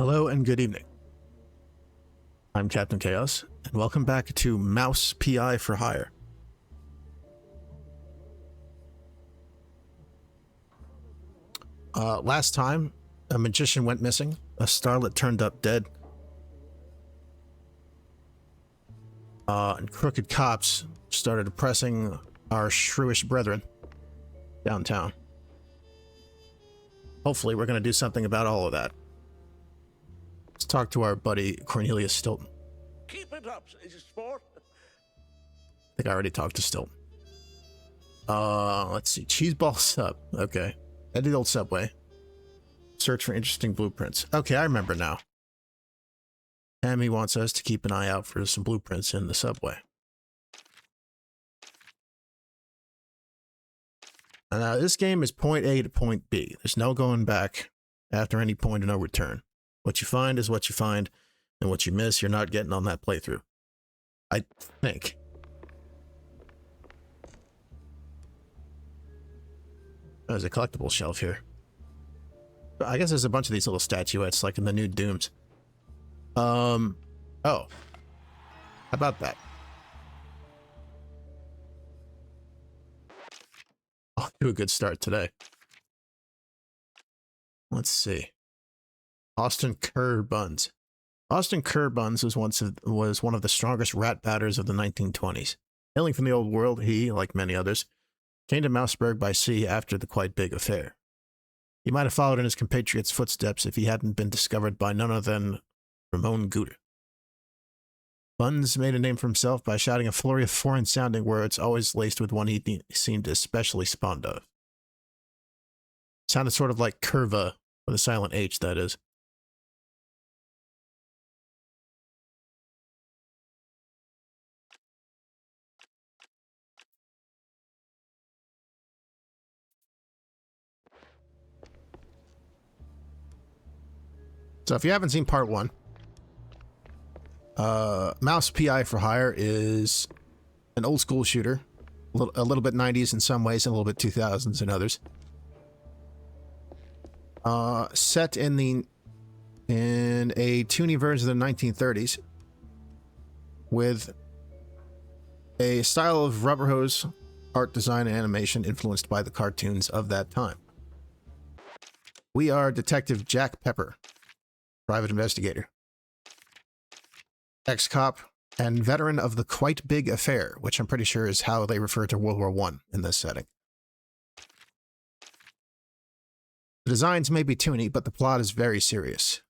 Hello and good evening. I'm Captain Chaos, and welcome back to Mouse PI for Hire. Last time, a magician went missing, a starlet turned up dead, and crooked cops started oppressing our shrewish brethren downtown. Hopefully, we're going to do something about all of that. Let's talk to our buddy Cornelius Stilton. Keep it up, sport. I think I already talked to Stilton. Let's see. Cheeseball sub. Okay. At the old subway. Search for interesting blueprints. Okay, I remember now. Tammy wants us to keep an eye out for some blueprints in the subway. Now, this game is point A to point B. There's no going back after any point of no return. What you find is what you find, and what you miss, you're not getting on that playthrough. I think. There's a collectible shelf here. I guess there's a bunch of these little statuettes, like in the new Dooms. Oh. How about that? I'll do a good start today. Let's see. Austin Kerr Buns. Austin Kerr Buns was one of the strongest rat batters of the 1920s. Hailing from the old world, he, like many others, came to Mouseburg by sea after the Quite Big Affair. He might have followed in his compatriot's footsteps if he hadn't been discovered by none other than Ramon Guter. Buns made a name for himself by shouting a flurry of foreign-sounding words, always laced with one he seemed especially fond of. Sounded sort of like curva, with a silent H, that is. So if you haven't seen part one, Mouse PI for Hire is an old school shooter, a little bit 90s in some ways and a little bit 2000s in others. Set in a toony version of the 1930s with a style of rubberhose art design and animation influenced by the cartoons of that time. We are Detective Jack Pepper, private investigator, ex-cop, and veteran of the Quite Big Affair, which I'm pretty sure is how they refer to World War I in this setting. The designs may be toony, but the plot is very serious.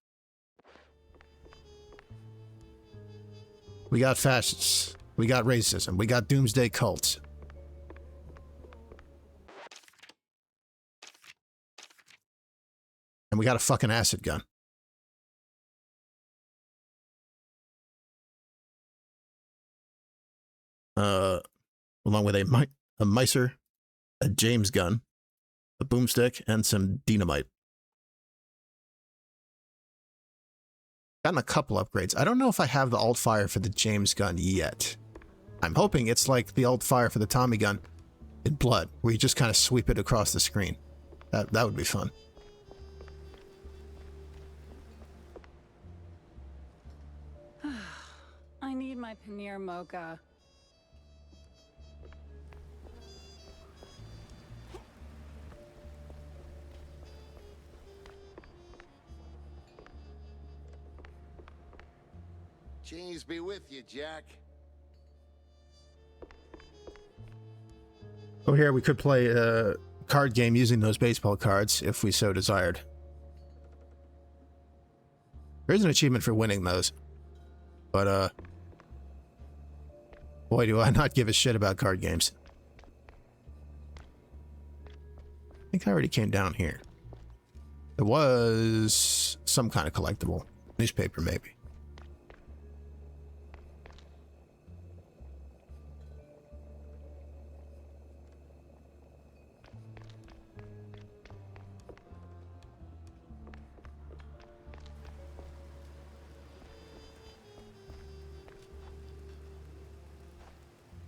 We got fascists, we got racism, we got doomsday cults. And we got a fucking acid gun. Along with a micer, a James gun, a boomstick, and some dynamite. Gotten a couple upgrades. I don't know if I have the alt fire for the James gun yet. I'm hoping it's like the alt fire for the Tommy gun in Blood, where you just kind of sweep it across the screen. That would be fun. I need my paneer mocha. Cheese be with you, Jack. Oh, here we could play a card game using those baseball cards if we so desired. There's an achievement for winning those. But, boy, do I not give a shit about card games. I think I already came down here. There was some kind of collectible. Newspaper, maybe.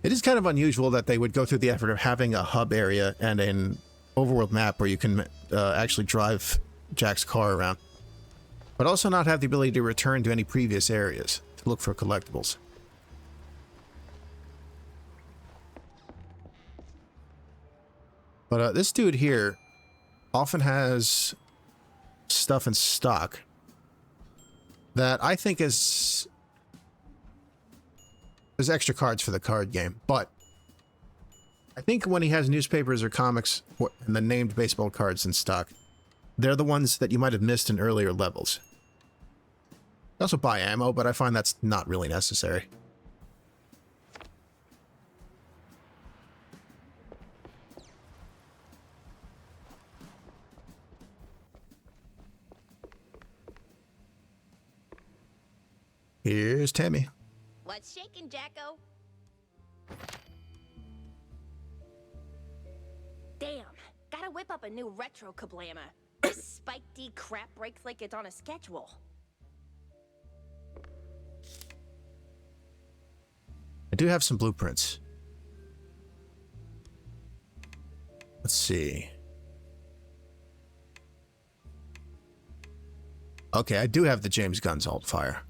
It is kind of unusual that they would go through the effort of having a hub area and an overworld map where you can actually drive Jack's car around. but also not have the ability to return to any previous areas to look for collectibles. But this dude here often has stuff in stock that I think is there's extra cards for the card game, but I think when he has newspapers or comics and the named baseball cards in stock, they're the ones that you might have missed in earlier levels. I also buy ammo, but I find that's not really necessary. Here's Tammy. What's shaking, Jacko? Damn, gotta whip up a new retro kablama. This Spike D crap breaks like it's on a schedule. I do have some blueprints. Let's see. Okay, I do have the James Gunn's alt-fire.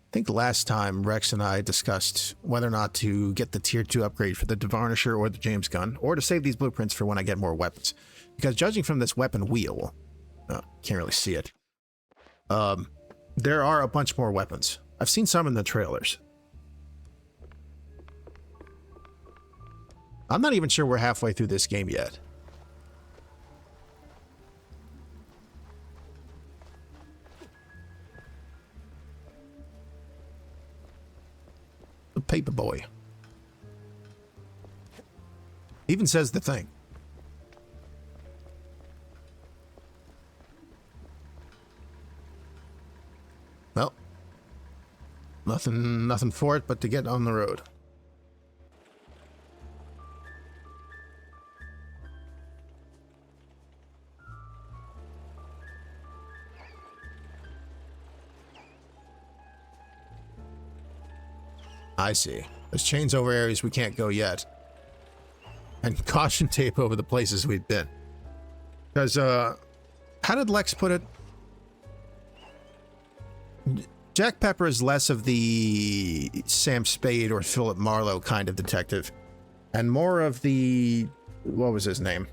I think last time Rex and I discussed whether or not to get the tier 2 upgrade for the Devarnisher or the James Gunn, or to save these blueprints for when I get more weapons. Because judging from this weapon wheel, can't really see it, there are a bunch more weapons. I've seen some in the trailers. I'm not even sure we're halfway through this game yet. The Paperboy. Even says the thing. Well, nothing for it but to get on the road. I see. There's chains over areas we can't go yet. And caution tape over the places we've been. Because, how did Lex put it? Jack Pepper is less of the Sam Spade or Philip Marlowe kind of detective, and more of the... what was his name?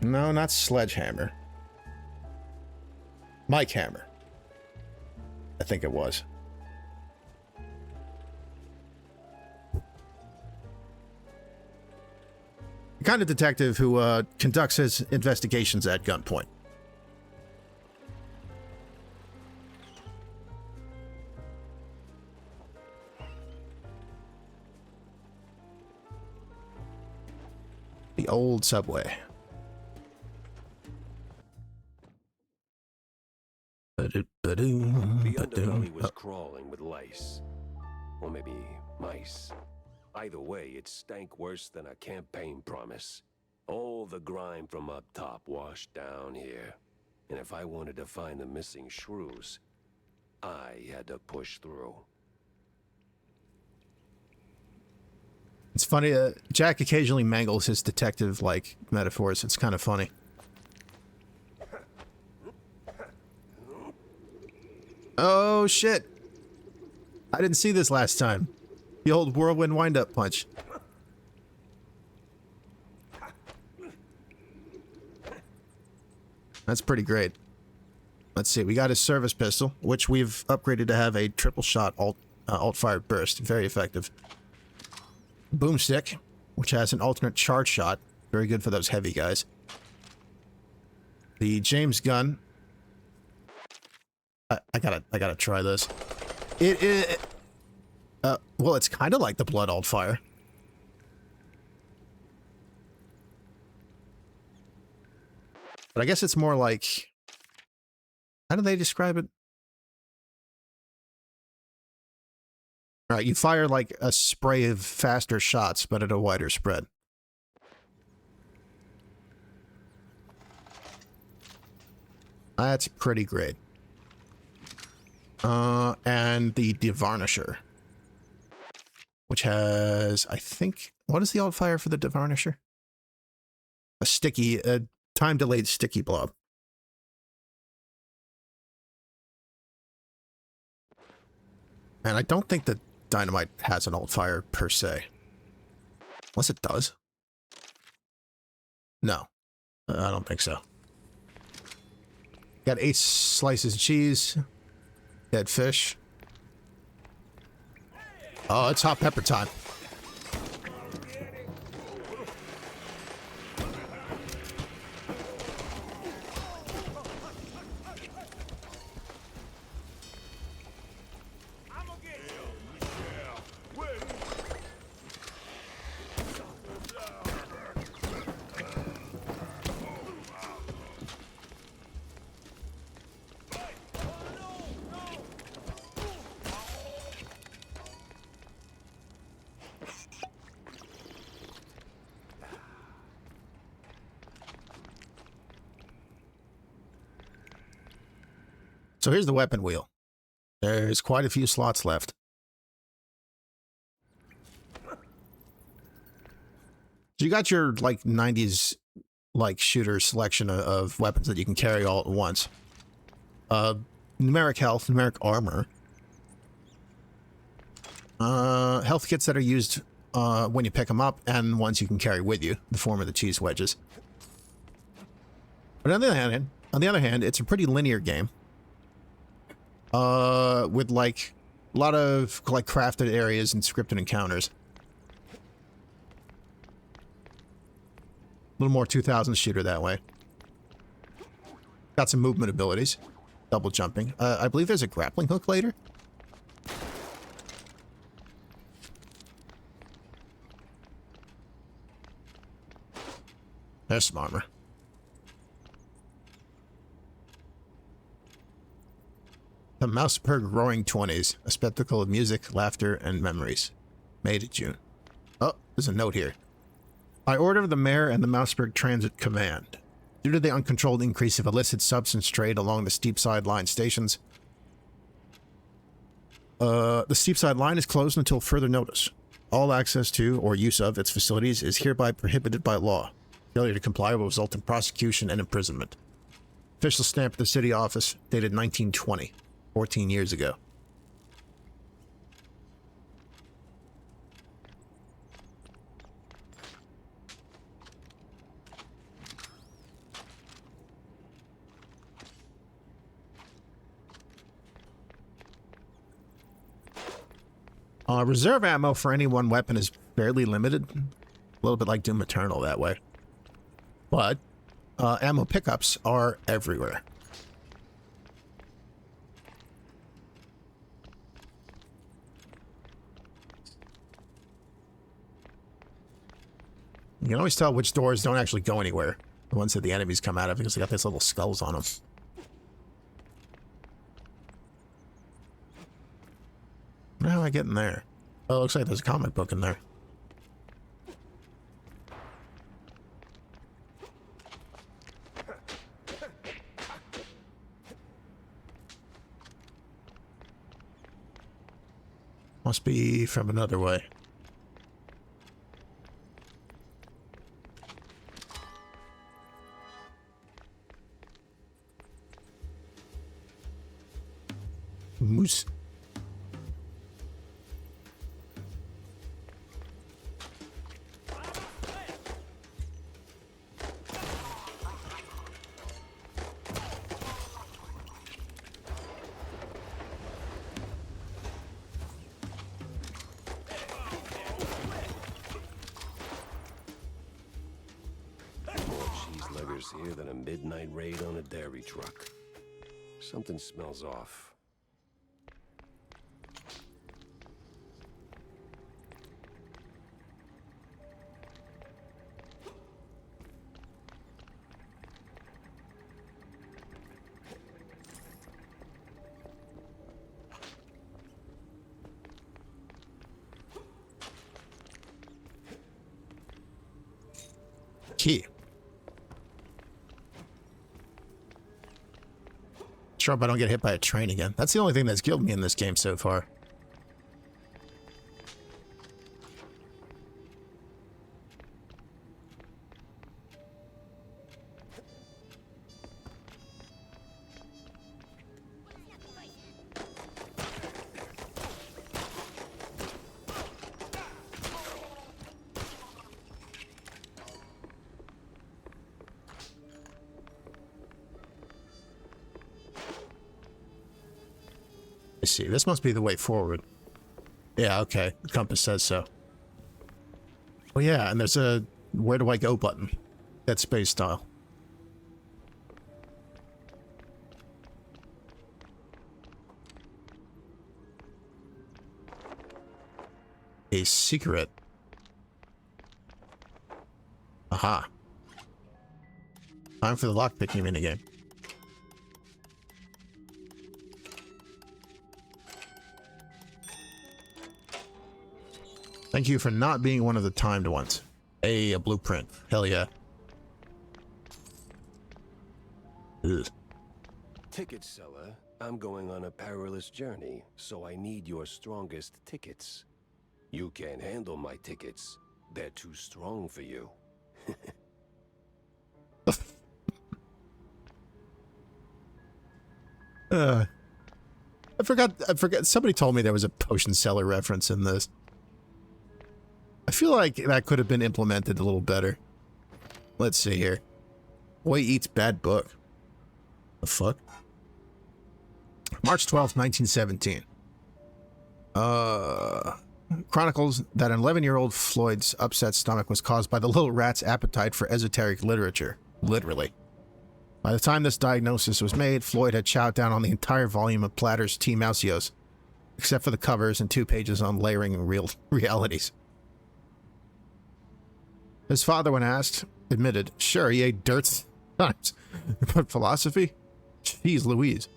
No, not Sledgehammer. Mike Hammer. I think it was. The kind of detective who conducts his investigations at gunpoint. The old subway. The underbelly was crawling with lice. Or maybe mice. Either way, it stank worse than a campaign promise. All the grime from up top washed down here. And if I wanted to find the missing shrews, I had to push through. It's funny, Jack occasionally mangles his detective-like metaphors. It's kind of funny. Oh, shit. I didn't see this last time. The old whirlwind wind-up punch. That's pretty great. Let's see. We got his service pistol, which we've upgraded to have a triple-shot alt-fire burst. Very effective. Boomstick, which has an alternate charge shot. Very good for those heavy guys. The James Gunn. I gotta try this. Well, it's kind of like the blood alt-fire. But I guess it's more like... how do they describe it? Alright, you fire like a spray of faster shots, but at a wider spread. That's pretty great. And the devarnisher, which has, I think, what is the alt fire for the devarnisher? A time-delayed sticky blob. And I don't think that dynamite has an alt fire per se. Unless it does. No, I don't think so. Got 8 slices of cheese. Dead fish. Oh, it's hot pepper time. So here's the weapon wheel. There's quite a few slots left. So you got your, like, 90s, like, shooter selection of weapons that you can carry all at once. Numeric health, numeric armor. Health kits that are used when you pick them up, and ones you can carry with you, in the form of the cheese wedges. But on the other hand, it's a pretty linear game. With, like, a lot of, like, crafted areas and scripted encounters. A little more 2000 shooter that way. Got some movement abilities. Double jumping. I believe there's a grappling hook later. There's some armor. The Mouseburg Roaring 20s, a spectacle of music, laughter, and memories. May to June. Oh, there's a note here. By order of the mayor and the Mouseburg Transit Command, due to the uncontrolled increase of illicit substance trade along the Steepside Line stations, the Steepside Line is closed until further notice. All access to or use of its facilities is hereby prohibited by law. Failure to comply will result in prosecution and imprisonment. Official stamp at the city office, dated 1920. 14 years ago. Reserve ammo for any one weapon is fairly limited. A little bit like Doom Eternal that way. But ammo pickups are everywhere. You can always tell which doors don't actually go anywhere. The ones that the enemies come out of, because they got these little skulls on them. How am I getting there? Oh, it looks like there's a comic book in there. Must be from another way. Moose. Here than a midnight raid on a dairy truck. Something smells off. Key. sure hope I don't get hit by a train again. That's the only thing that's killed me in this game so far. Let's see, this must be the way forward. Yeah, okay. The compass says so. Oh yeah, and there's a where do I go button. That's space style. A secret. Aha. Time for the lockpicking minigame. Thank you for not being one of the timed ones. Hey, a blueprint. Hell yeah. Ugh. Ticket seller, I'm going on a perilous journey, so I need your strongest tickets. You can't handle my tickets. They're too strong for you. I forgot. Somebody told me there was a potion seller reference in this. I feel like that could have been implemented a little better. Let's see here. Boy eats bad book. The fuck? March 12th, 1917. Chronicles that an 11-year-old Floyd's upset stomach was caused by the little rat's appetite for esoteric literature. Literally. By the time this diagnosis was made, Floyd had chowed down on the entire volume of Platter's T. Mausios, except for the covers and 2 pages on layering real realities. His father, when asked, admitted, sure, he ate dirt times, but philosophy? Jeez Louise.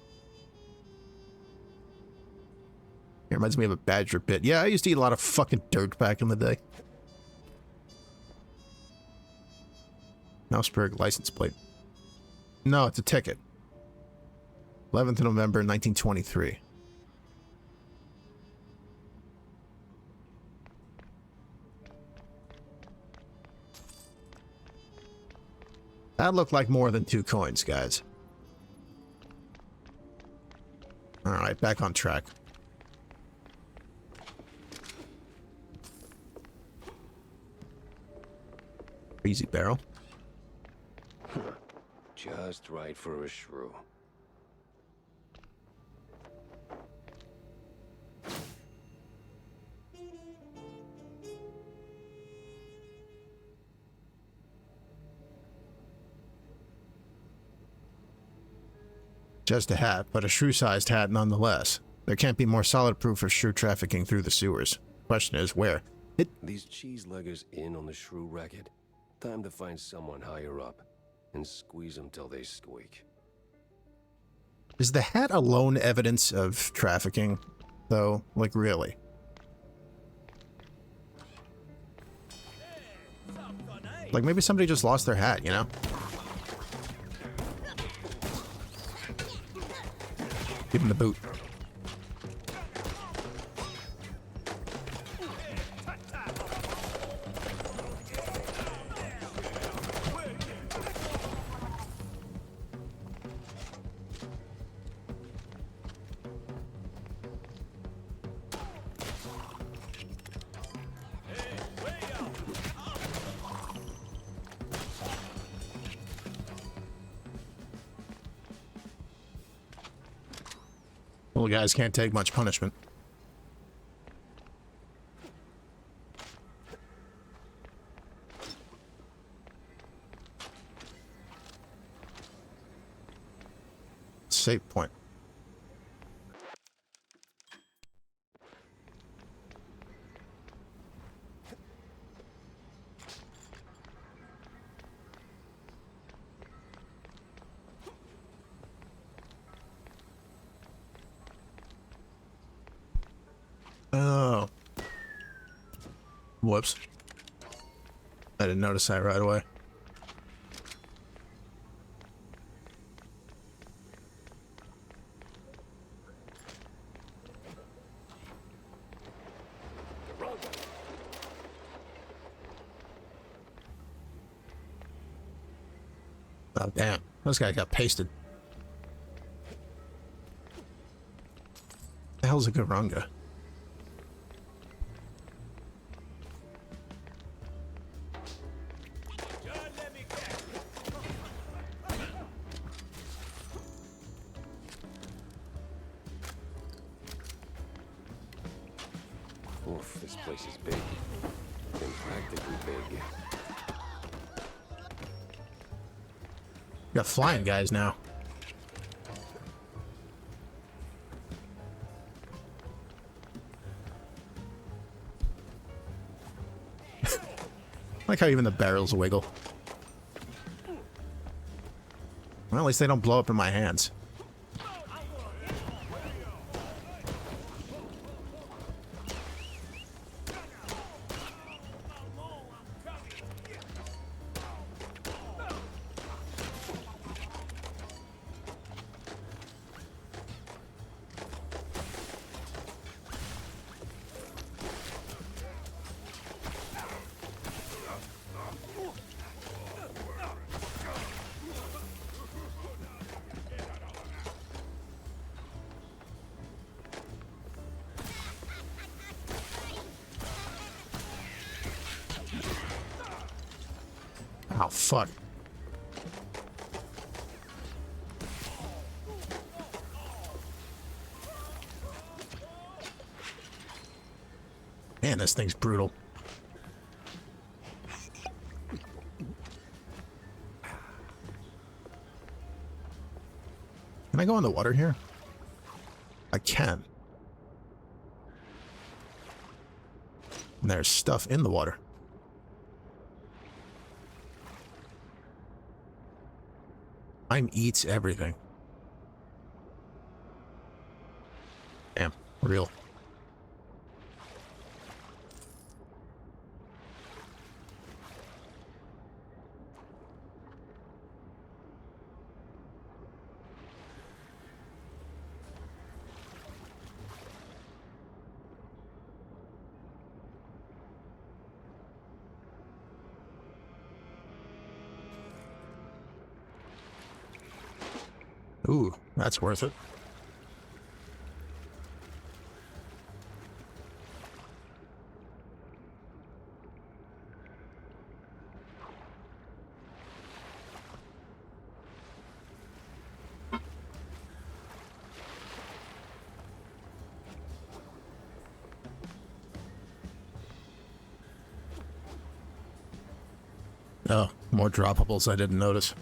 It reminds me of a badger pit. Yeah, I used to eat a lot of fucking dirt back in the day. Mouseburg license plate. No, it's a ticket. 11th of November, 1923. That looked like more than 2 coins, guys. Alright, back on track. Easy barrel. Just right for a shrew. Just a hat, but a shrew-sized hat nonetheless. There can't be more solid proof of shrew trafficking through the sewers. Question is, where? These cheese-leggers in on the shrew racket. Time to find someone higher up and squeeze them till they squeak. Is the hat alone evidence of trafficking, though? Like, really? Like, maybe somebody just lost their hat, you know? Give him the boot. Little guys can't take much punishment. Save point. Oh. Whoops. I didn't notice that right away. Oh, damn. This guy got pasted. The hell's a Garunga? Oof, this place is big. Impractically big. You got flying guys now. I like how even the barrels wiggle. Well, at least they don't blow up in my hands. Oh, fuck. Man, this thing's brutal. Can I go in the water here? I can. And there's stuff in the water. Time eats everything. Damn, real. Ooh, that's worth it. Oh, more droppables I didn't notice.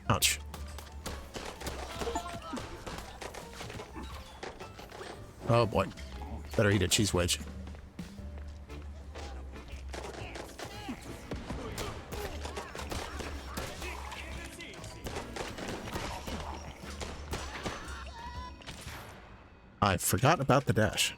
Ouch. Oh boy. Better eat a cheese wedge. I forgot about the dash.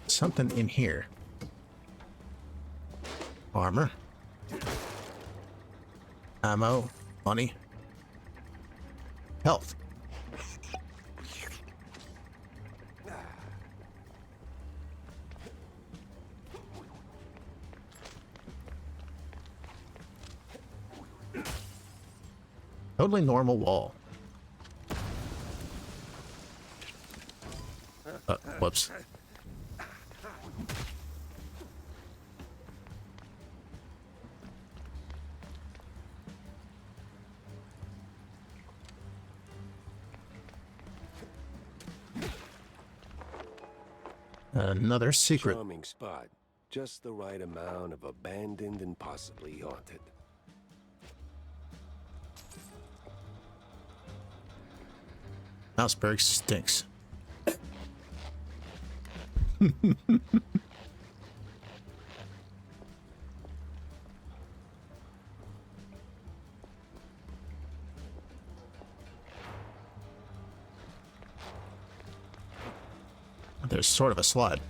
Something in here. Armor. Ammo. Money. Health. Totally normal wall. Whoops. Another secret. Charming spot. Just the right amount of abandoned and possibly haunted. Mouseberg stinks. There's sort of a slide.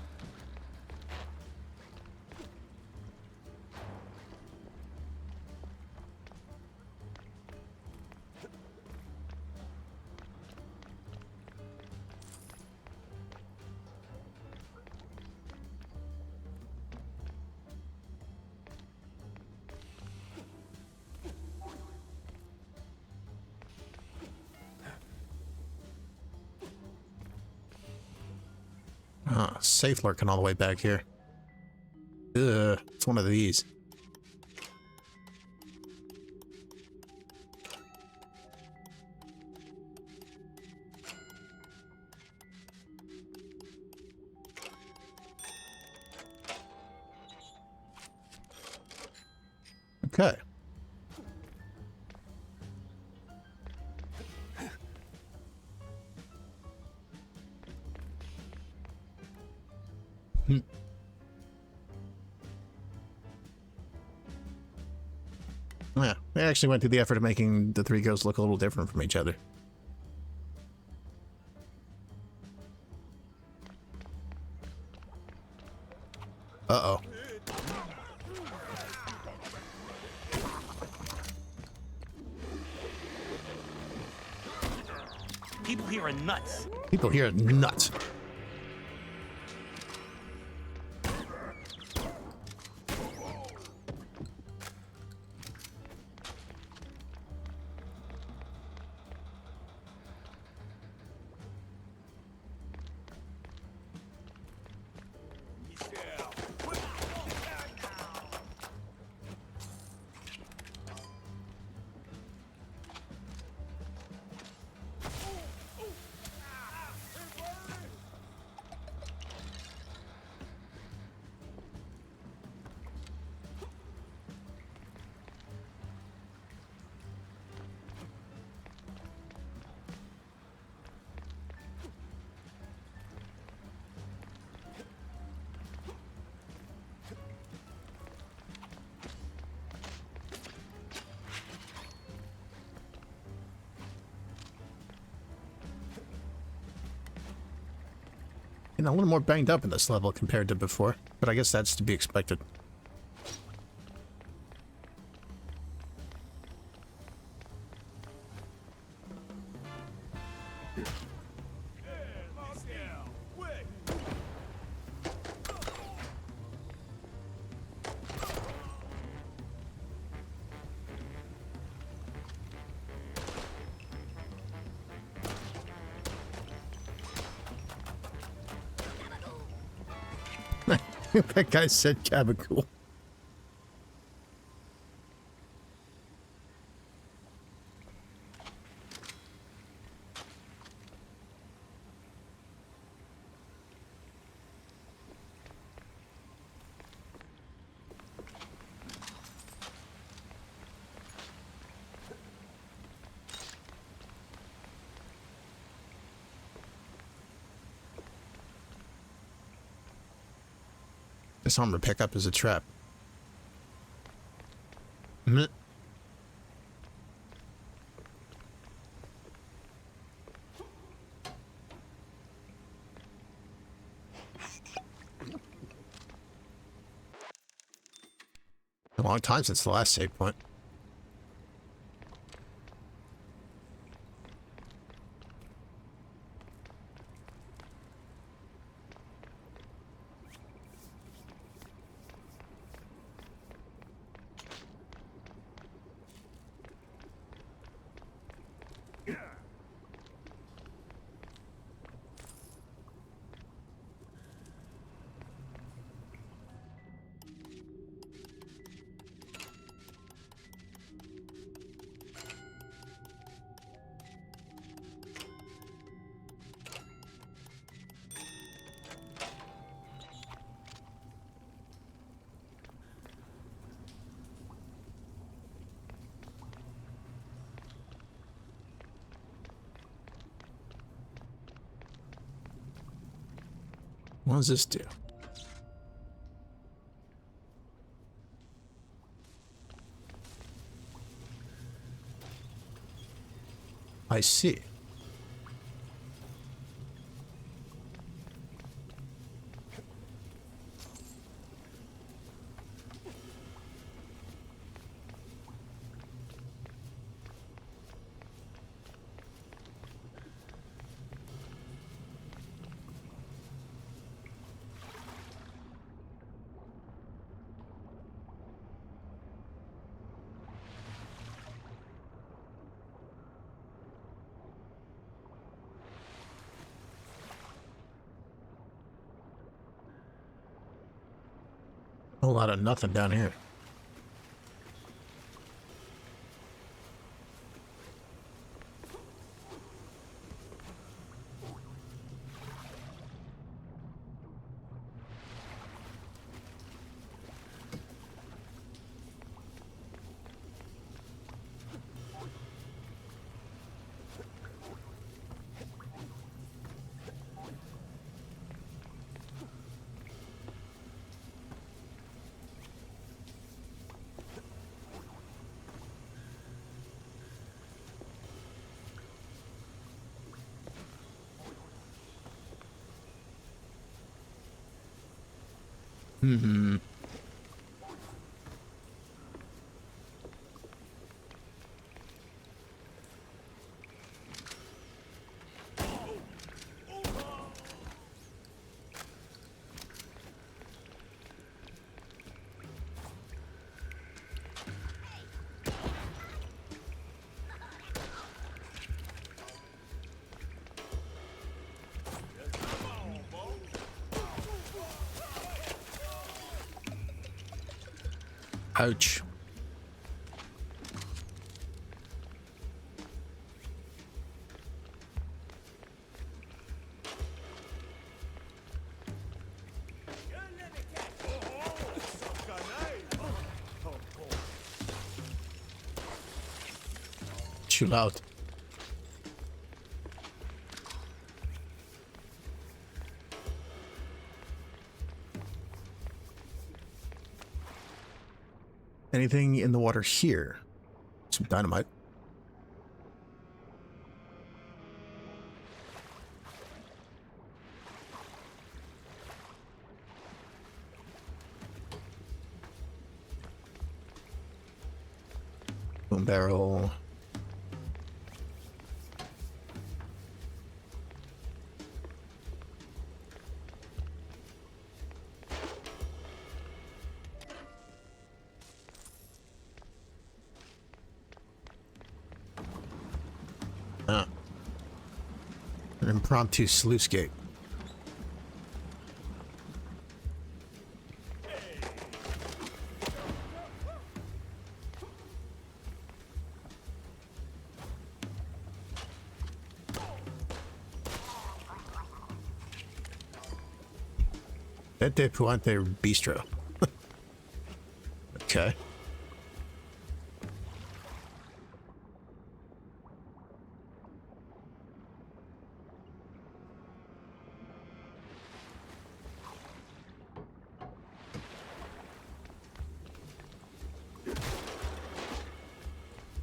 Safe lurking all the way back here. Ugh, it's one of these. Okay. Yeah, they actually went through the effort of making the three ghosts look a little different from each other. Uh-oh. People here are nuts. People here are nuts. You know, a little more banged up in this level compared to before, but I guess that's to be expected. That guy said gabagool. This armor pickup is a trap. Meh. A long time since the last save point. What does this do? I see. A whole lot of nothing down here. Mm-hmm. Ouch. Chill out. Anything in the water here? Some dynamite. Boom barrel. An impromptu sluice gate. Vete Puente Bistro. Okay.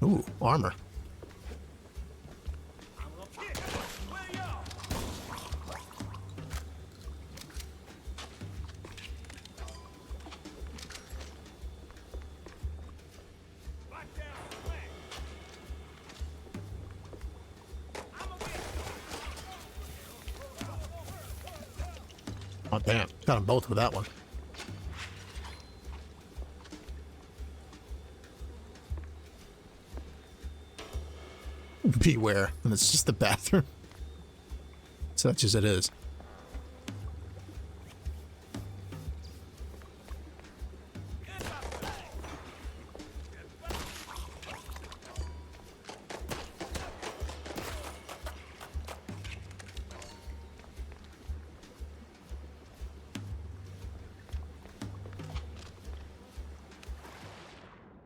Ooh, armor. Oh, damn. Got them both with that one. Beware. And it's just the bathroom. Such as it is.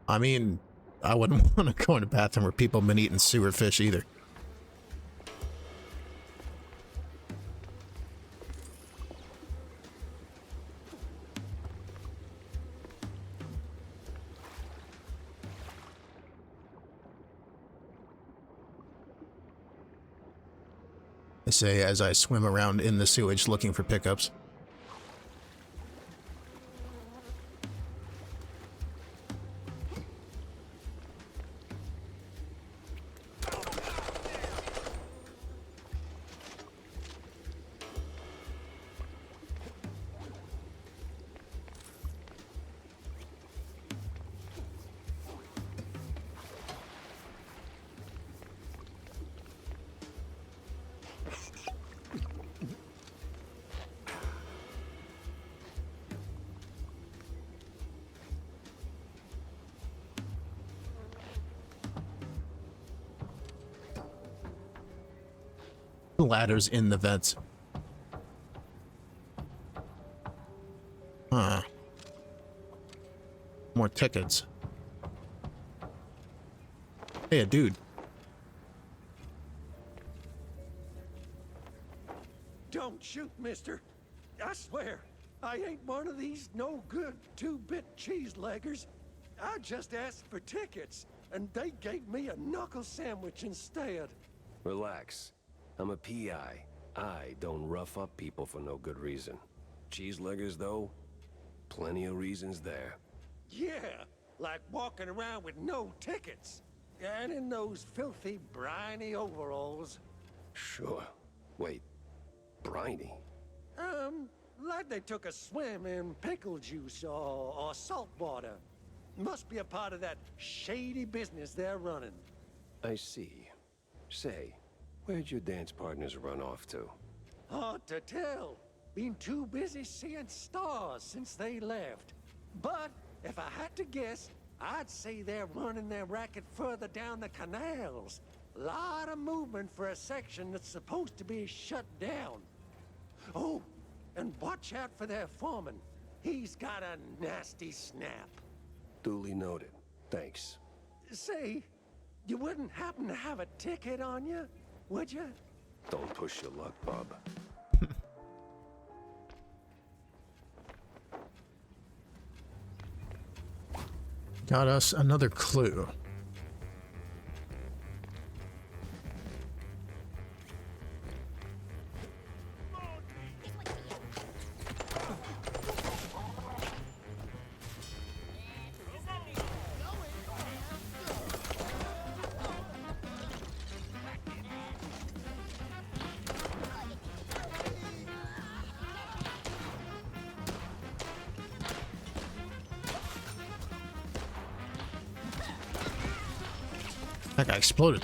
I mean, I wouldn't want to go in a bathroom where people have been eating sewer fish either. I say as I swim around in the sewage looking for pickups. Ladders in the vents. Huh. More tickets. Hey, a dude. Don't shoot, mister. I swear, I ain't one of these no-good two-bit cheese-leggers. I just asked for tickets, and they gave me a knuckle sandwich instead. Relax. I'm a PI. I don't rough up people for no good reason. Cheeseleggers, though? Plenty of reasons there. Yeah, like walking around with no tickets. And in those filthy, briny overalls. Sure. Wait. Briny? Like they took a swim in pickle juice or salt water. Must be a part of that shady business they're running. I see. Say, where'd your dance partners run off to? Hard to tell. Been too busy seeing stars since they left. But if I had to guess, I'd say they're running their racket further down the canals. Lot of movement for a section that's supposed to be shut down. Oh, and watch out for their foreman. He's got a nasty snap. Duly noted. Thanks. Say, you wouldn't happen to have a ticket on you, would you? Don't push your luck, bub. Got us another clue. That guy exploded.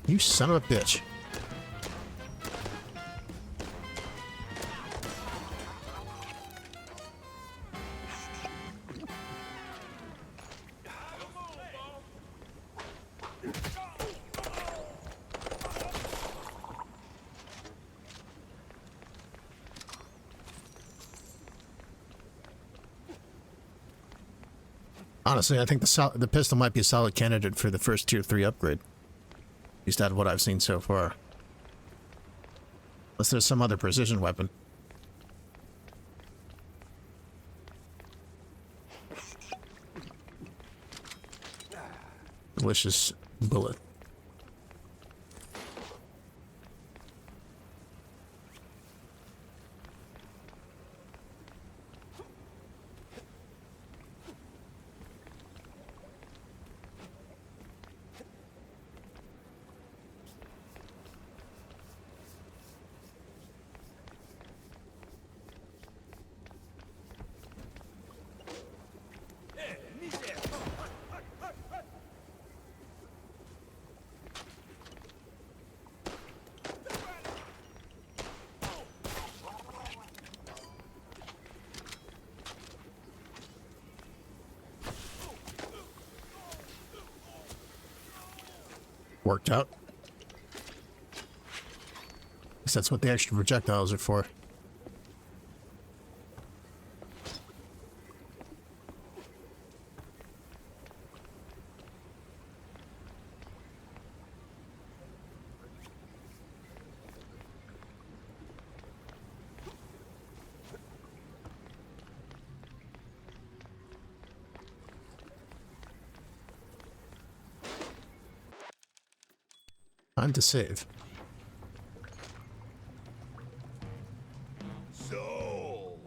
You son of a bitch. Honestly, I think the pistol might be a solid candidate for the first tier 3 upgrade. At least out of what I've seen so far. Unless there's some other precision weapon. Delicious bullet. Worked out. Guess that's what the extra projectiles are for. Time to save. So,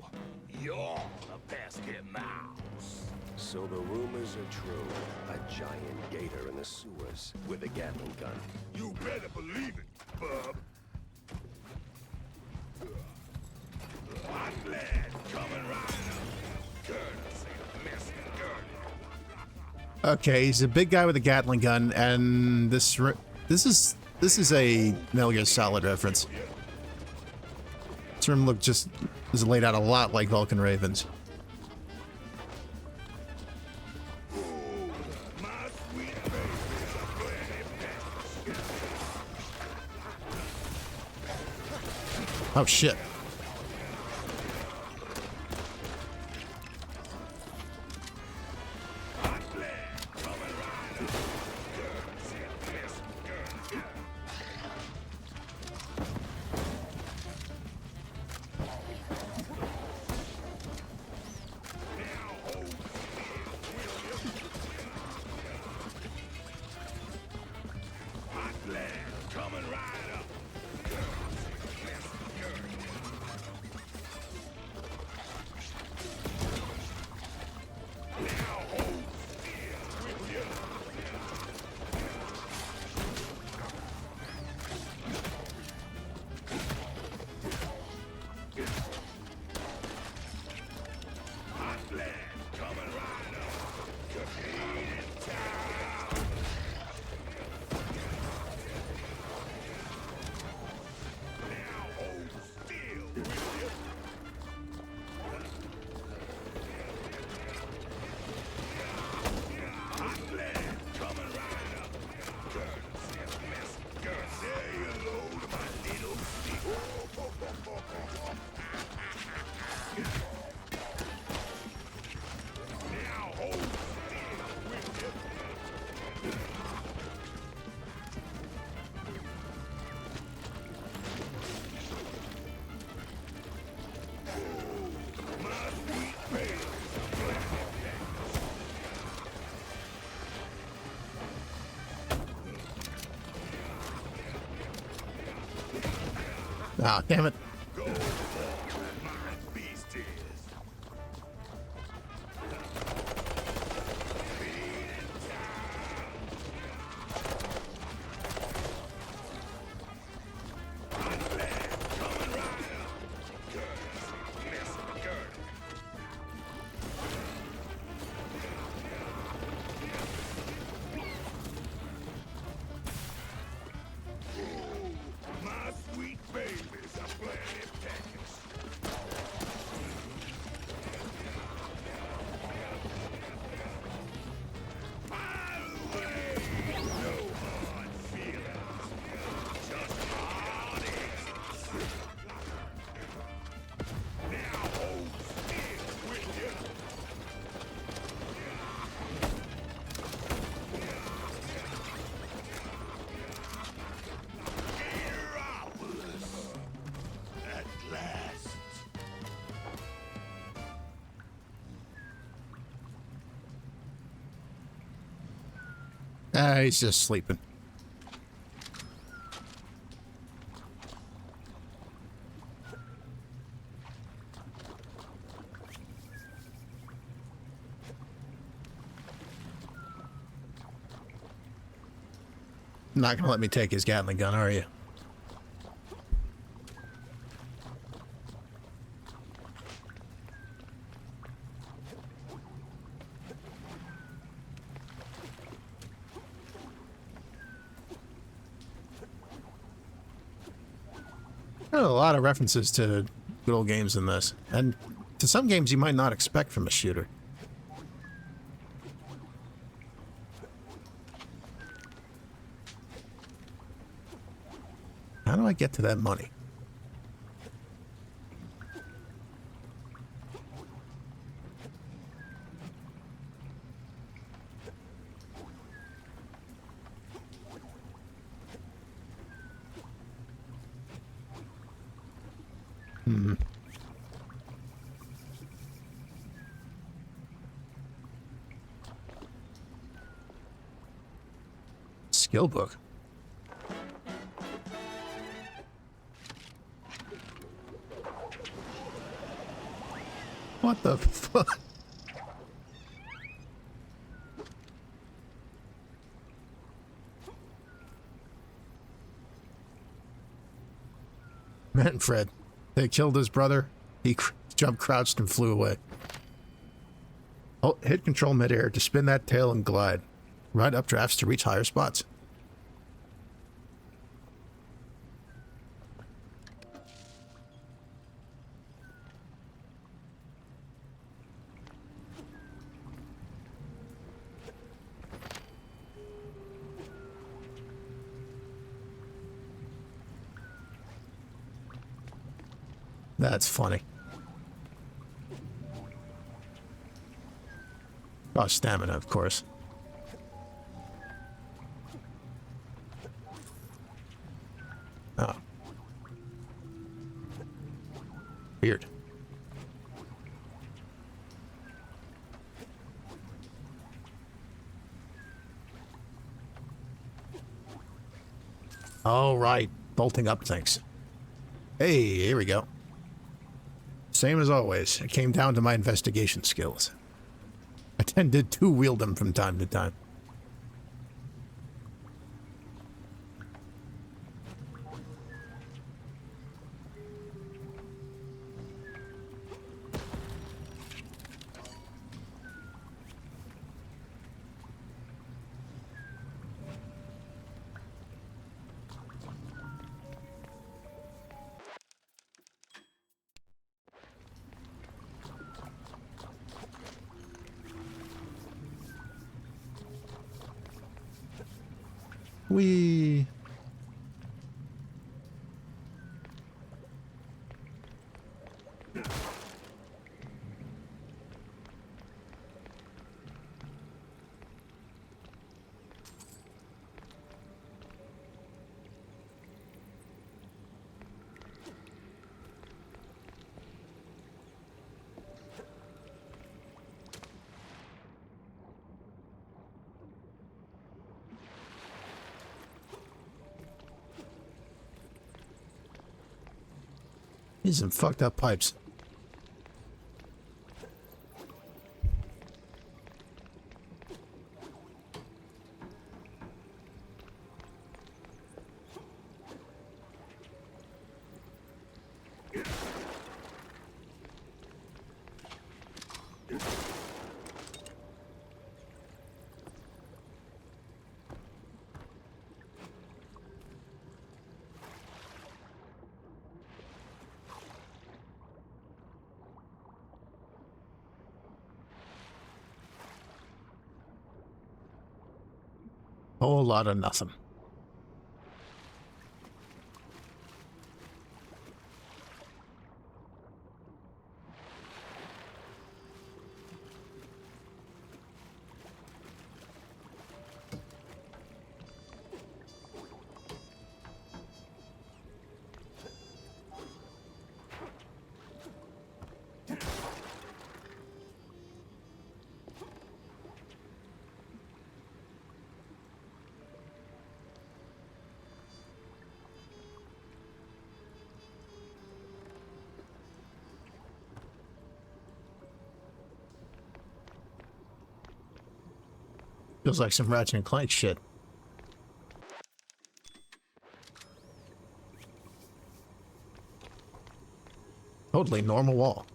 you're the pesky mouse. So the rumors are true. A giant gator in the sewers with a Gatling gun. You better believe it, bub. Hot lad coming right up. Courtesy of Mister Culexus. Okay, he's a big guy with a Gatling gun, and this is a Metal Gear Solid reference. This room is laid out a lot like Vulcan Ravens. Oh shit. Ah, damn it. He's just sleeping. Not gonna let me take his Gatling gun, are you? There are a lot of references to good old games in this, and to some games you might not expect from a shooter. How do I get to that money? Skill book. What the fuck? Manfred. They killed his brother. He jumped, crouched, and flew away. Oh, hit control midair to spin that tail and glide. Ride updrafts to reach higher spots. That's funny. Oh, stamina, of course. Oh. Weird. All right. Bolting up things. Hey, here we go. Same as always. It came down to my investigation skills. I tended to wield them from time to time. We These some fucked up pipes. Whole lot of nothing. Feels like some Ratchet and Clank shit. Totally normal wall.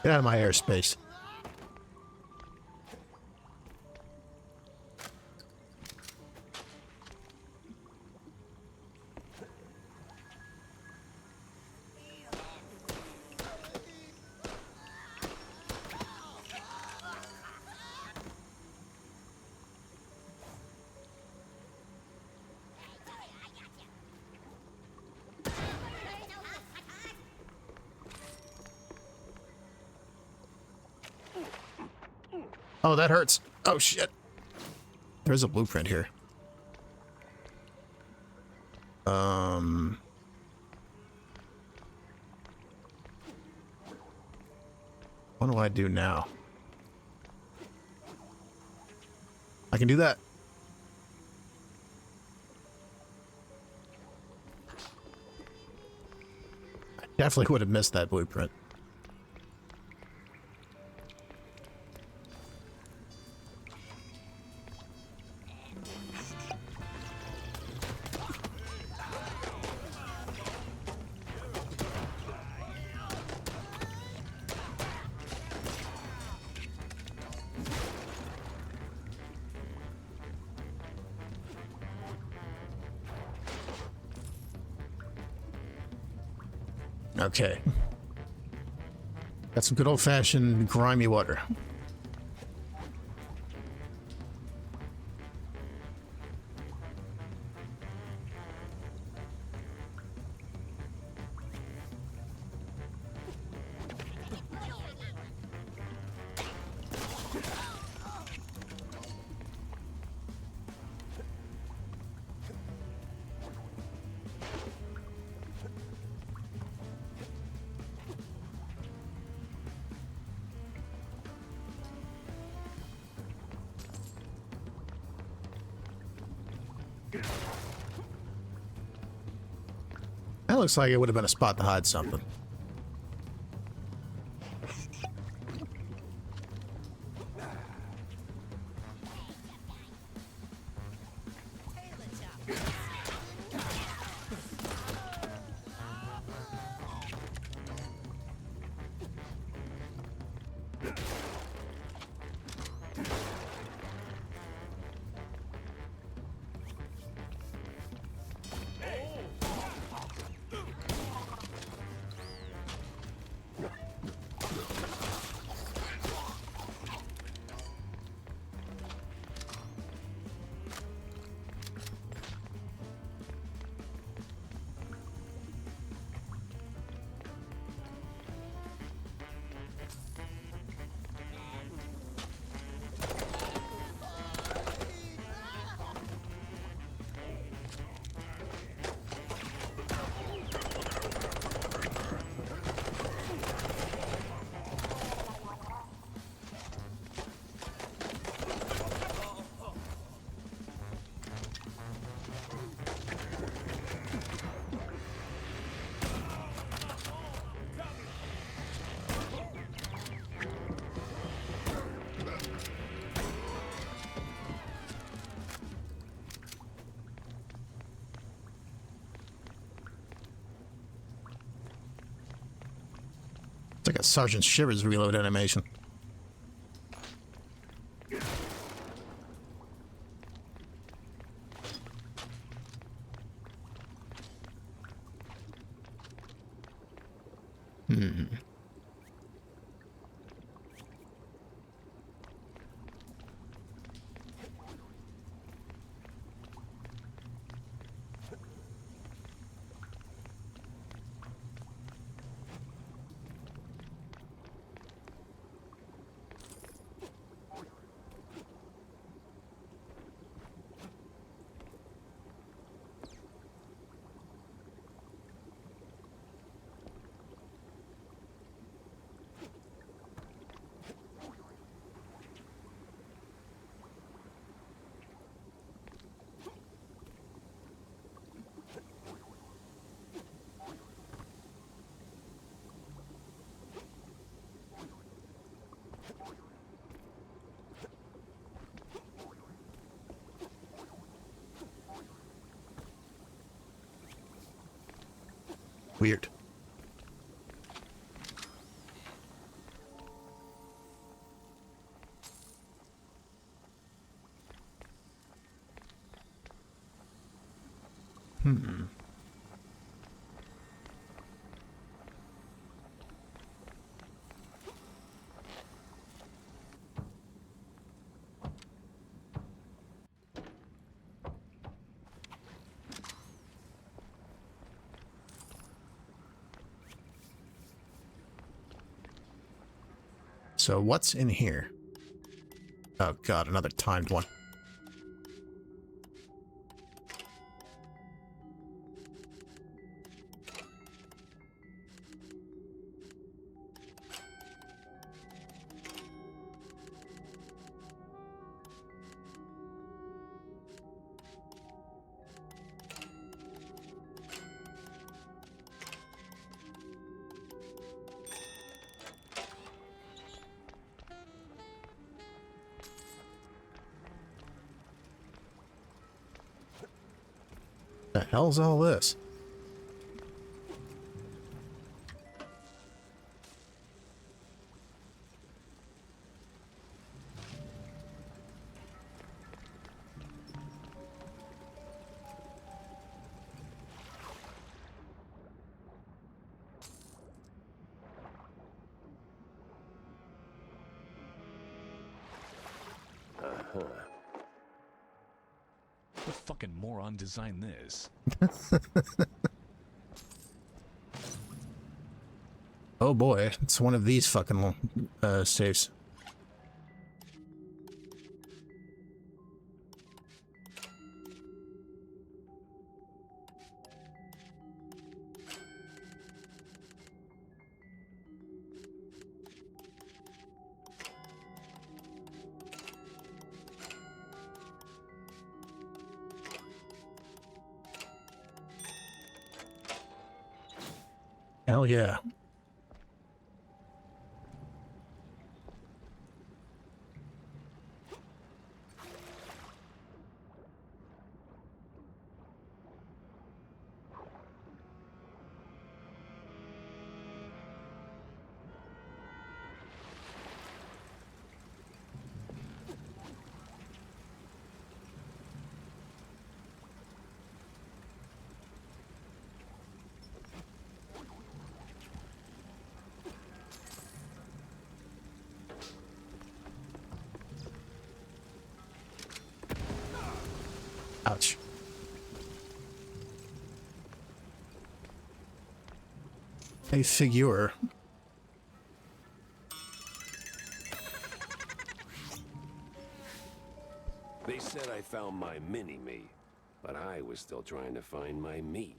Get out of my airspace. Oh, that hurts. Oh, shit. There's a blueprint here. What do I do now? I can do that. I definitely would have missed that blueprint. Okay. Got some good old-fashioned grimy water. That looks like it would have been a spot to hide something. It's like a Sergeant Shivers reload animation. Weird. So what's in here? Oh god, another timed one. The hell's all this? What fucking moron designed this? Oh boy, it's one of these fucking safes. Hell yeah. Ouch. A figure. They said I found my mini-me, but I was still trying to find my me.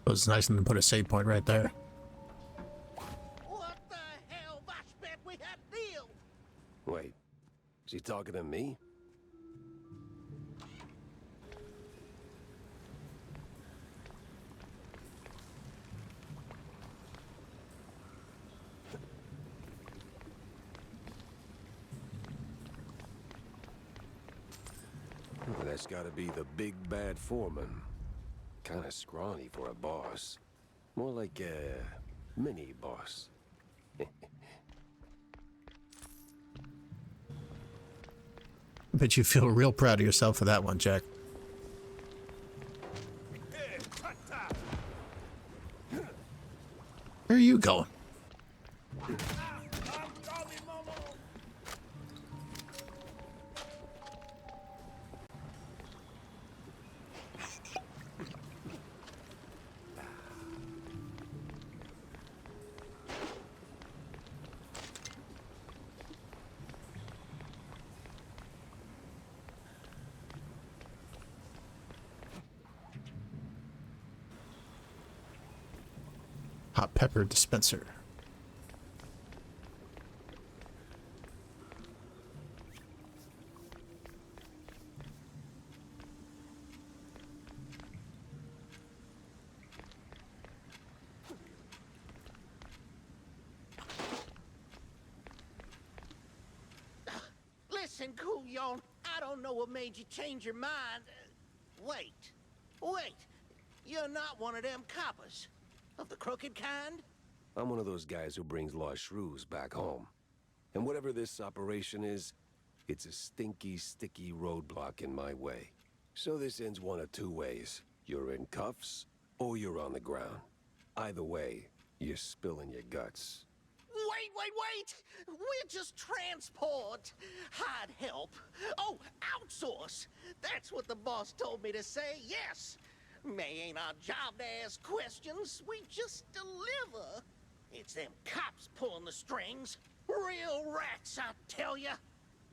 It was nice of them to put a save point right there. What the hell? I bet we had deal. Wait, is he talking to me? That's gotta be the big bad foreman. Kinda scrawny for a boss. More like a mini boss. Bet you feel real proud of yourself for that one, Jack. Where are you going? Hot pepper dispenser. Listen, Couillon, I don't know what made you change your mind. Wait. You're not one of them coppers. Of the crooked kind? I'm one of those guys who brings lost shrews back home. And whatever this operation is, it's a stinky, sticky roadblock in my way. So this ends one of two ways. You're in cuffs, or you're on the ground. Either way, you're spilling your guts. Wait! We're just transport. I'd help. Oh, outsource. That's what the boss told me to say, yes. Ain't our job to ask questions. We just deliver. It's them cops pulling the strings. Real rats, I tell ya.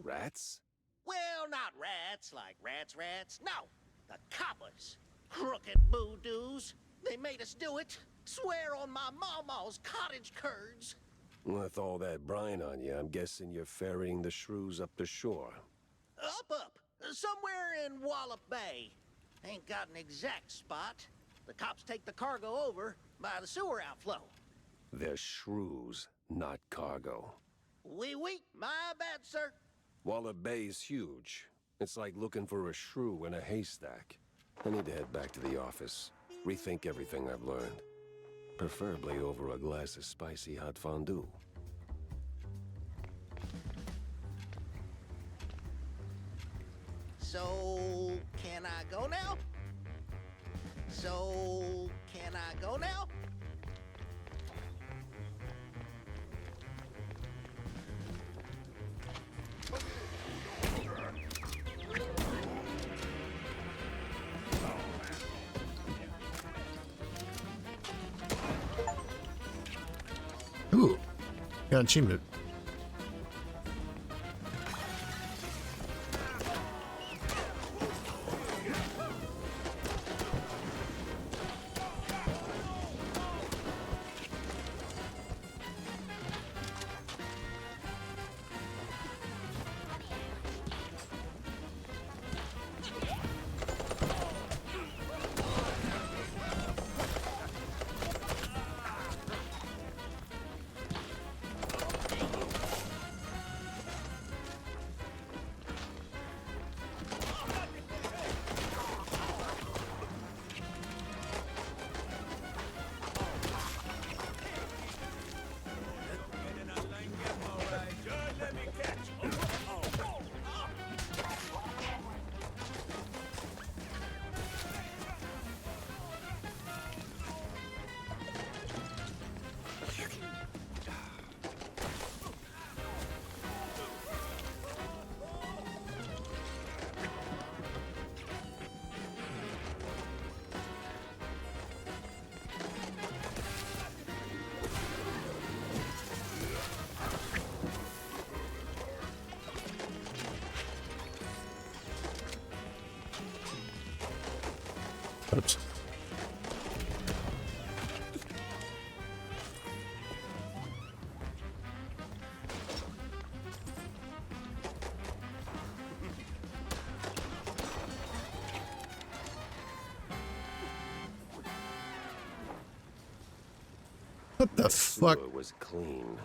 Rats? Well, not rats like rats. No, the coppers. Crooked boo-doos. They made us do it. Swear on my mama's cottage curds. With all that brine on you, I'm guessing you're ferrying the shrews up the shore. Up. Somewhere in Wallop Bay. Ain't got an exact spot. The cops take the cargo over by the sewer outflow. They're shrews, not cargo. Oui, my bad, sir. Wallop Bay's huge. It's like looking for a shrew in a haystack. I need to head back to the office. Rethink everything I've learned. Preferably over a glass of spicy hot fondue. So, can I go now? Ooh. Got an achievement. Oops. What the fuck? It was clean.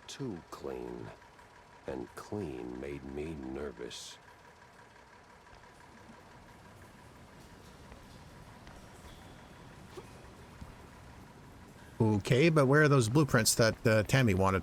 Too clean. And clean made me nervous. Okay, but where are those blueprints that Tammy wanted?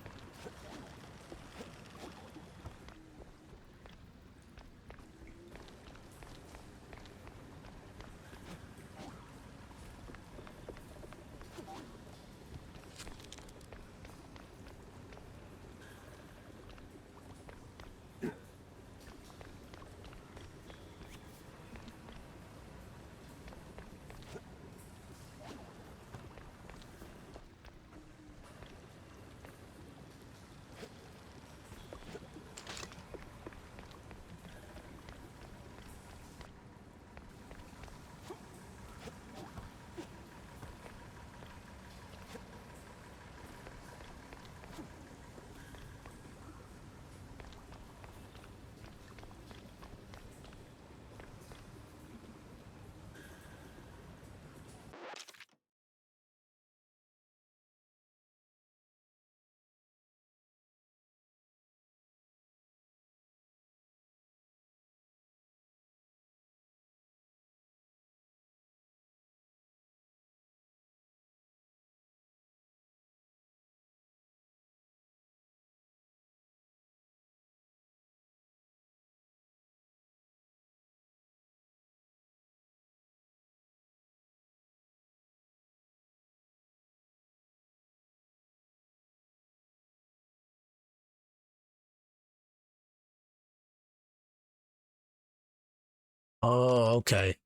Oh, okay.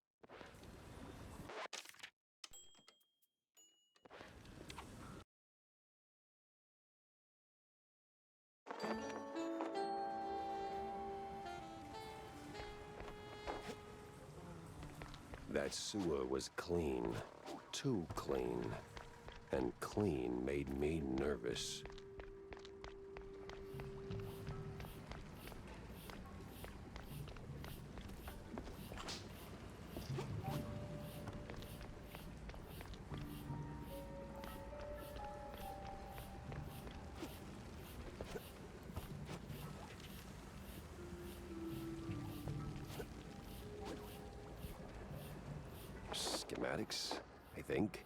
That sewer was clean. Too clean. And clean made me nervous. Schematics, I think.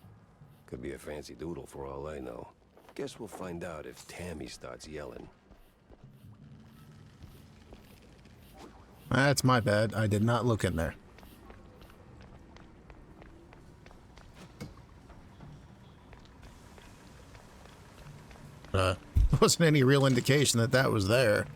Could be a fancy doodle for all I know. Guess we'll find out if Tammy starts yelling. That's my bad. I did not look in there. There wasn't any real indication that that was there.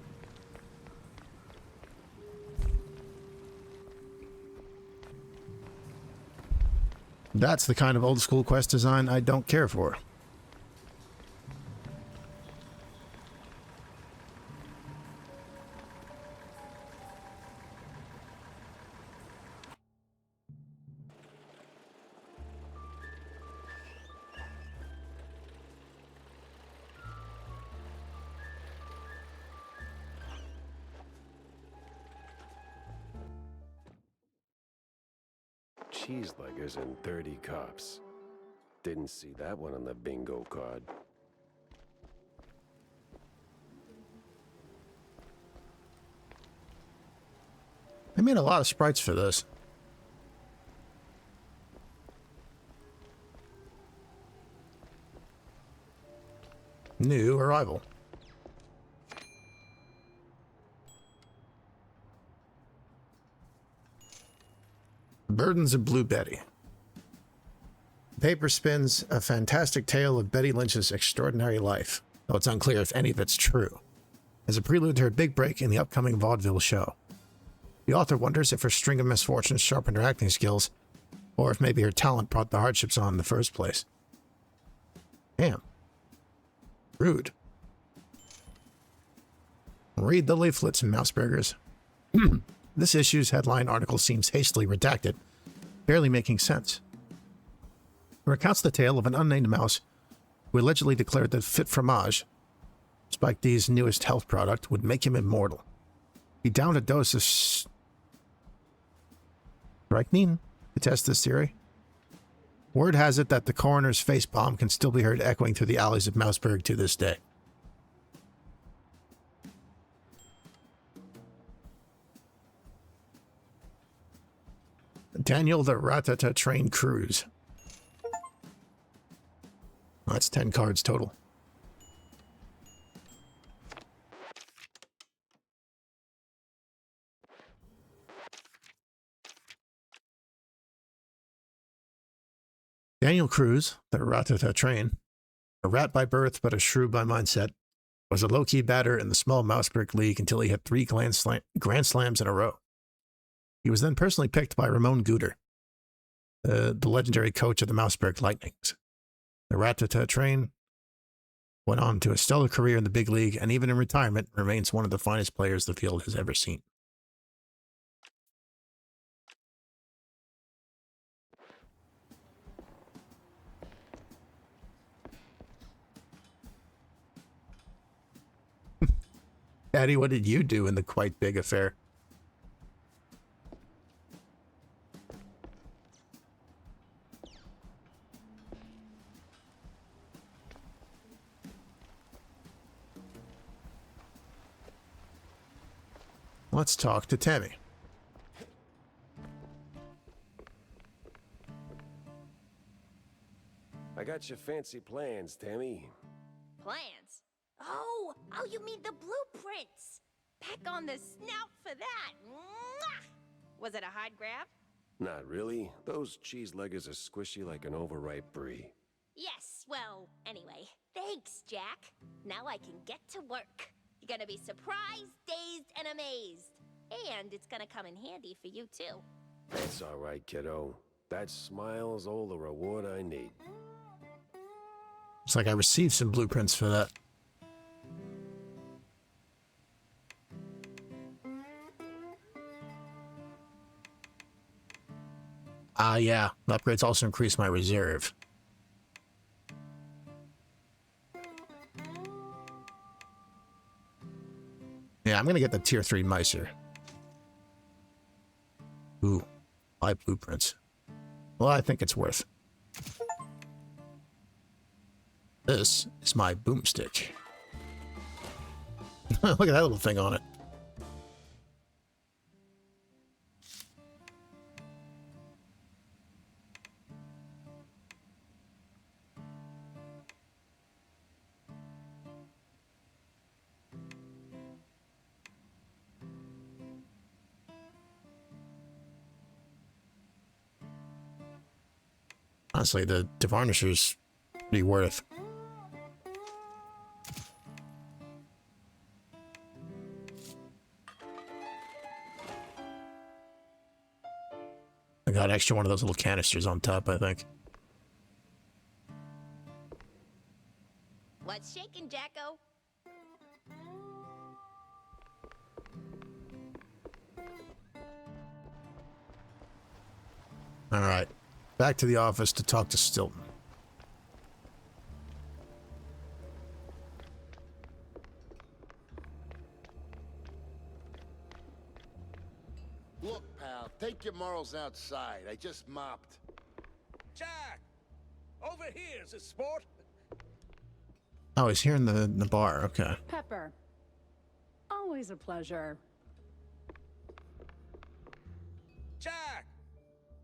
That's the kind of old school quest design I don't care for. Cheeseleggers and 30 cops. Didn't see that one on the bingo card. They made a lot of sprites for this. New arrival. Burdens of Blue Betty. The paper spins a fantastic tale of Betty Lynch's extraordinary life, though it's unclear if any of it's true, as a prelude to her big break in the upcoming vaudeville show. The author wonders if her string of misfortunes sharpened her acting skills, or if maybe her talent brought the hardships on in the first place. Damn. Rude. Read the leaflets, Mouseburgers. This issue's headline article seems hastily redacted, barely making sense. It recounts the tale of an unnamed mouse who allegedly declared that fit fromage, Spike D's newest health product, would make him immortal. He downed a dose of strychnine to test this theory. Word has it that the coroner's face bomb can still be heard echoing through the alleys of Mouseburg to this day. Daniel the Ratata Train Cruise. That's 10 cards total. Daniel Cruz, the Ratata Train, a rat by birth but a shrew by mindset, was a low-key batter in the small Mouseburg League until he hit 3 grand slams in a row. He was then personally picked by Ramon Guter, the legendary coach of the Mouseburg Lightnings. The Ratata Train went on to a stellar career in the big league, and even in retirement, remains one of the finest players the field has ever seen. Daddy, what did you do in the quite big affair? Let's talk to Tammy. I got your fancy plans, Tammy. Plans? Oh, you mean the blueprints? Peck on the snout for that. Mwah! Was it a hard grab? Not really. Those cheeseleggers are squishy like an overripe brie. Yes, well, anyway, thanks, Jack. Now I can get to work. You're gonna be surprised, dazed, and amazed. And it's gonna come in handy for you, too. That's all right, kiddo. That smile's all the reward I need. It's like I received some blueprints for that. Yeah. The upgrades also increase my reserve. Yeah, I'm gonna get the tier 3 micer. Ooh, 5 blueprints. Well, I think it's worth. This is my boomstick. Look at that little thing on it. Honestly, the devarnisher's pretty worth. I got extra one of those little canisters on top, I think. What's shaking, Jacko? Alright. Back to the office to talk to Stilton. Look, pal, take your morals outside. I just mopped. Jack! Over here, the sport. Oh, he's here in the bar. Okay. Pepper. Always a pleasure. Jack!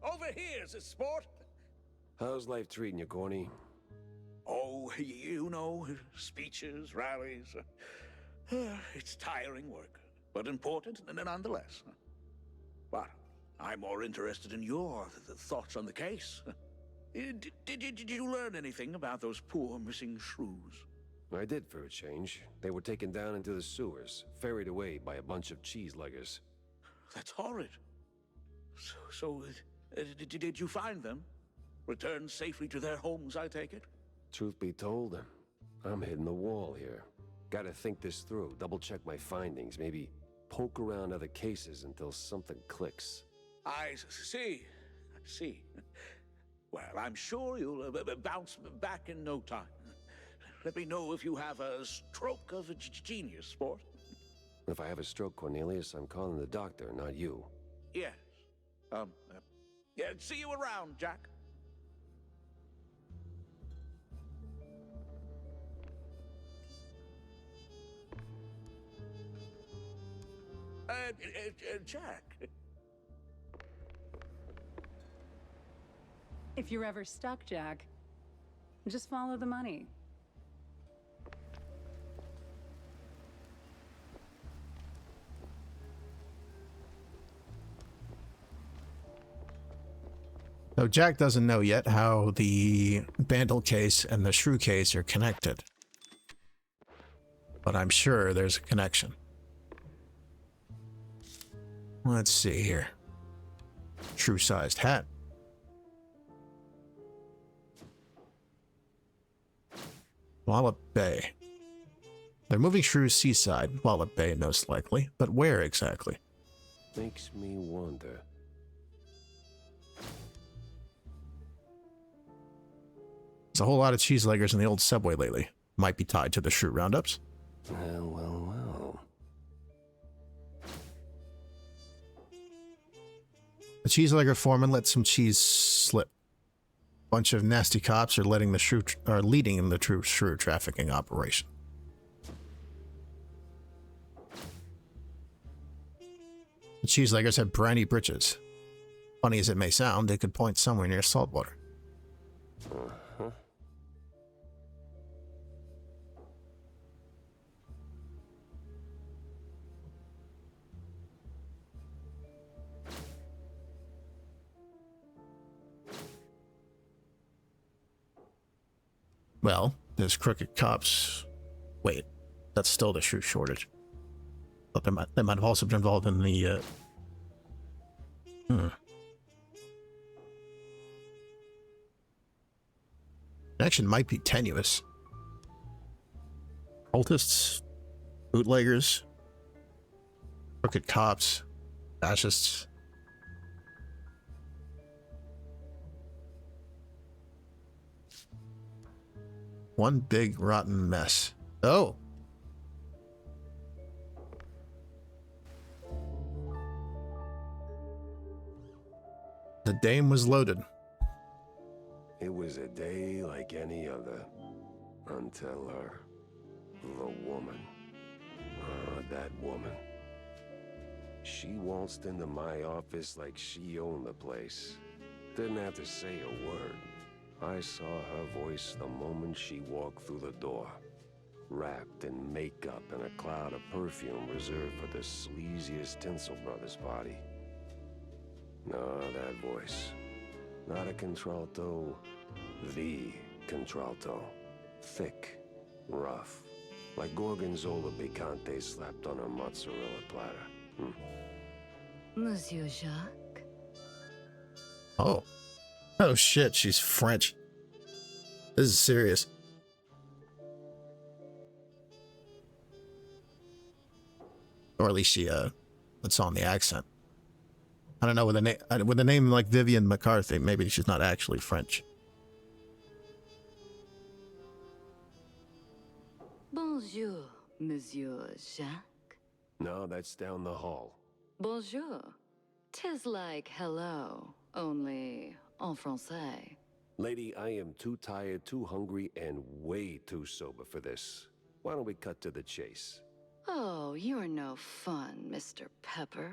Over here, the sport. How's life treating you, Corny? Oh, you know, speeches, rallies. It's tiring work, but important nonetheless. But I'm more interested in your thoughts on the case. Did you learn anything about those poor missing shrews? I did for a change. They were taken down into the sewers, ferried away by a bunch of cheese-leggers. That's horrid. So, did you find them? Returned safely to their homes, I take it? Truth be told, I'm hitting the wall here. Gotta think this through, double-check my findings, maybe poke around other cases until something clicks. I see. Well, I'm sure you'll bounce back in no time. Let me know if you have a stroke of genius, sport. If I have a stroke, Cornelius, I'm calling the doctor, not you. Yes. Yeah, see you around, Jack. Jack. If you're ever stuck, Jack, just follow the money. So Jack doesn't know yet how the Bandle case and the Shrew case are connected. But I'm sure there's a connection. Let's see here. Shrew-sized hat. Wallop Bay. They're moving Shrew's seaside, Wallop Bay most likely, but where exactly? Makes me wonder. There's a whole lot of cheeseleggers in the old subway lately. Might be tied to the Shrew roundups. Well. The cheeselegger foreman let some cheese slip. Bunch of nasty cops are leading the shrew trafficking operation. The cheeseleggers have briny britches. Funny as it may sound, they could point somewhere near saltwater. Well, there's crooked cops. Wait, that's still the Shrew shortage. But they might have also been involved in the Connection might be tenuous. Cultists, bootleggers, crooked cops, fascists. One big rotten mess. Oh. The dame was loaded. It was a day like any other. Until her. The woman. That woman. She waltzed into my office like she owned the place. Didn't have to say a word. I saw her voice the moment she walked through the door. Wrapped in makeup and a cloud of perfume reserved for the sleaziest Tinsel Brothers party. No, that voice. Not a contralto. The contralto. Thick. Rough. Like Gorgonzola picante slapped on a mozzarella platter. Monsieur Jacques? Oh. Oh shit, she's French. This is serious. Or at least she, puts on the accent. I don't know, with a name like Vivian McCarthy, maybe she's not actually French. Bonjour, Monsieur Jacques. No, that's down the hall. Bonjour. 'Tis like hello, only en français. Lady, I am too tired, too hungry, and way too sober for this. Why don't we cut to the chase? Oh, you're no fun, Mr. Pepper.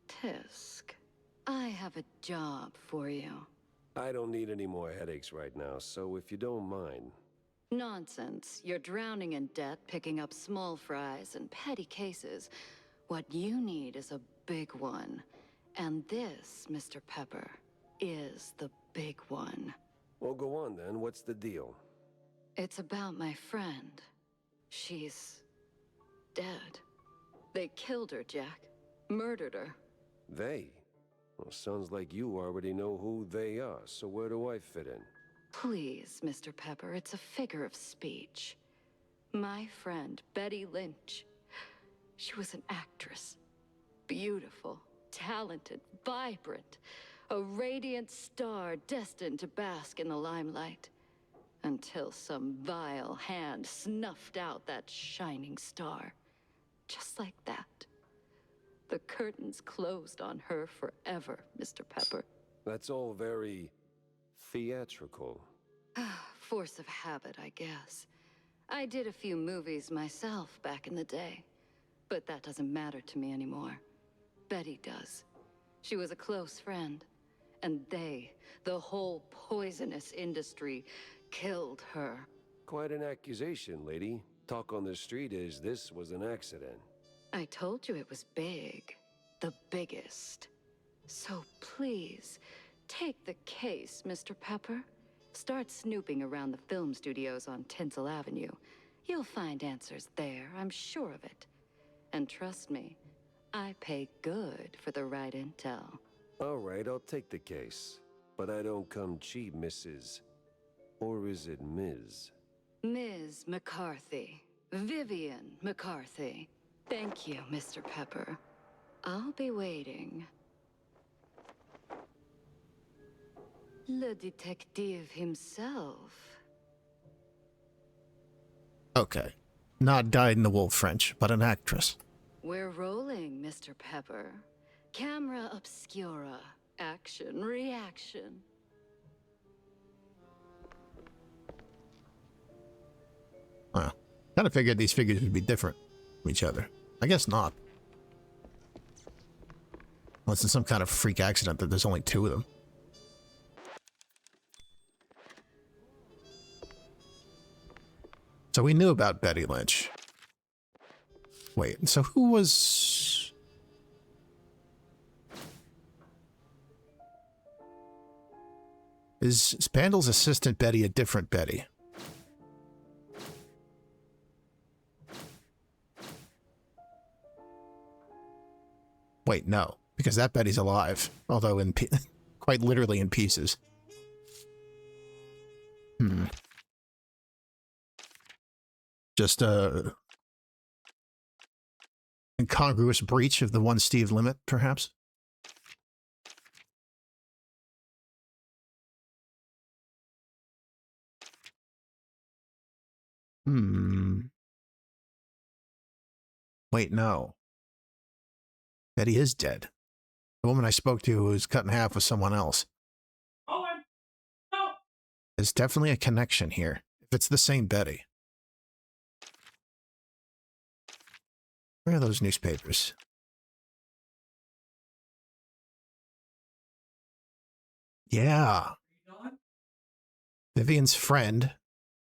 Tisk. I have a job for you. I don't need any more headaches right now, so if you don't mind. Nonsense. You're drowning in debt, picking up small fries and petty cases. What you need is a big one. And this, Mr. Pepper, is the big one. Well, go on then. What's the deal? It's about my friend. She's dead. They killed her, Jack. Murdered her. They? Well, sounds like you already know who they are, so where do I fit in? Please, Mr. Pepper, it's a figure of speech. My friend, Betty Lynch. She was an actress. Beautiful, talented, vibrant. A radiant star destined to bask in the limelight. Until some vile hand snuffed out that shining star. Just like that. The curtains closed on her forever, Mr. Pepper. That's all very theatrical. Force of habit, I guess. I did a few movies myself back in the day. But that doesn't matter to me anymore. Betty does. She was a close friend. And they, the whole poisonous industry, killed her. Quite an accusation, lady. Talk on the street is this was an accident. I told you it was big. The biggest. So please, take the case, Mr. Pepper. Start snooping around the film studios on Tinsel Avenue. You'll find answers there, I'm sure of it. And trust me, I pay good for the right intel. All right, I'll take the case. But I don't come cheap, Mrs. Or is it Ms.? Ms. McCarthy. Vivian McCarthy. Thank you, Mr. Pepper. I'll be waiting. Le detective himself. Okay. Not dyed-in-the-wool French, but an actress. We're rolling, Mr. Pepper. Camera obscura. Action, reaction. Well, kind of figured these figures would be different from each other. I guess not. Unless it's some kind of freak accident that there's only two of them. So we knew about Betty Lynch. Wait, so who was... Is Spandal's assistant Betty a different Betty? Wait, no. Because that Betty's alive. Although in quite literally in pieces. just a incongruous breach of the one Steve limit, perhaps? Wait, no. Betty is dead. The woman I spoke to was cut in half with someone else. There's definitely a connection here, if it's the same Betty. Where are those newspapers? Yeah. Vivian's friend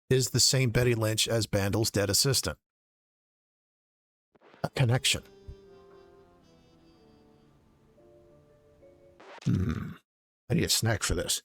is the same Betty Lynch as Bandel's dead assistant. A connection. I need a snack for this.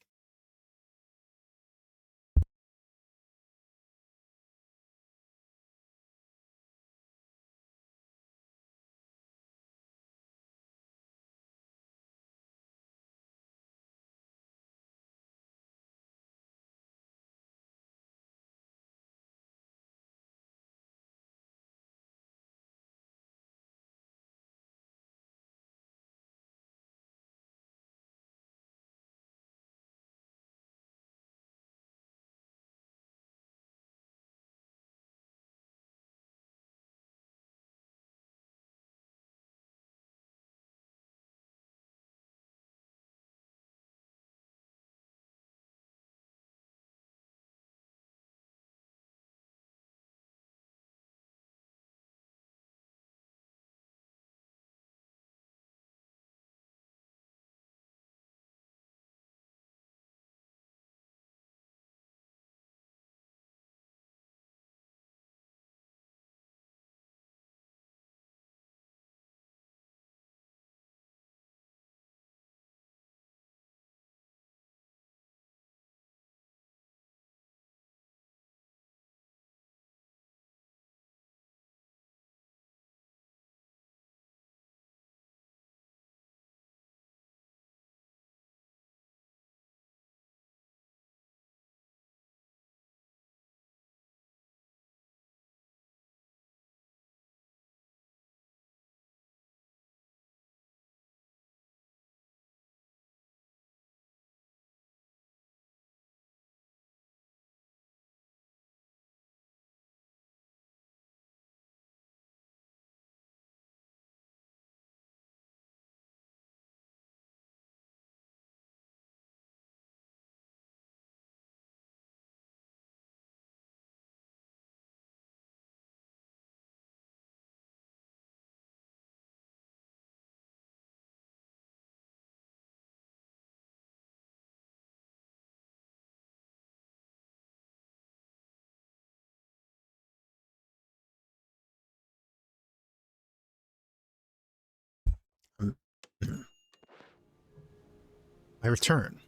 I return,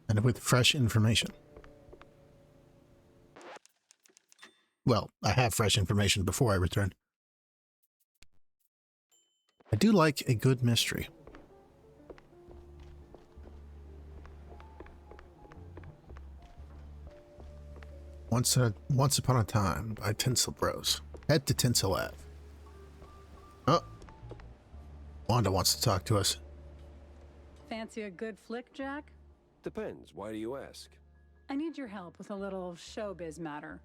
and with fresh information. Well, I have fresh information before I return. I do like a good mystery. Once Upon a Time by Tinsel Bros. Head to Tinsel Ave. Oh, Wanda wants to talk to us. Fancy a good flick, Jack? Depends. Why do you ask? I need your help with a little showbiz matter.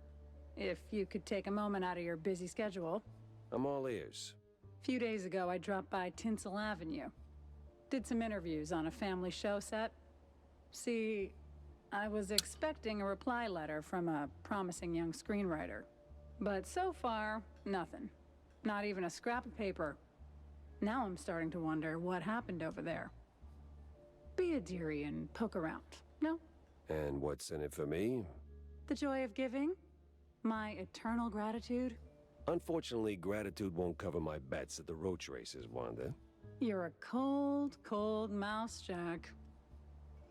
If you could take a moment out of your busy schedule. I'm all ears. A few days ago, I dropped by Tinsel Avenue. Did some interviews on a family show set. See, I was expecting a reply letter from a promising young screenwriter. But so far, nothing. Not even a scrap of paper. Now I'm starting to wonder what happened over there. Be a dearie and poke around, no? And what's in it for me? The joy of giving? My eternal gratitude? Unfortunately, gratitude won't cover my bets at the roach races, Wanda. You're a cold, cold mouse, Jack.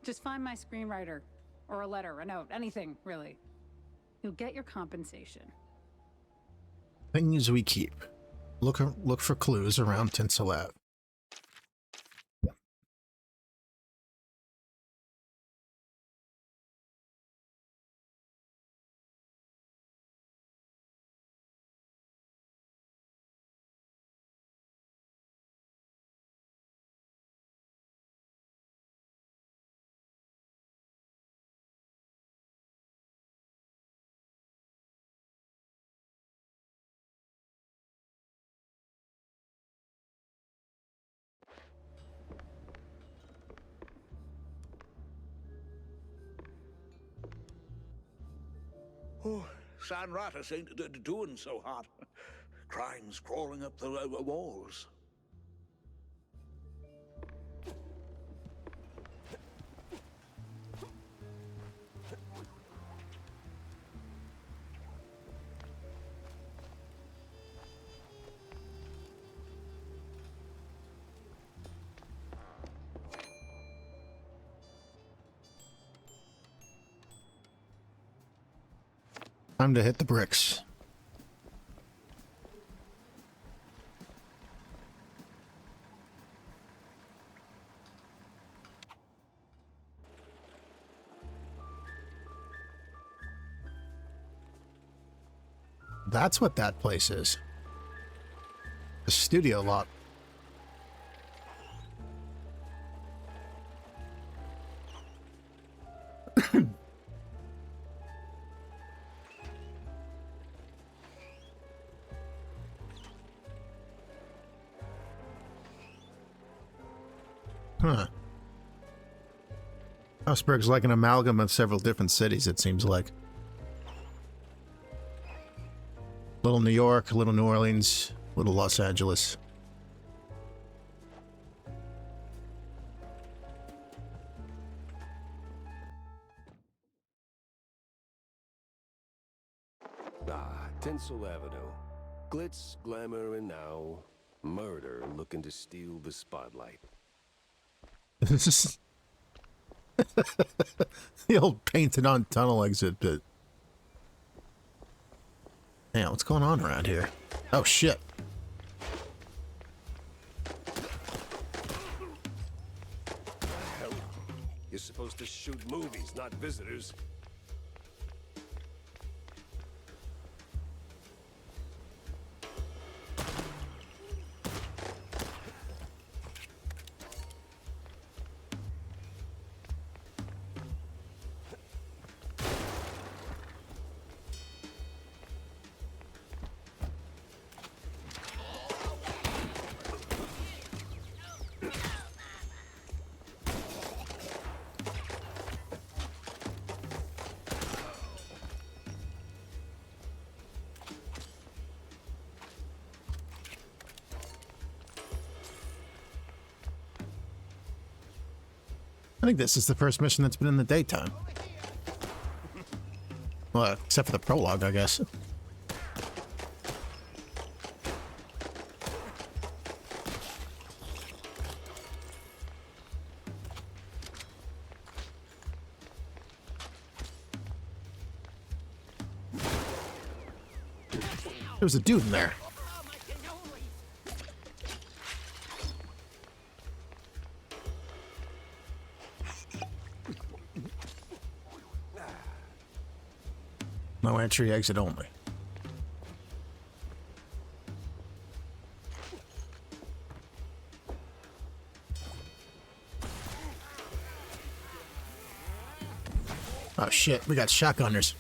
Just find my screenwriter. Or a letter, a note, anything, really. You'll get your compensation. Things we keep. Look for clues around Tinsel Ave. Oh, San Ratas ain't doing so hot. Crime's crawling up the walls. Time to hit the bricks. That's what that place is. The studio lot. Huh. Houseburg's like an amalgam of several different cities, it seems like. Little New York, little New Orleans, little Los Angeles. Ah, Tinsel Avenue. Glitz, glamour, and now murder looking to steal the spotlight. This is the old painted on tunnel exit bit. Yeah, what's going on around here? Oh shit. Hell, you're supposed to shoot movies, not visitors. I think this is the first mission that's been in the daytime. Well, except for the prologue, I guess. There's a dude in there. No entry, exit only. Oh shit, we got shotgunners.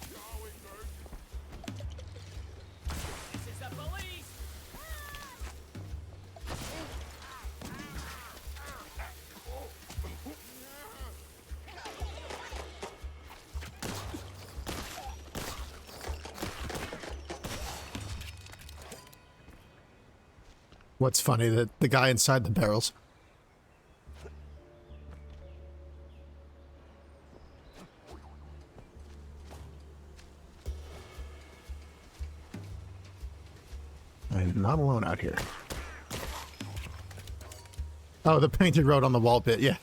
What's funny, that the guy inside the barrels. I'm not alone out here. Oh, the painted road on the wall bit, yeah.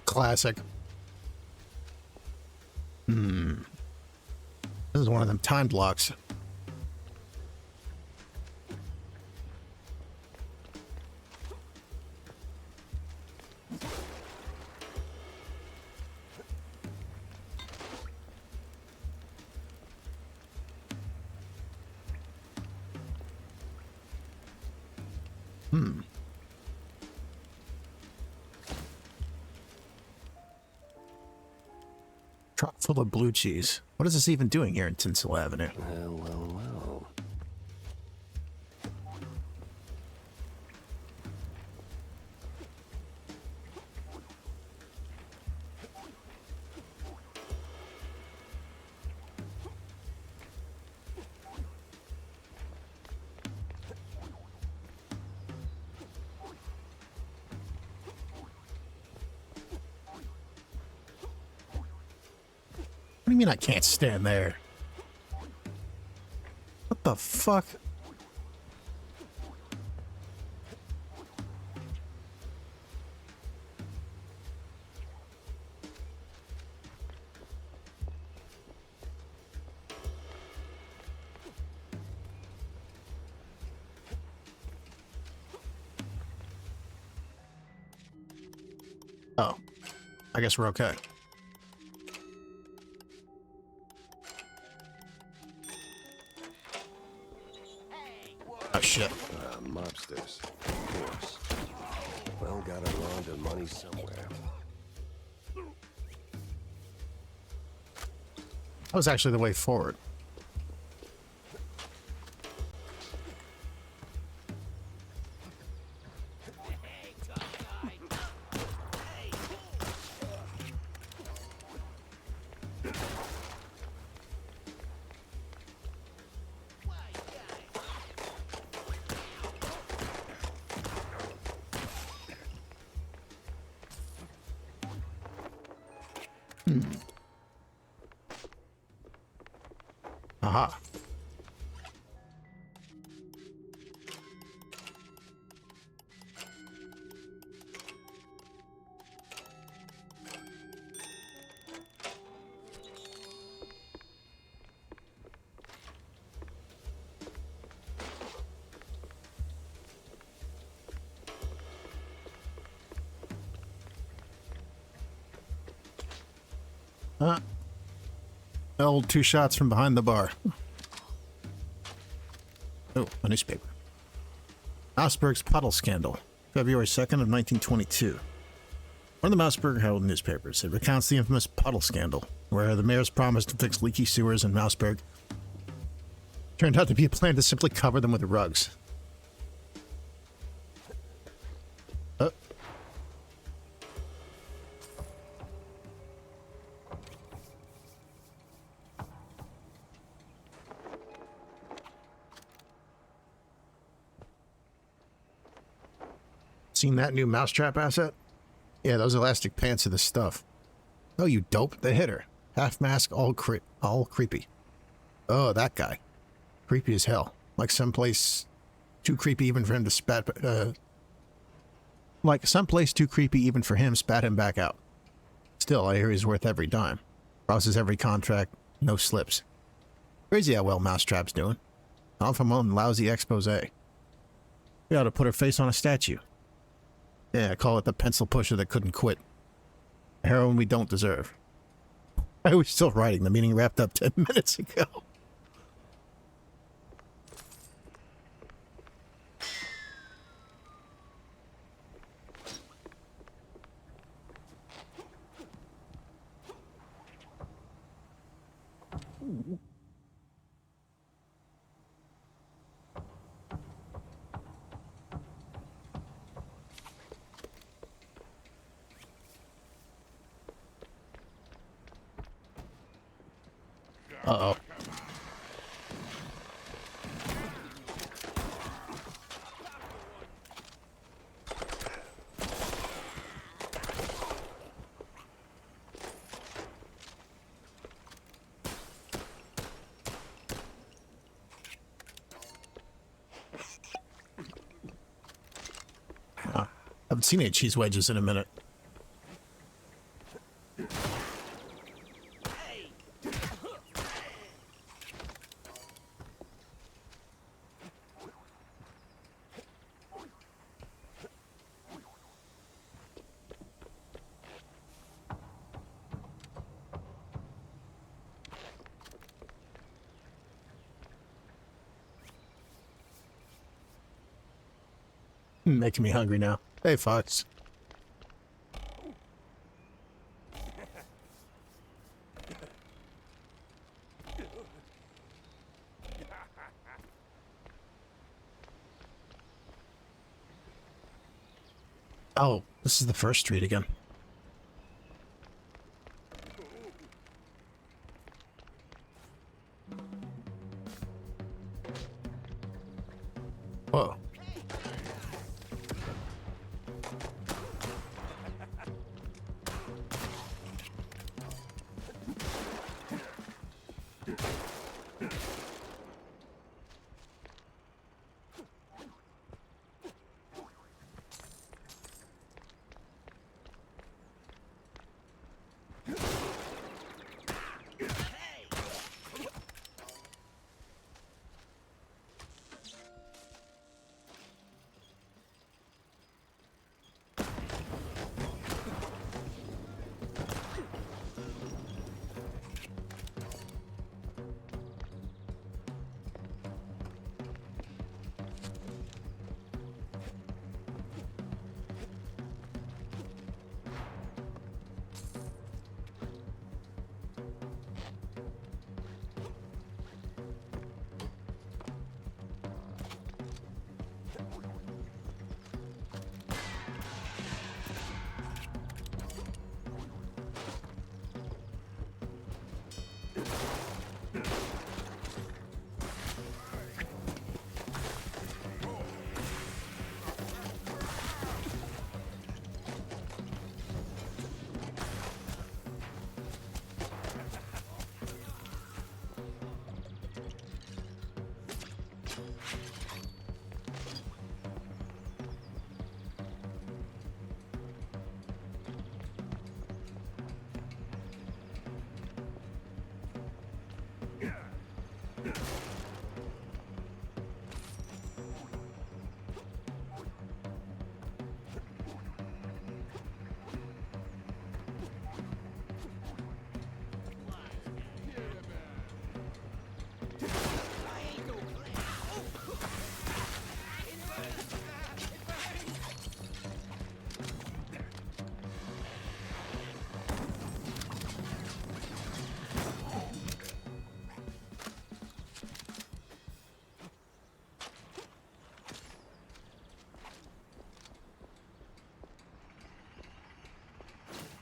Classic. This is one of them time blocks. Truck full of blue cheese. What is this even doing here in Tinsel Avenue? Well. What do you mean I can't stand there? What the fuck? Oh, I guess we're okay. Oh shit. Mobsters, of course. Well, gotta launder money somewhere. That was actually the way forward. Aha. Old 2 shots from behind the bar. Oh, a newspaper. Mousberg's Puddle Scandal, February 2nd of 1922. One of the Mousberg Herald newspapers. It recounts the infamous Puddle Scandal, where the mayor's promise to fix leaky sewers in Mousberg turned out to be a plan to simply cover them with rugs. Seen that new mousetrap asset? Yeah, those elastic pants are the stuff. Oh, you dope. The hitter. Half mask, all creepy. Oh, that guy. Creepy as hell. Like someplace too creepy even for him to spat him back out. Still, I hear he's worth every dime. Crosses every contract, no slips. Crazy how well Mousetrap's doing. Not from one lousy expose. We ought to put her face on a statue. Yeah, call it the pencil pusher that couldn't quit. A heroine we don't deserve. I was still writing. The meeting wrapped up 10 minutes ago. Uh-oh. I haven't seen any cheese wedges in a minute. Making me hungry now. Hey, Fox. Oh, this is the first street again. Whoa.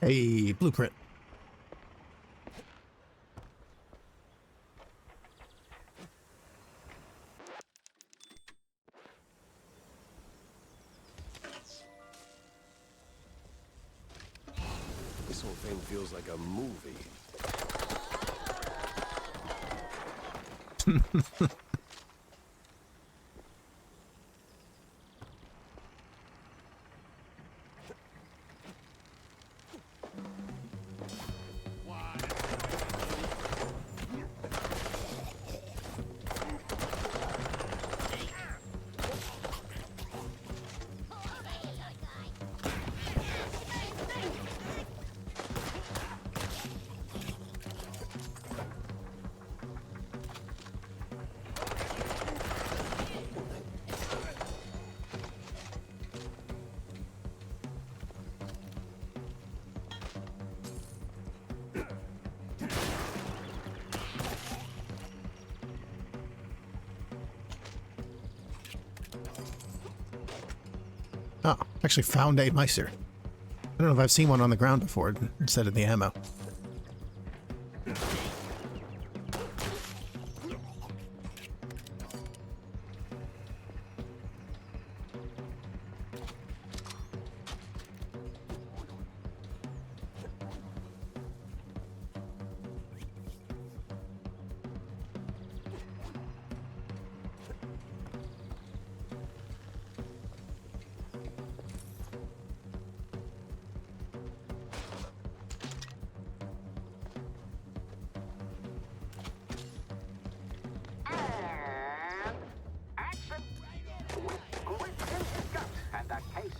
Hey, blueprint. This whole thing feels like a movie. Oh, actually found a Mister. I don't know if I've seen one on the ground before instead of the ammo.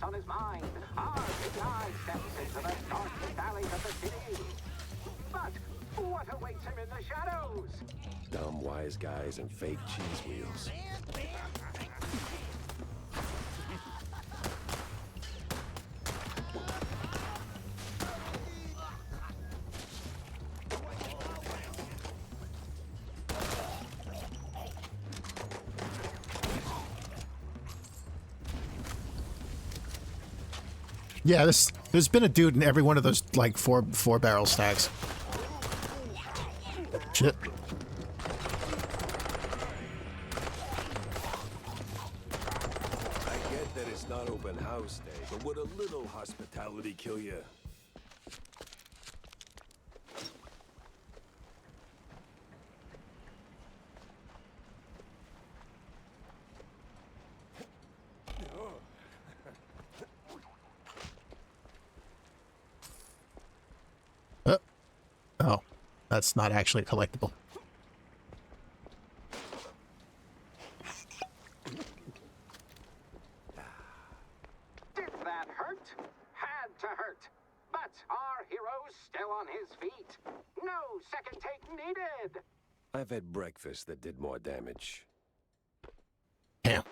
On his mind, RPI steps into the darkest alleys of the city. But what awaits him in the shadows? Dumb wise guys and fake cheese wheels. Yeah, there's been a dude in every one of those like four barrel stacks. Shit. I get that it's not open house day, but would a little hospitality kill you? Oh, that's not actually a collectible. Did that hurt? Had to hurt. But our hero's still on his feet. No second take needed. I've had breakfast that did more damage. Damn.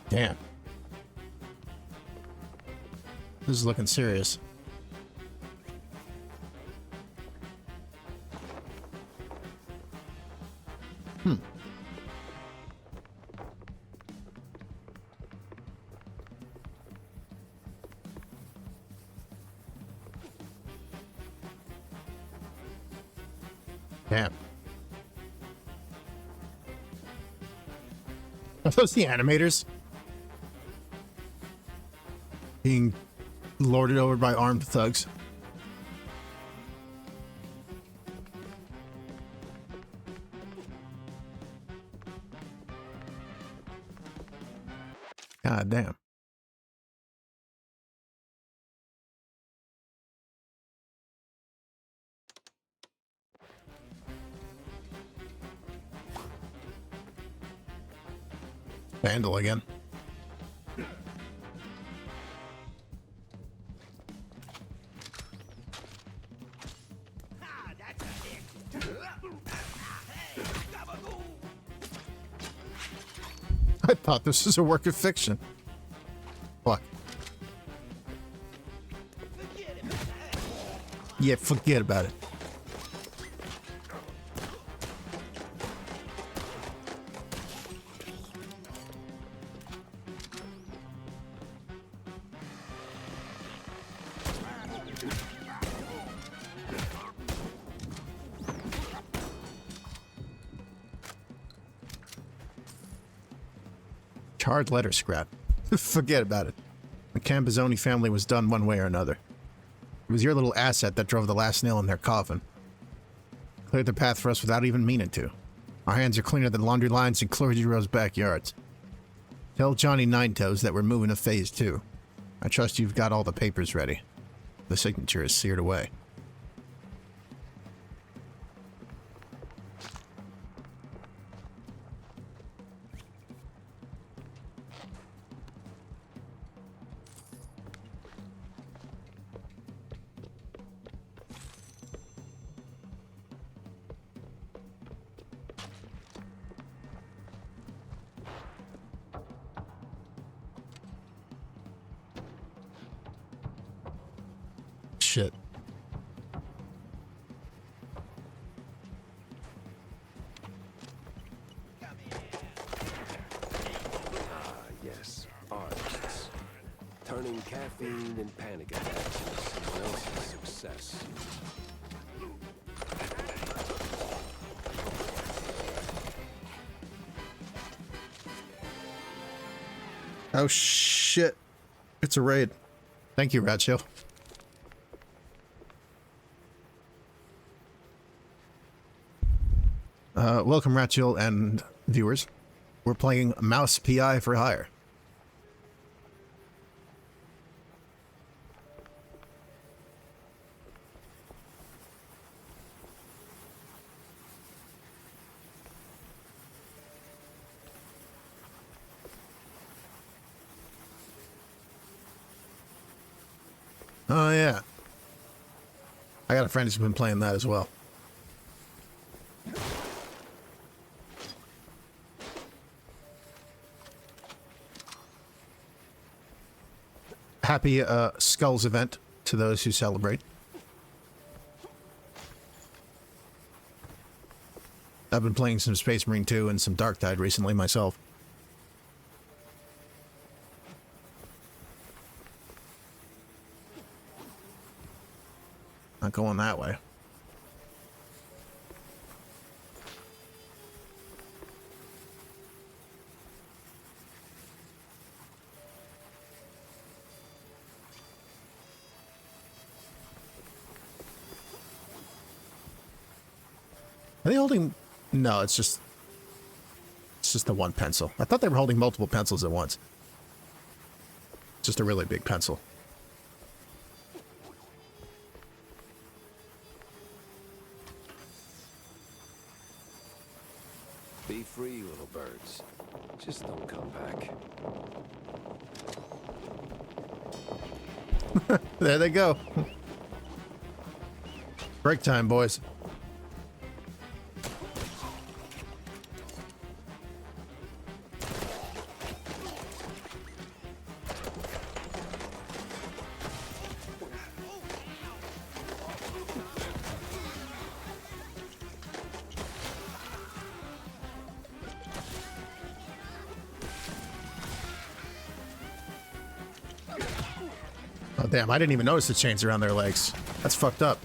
Damn. This is looking serious. Damn. Are those the animators? Being lorded over by armed thugs. God damn. Vandal again. I thought this was a work of fiction. Fuck. Yeah, forget about it. Charred letter scrap. Forget about it. The Cambazzoni family was done one way or another. It was your little asset that drove the last nail in their coffin. Cleared the path for us without even meaning to. Our hands are cleaner than laundry lines in clergy rows' backyards. Tell Johnny Ninetoes that we're moving to phase 2. I trust you've got all the papers ready. The signature is seared away. Shit. Yes, artists. Turning caffeine and panic attacks into someone else's success. Oh shit. It's a raid. Thank you, Ratchill. Welcome, Ratchill and viewers. We're playing Mouse PI for Hire. Oh, yeah. I got a friend who's been playing that as well. Happy Skulls event to those who celebrate. I've been playing some Space Marine 2 and some Dark Tide recently myself. Not going that way. Are they holding... No, it's just the one pencil. I thought they were holding multiple pencils at once. Just a really big pencil. Be free, little birds. Just don't come back. There they go. Break time, boys. Oh, damn, I didn't even notice the chains around their legs. That's fucked up.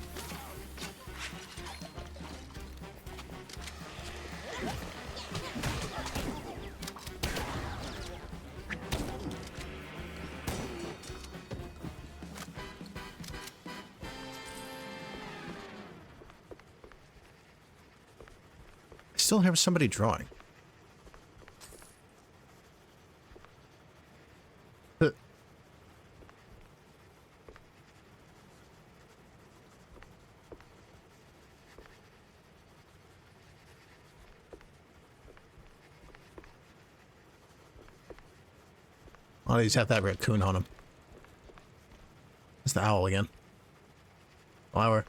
I still have somebody drawing. A lot of these have that raccoon on them. It's the owl again. Flower.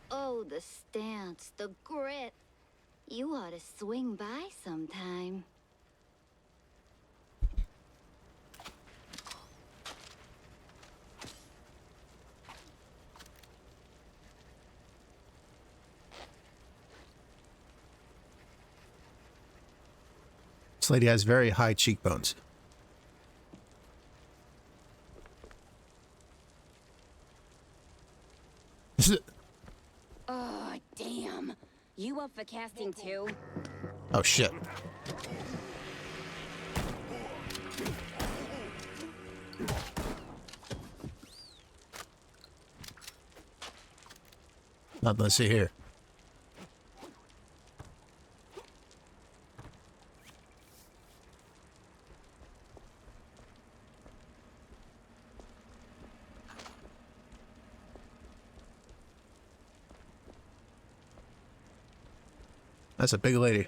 Oh, the stance, the grit. You ought to swing by sometime. This lady has very high cheekbones. Oh, damn. You up for casting too? Oh shit. Nothing to see here. That's a big lady.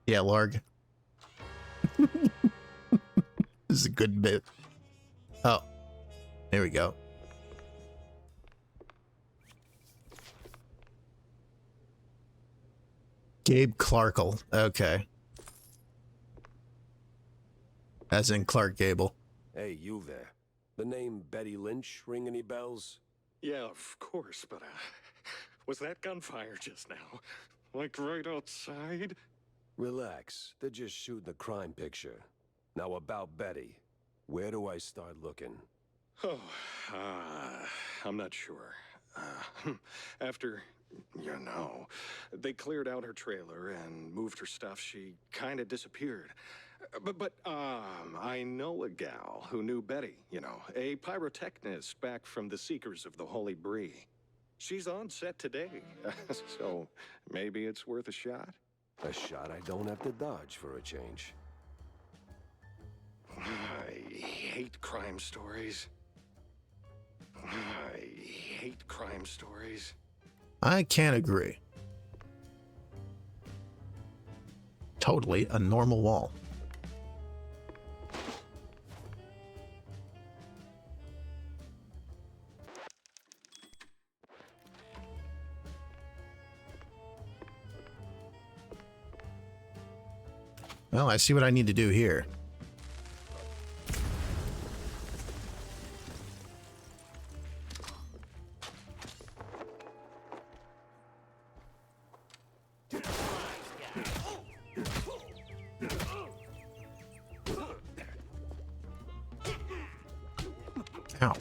Yeah, Larg. This is a good bit. Oh, there we go. Gabe Clarkle. Okay. As in Clark Gable. Hey, you there. The name Betty Lynch ring any bells? Yeah, of course, but, was that gunfire just now? Like right outside? Relax. They're just shooting a crime picture. Now about Betty. Where do I start looking? Oh, I'm not sure. After, you know, they cleared out her trailer and moved her stuff, she kind of disappeared. But I know a gal who knew Betty, you know, a pyrotechnist back from the Seekers of the Holy Bree. She's on set today, so maybe it's worth a shot. A shot I don't have to dodge for a change. I hate crime stories. I hate crime stories. I can't agree. Totally a normal wall. Well, I see what I need to do here. Ow.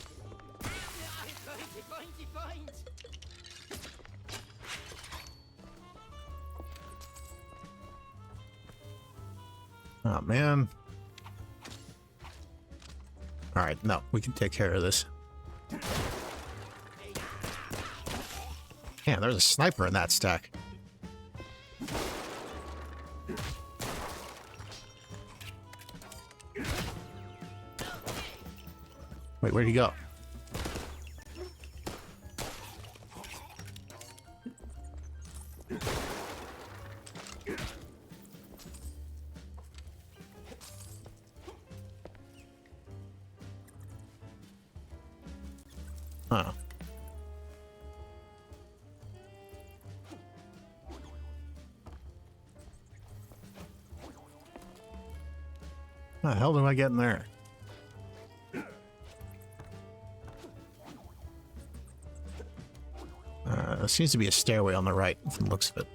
Oh, man. Alright, no, we can take care of this. Yeah, there's a sniper in that stack. Wait, where'd he go? Huh. How the hell do I get in there? There seems to be a stairway on the right from the looks of it.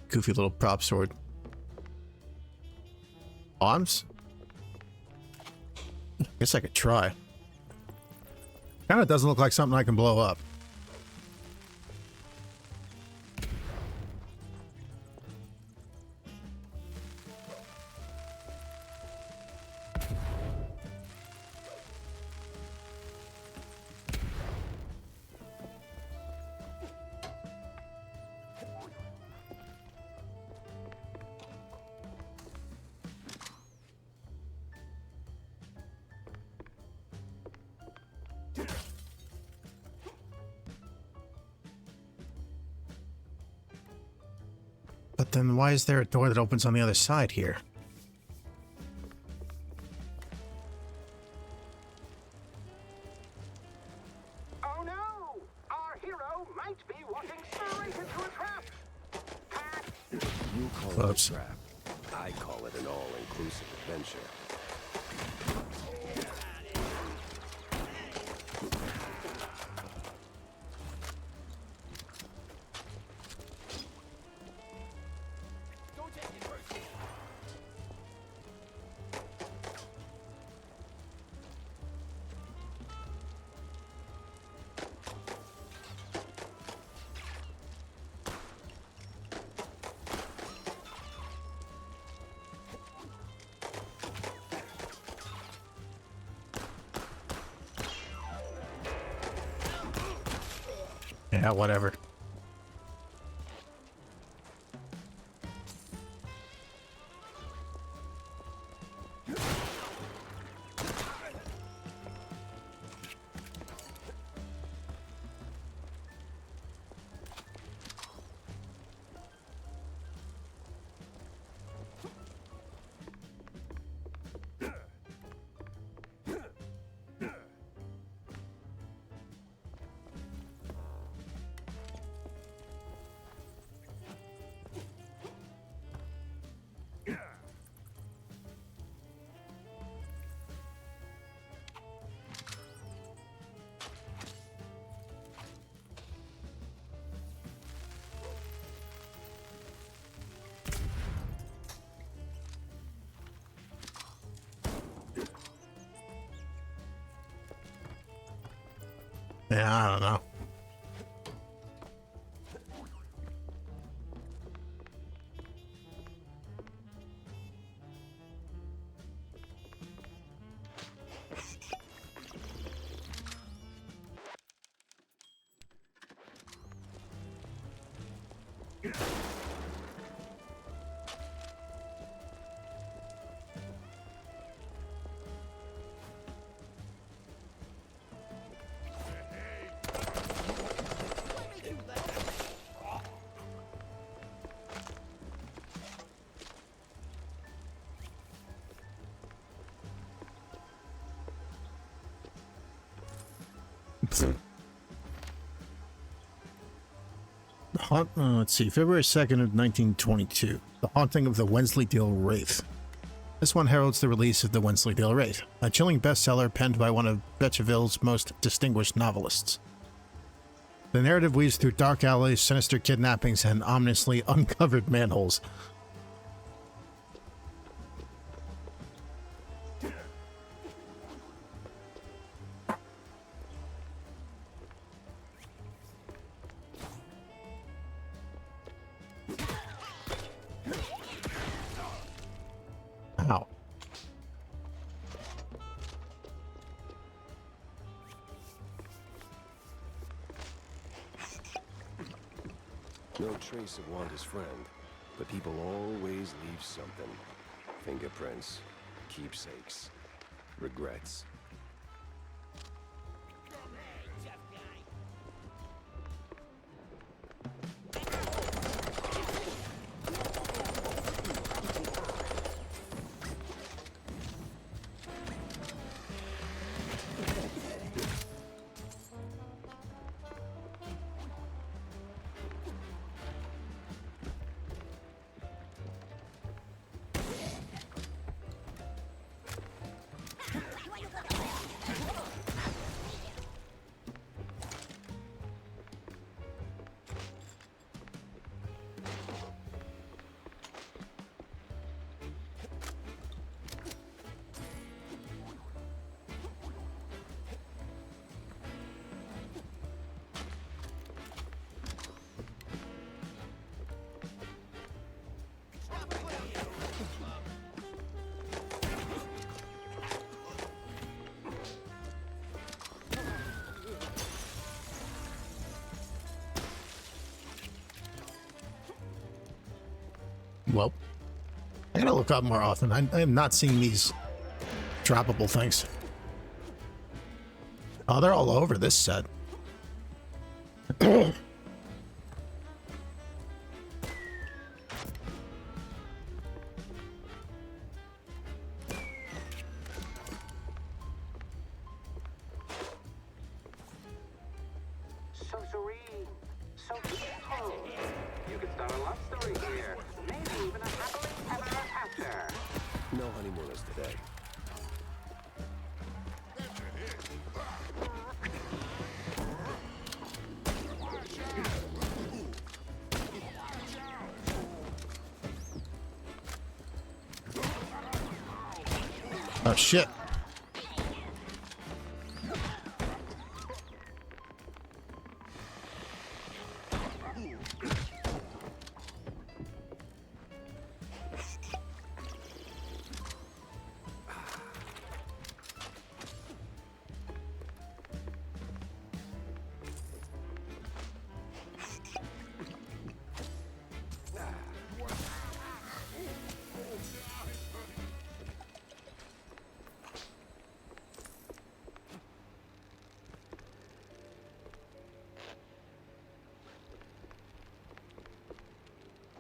Goofy little prop sword. Bombs? Guess I could try. Kinda doesn't look like something I can blow up. But then why is there a door that opens on the other side here? Oh no! Our hero might be walking straight into a trap. You call it a trap. I call it an all-inclusive adventure. Yeah, whatever. Yeah, I don't know. Let's see, February 2nd of 1922. The Haunting of the Wensleydale Wraith. This one heralds the release of the Wensleydale Wraith, a chilling bestseller penned by one of Betcheville's most distinguished novelists. The narrative weaves through dark alleys, sinister kidnappings, and ominously uncovered manholes. Ow. No trace of Wanda's friend, but people always leave something. Fingerprints, keepsakes, regrets. Well, I gotta look up more often. I am not seeing these droppable things. Oh, they're all over this set. So serene, so peaceful. You could start a love story here. Maybe even a happily ever after. No honeymooners today. Oh, shit.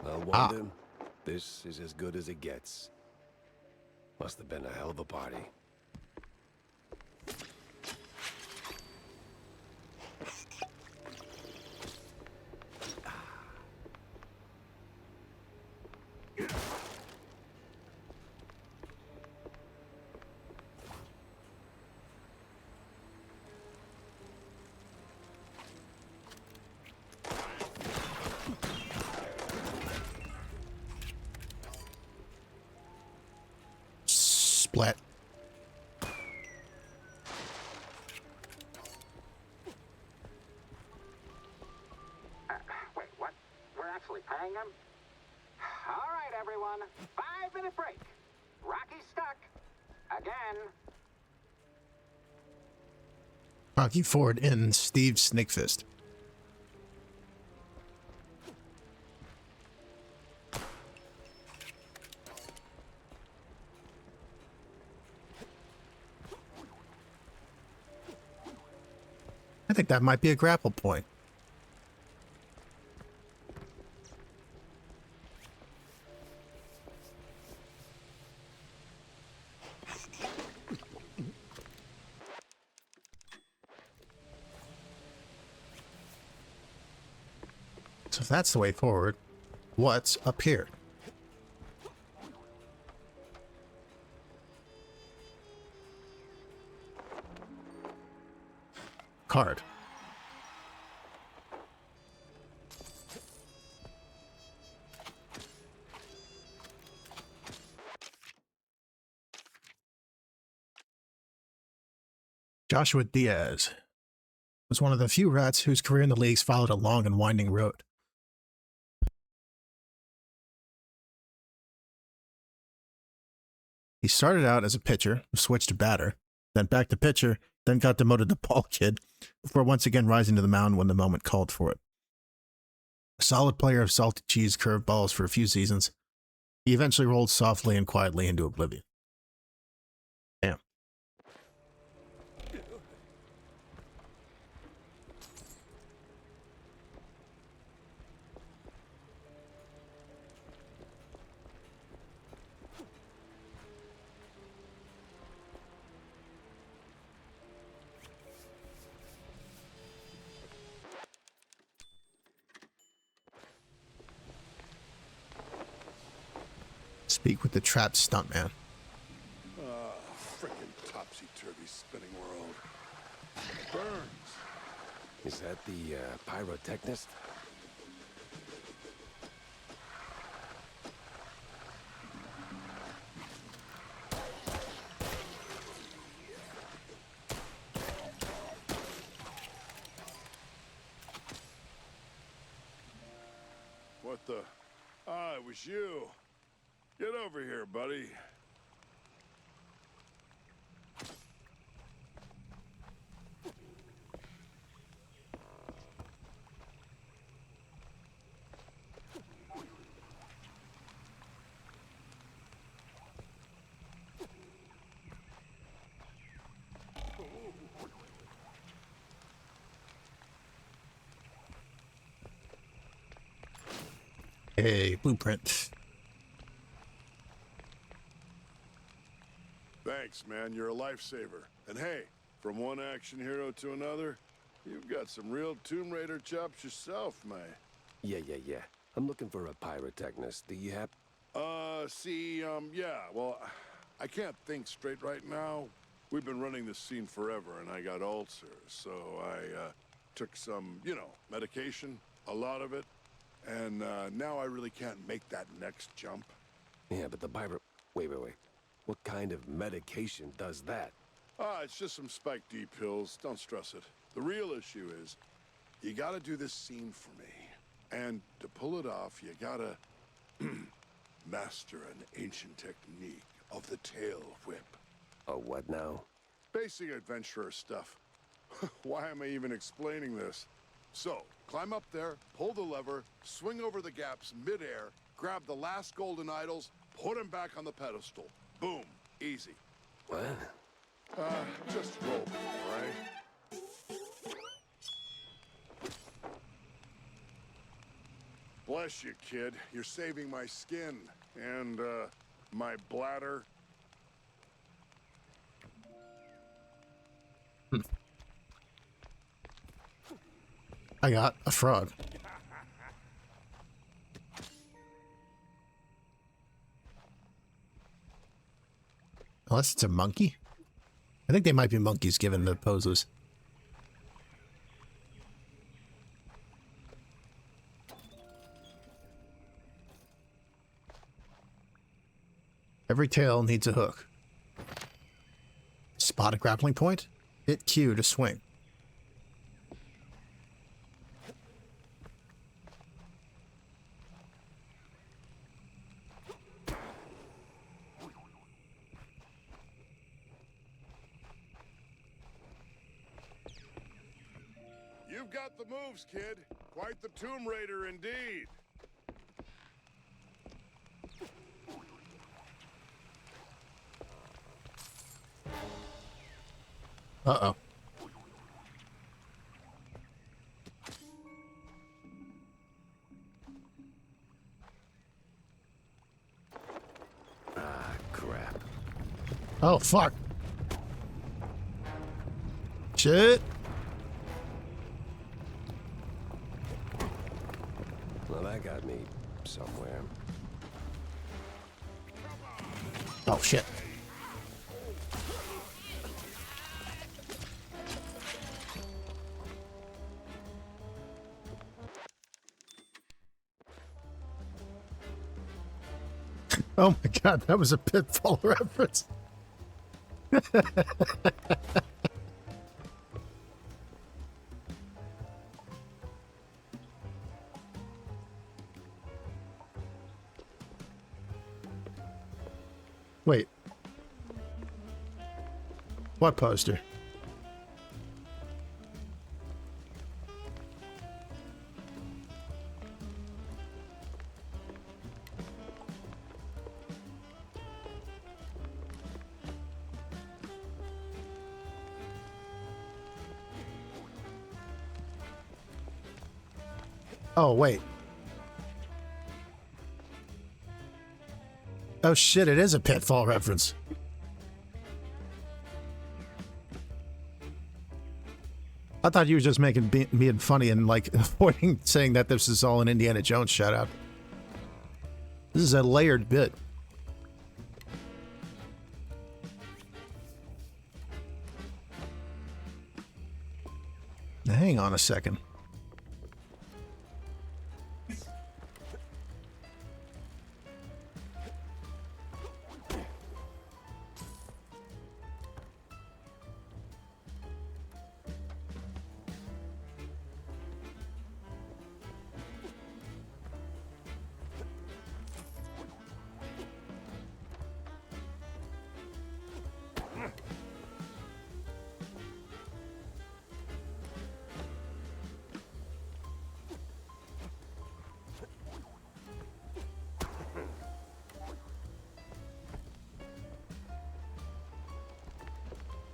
Well, Wanda, this is as good as it gets. Must have been a hell of a party. Splat. Wait, what? We're actually paying him? All right, everyone. 5-minute break. Rocky's stuck. Again. Rocky Ford and Steve Snakefist. I think that might be a grapple point. So if that's the way forward, what's up here? Card. Joshua Diaz was one of the few rats whose career in the leagues followed a long and winding road. He started out as a pitcher, switched to batter, then back to pitcher, then got demoted to ball kid, before once again rising to the mound when the moment called for it. A solid player of salty cheese curved balls for a few seasons, he eventually rolled softly and quietly into oblivion. Damn. Speak with the trapped stuntman. Oh, frickin' topsy-turvy spinning world. Burns. Is that the pyrotechnist? What the? Ah, it was you. Get over here, buddy. A blueprint. Thanks, man. You're a lifesaver. And hey, from one action hero to another, you've got some real Tomb Raider chops yourself, man. Yeah. I'm looking for a pyrotechnist. Do you have... yeah, well, I can't think straight right now. We've been running this scene forever, and I got ulcers, so I, took some, medication, a lot of it, and, now I really can't make that next jump. Yeah, but the pyro... Wait. What kind of medication does that? It's just some Spike D pills. Don't stress it. The real issue is, you gotta do this scene for me. And to pull it off, you gotta master an ancient technique of the tail whip. Oh, what now? Basic adventurer stuff. Why am I even explaining this? So, climb up there, pull the lever, swing over the gaps midair, grab the last golden idols, put them back on the pedestal. Boom. Easy. What? Just roll, all right? Bless you, kid. You're saving my skin and, my bladder. I got a frog. Unless it's a monkey? I think they might be monkeys given the poses. Every tail needs a hook. Spot a grappling point. Hit Q to swing. You've got the moves, kid. Quite the Tomb Raider indeed. Uh-oh. Ah, crap. Oh, fuck. Shit. Well, that got me somewhere. Oh, shit. Oh my god, that was a Pitfall reference. Wait. What poster? Oh, wait. Oh shit, it is a Pitfall reference. I thought you were just making being funny and like avoiding saying that this is all an Indiana Jones shout out. This is a layered bit. Hang on a second.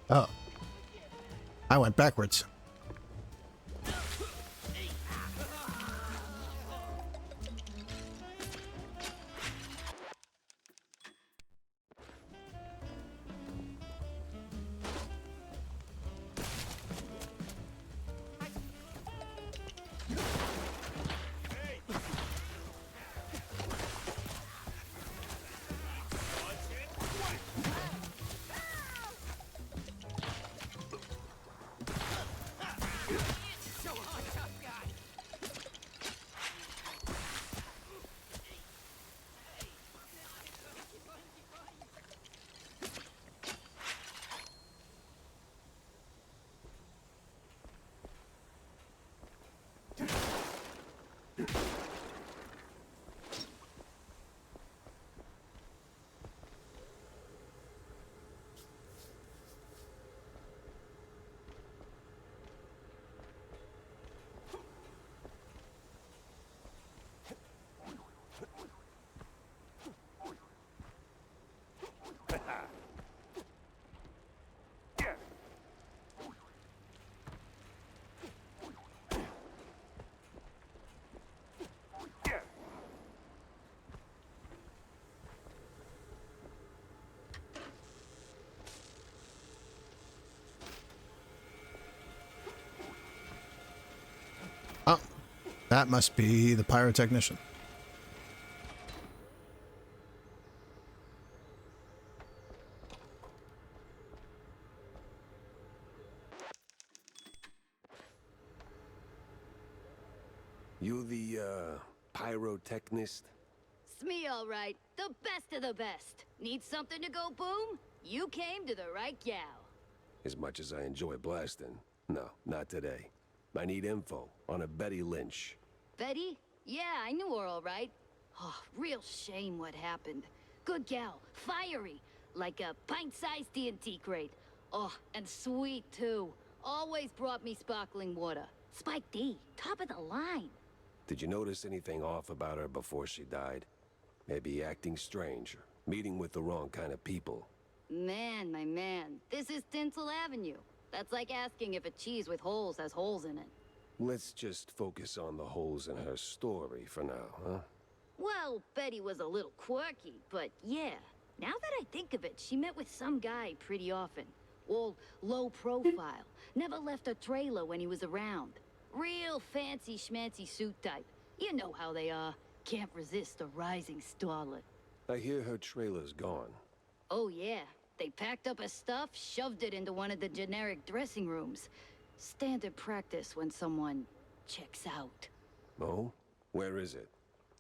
Oh. I went backwards. That must be the pyrotechnician. You the, pyrotechnist? It's me, all right. The best of the best. Need something to go boom? You came to the right gal. As much as I enjoy blasting, no, not today. I need info on a Betty Lynch. Betty? Yeah, I knew her all right. Oh, real shame what happened. Good gal, fiery, like a pint-sized TNT crate. Oh, and sweet, too. Always brought me sparkling water. Spike D, top of the line. Did you notice anything off about her before she died? Maybe acting strange, or meeting with the wrong kind of people. Man, my man, this is Tinsel Avenue. That's like asking if a cheese with holes has holes in it. Let's just focus on the holes in her story for now, huh? Well, Betty was a little quirky, but yeah. Now that I think of it, she met with some guy pretty often. All low profile. Never left her trailer when he was around. Real fancy schmancy suit type. You know how they are. Can't resist a rising starlet. I hear her trailer's gone. Oh yeah. They packed up her stuff, shoved it into one of the generic dressing rooms. Standard practice when someone checks out. Oh? Where is it?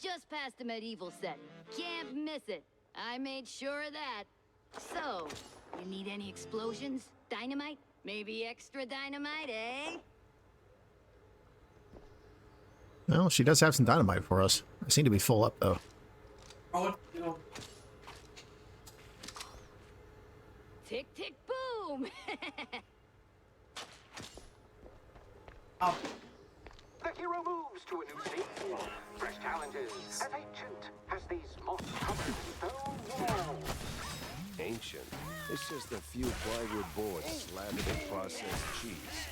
Just past the medieval set. Can't miss it. I made sure of that. So, you need any explosions? Dynamite? Maybe extra dynamite, eh? Well, she does have some dynamite for us. I seem to be full up, though. Oh, no. Tick, tick, boom! Oh. The hero moves to a new scene. Fresh challenges, as ancient as these moss-covered stone walls. Ancient. It's just a few plywood boards slathered in processed cheese.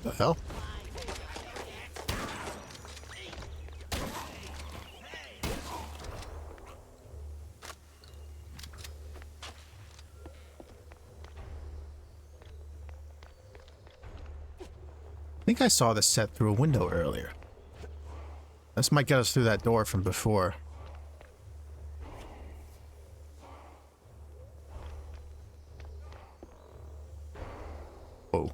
The hell? I think I saw this set through a window earlier. This might get us through that door from before. Whoa.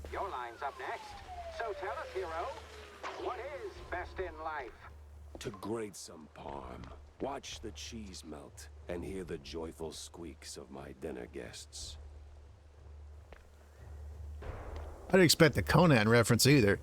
Your line's up next. So tell us, hero, what is best in life? To grate some parm, watch the cheese melt, and hear the joyful squeaks of my dinner guests. I didn't expect the Conan reference either.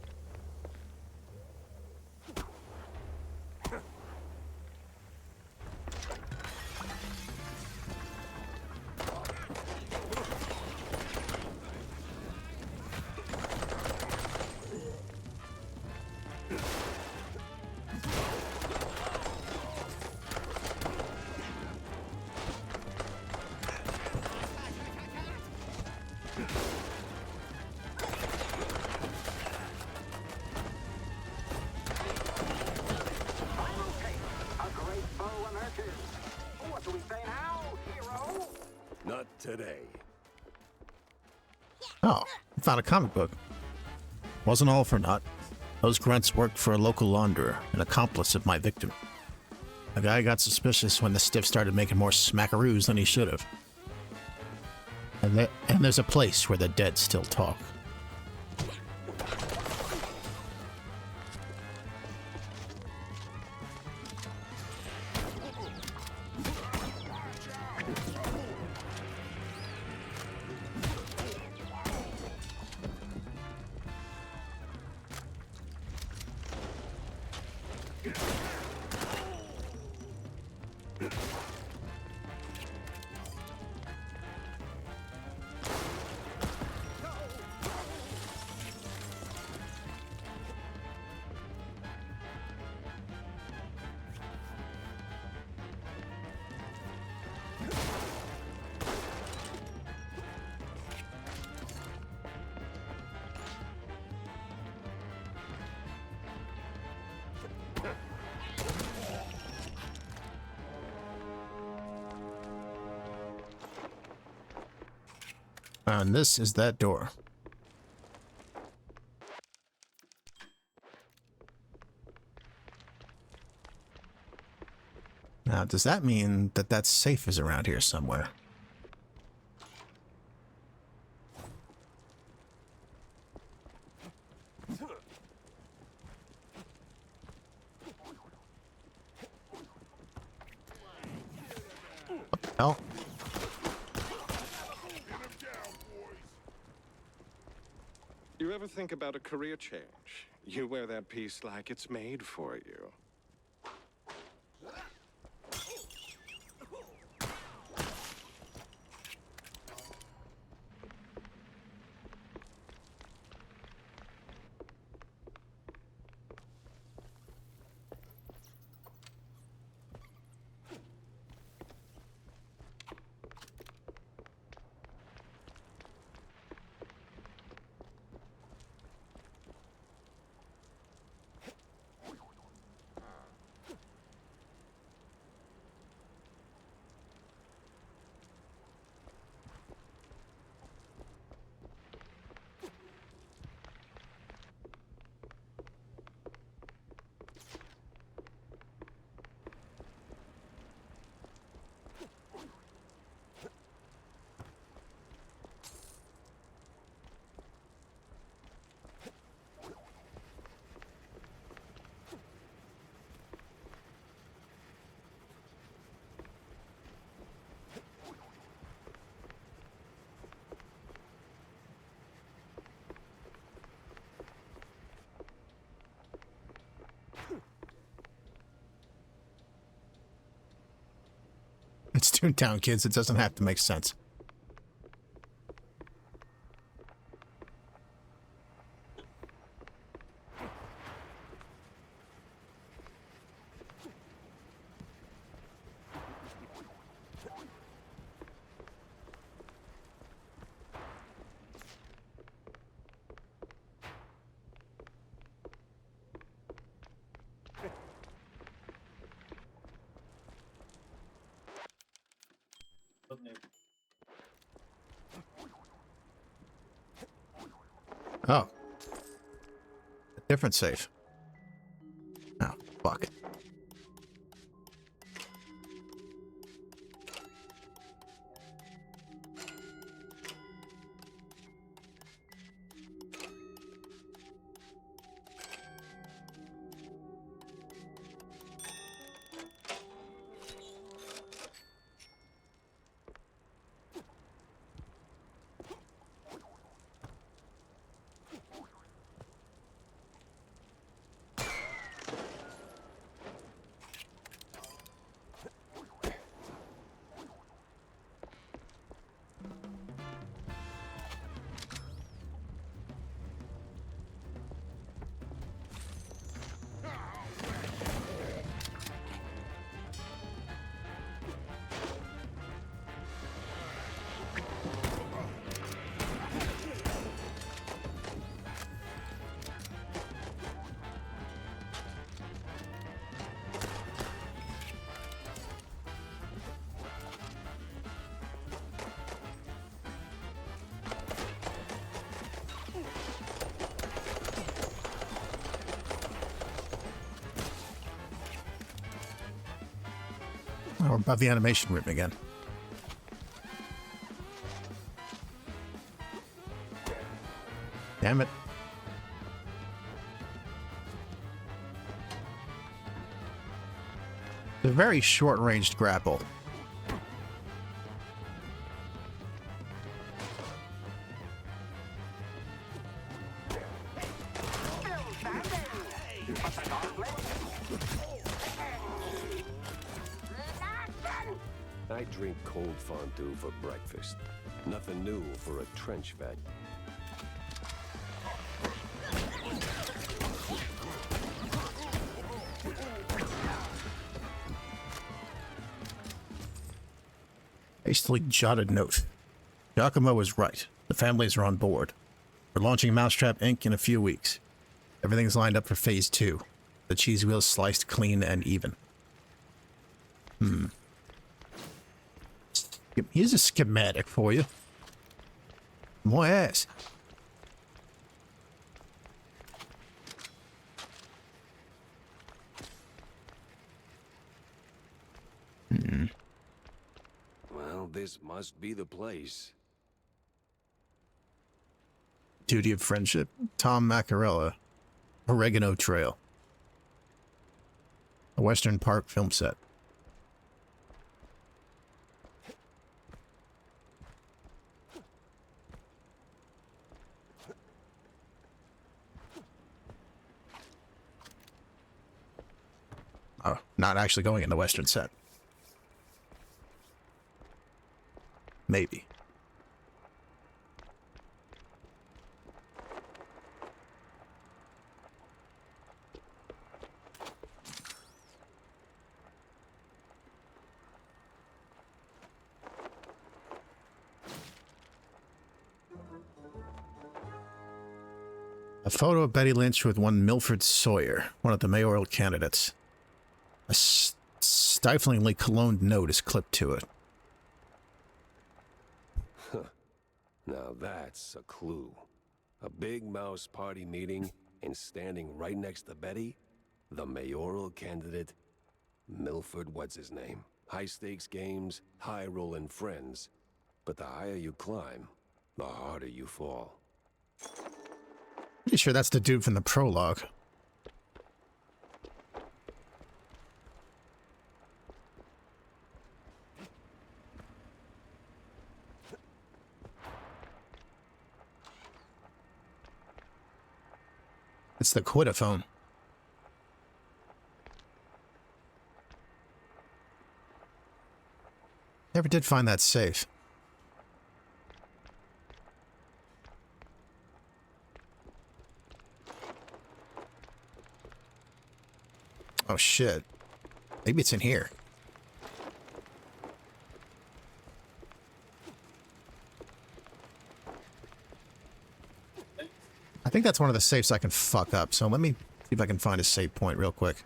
Today. Oh, I found a comic book. Wasn't all for naught. Those grunts worked for a local launderer, an accomplice of my victim. The guy got suspicious when the stiff started making more smackaroos than he should have. And there's a place where the dead still talk. And this is that door. Now, does that mean that that safe is around here somewhere? What the hell? You ever think about a career change? You wear that piece like it's made for you. It's Toontown, kids. It doesn't have to make sense. Oh. A different safe. Oh, fuck. Oh, we're above the animation room again. Damn it. The very short-ranged grapple. I drink cold fondue for breakfast. Nothing new for a trench vet. Hastily jotted note. Giacomo was right. The families are on board. We're launching Mousetrap Inc. in a few weeks. Everything's lined up for Phase 2. The cheese wheel's sliced clean and even. Here's a schematic for you. My ass. Well, this must be the place. Duty of Friendship. Tom Macarella. Oregano Trail. A Western Park film set. Oh, not actually going in the Western set. Maybe. A photo of Betty Lynch with one Milford Sawyer, one of the mayoral candidates. A stiflingly cologned note is clipped to it. Now that's a clue. A big mouse party meeting, and standing right next to Betty, the mayoral candidate, Milford, what's his name? High stakes games, high rolling friends. But the higher you climb, the harder you fall. Pretty sure that's the dude from the prologue. It's the Quitaphone. Never did find that safe. Oh shit. Maybe it's in here. I think that's one of the safes I can fuck up, so let me see if I can find a save point real quick.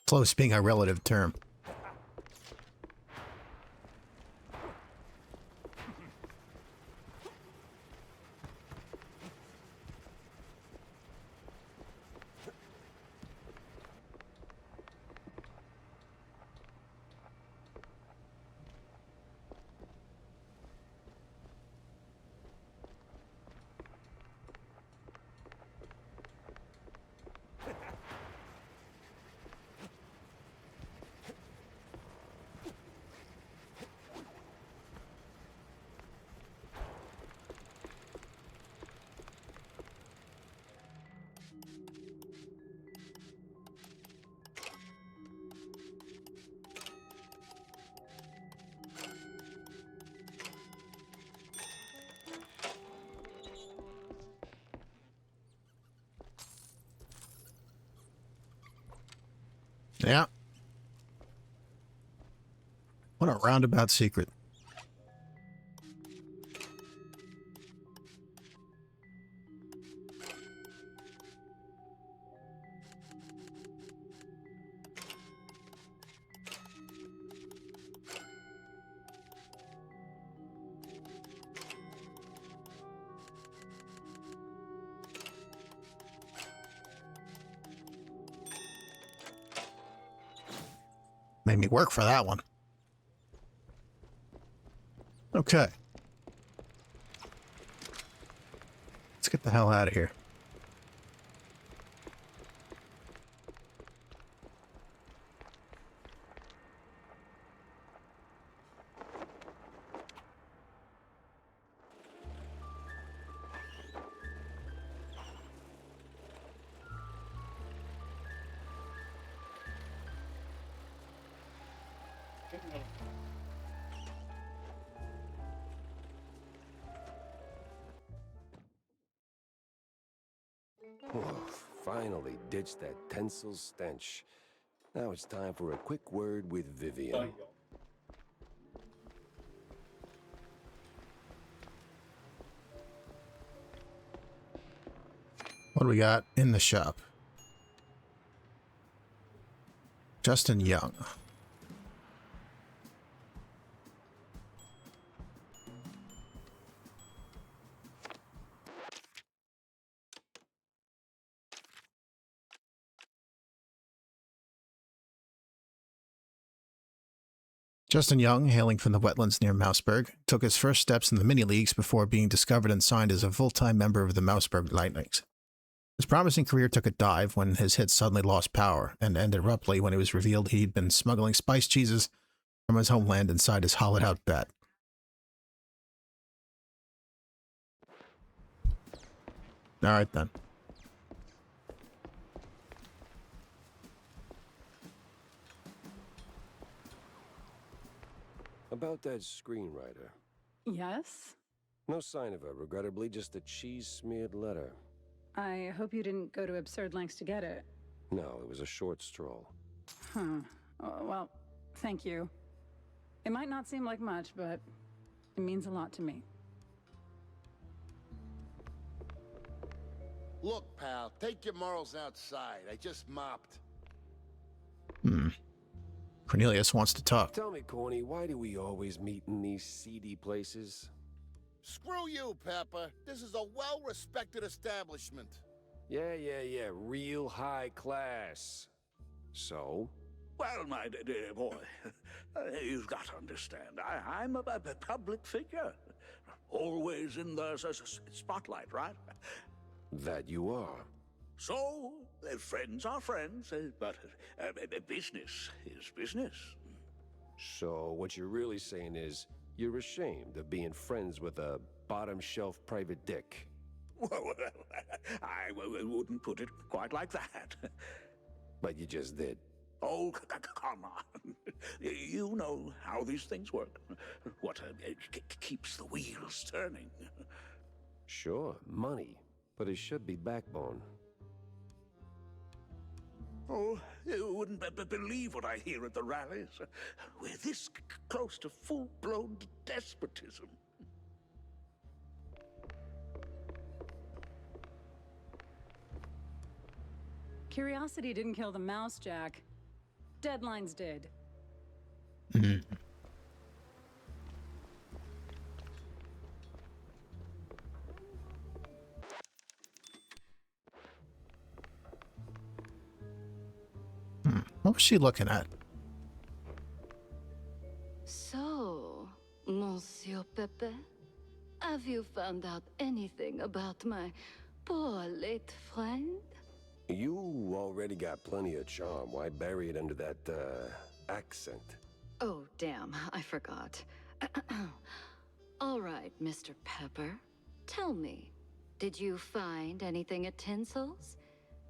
Close being a relative term. Yeah. What a roundabout secret. Made me work for that one. Okay. Let's get the hell out of here. Oh, finally ditched that tinsel stench. Now it's time for a quick word with Vivian. What do we got in the shop? Justin Young. Justin Young, hailing from the wetlands near Mouseburg, took his first steps in the mini-leagues before being discovered and signed as a full-time member of the Mouseburg Lightnings. His promising career took a dive when his hit suddenly lost power, and ended abruptly when it was revealed he'd been smuggling spiced cheeses from his homeland inside his hollowed-out bed. All right, then. About that screenwriter. Yes? No sign of her, regrettably, just a cheese-smeared letter. I hope you didn't go to absurd lengths to get it. No, it was a short stroll. Huh. Oh, well, thank you. It might not seem like much, but it means a lot to me. Look, pal, take your morals outside. I just mopped. Cornelius wants to talk. Tell me, Corny, why do we always meet in these seedy places? Screw you, Pepper. This is a well-respected establishment. Yeah, real high class. So? Well, my dear boy, you've got to understand, I'm a public figure. Always in the spotlight, right? That you are. So, friends are friends, but business is business. So, what you're really saying is, you're ashamed of being friends with a bottom-shelf private dick. Well, I wouldn't put it quite like that. But you just did. Oh, come on. You know how these things work. What keeps the wheels turning. Sure, money. But it should be backbone. Oh, you wouldn't believe what I hear at the rallies. We're this close to full-blown despotism. Curiosity didn't kill the mouse, Jack. Deadlines did. What was she looking at? So, Monsieur Pepe, have you found out anything about my poor late friend? You already got plenty of charm. Why bury it under that, accent? Oh, damn, I forgot. All right, Mr. Pepper, tell me, did you find anything at Tinsel's?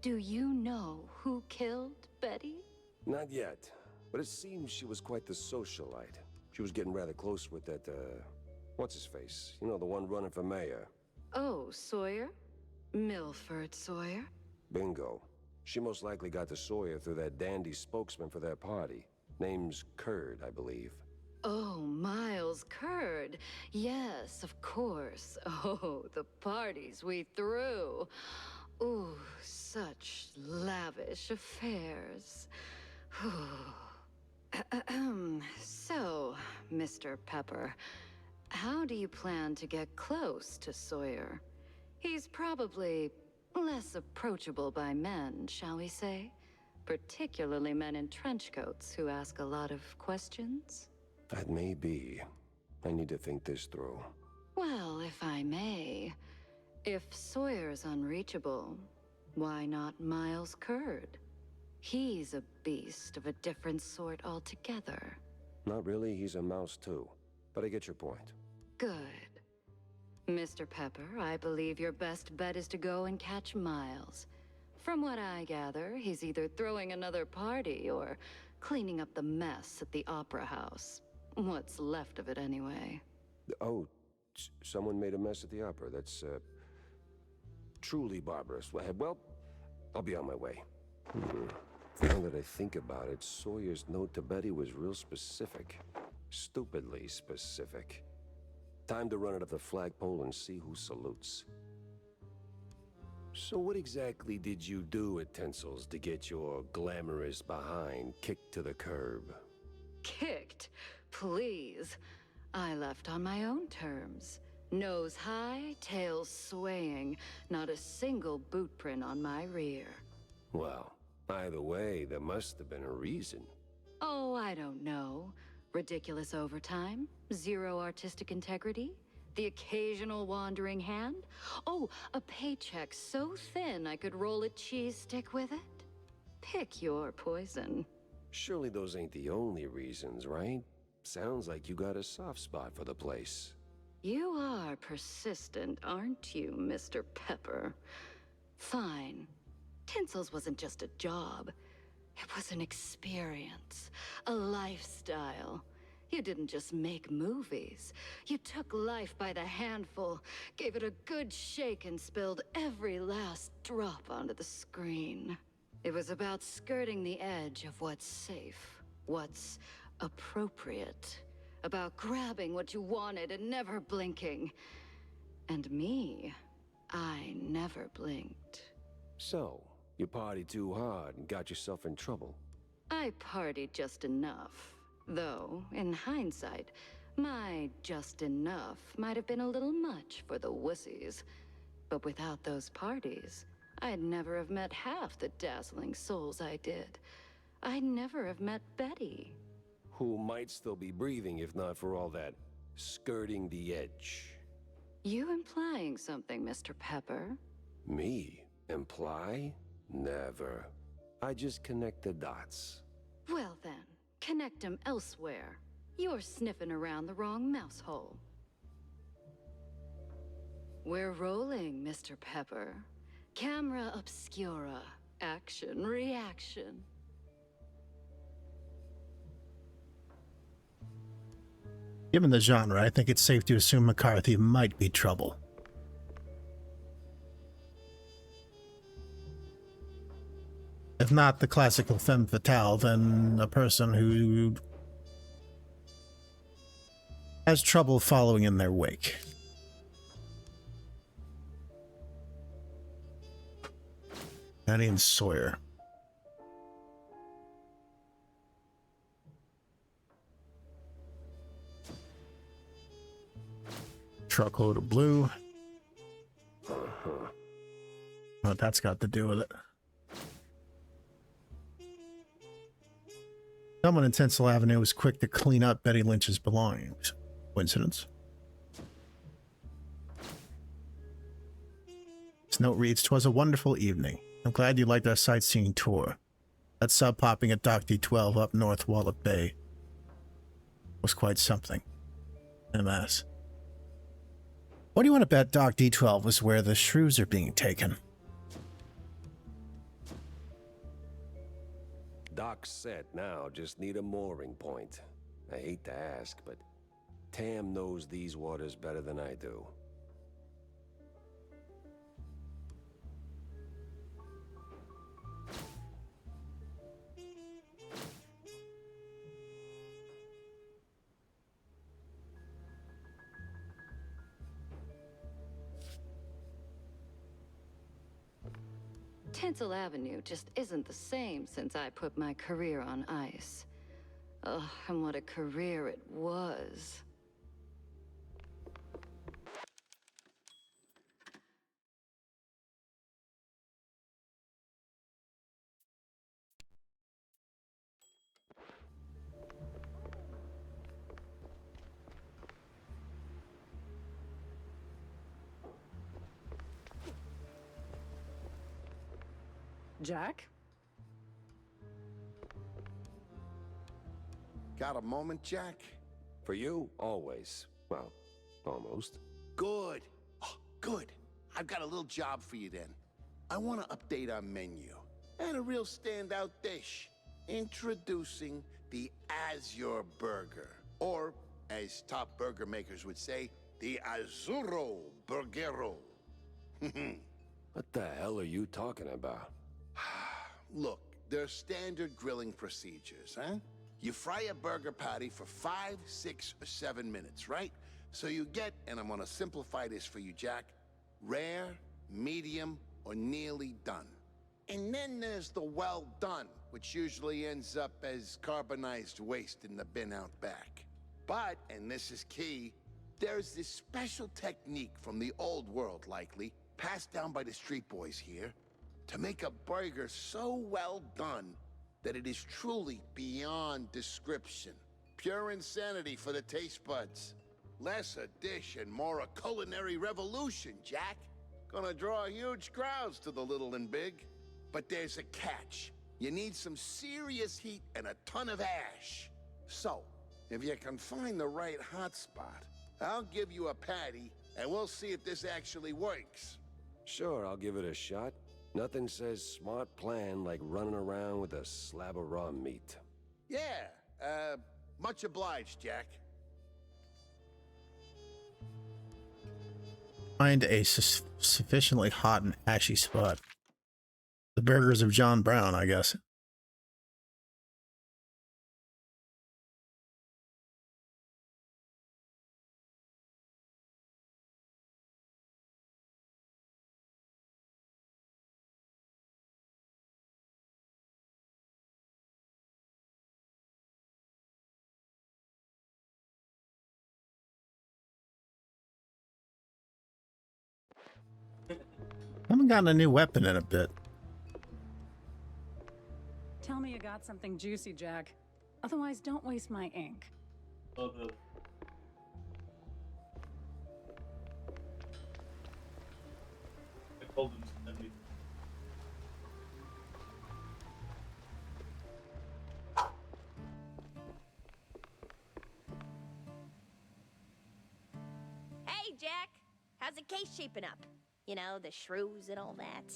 Do you know who killed Betty? Not yet, but it seems she was quite the socialite. She was getting rather close with that, what's-his-face? You know, the one running for mayor. Oh, Sawyer? Milford Sawyer? Bingo. She most likely got to Sawyer through that dandy spokesman for their party. Name's Curd, I believe. Oh, Miles Curd. Yes, of course. Oh, the parties we threw. Ooh, such lavish affairs. So, Mr. Pepper, how do you plan to get close to Sawyer? He's probably less approachable by men, shall we say? Particularly men in trench coats who ask a lot of questions? That may be. I need to think this through. Well, if I may, if Sawyer's unreachable, why not Miles Curd? He's a beast of a different sort altogether. Not really, he's a mouse too. But I get your point. Good. Mr. Pepper, I believe your best bet is to go and catch Miles. From what I gather, he's either throwing another party or cleaning up the mess at the Opera House. What's left of it, anyway. Oh, someone made a mess at the opera. That's, truly barbarous. Well, I'll be on my way. Now that I think about it, Sawyer's note to Betty was real specific. Stupidly specific. Time to run it up the flagpole and see who salutes. So what exactly did you do at Tinsel's to get your glamorous behind kicked to the curb? Kicked? Please. I left on my own terms. Nose high, tail swaying, not a single boot print on my rear. Well, either way, there must have been a reason. Oh, I don't know. Ridiculous overtime? Zero artistic integrity? The occasional wandering hand? Oh, a paycheck so thin I could roll a cheese stick with it? Pick your poison. Surely those ain't the only reasons, right? Sounds like you got a soft spot for the place. You are persistent, aren't you, Mr. Pepper? Fine. Tinsel's wasn't just a job. It was an experience, a lifestyle. You didn't just make movies. You took life by the handful, gave it a good shake, and spilled every last drop onto the screen. It was about skirting the edge of what's safe, what's appropriate, about grabbing what you wanted and never blinking. And me, I never blinked. So, you partied too hard and got yourself in trouble. I partied just enough. Though, in hindsight, my just enough might have been a little much for the wussies. But without those parties, I'd never have met half the dazzling souls I did. I'd never have met Betty. Who might still be breathing if not for all that skirting the edge. You implying something, Mr. Pepper? Me? Imply? Never. I just connect the dots. Well then, connect them elsewhere. You're sniffing around the wrong mouse hole. We're rolling, Mr. Pepper. Camera obscura. Action, reaction. Given the genre, I think it's safe to assume McCarthy might be trouble. If not the classical femme fatale, then a person who has trouble following in their wake. Betty and Sawyer. Truckload of blue. What that's got to do with it. Someone in Tinsel Avenue was quick to clean up Betty Lynch's belongings. Coincidence? This note reads, "'Twas a wonderful evening. I'm glad you liked our sightseeing tour. That sub popping at Dock D12 up North Wallet Bay was quite something. MS. What do you want to bet Dock D12 was where the shrews are being taken?" Doc's set now, just need a mooring point. I hate to ask, but Tam knows these waters better than I do. Tinsel Avenue just isn't the same since I put my career on ice. Ugh, and what a career it was. Jack? Got a moment, Jack? For you, always. Well, almost. Good. Oh, good. I've got a little job for you then. I want to update our menu. And a real standout dish. Introducing the Azure Burger. Or, as top burger makers would say, the Azzurro Burgero. What the hell are you talking about? Look, there's standard grilling procedures, huh? You fry a burger patty for 5, 6, or 7 minutes, right? So you get, and I'm gonna simplify this for you, Jack, rare, medium, or nearly done. And then there's the well done, which usually ends up as carbonized waste in the bin out back. But, and this is key, there's this special technique from the old world, likely, passed down by the street boys here, to make a burger so well done that it is truly beyond description. Pure insanity for the taste buds. Less a dish and more a culinary revolution, Jack. Gonna draw huge crowds to the little and big. But there's a catch. You need some serious heat and a ton of ash. So, if you can find the right hotspot, I'll give you a patty, and we'll see if this actually works. Sure, I'll give it a shot. Nothing says smart plan like running around with a slab of raw meat. Yeah, much obliged, Jack. Find a sufficiently hot and ashy spot. The burgers of John Brown, I guess. Haven't gotten a new weapon in a bit. Tell me you got something juicy, Jack. Otherwise, don't waste my ink. Oh, no. I told him to send me. Hey, Jack. How's the case shaping up? You know, the shrews and all that.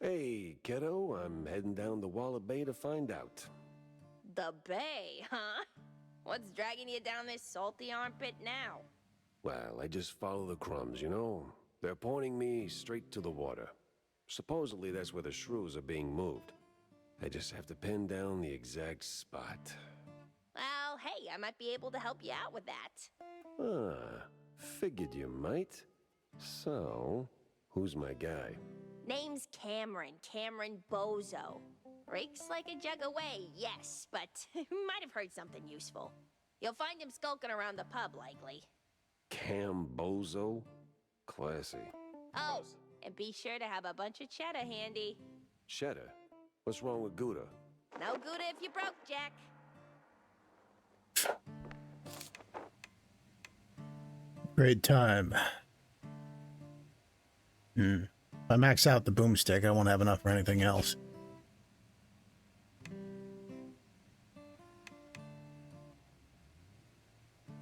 Hey, kiddo, I'm heading down the Wall of Bay to find out. The bay, huh? What's dragging you down this salty armpit now? Well, I just follow the crumbs, you know? They're pointing me straight to the water. Supposedly that's where the shrews are being moved. I just have to pin down the exact spot. Well, hey, I might be able to help you out with that. Ah, figured you might. So, who's my guy? Name's Cameron Bozo. Reeks like a jug away, yes, but might have heard something useful. You'll find him skulking around the pub, likely. Cambozo? Classy. Oh, and be sure to have a bunch of cheddar handy. Cheddar? What's wrong with Gouda? No Gouda if you broke, Jack. Great time. If I max out the boomstick, I won't have enough for anything else.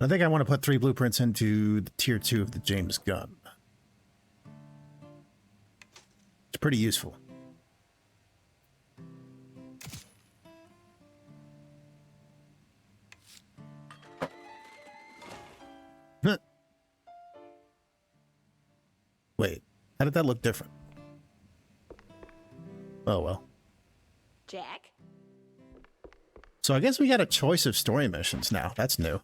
I think I want to put 3 blueprints into the tier 2 of the James gun. It's pretty useful. Wait, how did that look different? Oh well. Jack? So I guess we got a choice of story missions now. That's new.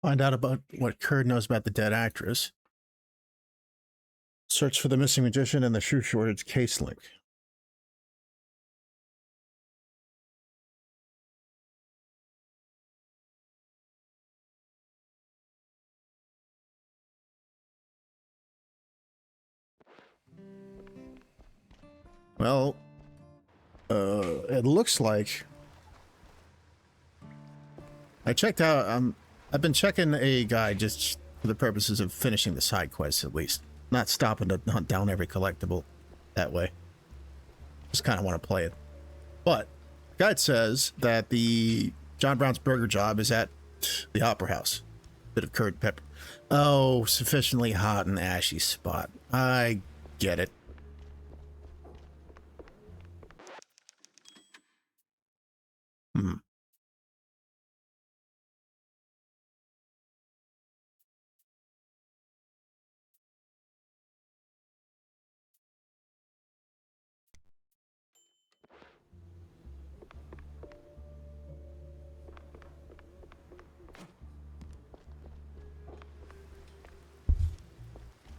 Find out about what Kurd knows about the dead actress. Search for the missing magician and the shoe shortage case link. Well, it looks like I checked out. I've been checking a guide just For the purposes of finishing the side quests, at least. Not stopping to hunt down every collectible that way. Just kind of want to play it. But guide says that the John Brown's burger job is at the Opera House. Bit of curd pepper. Oh, sufficiently hot and ashy spot. I get it.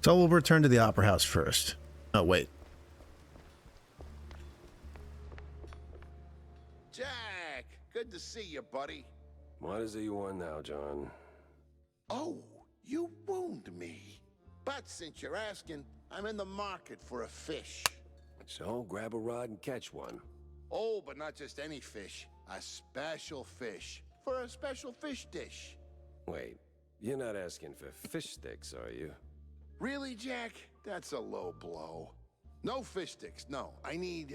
So we'll return to the Opera House first. Oh, wait. Jack, good to see you, buddy. What is it you want now, John? Oh, you wound me. But since you're asking, I'm in the market for a fish. So grab a rod and catch one. Oh, but not just any fish. A special fish. For a special fish dish. Wait, you're not asking for fish sticks, are you? Really, Jack? That's a low blow. No fish sticks, no. I need,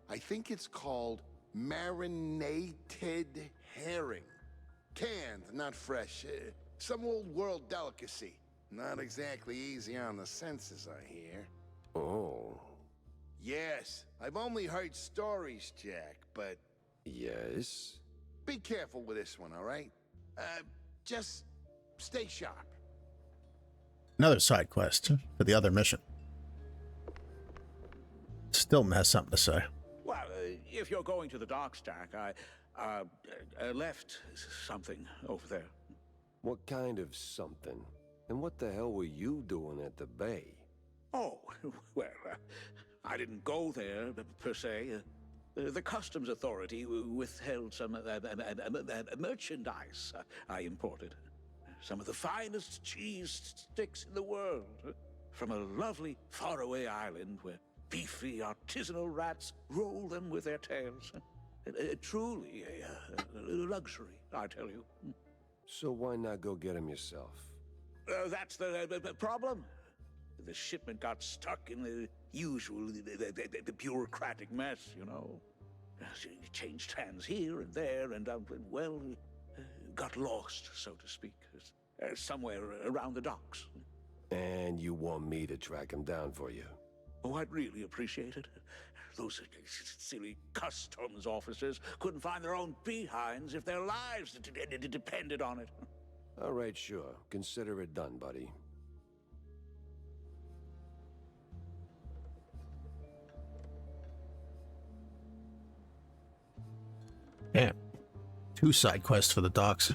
I think it's called marinated herring. Canned, not fresh. Some old world delicacy. Not exactly easy on the senses, I hear. Oh. Yes, I've only heard stories, Jack, but... Yes? Be careful with this one, all right? Just stay sharp. Another side quest for the other mission. Still has something to say. Well, if you're going to the docks, Jack, I left something over there. What kind of something? And what the hell were you doing at the bay? Oh, well, I didn't go there, per se. The customs authority withheld some merchandise I imported. Some of the finest cheese sticks in the world. From a lovely faraway island where beefy artisanal rats roll them with their tails. Truly a luxury, I tell you. So why not go get them yourself? That's the problem. The shipment got stuck in the usual the bureaucratic mess, you know. It changed hands here and there, and well, got lost, so to speak, somewhere around the docks. And you want me to track him down for you? Oh, I'd really appreciate it. Those silly customs officers couldn't find their own behinds if their lives depended on it. All right, sure. Consider it done, buddy. Damn. 2 side quests for the docks.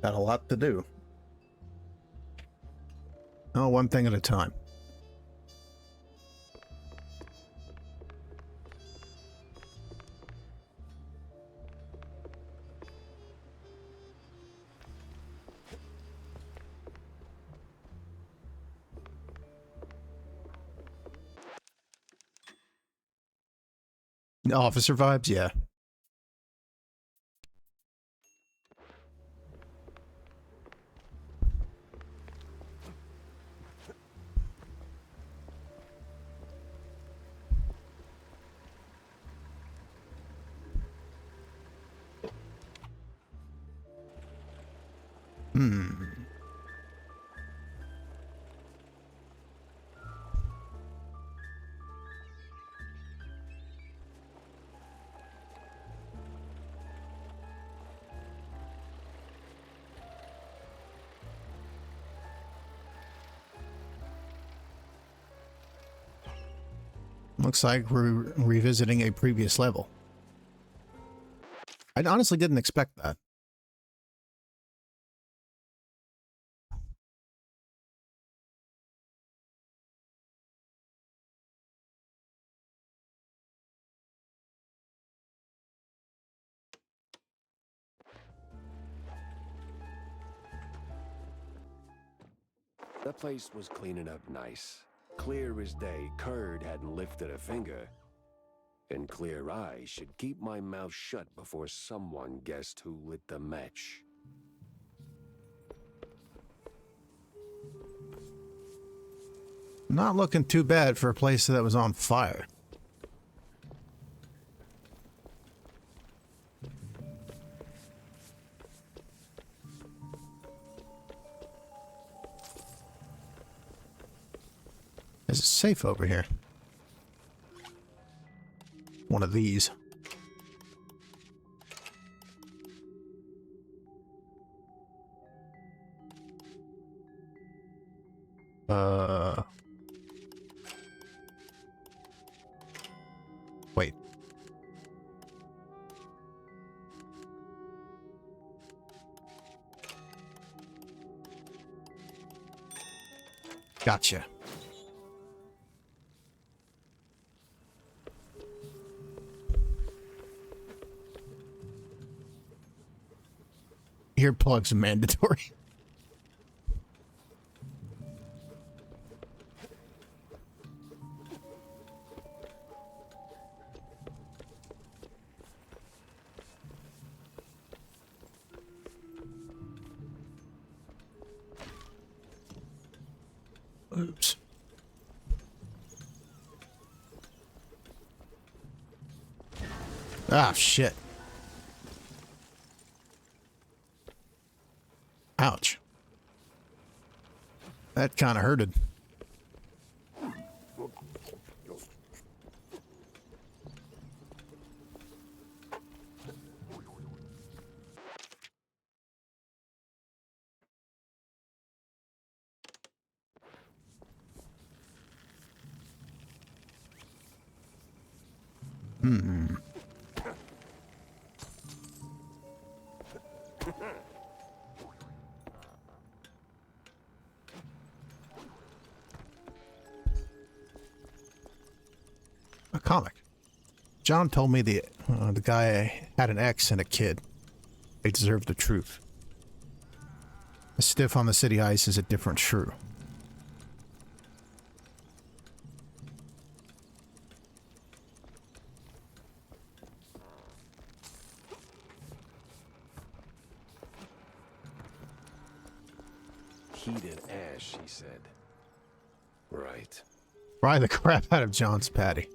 Got a lot to do. Oh, one thing at a time. Officer vibes, yeah. Looks like we're revisiting a previous level. I honestly didn't expect that. That place was cleaning up nice. Clear as day, Curd hadn't lifted a finger. And clear eyes should keep my mouth shut before someone guessed who lit the match. Not looking too bad for a place that was on fire. There's a safe over here. One of these. Wait. Gotcha. Earplugs are mandatory. Oops. Ah, shit. Ouch. That kind of hurted. A comic. John told me the guy had an ex and a kid. They deserved the truth. A stiff on the city ice is a different shrew. Heated ash, he said. Right. Fry the crap out of John's patty.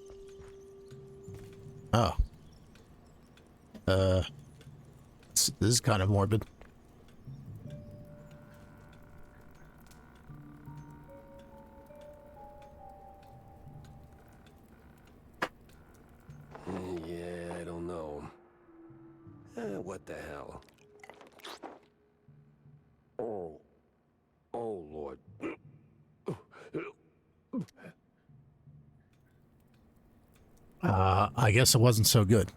Oh. This is kind of morbid. Yeah, I don't know. What the hell? Oh. Oh, Lord. I guess it wasn't so good.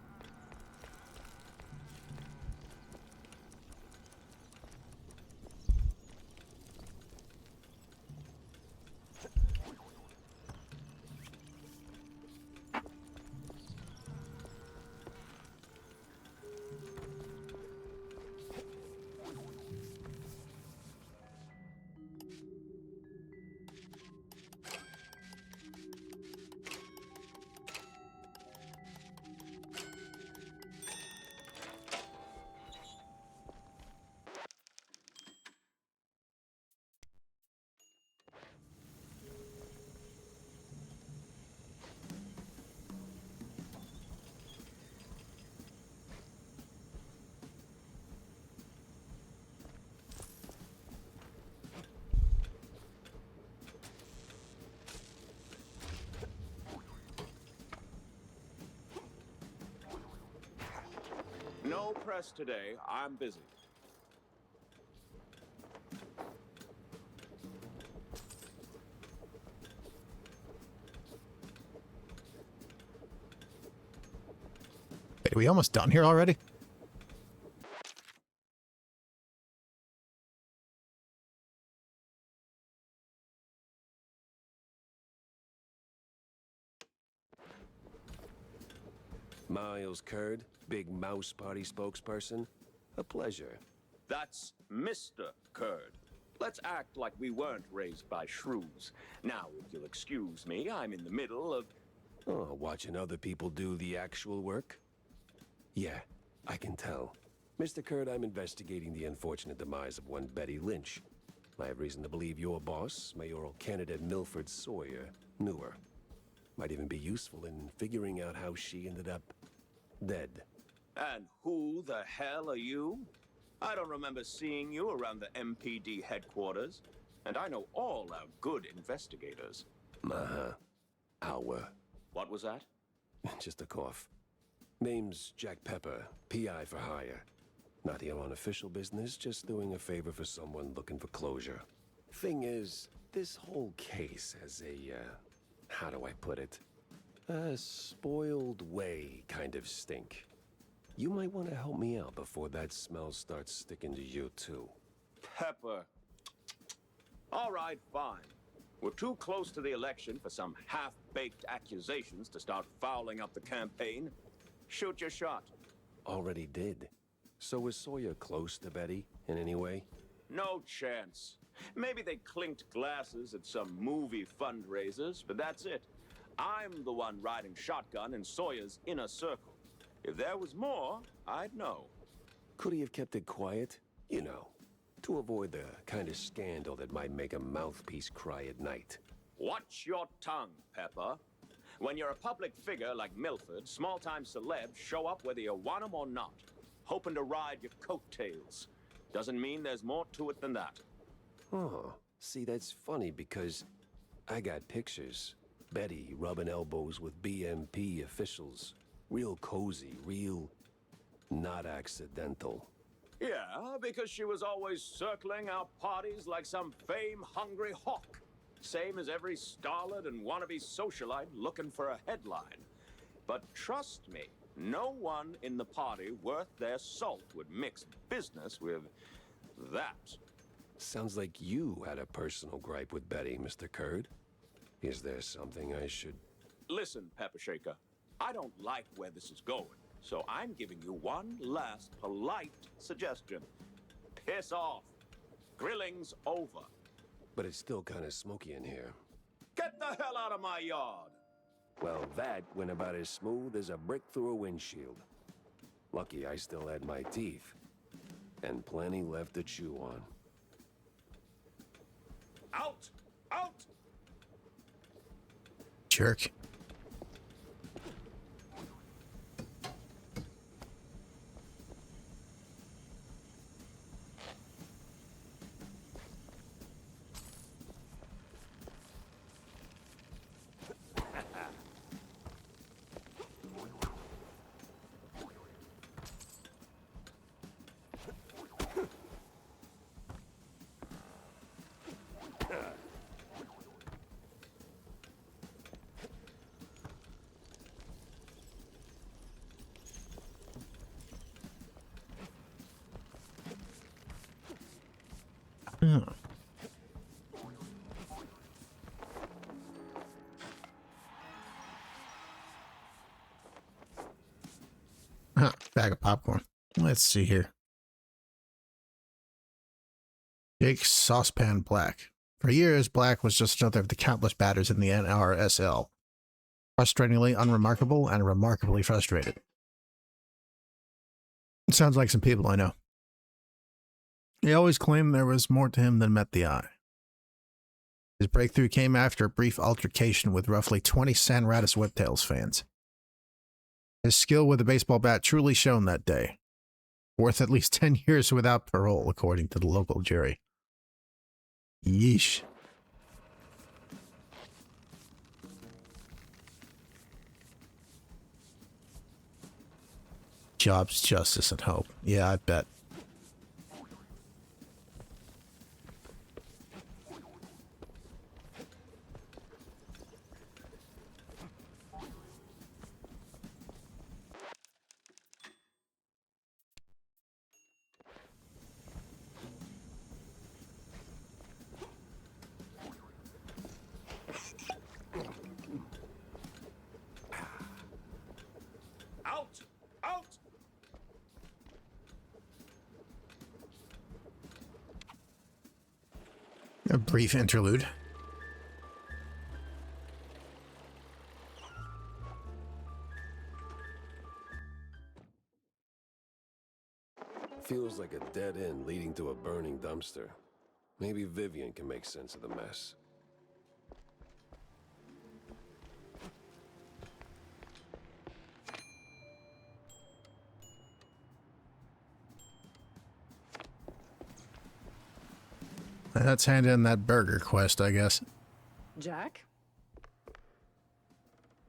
No press today. I'm busy. Wait, are we almost done here already? Miles Curd, big mouse party spokesperson. A pleasure. That's Mr. Curd. Let's act like we weren't raised by shrews. Now, if you'll excuse me, I'm in the middle of... Oh, watching other people do the actual work? Yeah, I can tell. Mr. Curd, I'm investigating the unfortunate demise of one Betty Lynch. I have reason to believe your boss, mayoral candidate Milford Sawyer, knew her. Might even be useful in figuring out how she ended up dead. And who the hell are you? I don't remember seeing you around the MPD headquarters. And I know all our good investigators. Uh-huh. Our. What was that? Just a cough. Name's Jack Pepper, PI for hire. Not here on official business, just doing a favor for someone looking for closure. Thing is, this whole case has a, how do I put it? A spoiled way kind of stink. You might want to help me out before that smell starts sticking to you too. Pepper. All right, fine. We're too close to the election for some half-baked accusations to start fouling up the campaign. Shoot your shot. Already did. So was Sawyer close to Betty in any way? No chance. Maybe they clinked glasses at some movie fundraisers, but that's it. I'm the one riding shotgun in Sawyer's inner circle. If there was more, I'd know. Could he have kept it quiet? You know, to avoid the kind of scandal that might make a mouthpiece cry at night. Watch your tongue, Pepper. When you're a public figure like Milford, small-time celebs show up whether you want them or not, hoping to ride your coattails. Doesn't mean there's more to it than that. Oh, see, that's funny because I got pictures. Betty rubbing elbows with BMP officials. Real cozy, real not accidental. Yeah, because she was always circling our parties like some fame-hungry hawk. Same as every starlet and wannabe socialite looking for a headline. But trust me, no one in the party worth their salt would mix business with that. Sounds like you had a personal gripe with Betty, Mr. Curd. Is there something I should... Listen, Pepper Shaker, I don't like where this is going, so I'm giving you one last polite suggestion. Piss off. Grilling's over. But it's still kind of smoky in here. Get the hell out of my yard! Well, that went about as smooth as a brick through a windshield. Lucky I still had my teeth. And plenty left to chew on. Out! Out! Jerk. Oh. Bag of popcorn. Let's see here. Jake's Saucepan Black. For years, Black was just another of the countless batters in the NRSL. Frustratingly unremarkable and remarkably frustrated. It sounds like some people I know. He always claimed there was more to him than met the eye. His breakthrough came after a brief altercation with roughly 20 San Ratus Whiptails fans. His skill with a baseball bat truly shone that day. Worth at least 10 years without parole, according to the local jury. Yeesh. Jobs, justice, and hope. Yeah, I bet. Out! Out! A brief interlude. Feels like a dead end leading to a burning dumpster. Maybe Vivian can make sense of the mess. Let's hand in that burger quest, I guess. Jack?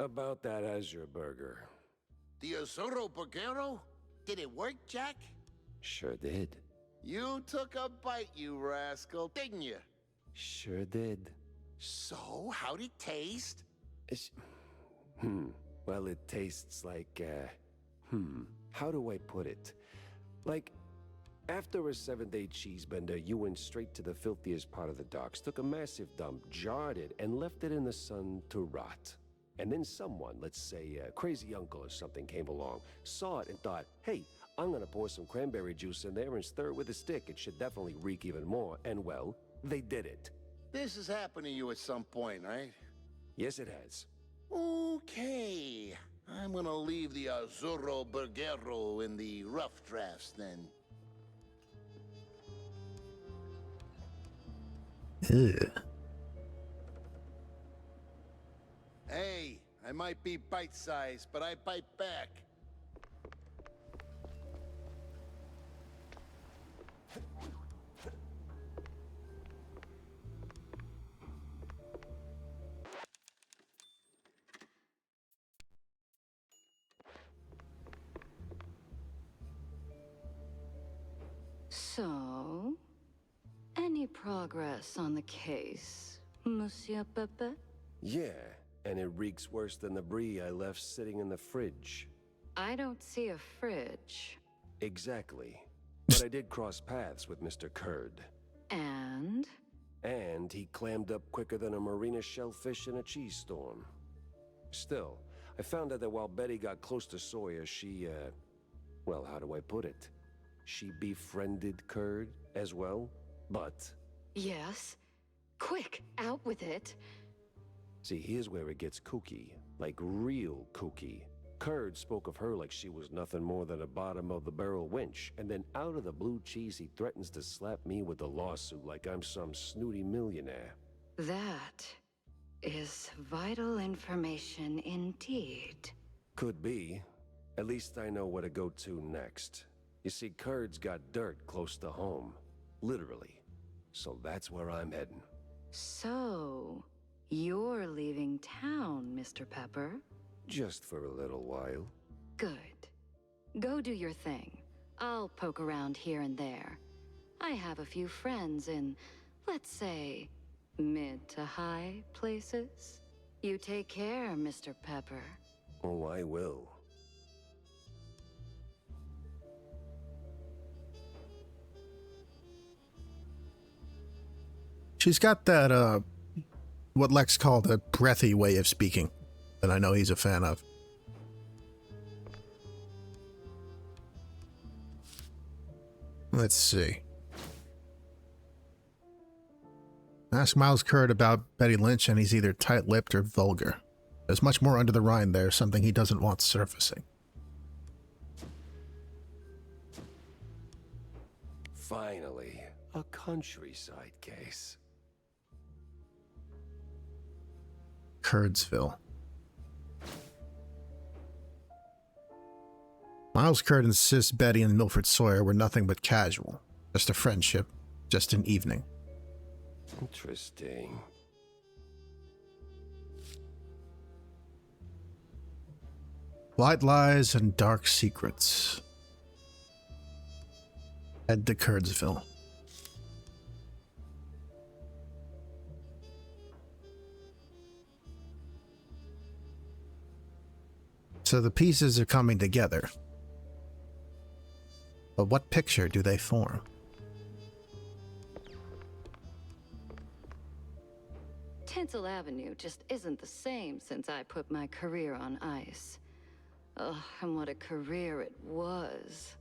About that Azure burger. The Azuro Burgero? Did it work, Jack? Sure did. You took a bite, you rascal, didn't you? Sure did. So, how'd it taste? Well, it tastes like, how do I put it? Like, after a 7-day cheese bender, you went straight to the filthiest part of the docks, took a massive dump, jarred it, and left it in the sun to rot. And then someone, let's say a crazy uncle or something, came along, saw it and thought, hey, I'm gonna pour some cranberry juice in there and stir it with a stick. It should definitely reek even more. And well, they did it. This has happened to you at some point, right? Yes, it has. Okay. I'm gonna leave the Azuro Burgero in the rough drafts then. Ew. Hey, I might be bite-sized, but I bite back. So, any progress on the case, Monsieur Pepe? Yeah, and it reeks worse than the brie I left sitting in the fridge. I don't see a fridge. Exactly. But I did cross paths with Mr. Curd. And? And he clammed up quicker than a marina shellfish in a cheese storm. Still, I found out that while Betty got close to Sawyer, she, well, how do I put it? She befriended Curd as well, but... Yes. Quick, out with it. See, here's where it gets kooky. Like real kooky. Curd spoke of her like she was nothing more than a bottom-of-the-barrel wench, and then out of the blue cheese he threatens to slap me with a lawsuit like I'm some snooty millionaire. That is vital information indeed. Could be. At least I know where to go to next. You see, Curd's got dirt close to home. Literally. So that's where I'm heading. So, you're leaving town, Mr. Pepper? Just for a little while. Good. Go do your thing. I'll poke around here and there. I have a few friends in, let's say, mid to high places. You take care, Mr. Pepper. Oh, I will. She's got that, what Lex called a breathy way of speaking that I know he's a fan of. Let's see. Ask Miles Curd about Betty Lynch and he's either tight-lipped or vulgar. There's much more under the rind there, something he doesn't want surfacing. Finally, a countryside case. Curdsville. Miles Curd insists Betty and Milford Sawyer were nothing but casual. Just a friendship. Just an evening. Interesting. White lies and dark secrets. Head to Curdsville. So the pieces are coming together. But what picture do they form? Tinsel Avenue just isn't the same since I put my career on ice. Ugh, and what a career it was.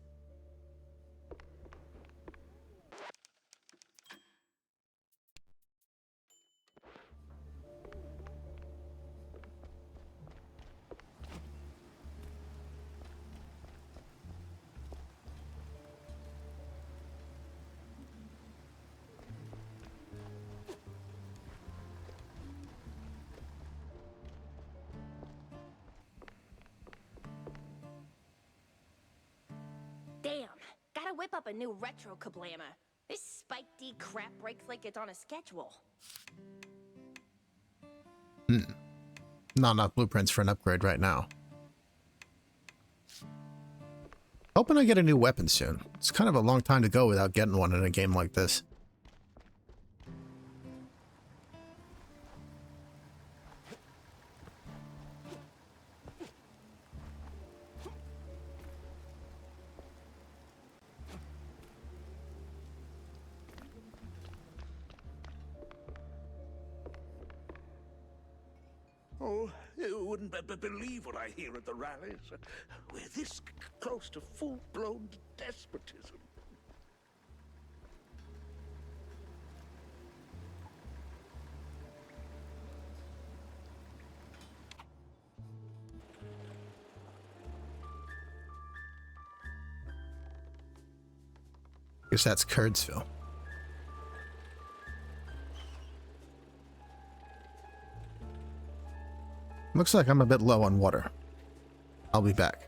whip up a new retro kablammer. This Spike D crap breaks like it's on a schedule. Not enough blueprints for an upgrade right now. Hoping I get a new weapon soon. It's kind of a long time to go without getting one in a game like this. Oh, you wouldn't believe what I hear at the rallies. We're this close to full-blown despotism. Guess that's Curdsville. Looks like I'm a bit low on water. I'll be back.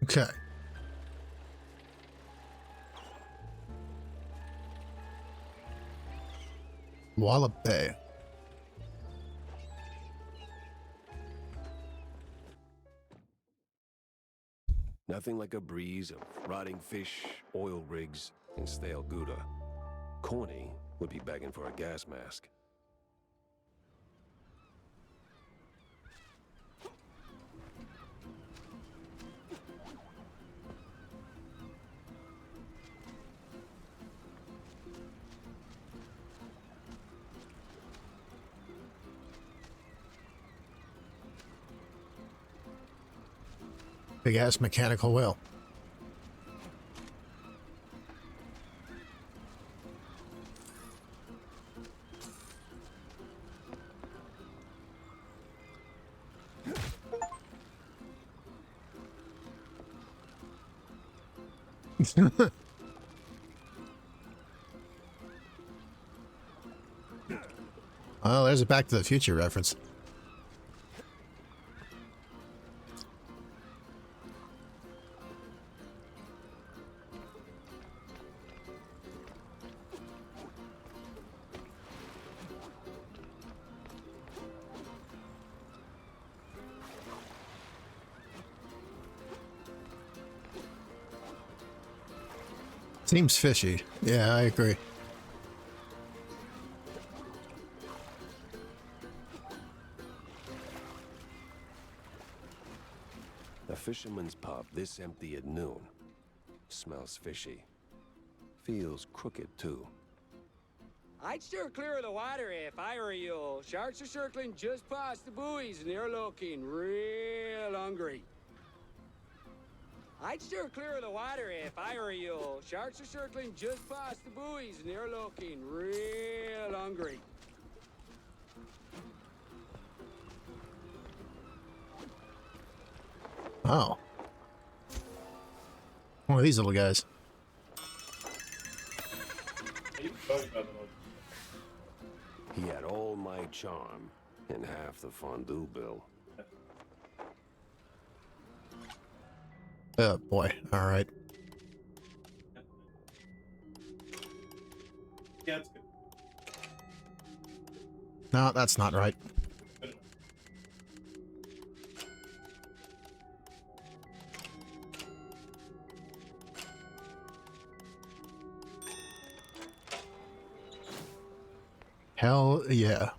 Okay. Wallop Bay. Nothing like a breeze of rotting fish, oil rigs, and stale Gouda. Corny would be begging for a gas mask. Big ass mechanical wheel. Oh, there's a Back to the Future reference. Seems fishy. Yeah, I agree. A fisherman's pub this empty at noon. Smells fishy. Feels crooked, too. I'd steer clear of the water if I were you. Sharks are circling just past the buoys and they're looking real hungry. I'd steer clear of the water if I were you. Sharks are circling just past the buoys and they're looking real hungry. Oh. One of these little guys. He had all my charm and half the fondue bill. Oh boy. All right. Yeah, it's good. No, that's not right. Hell yeah.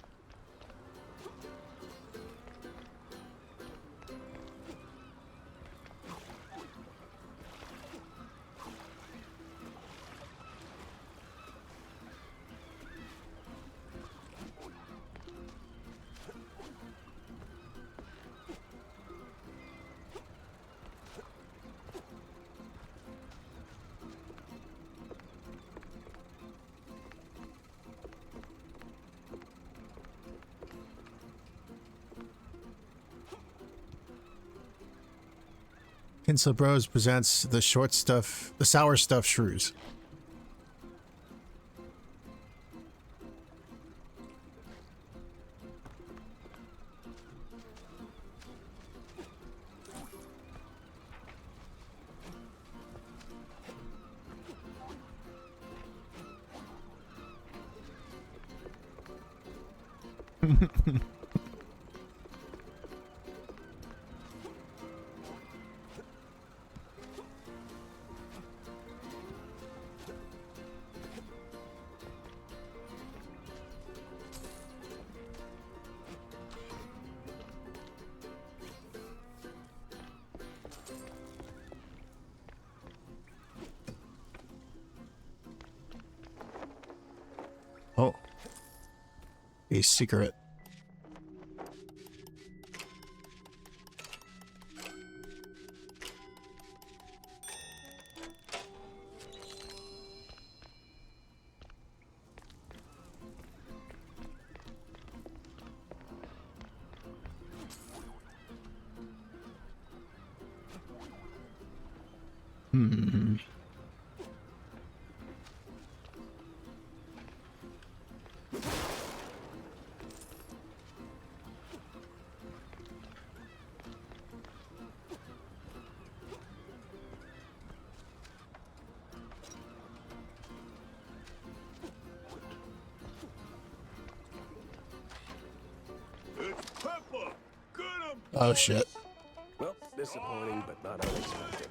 Kinsler Bros presents the sour stuff shrews. Oh. A secret. Hmm. It's Pepper! Get him! Oh shit. Well, disappointing, but not unexpected.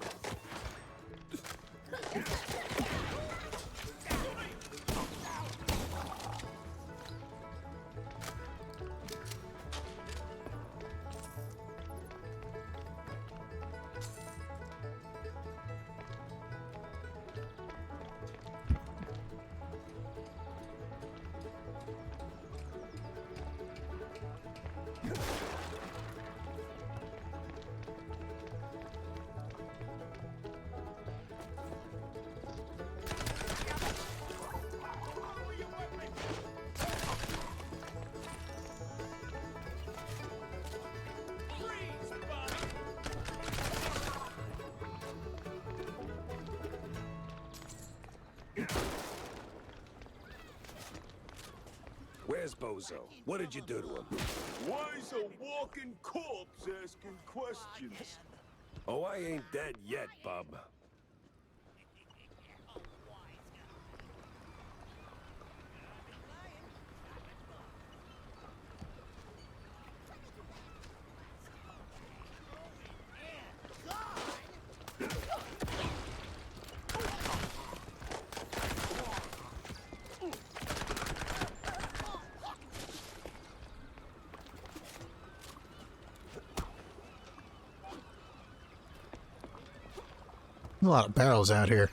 Where's Bozo? What did you do to him? Why's a walking corpse asking questions? Oh, I ain't dead yet, bub. A lot of barrels out here.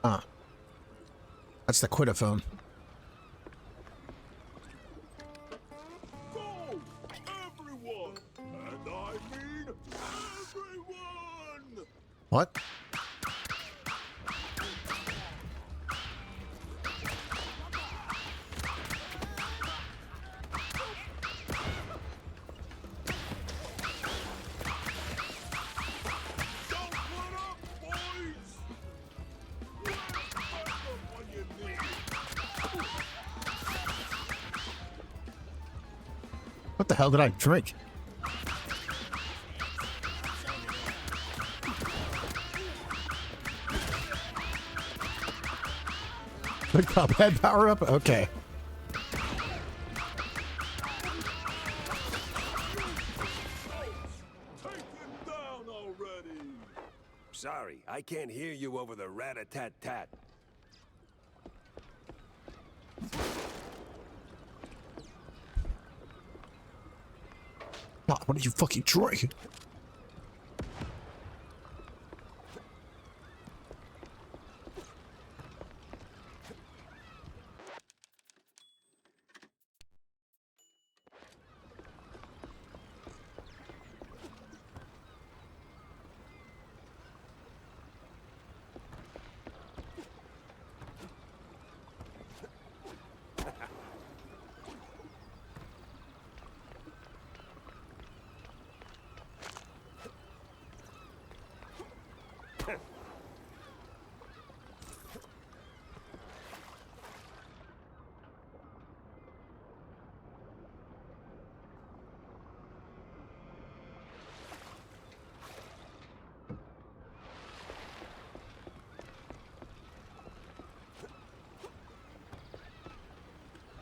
Huh. That's the quitaphone. Go, everyone! And I mean everyone! What? What the hell did I drink? The Cuphead power up? Okay. Sorry, I can't hear you over the rat-a-tat-tat. God, what did you fucking drink?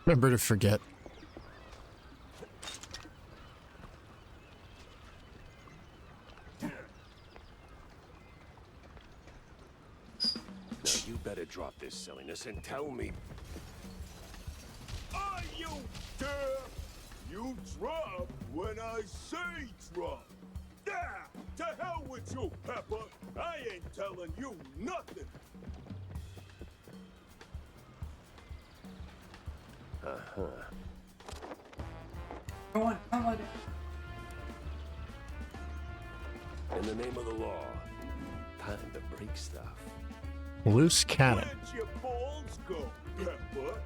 Remember to forget. Now you better drop this silliness and tell me. Are you dare? You drop when I say drop. Yeah, to hell with you, Pepper. I ain't telling you nothing. Uh-huh. Go on, come with it. In the name of the law, time to break stuff. Loose cannon. Where'd your balls go, Pepper?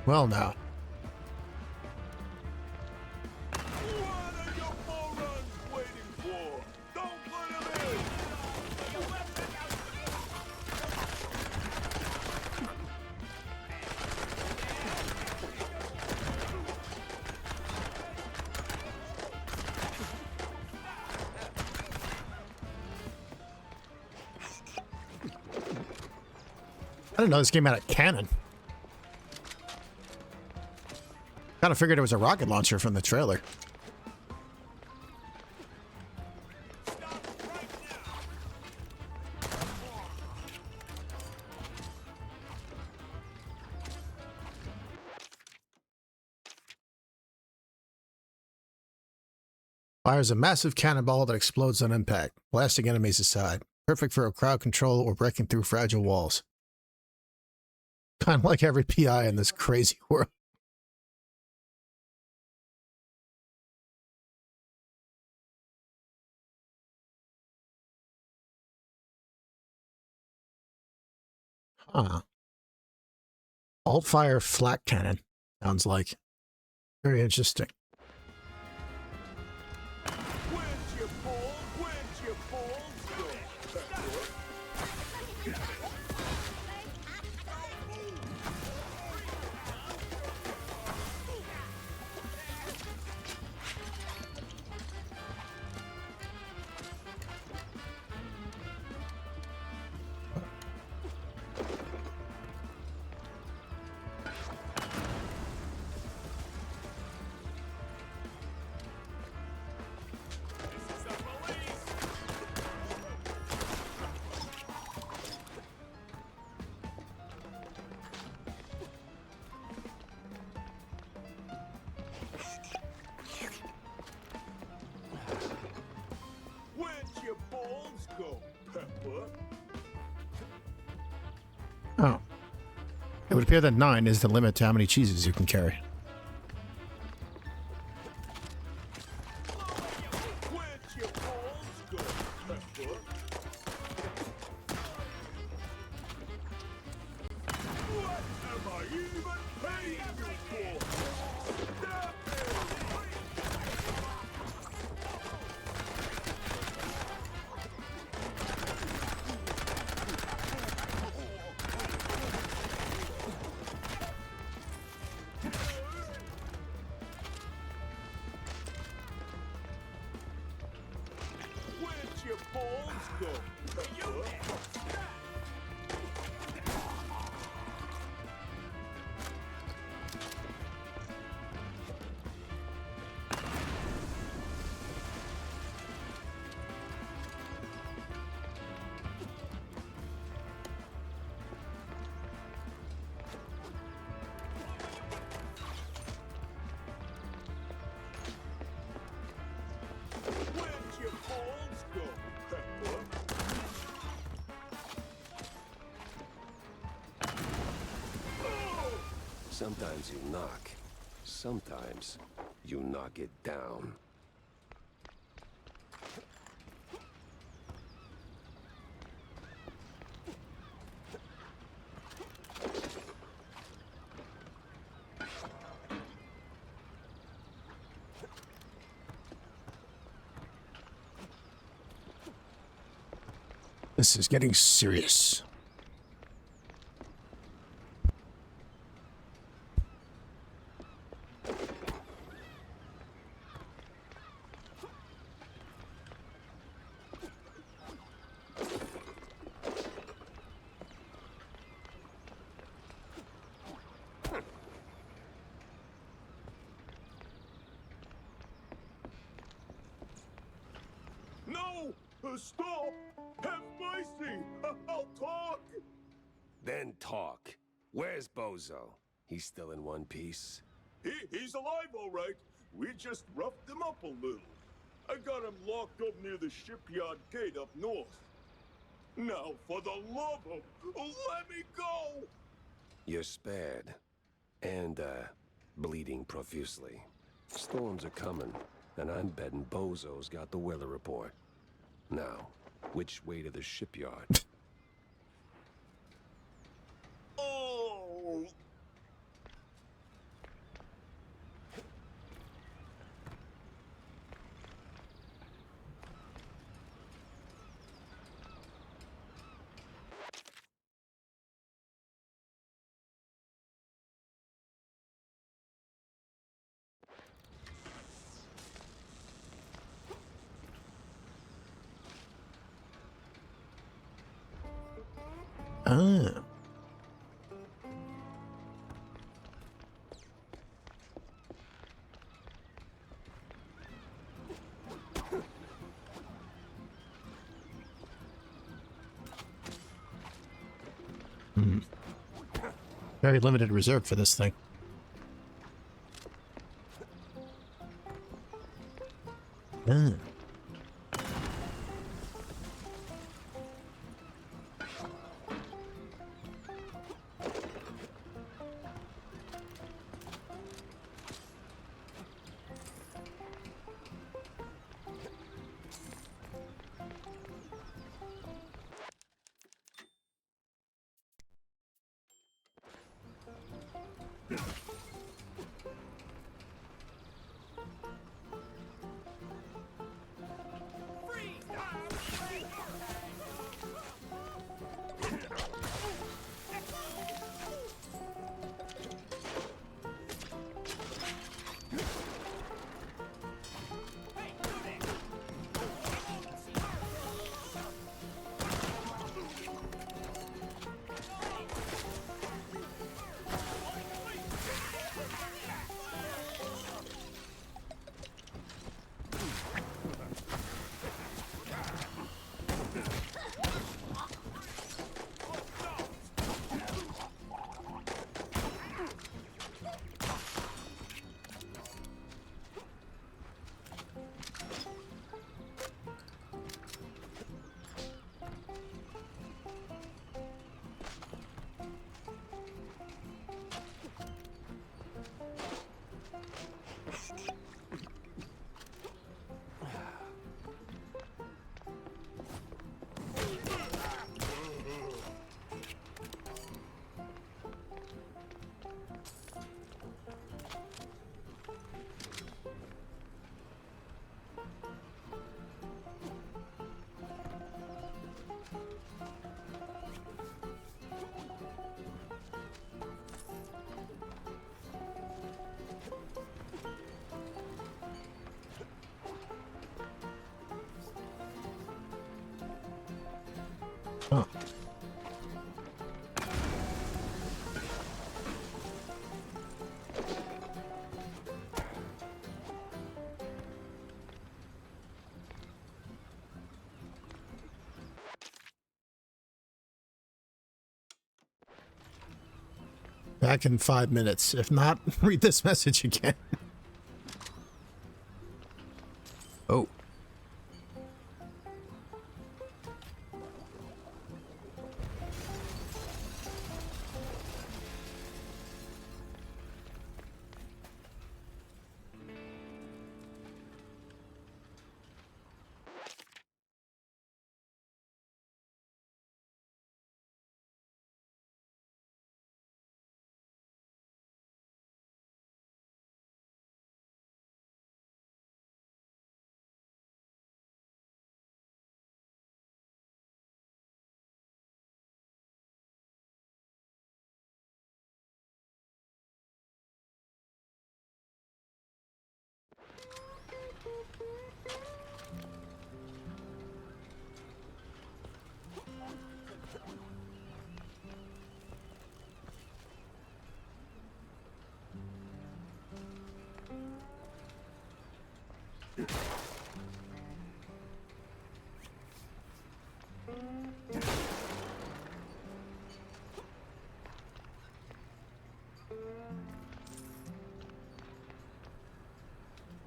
Well, now. What are you morons waiting for? Don't let him in! I didn't know this game had a cannon. Kind of figured it was a rocket launcher from the trailer. Fires a massive cannonball that explodes on impact, blasting enemies aside. Perfect for a crowd control or breaking through fragile walls. Kind of like every PI in this crazy world. Huh. Alt-fire flak cannon. Sounds like. Very interesting. Where'd your balls? Where'd your balls go, Pepper? Oh. It would appear that 9 is the limit to how many cheeses you can carry. Sometimes you knock. Sometimes you knock it down. This is getting serious. No! Stop! Have mercy! I'll talk! Then talk. Where's Bozo? He's still in one piece? He's alive, all right. We just roughed him up a little. I got him locked up near the shipyard gate up north. Now, for the love of... let me go! You're spared. And, bleeding profusely. Storms are coming, and I'm betting Bozo's got the weather report. Now, which way to the shipyard? Oh! Ah. Very limited reserve for this thing. Ah. Oh. Back in 5 minutes. If not, read this message again. Oh.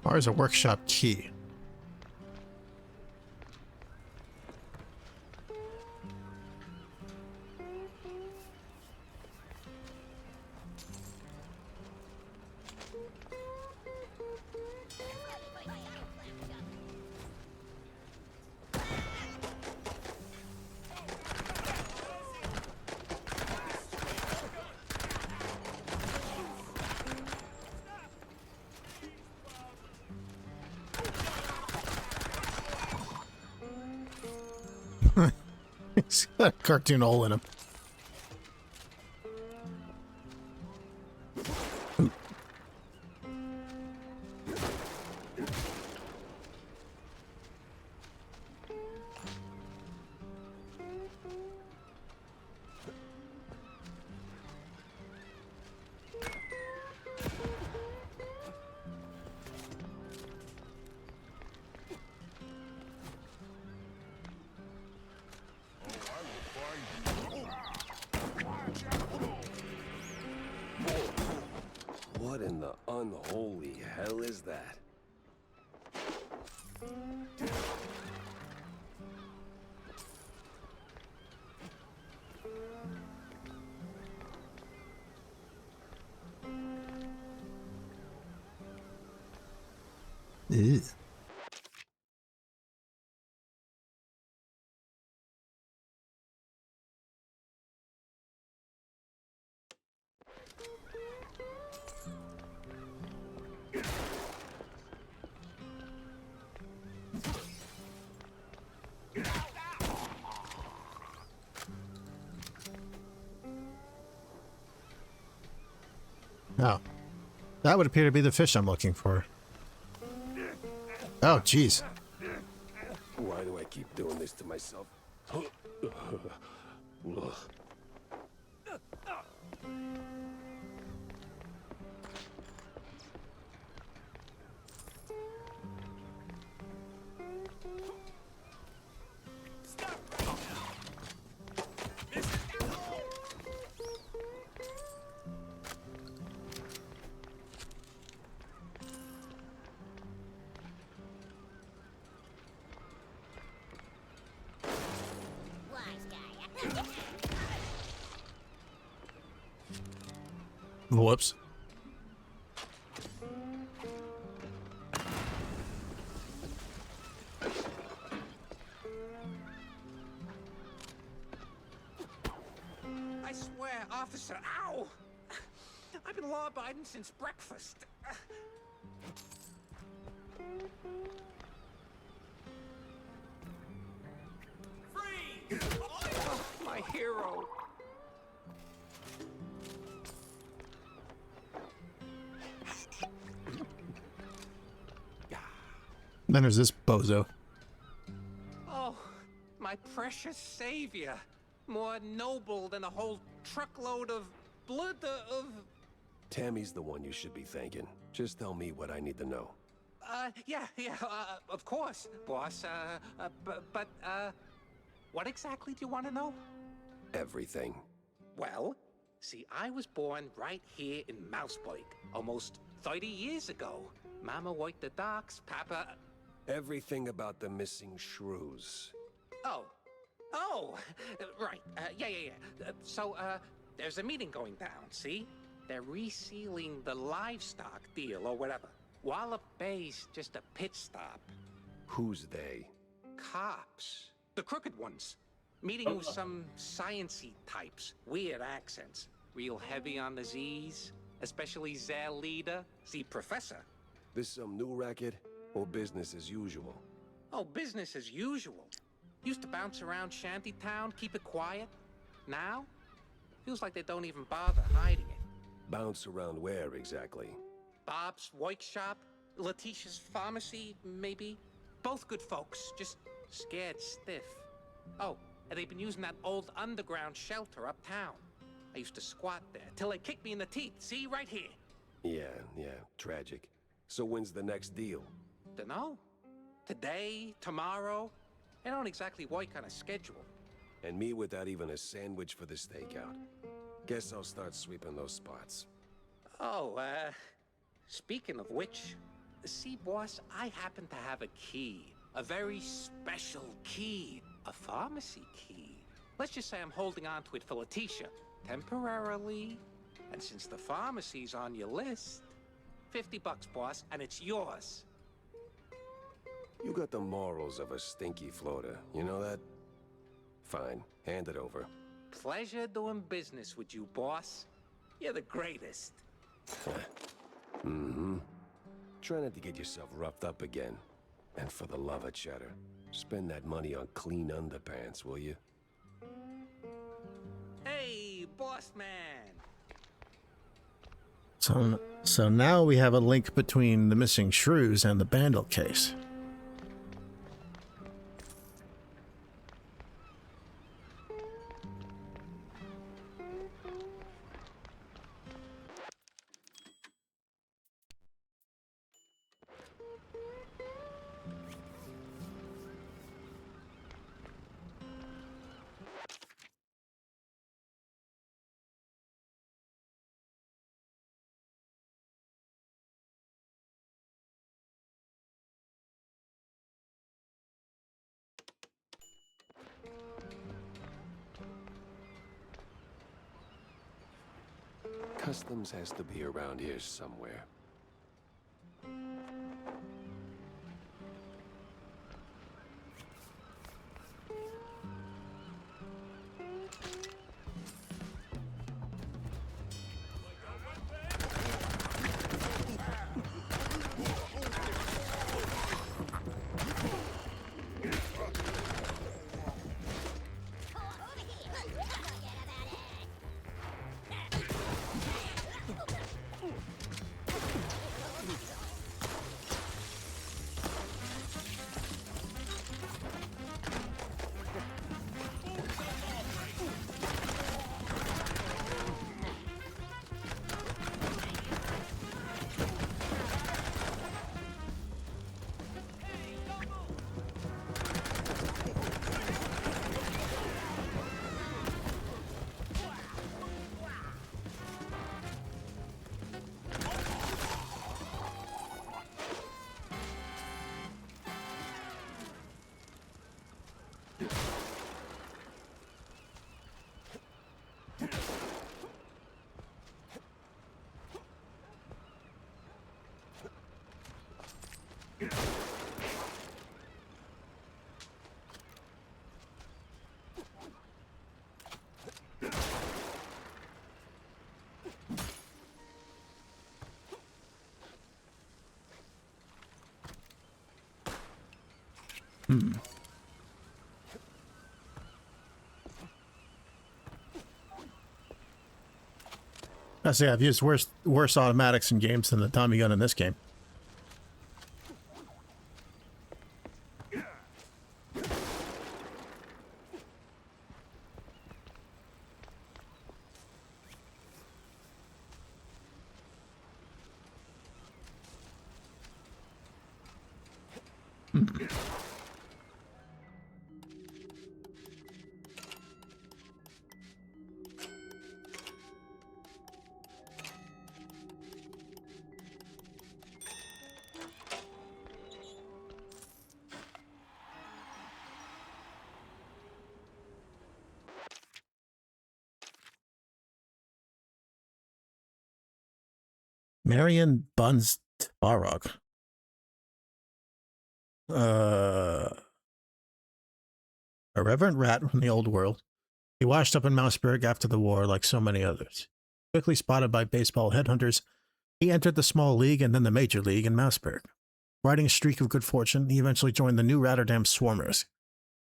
Where's a workshop key? He's got a cartoon hole in him. What in the unholy hell is that? Ew. Oh. That would appear to be the fish I'm looking for. Oh, jeez. Why do I keep doing this to myself? Whoops. I swear, officer, ow! I've been law-abiding since breakfast. Freeze! Oh, my hero. Then there's this bozo. Oh, my precious savior. More noble than a whole truckload of blood of... Tammy's the one you should be thanking. Just tell me what I need to know. Yeah, of course, boss. But, what exactly do you want to know? Everything. Well, see, I was born right here in Mouseburg, almost 30 years ago. Mama worked the docks, Papa... Everything about the missing shrews. Oh, right, yeah. So, there's a meeting going down, see? They're resealing the livestock deal or whatever. Wallop Bay's just a pit stop. Who's they? Cops. The crooked ones. Meeting with some science-y types. Weird accents. Real heavy on the Z's. Especially their leader, the professor. This some new racket or business as usual? Oh, business as usual. Used to bounce around Shantytown, keep it quiet. Now, feels like they don't even bother hiding it. Bounce around where exactly? Bob's workshop, Letitia's pharmacy, maybe. Both good folks, just scared stiff. Oh, and they've been using that old underground shelter uptown. I used to squat there till they kicked me in the teeth. See, right here. Yeah, tragic. So when's the next deal? Dunno. Today, tomorrow. They don't exactly work on a schedule. And me without even a sandwich for the stakeout. Guess I'll start sweeping those spots. Oh, speaking of which, see, boss, I happen to have a key. A very special key. A pharmacy key. Let's just say I'm holding on to it for Letitia. Temporarily. And since the pharmacy's on your list, $50, boss, and it's yours. You got the morals of a stinky floater, you know that? Fine, hand it over. Pleasure doing business with you, boss. You're the greatest. Mm-hmm. Try not to get yourself roughed up again. And for the love of cheddar, spend that money on clean underpants, will you? Hey, boss man! So now we have a link between the missing shrews and the Bandle case. Customs has to be around here somewhere. I say I've used worse automatics in games than the Tommy gun in this game. Marion Buns Tvarog. A reverent rat from the old world. He washed up in Mouseburg after the war like so many others. Quickly spotted by baseball headhunters, he entered the small league and then the major league in Mouseburg. Riding a streak of good fortune, he eventually joined the New Rotterdam Swarmers,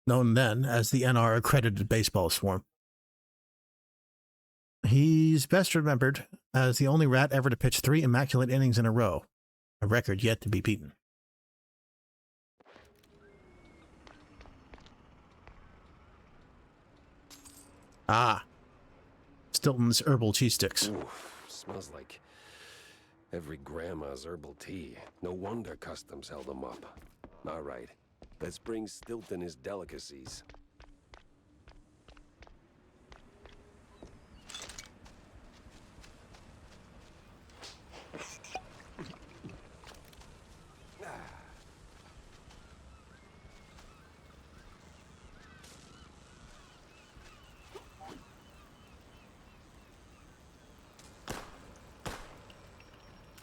known then as the NR Accredited Baseball Swarm. He's best remembered as the only rat ever to pitch 3 immaculate innings in a row, a record yet to be beaten. Ah, Stilton's herbal cheese sticks. Oof, smells like every grandma's herbal tea. No wonder customs held them up. All right, let's bring Stilton his delicacies.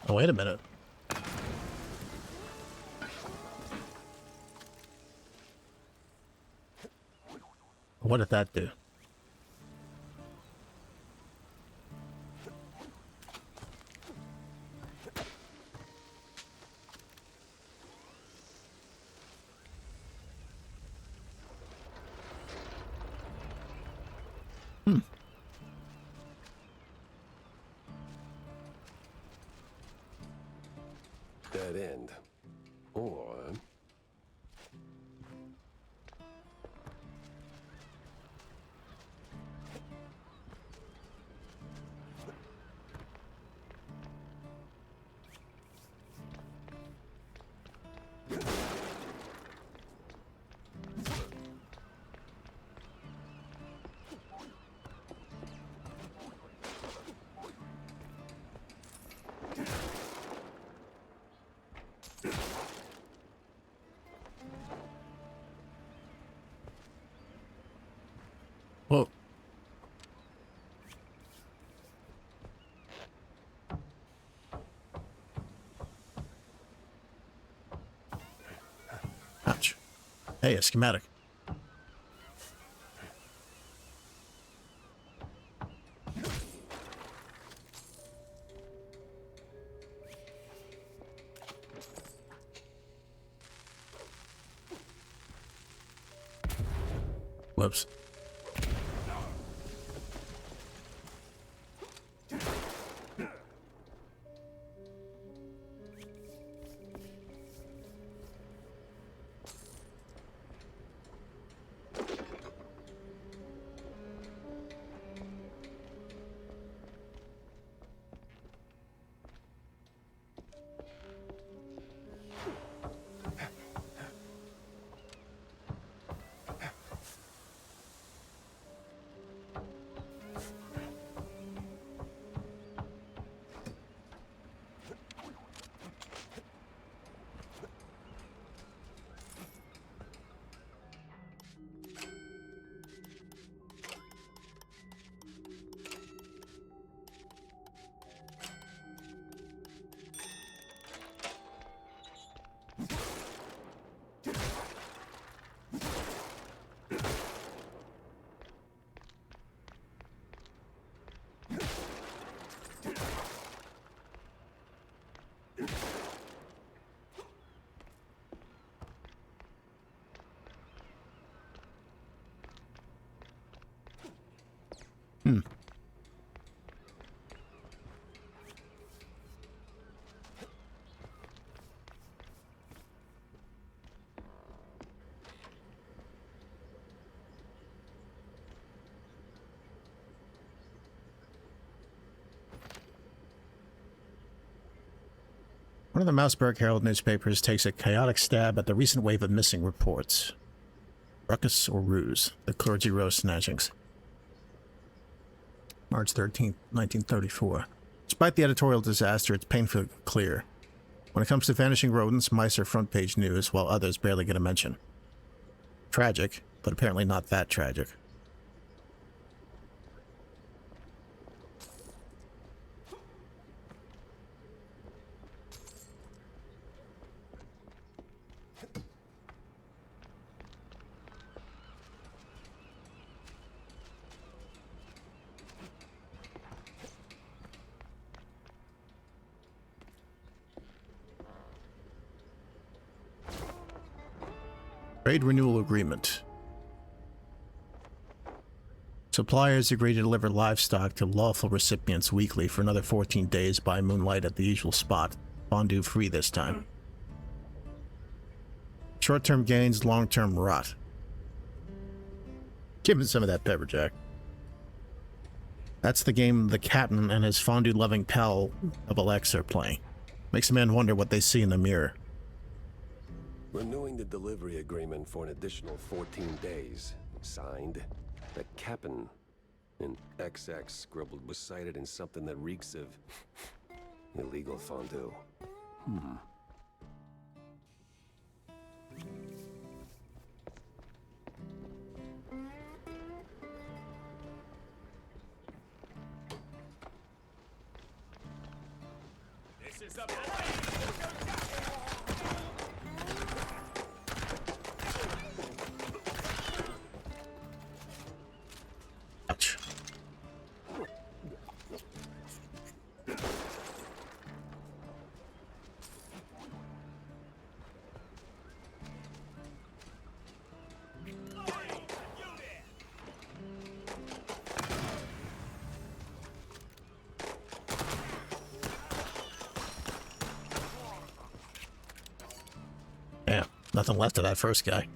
Oh, wait a minute. What did that do? Dead end. Or... Whoa. Ouch. Hey, a schematic. Whoops. One of the Mouseburg Herald newspapers takes a chaotic stab at the recent wave of missing reports. Ruckus or ruse? The clergy row snatchings. March 13th, 1934. Despite the editorial disaster, it's painfully clear. When it comes to vanishing rodents, mice are front page news, while others barely get a mention. Tragic, but apparently not that tragic. Trade renewal agreement. Suppliers agree to deliver livestock to lawful recipients weekly for another 14 days by moonlight at the usual spot. Fondue free this time. Short-term gains, long-term rot. Give him some of that pepper jack. That's the game the captain and his fondue-loving pal of Alex are playing. Makes a man wonder what they see in the mirror. Renewing the delivery agreement for an additional 14 days. Signed, the captain. And XX scribbled was cited in something that reeks of illegal fondue. This is a Ouch. Damn, nothing left of that first guy.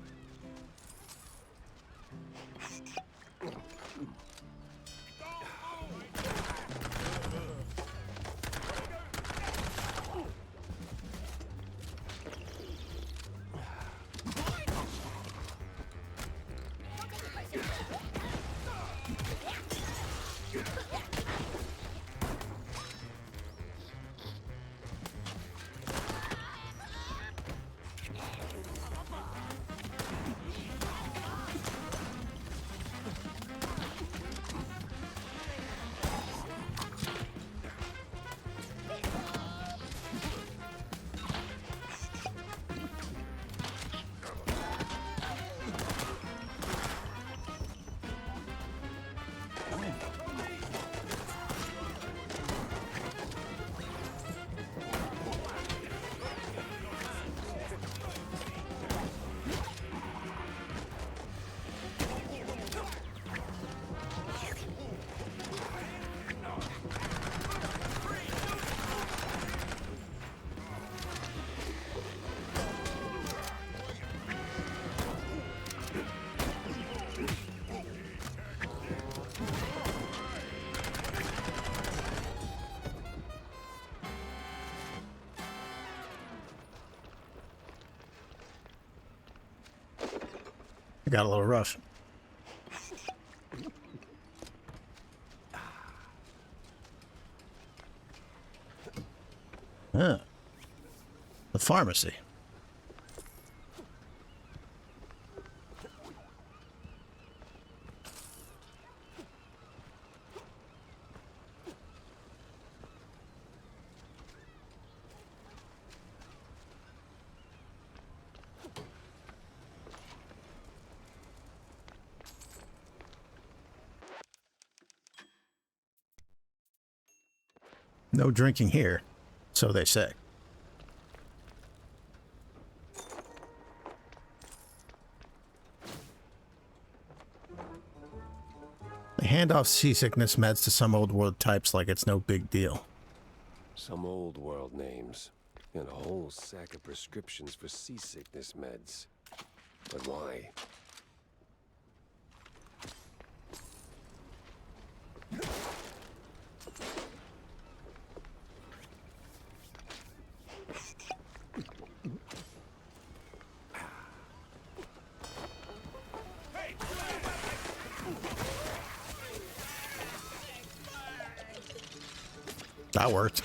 It got a little rough. Huh. The pharmacy. No drinking here, so they say. They hand off seasickness meds to some old world types like it's no big deal. Some old world names. And a whole sack of prescriptions for seasickness meds. But why? That worked.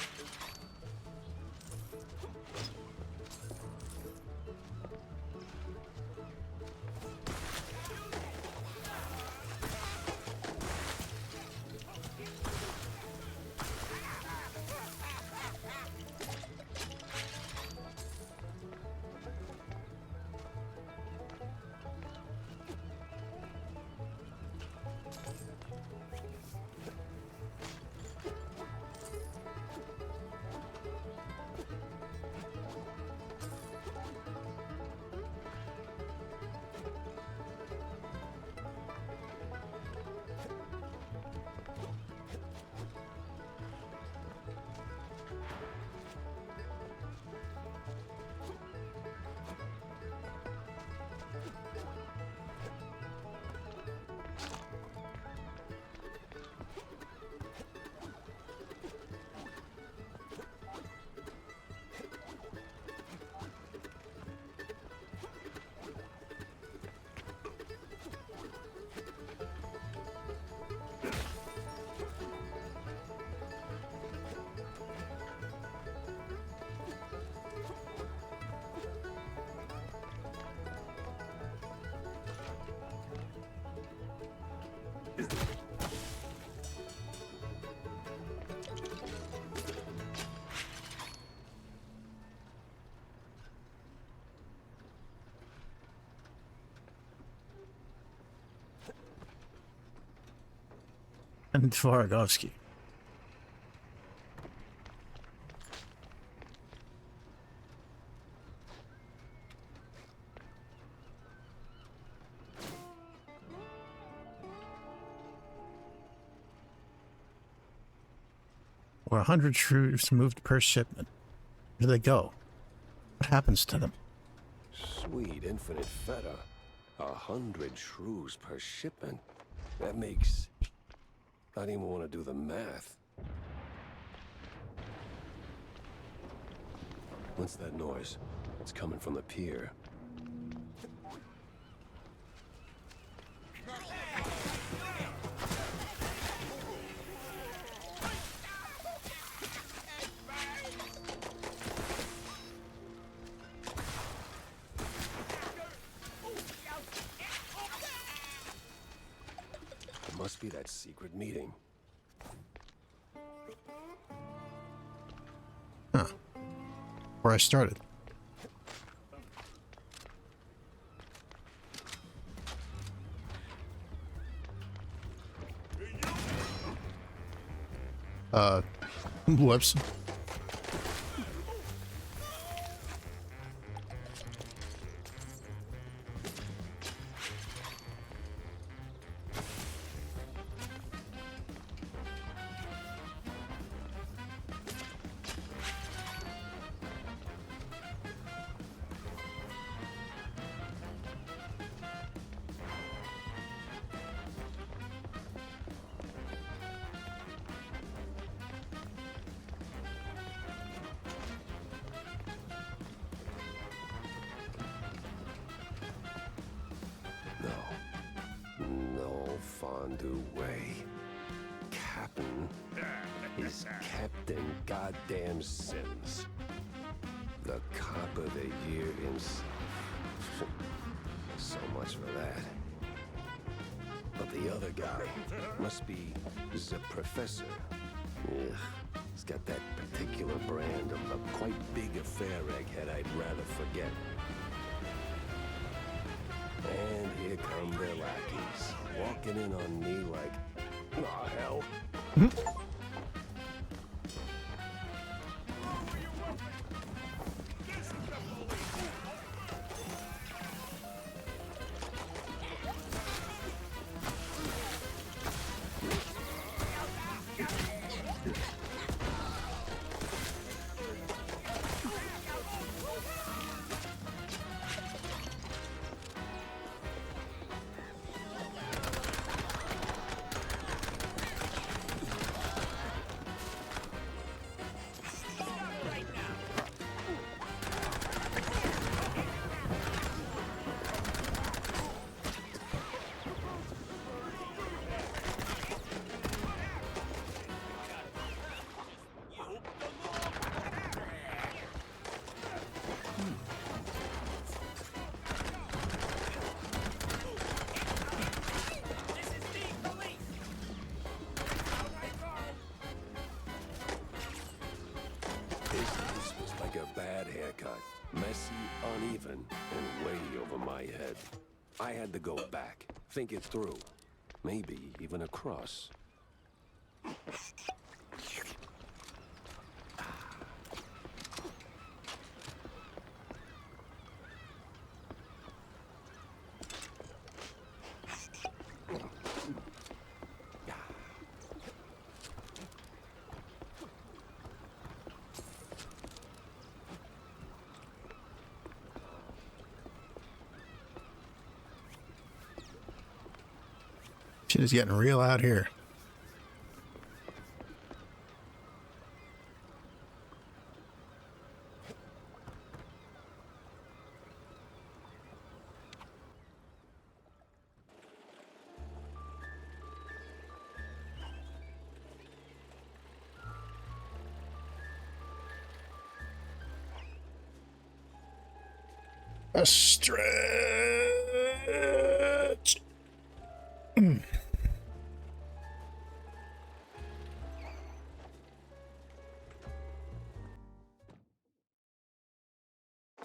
And Tvargovsky. Or 100 shrews moved per shipment. Where do they go? What happens to them? Sweet infinite feta. 100 shrews per shipment. That makes... I don't even want to do the math. What's that noise? It's coming from the pier. It must be that secret meeting. Huh. Where I started. Whoops. No fondue way. Captain is Captain Goddamn Sims. The cop of the year himself. So much for that. But the other guy must be the professor. Ugh, he's got that particular brand of a quite big affair egghead I'd rather forget. And here come their lackeys, walking in on me like, aw, hell. This was like a bad haircut. Messy, uneven, and way over my head. I had to go back, think it through. Maybe even across. Shit is getting real out here. A stretch.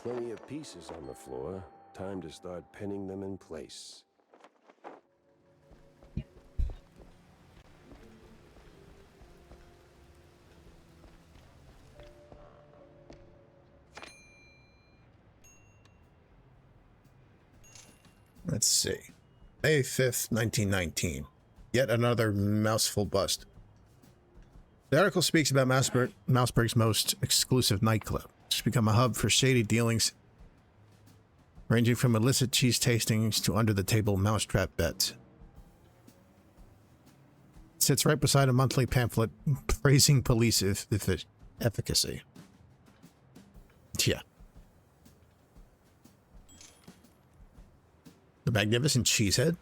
Plenty of pieces on the floor. Time to start pinning them in place. Let's see. May 5th, 1919. Yet another mouseful bust. The article speaks about Mouseburg's most exclusive nightclub, which has become a hub for shady dealings ranging from illicit cheese tastings to under-the-table mousetrap bets. It sits right beside a monthly pamphlet praising police efficacy. Yeah. The Magnificent Cheesehead?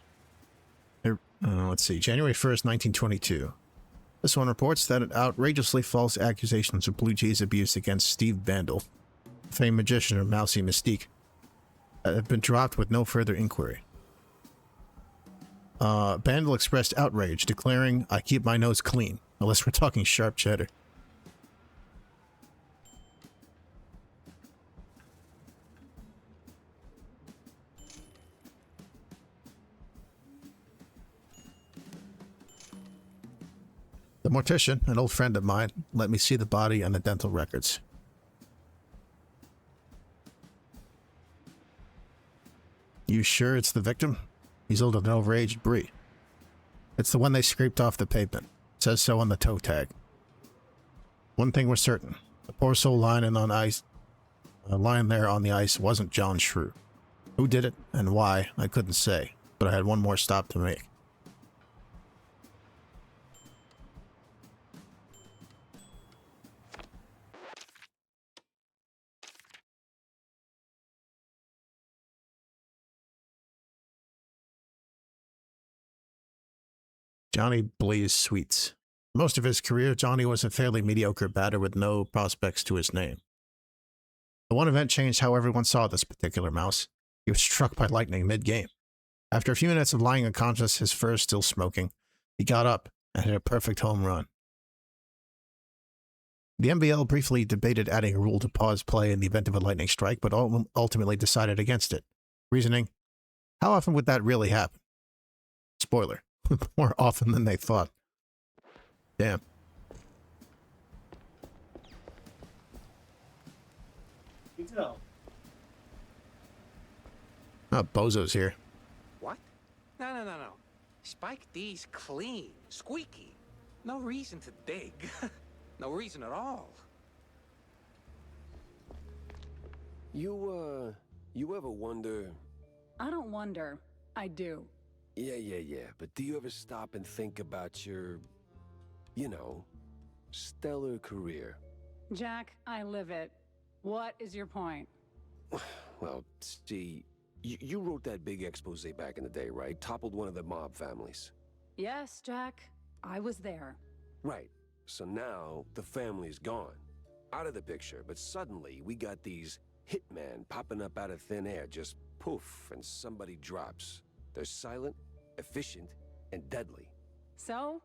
Let's see. January 1st, 1922. This one reports that an outrageously false accusations of Blue Cheese abuse against Steve Bandel, the famed magician of Mousy Mystique, have been dropped with no further inquiry. Bandel expressed outrage, declaring, "I keep my nose clean," unless we're talking sharp cheddar. The mortician, an old friend of mine, let me see the body and the dental records. You sure it's the victim? He's older than overaged Brie. It's the one they scraped off the pavement. It says so on the toe tag. One thing was certain. The poor soul lying there on the ice wasn't John Shrew. Who did it and why, I couldn't say, but I had one more stop to make. Johnny Blaze Sweets. Most of his career, Johnny was a fairly mediocre batter with no prospects to his name. The one event changed how everyone saw this particular mouse. He was struck by lightning mid-game. After a few minutes of lying unconscious, his fur still smoking, he got up and hit a perfect home run. The MBL briefly debated adding a rule to pause play in the event of a lightning strike, but ultimately decided against it. Reasoning, how often would that really happen? Spoiler. More often than they thought. Damn. Oh, Bozo's here. What? No. Spike D's clean, squeaky. No reason to dig. No reason at all. You ever wonder... I don't wonder. I do. Yeah. But do you ever stop and think about your, stellar career? Jack, I live it. What is your point? Well, see, you wrote that big expose back in the day, right? Toppled one of the mob families. Yes, Jack. I was there. Right. So now the family's gone. Out of the picture, but suddenly we got these hitmen popping up out of thin air, just poof, and somebody drops. They're silent, efficient, and deadly. So?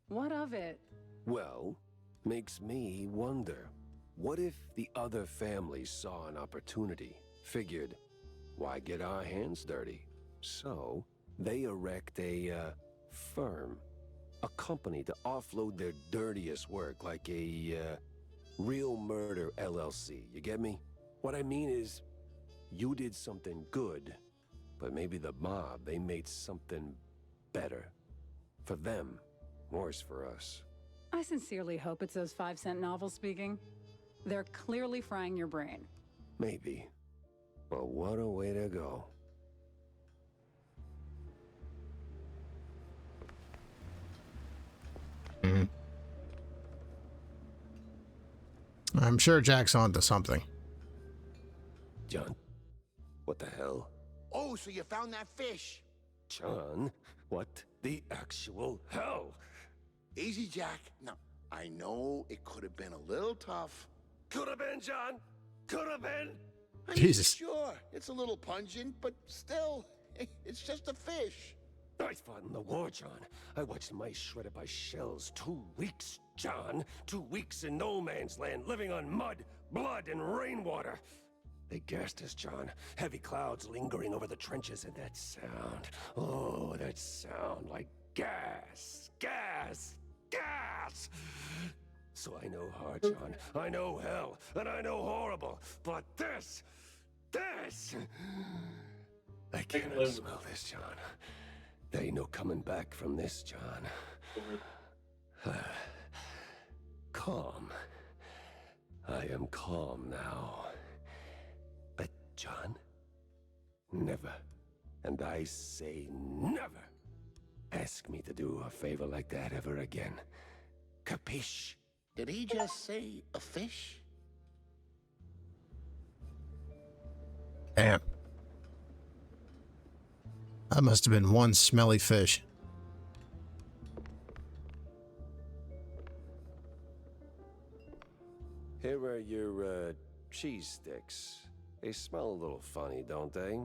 What of it? Well, makes me wonder. What if the other families saw an opportunity, figured, why get our hands dirty? So, they erect a, firm. A company to offload their dirtiest work, like a, Real Murder LLC. You get me? What I mean is, you did something good, but maybe the mob, they made something better. For them, worse for us. I sincerely hope it's those 5-cent novels speaking. They're clearly frying your brain. Maybe. But what a way to go. I'm sure Jack's onto something. John, what the hell? Oh, so you found that fish? John, what the actual hell? Easy, Jack. No, I know it could have been a little tough. Could have been, John. Could have been. I mean, Jesus. Sure, it's a little pungent, but still, it's just a fish. I fought in the war, John. I watched mice shredded by shells. 2 weeks, John. 2 weeks in no man's land, living on mud, blood, and rainwater. They gassed us, John. Heavy clouds lingering over the trenches, and that sound. Oh, that sound like gas. Gas. Gas. So I know hard, John. I know hell, and I know horrible. But this... I cannot smell this, John. There ain't no coming back from this, John. Calm. I am calm now. But, John, never, and I say never, ask me to do a favor like that ever again. Capiche? Did he just say a fish? Damn. That must have been one smelly fish. Here are your, cheese sticks. They smell a little funny, don't they?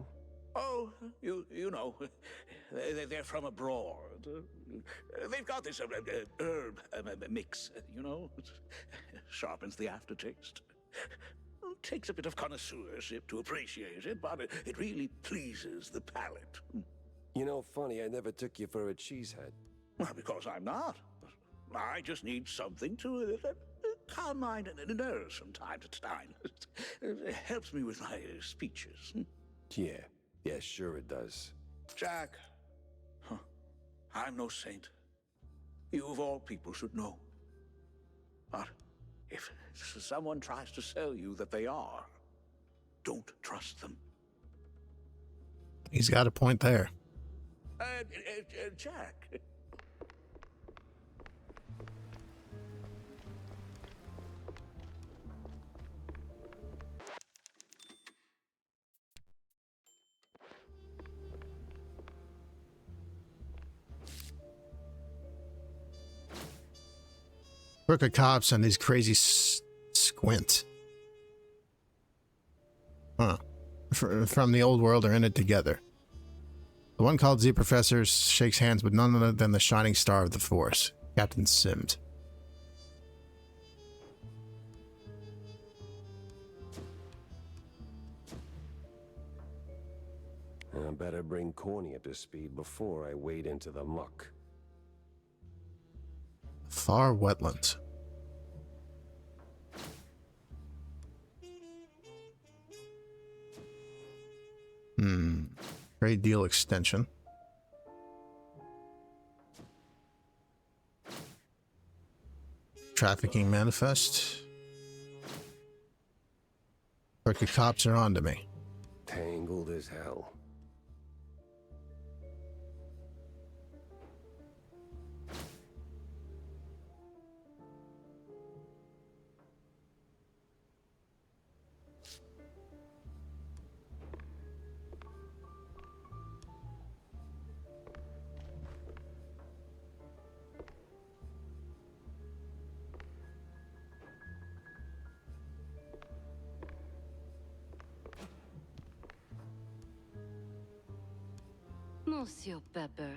Oh, you know, they're from abroad. They've got this herb mix, you know. Sharpens the aftertaste. Takes a bit of connoisseurship to appreciate it, but it really pleases the palate. You know, funny, I never took you for a cheesehead. Well, because I'm not. I just need something to calm my nerves from time to time. It helps me with my speeches. Yeah, sure it does. Jack, I'm no saint. You of all people should know. But if someone tries to sell you that they are, don't trust them. He's got a point there. Jack. Crooked cops and these crazy squints. Huh. From the old world are in it together. The one called Z Professor shakes hands with none other than the shining star of the Force, Captain Sims. I better bring Corny up to speed before I wade into the muck. Far wetlands. Trade deal extension. Trafficking manifest. Crooked cops are onto me. Tangled as hell. Monsieur Pepper.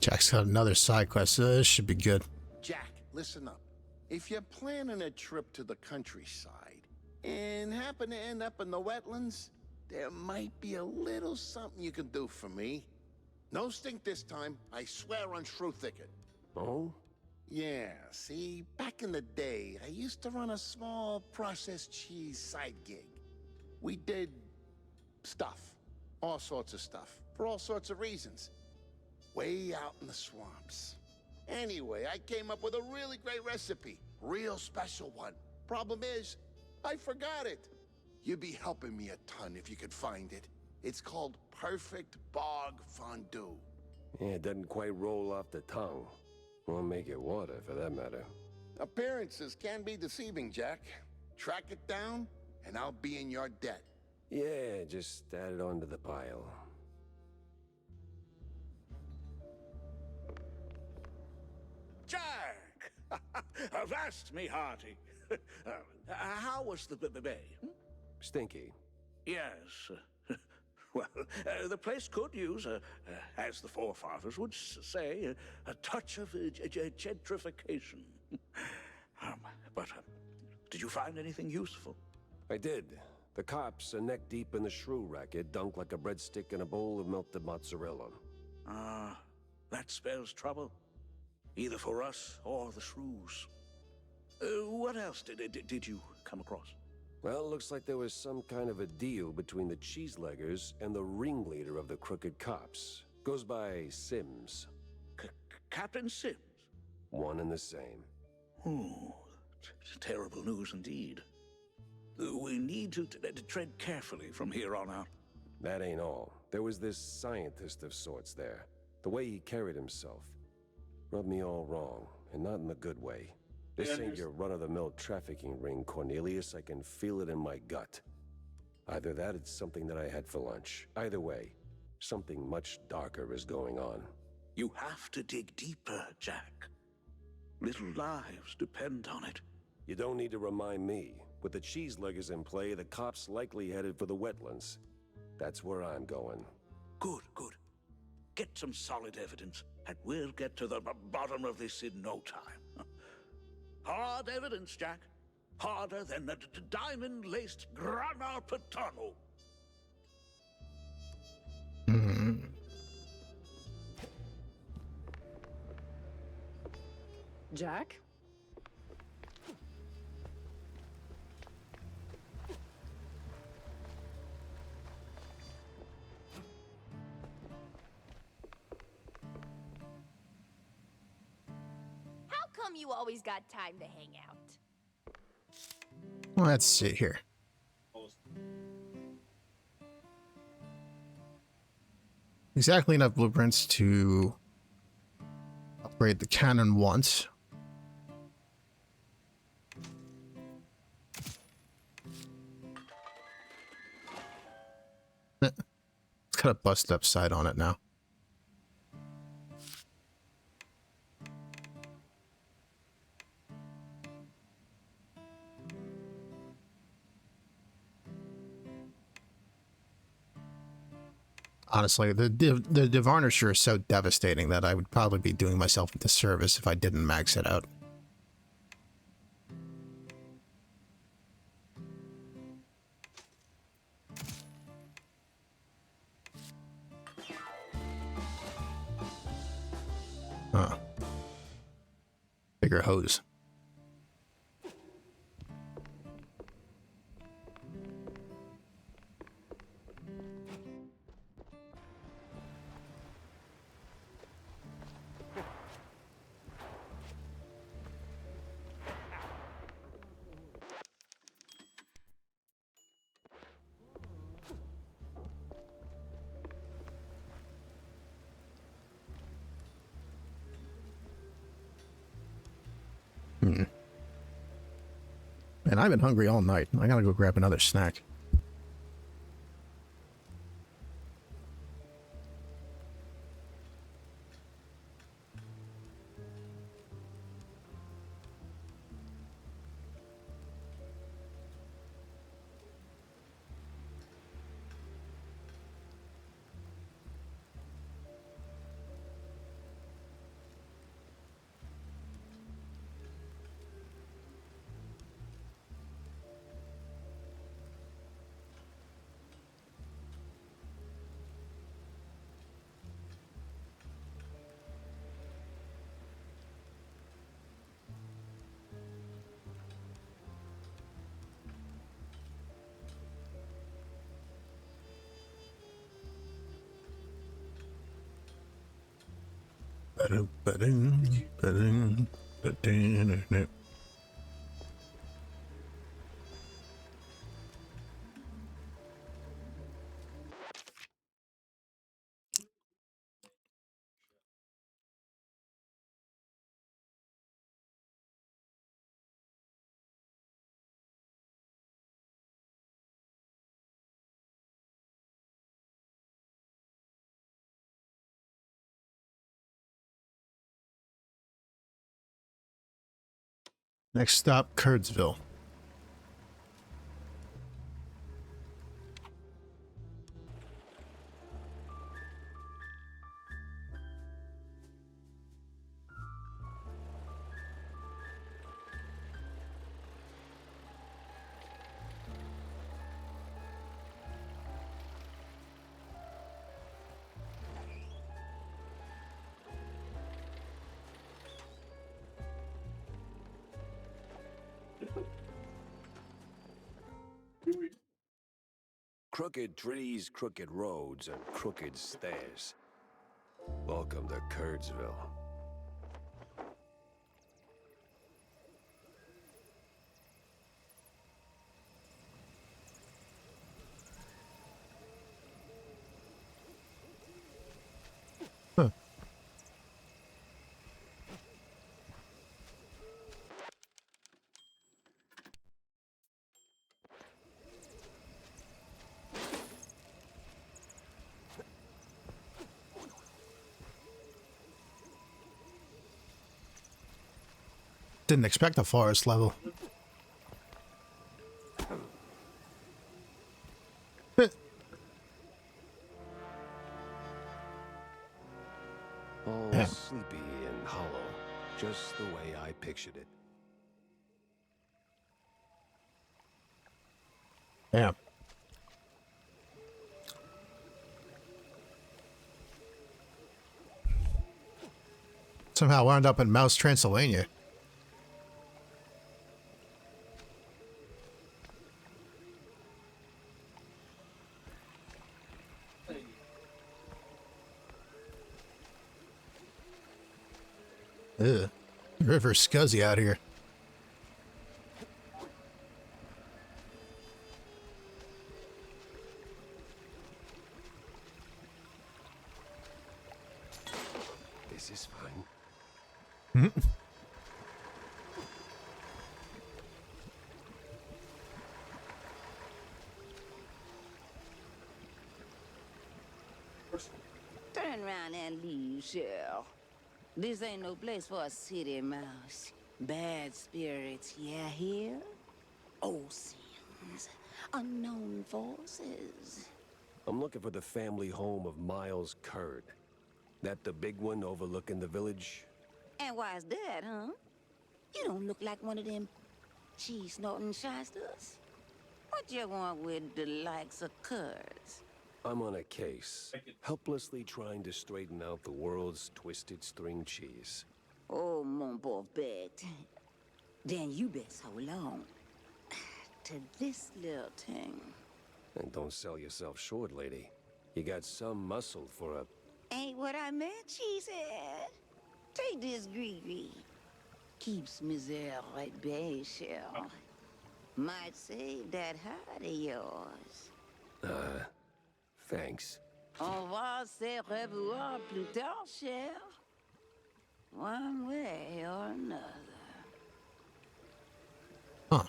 Jack's got another side quest, so this should be good. Jack, listen up. If you're planning a trip to the countryside and happen to end up in the wetlands, there might be a little something you can do for me. No stink this time. I swear on Shrew Thicket. Oh? Yeah, see, back in the day, I used to run a small processed cheese side gig. We did stuff. All sorts of stuff. For all sorts of reasons. Way out in the swamps. Anyway, I came up with a really great recipe. Real special one. Problem is, I forgot it. You'd be helping me a ton if you could find it. It's called Perfect Bog Fondue. Yeah, it doesn't quite roll off the tongue. Or make it water, for that matter. Appearances can be deceiving, Jack. Track it down, and I'll be in your debt. Yeah, just add it onto the pile. Jack! Avast me, hearty. How was the bay? Stinky. Yes. Well, the place could use, as the forefathers would say, a touch of gentrification. But did you find anything useful? I did. The cops are neck deep in the shrew racket, dunked like a breadstick in a bowl of melted mozzarella. Ah, that spells trouble. Either for us or the shrews. What else did you come across? Well, looks like there was some kind of a deal between the cheeseleggers and the ringleader of the crooked cops. Goes by Sims. Captain Sims? One and the same. Oh, terrible news indeed. We need to tread carefully from here on out. That ain't all. There was this scientist of sorts there. The way he carried himself rubbed me all wrong, and not in the good way. This ain't your run-of-the-mill trafficking ring, Cornelius. I can feel it in my gut. Either that, it's something that I had for lunch. Either way, something much darker is going on. You have to dig deeper, Jack. Little lives depend on it. You don't need to remind me. With the cheeseleggers in play, the cops likely headed for the wetlands. That's where I'm going. Good, good. Get some solid evidence, and we'll get to the bottom of this in no time. Hard evidence, Jack. Harder than the diamond-laced grana padano. Jack? How come you always got time to hang out? Let's see here. Exactly enough blueprints to upgrade the cannon once. It's got a bust up side on it now. Honestly, the devarnisher is so devastating that I would probably be doing myself a disservice if I didn't max it out. Huh. Bigger hose. And I've been hungry all night. I gotta go grab another snack. Next stop, Curdsville. Crooked trees, crooked roads, and crooked stairs. Welcome to Curdsville. Huh. Didn't expect a forest level. All Yeah. sleepy and hollow, just the way I pictured it. Yeah. Somehow wound up in Mouse, Transylvania. Ugh. River scuzzy out here. This is fine. Hmm? Turn around and leave, Shell. This ain't no place for a city mouse. Bad spirits, yeah, here? Old sins, unknown forces. I'm looking for the family home of Miles Curd. That the big one overlooking the village? And why's that, huh? You don't look like one of them cheese-snorting shysters. What you want with the likes of Curds? I'm on a case, helplessly trying to straighten out the world's twisted string cheese. Oh, mon pauvre bête. Then you best hold on to this little thing. And don't sell yourself short, lady. You got some muscle for a... Ain't what I meant, she said. Take this Gree. Keeps misère at bay, Shell. Might save that heart of yours. Thanks. On va se revoir plus tard, Shell. One way or another. Huh.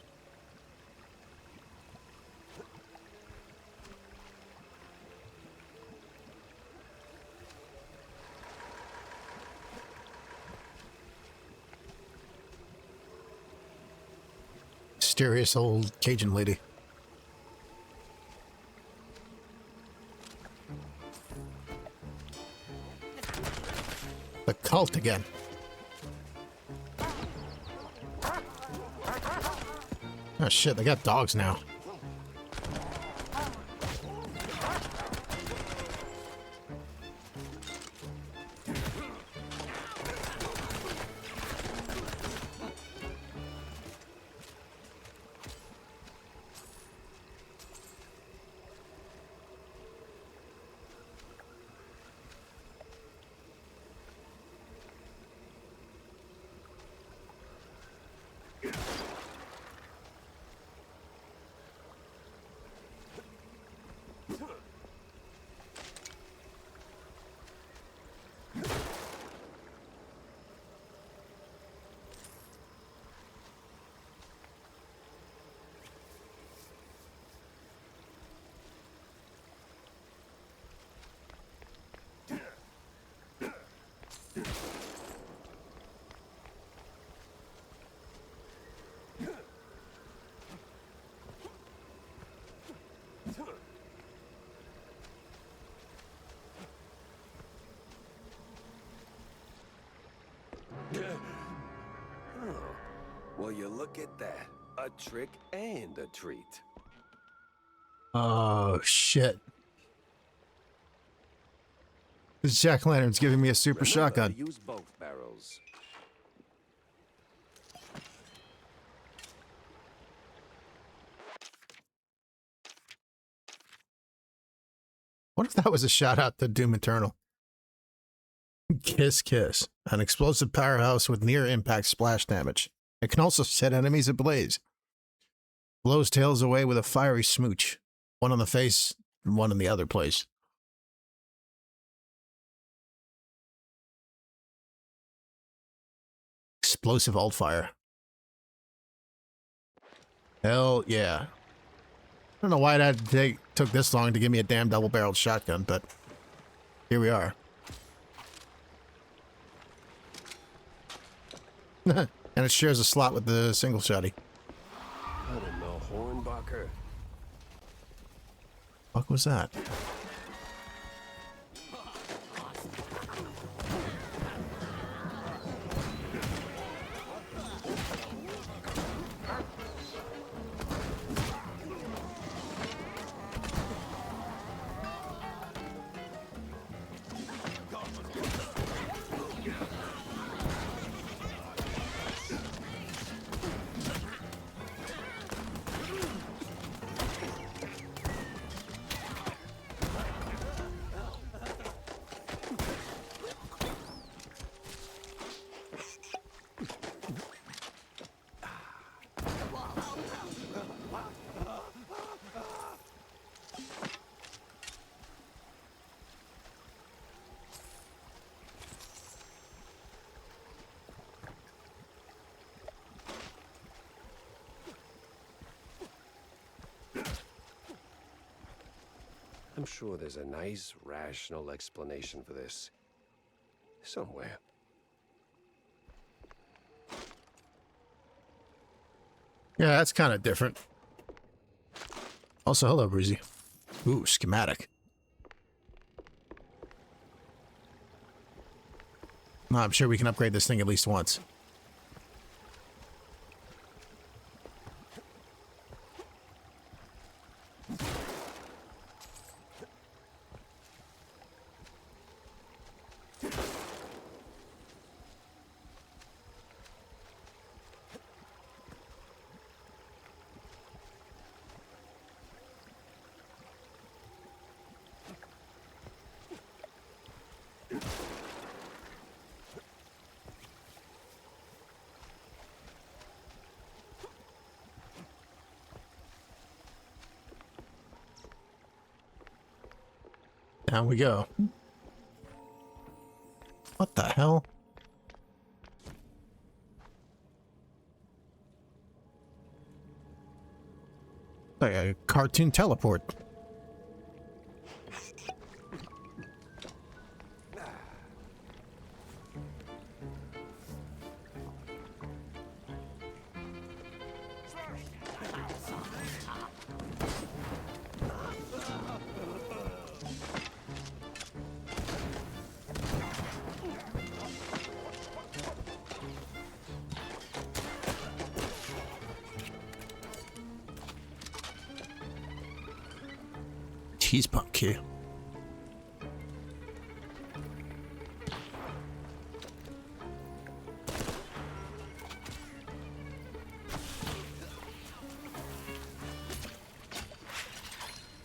Mysterious old Cajun lady. The cult again. Oh shit, they got dogs now. Oh, well, you look at that. A trick and a treat. Oh shit. This jack-o'-lantern's giving me a super Remember shotgun. to use both barrels. What if that was a shout out to Doom Eternal? Kiss Kiss, an explosive powerhouse with near impact splash damage. It can also set enemies ablaze. Blows tails away with a fiery smooch. One on the face, and one in the other place. Explosive alt fire. Hell yeah. I don't know why that took this long to give me a damn double-barreled shotgun, but here we are. And it shares a slot with the single shotty. I don't know, Hornbacher. What was that? I'm sure there's a nice, rational explanation for this. Somewhere. Yeah, that's kind of different. Also, hello, Breezy. Ooh, schematic. I'm sure we can upgrade this thing at least once. Down we go. What the hell? Like a cartoon teleport. Cheese punk here.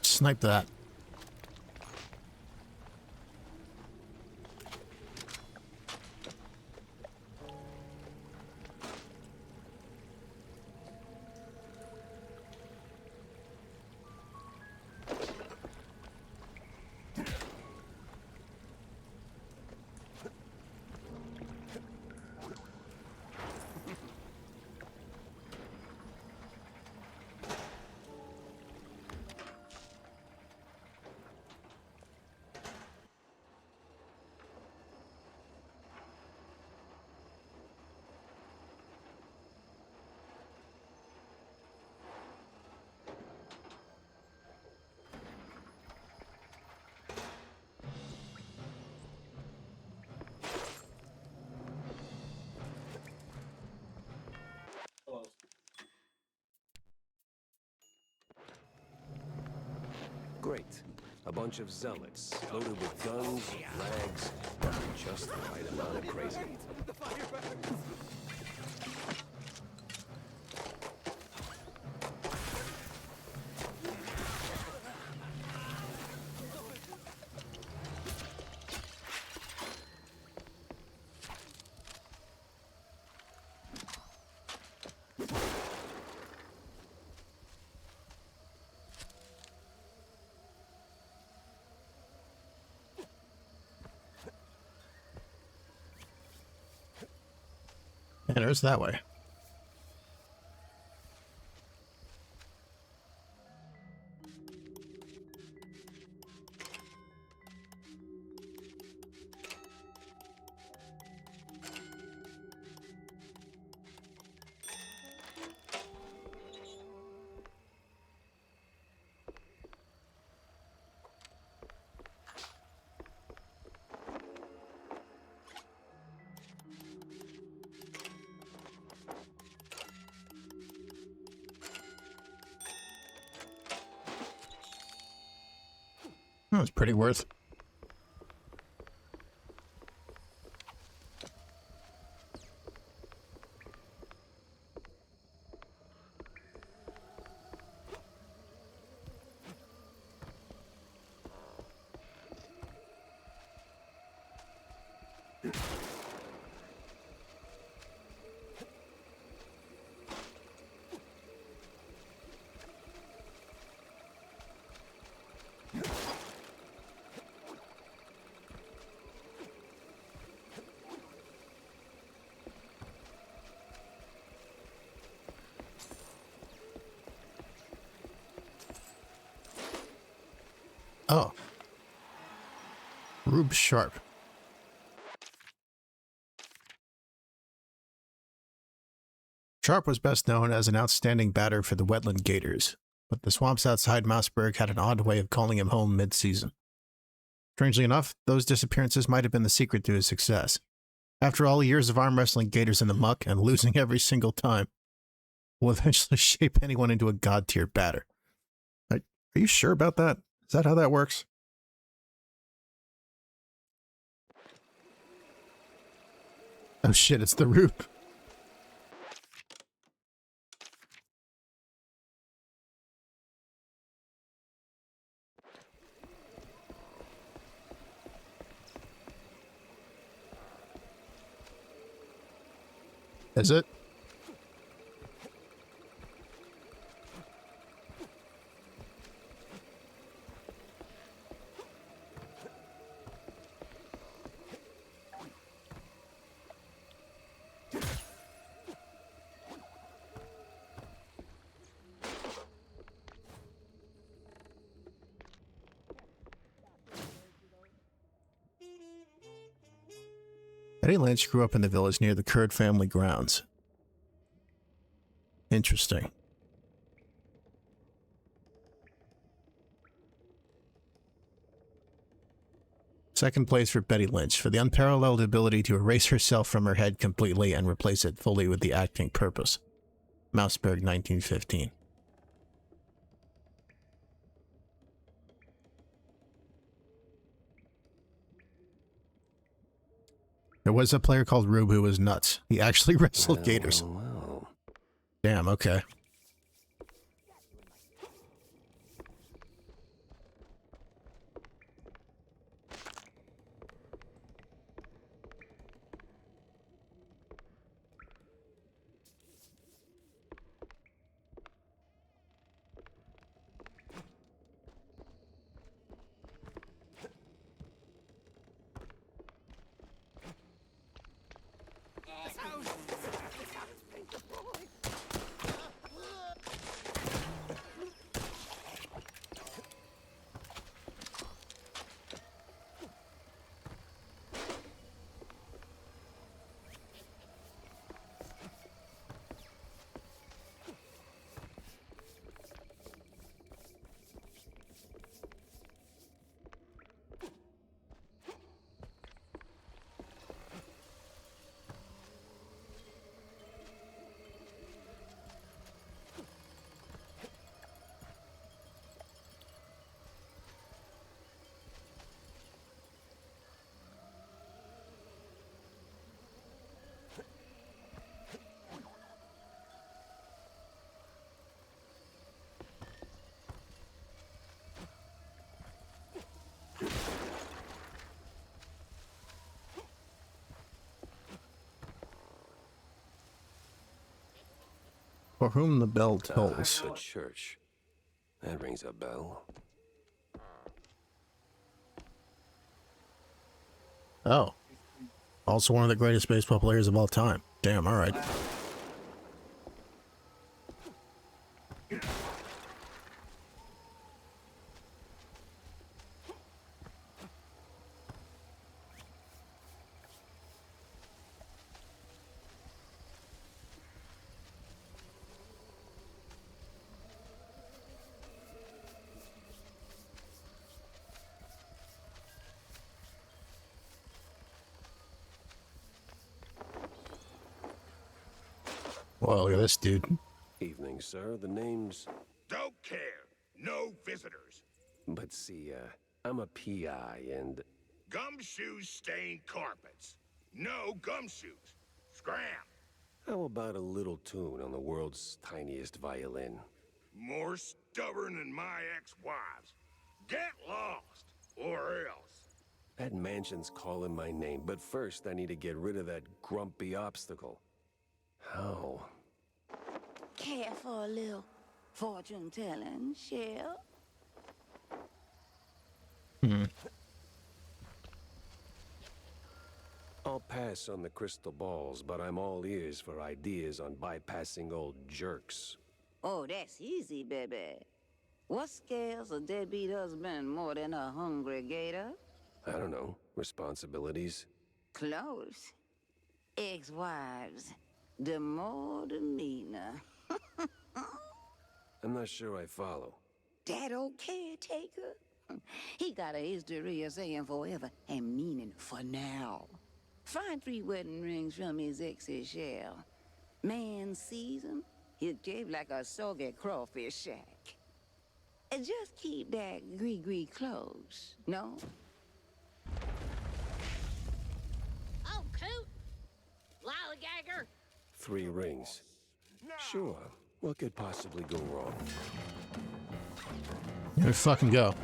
Snipe that. Great. A bunch of zealots, loaded with guns, rags, just the right amount of crazy. Enters that way. That was pretty worth. Oh. Rube Sharp. Sharp was best known as an outstanding batter for the Wetland Gators, but the swamps outside Mousburg had an odd way of calling him home mid-season. Strangely enough, those disappearances might have been the secret to his success. After all years of arm wrestling Gators in the muck and losing every single time, will eventually shape anyone into a god-tier batter. Are you sure about that? Is that how that works? Oh shit, it's the Rube. Is it? Eddie Lynch grew up in the village near the Curd family grounds. Interesting. Second place for Betty Lynch for the unparalleled ability to erase herself from her head completely and replace it fully with the acting purpose. Mousburg, 1915. There was a player called Rube who was nuts. He actually wrestled gators. Damn, okay. For whom the bell tolls. The church. That rings a bell. Oh. Also one of the greatest baseball players of all time. Damn, all right. Well, look at this dude. Evening, sir. The name's... Don't care. No visitors. But see, I'm a PI and... Gumshoes stain carpets. No gumshoes. Scram. How about a little tune on the world's tiniest violin? More stubborn than my ex-wives. Get lost, or else. That mansion's calling my name, but first I need to get rid of that grumpy obstacle. How? Care for a little fortune-telling, Shell? I'll pass on the crystal balls, but I'm all ears for ideas on bypassing old jerks. Oh, that's easy, baby. What scares a deadbeat husband more than a hungry gator? I don't know. Responsibilities? Close. Ex-wives. The more the meaner. I'm not sure I follow. That old caretaker? He got a history of saying forever and meaning for now. Find 3 wedding rings from his ex's shell. Man sees him, he'll cave like a soggy crawfish shack. And just keep that gree-gree close, no? Oh, coot! Lollygagger! 3 rings. Sure. What could possibly go wrong? Here we fucking go.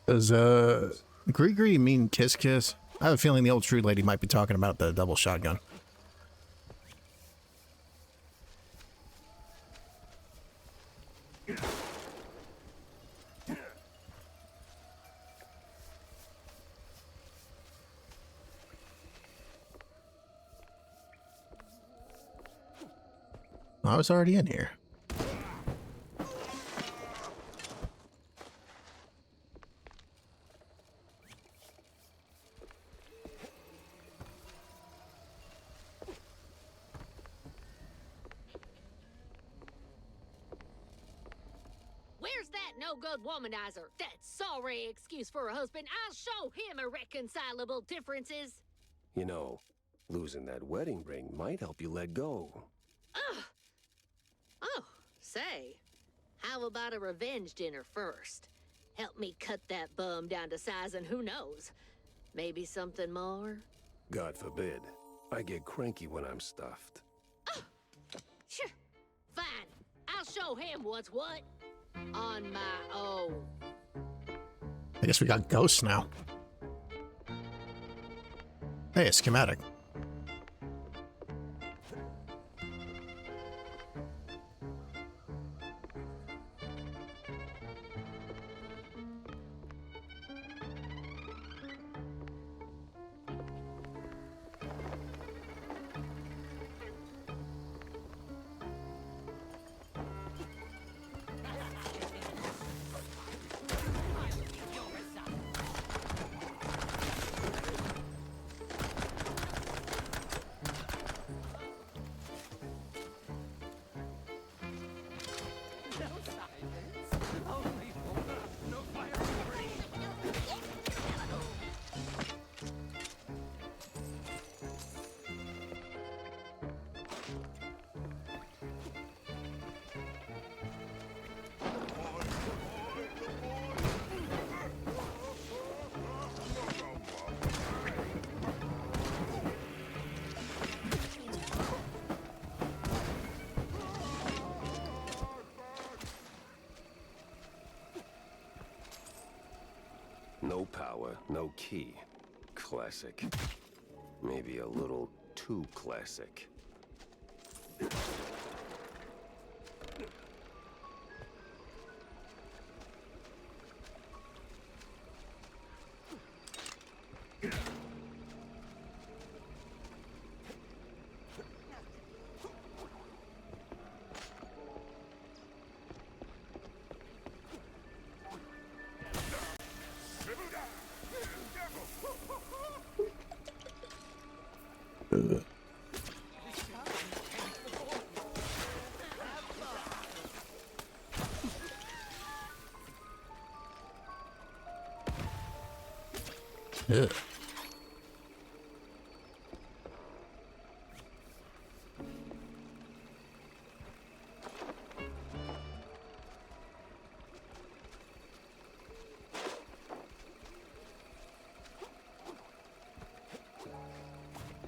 Does Gree mean kiss kiss? I have a feeling the old true lady might be talking about the double shotgun. I was already in here. Where's that no-good womanizer? That sorry excuse for a husband. I'll show him irreconcilable differences. You know, losing that wedding ring might help you let go. Ugh. Oh, say, how about a revenge dinner first? Help me cut that bum down to size and who knows, maybe something more? God forbid. I get cranky when I'm stuffed. Sure, fine. I'll show him what's what. On my own. I guess we got ghosts now. Hey, a schematic. No power, no key. Classic. Maybe a little too classic. Ugh.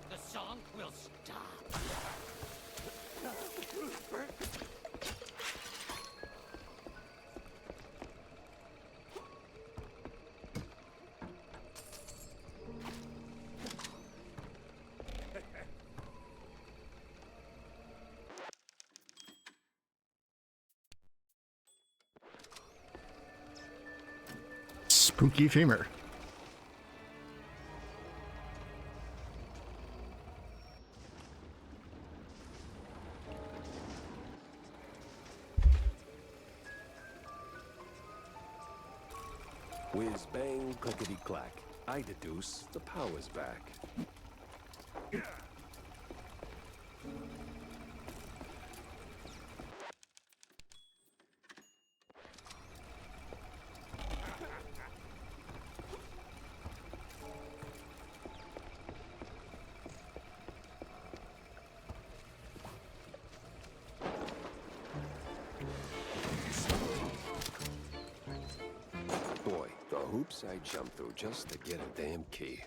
The song will stop. Spooky femur. Whiz bang, clickety clack. I deduce the power's back. Boy, the hoops I jumped through just to get a damn key.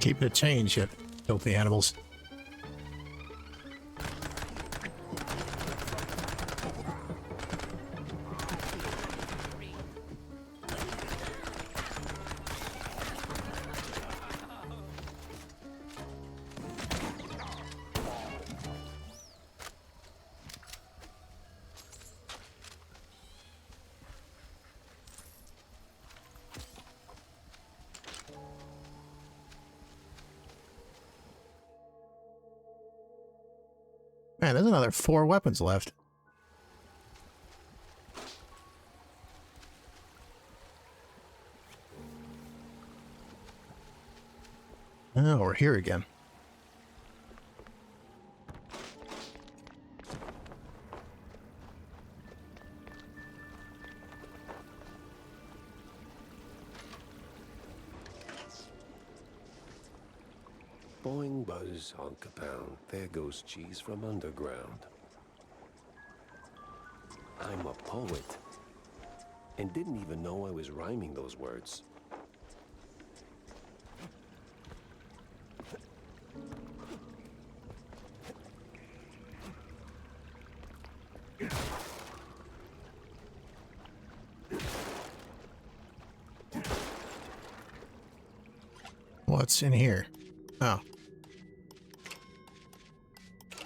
Keep it change, you filthy animals. Man, there's another 4 weapons left. Oh, we're here again. Boing, buzz, honk a pound. There goes cheese from underground. I'm a poet. And didn't even know I was rhyming those words. What's in here? Oh.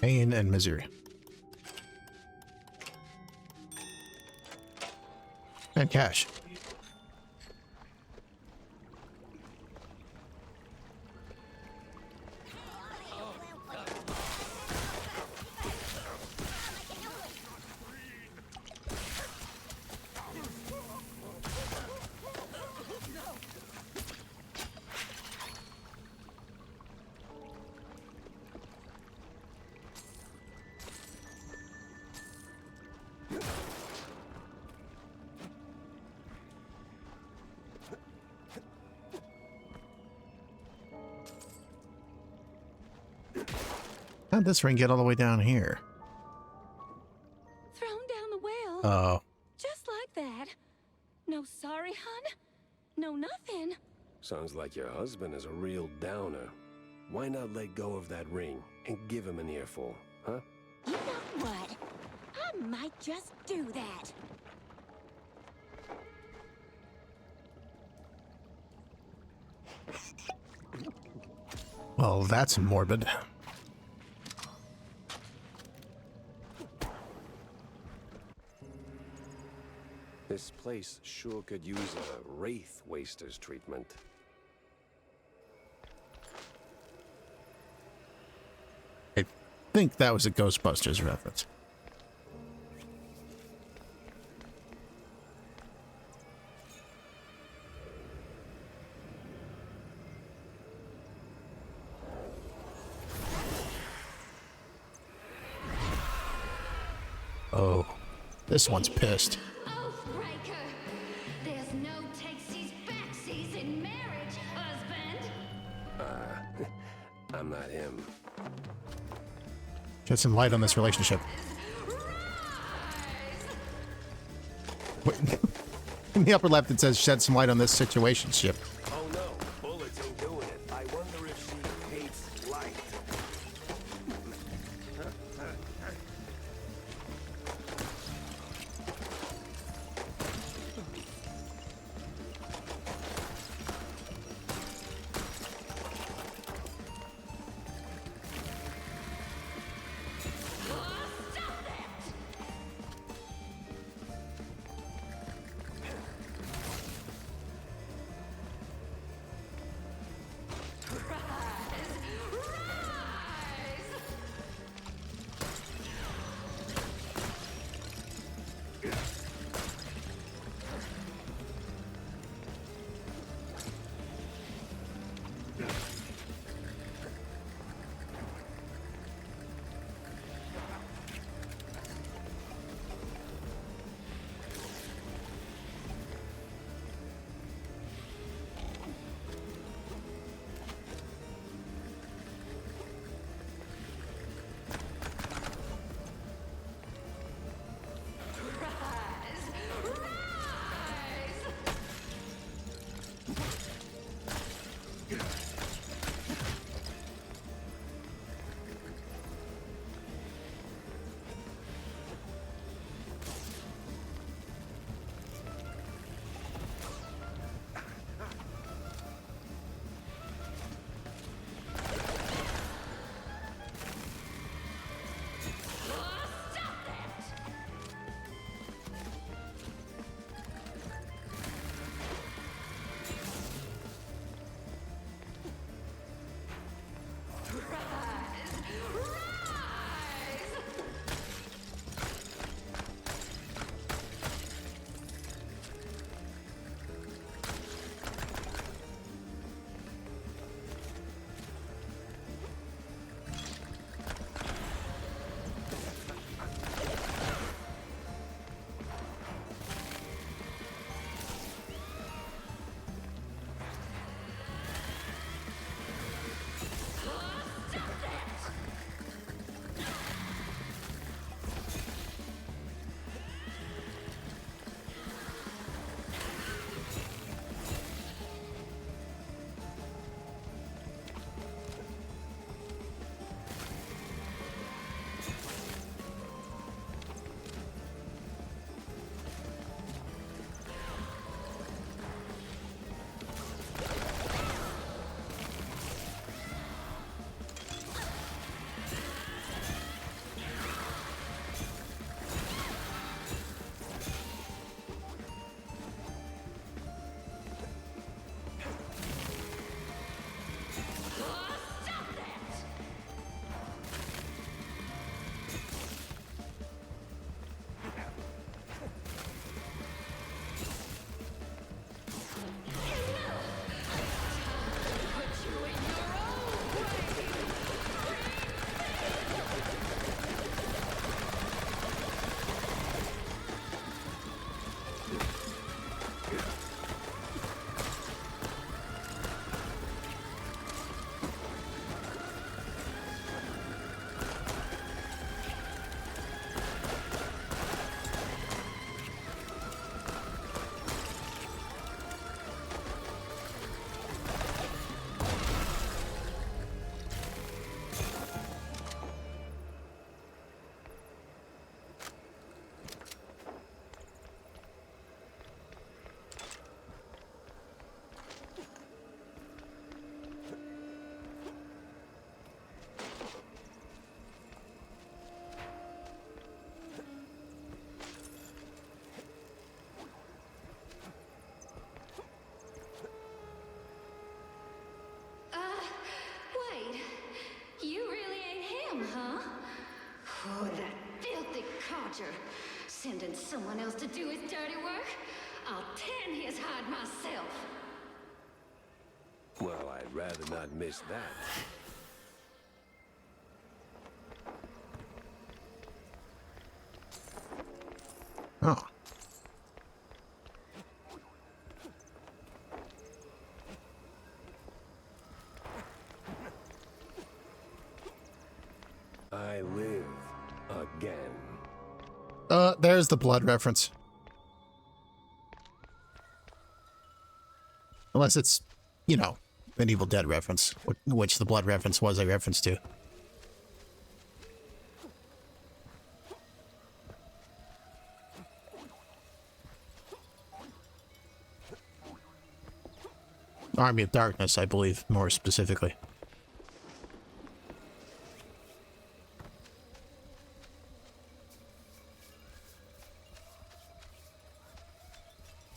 Pain and misery. And cash. How'd this ring get all the way down here? Thrown down the well. Oh. Just like that. No sorry, hun. No nothing. Sounds like your husband is a real downer. Why not let go of that ring and give him an earful, huh? You know what? I might just do that. Well, that's morbid. This place sure could use a wraith waster's treatment. I think that was a Ghostbusters reference. Oh, this one's pissed. Oathbreaker! There's no takesies backsies in marriage, husband! I'm not him. Shed some light on this relationship. Wait, in the upper left it says shed some light on this situationship. Oh no, bullets ain't doing it. I wonder if she hates light. him, huh? Oh, that filthy codger. Sending someone else to do his dirty work? I'll tan his hide myself. Well, I'd rather not miss that. Oh. I live again. There's the blood reference. Unless it's, you know, an Evil Dead reference, which the blood reference was a reference to. Army of Darkness, I believe, more specifically.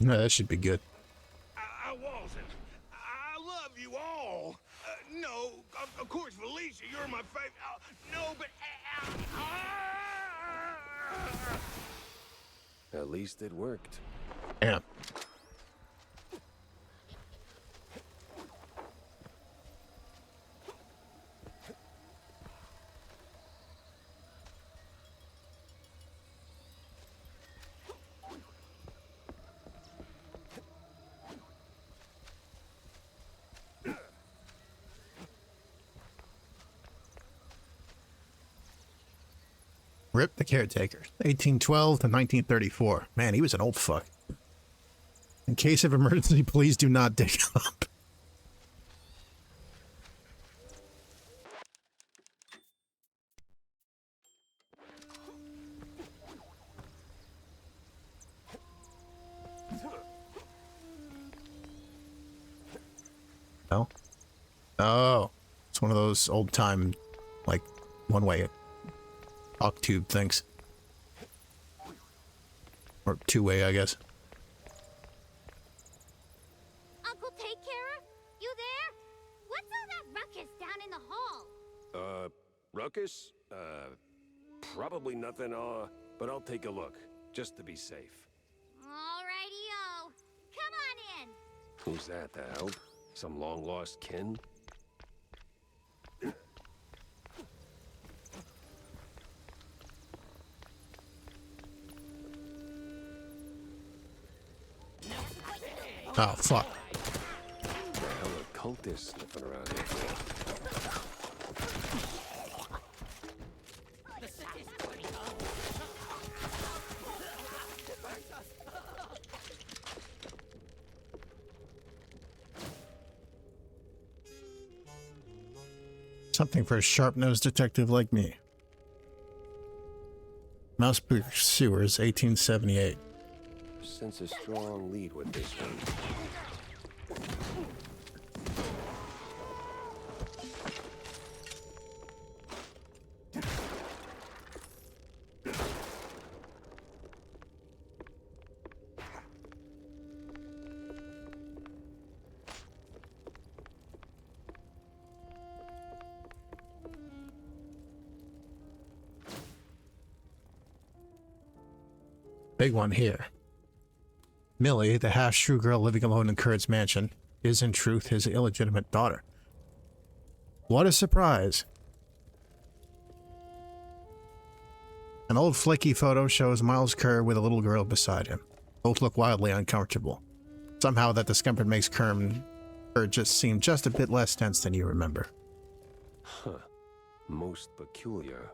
No, that should be good. I wasn't. I love you all. No, of course, Felicia, you're my favorite. No, but... At least it worked. Yeah. Rip the Caretaker, 1812 to 1934. Man, he was an old fuck. In case of emergency, please do not dig up. No? Oh. It's one of those old-time, like, one-way talk tube things. Or two-way, I guess. Uncle Take Carer, you there? What's all that ruckus down in the hall? Ruckus? Probably nothing, but I'll take a look, just to be safe. Alrighty-o. Come on in. Who's that, the help? Some long-lost kin? Oh, fuck. The hell are cultists sniffing around here for? Something for a sharp-nosed detective like me. Mouse Pursuers, 1878. Sense a strong lead with this one. Big one here. Millie, the half-shrew girl living alone in Kurt's mansion, is in truth his illegitimate daughter. What a surprise! An old flaky photo shows Miles Kerr with a little girl beside him. Both look wildly uncomfortable. Somehow that discomfort makes Kerr just seem just a bit less tense than you remember. Huh. Most peculiar.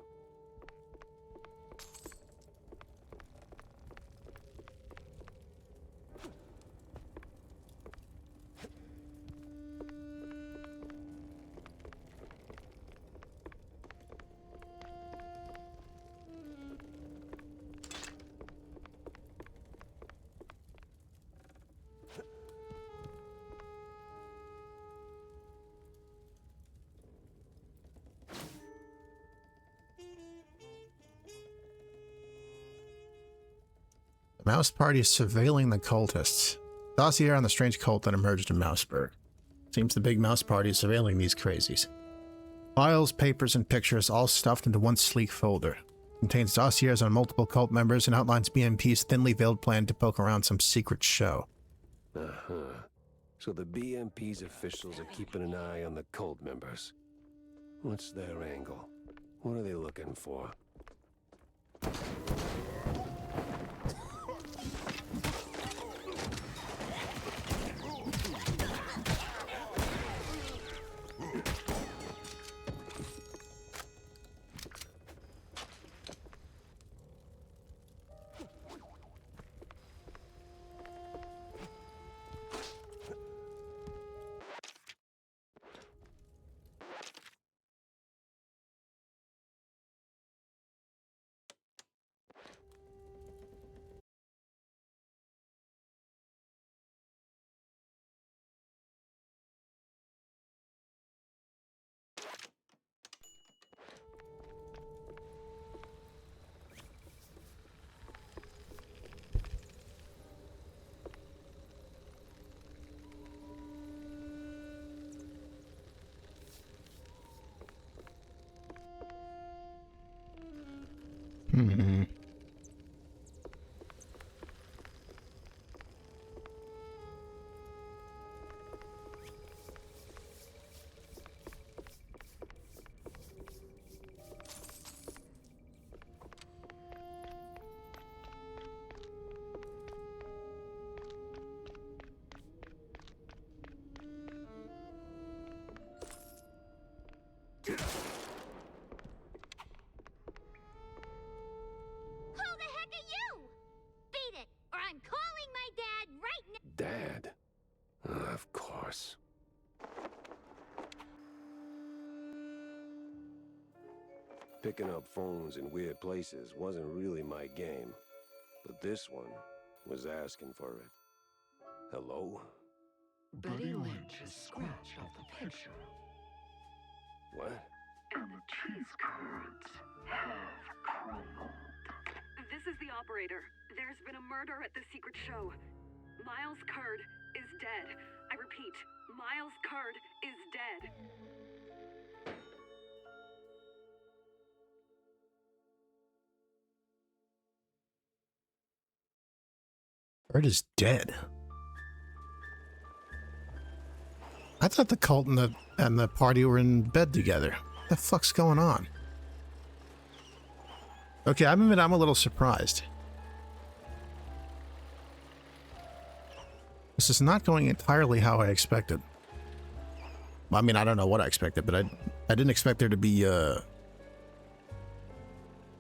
Mouse Party is surveilling the cultists. Dossier on the strange cult that emerged in Mouseburg. Seems the big Mouse Party is surveilling these crazies. Files, papers, and pictures all stuffed into one sleek folder. Contains dossiers on multiple cult members and outlines BMP's thinly veiled plan to poke around some secret show. Uh-huh. So the BMP's officials are keeping an eye on the cult members. What's their angle? What are they looking for? Hmm. I'm calling my dad right now. Dad? Of course. Picking up phones in weird places wasn't really my game, but this one was asking for it. Hello? Betty Lynch has scratched off the picture. What? And the cheese curds have crumbled. This is the operator. There's been a murder at the secret show. Miles Curd is dead. I repeat, Miles Curd is dead. Curd is dead. I thought the cult and the party were in bed together. What the fuck's going on? Okay, I admit I'm a little surprised. This is not going entirely how I expected. Well, I mean, I don't know what I expected, but I didn't expect there to be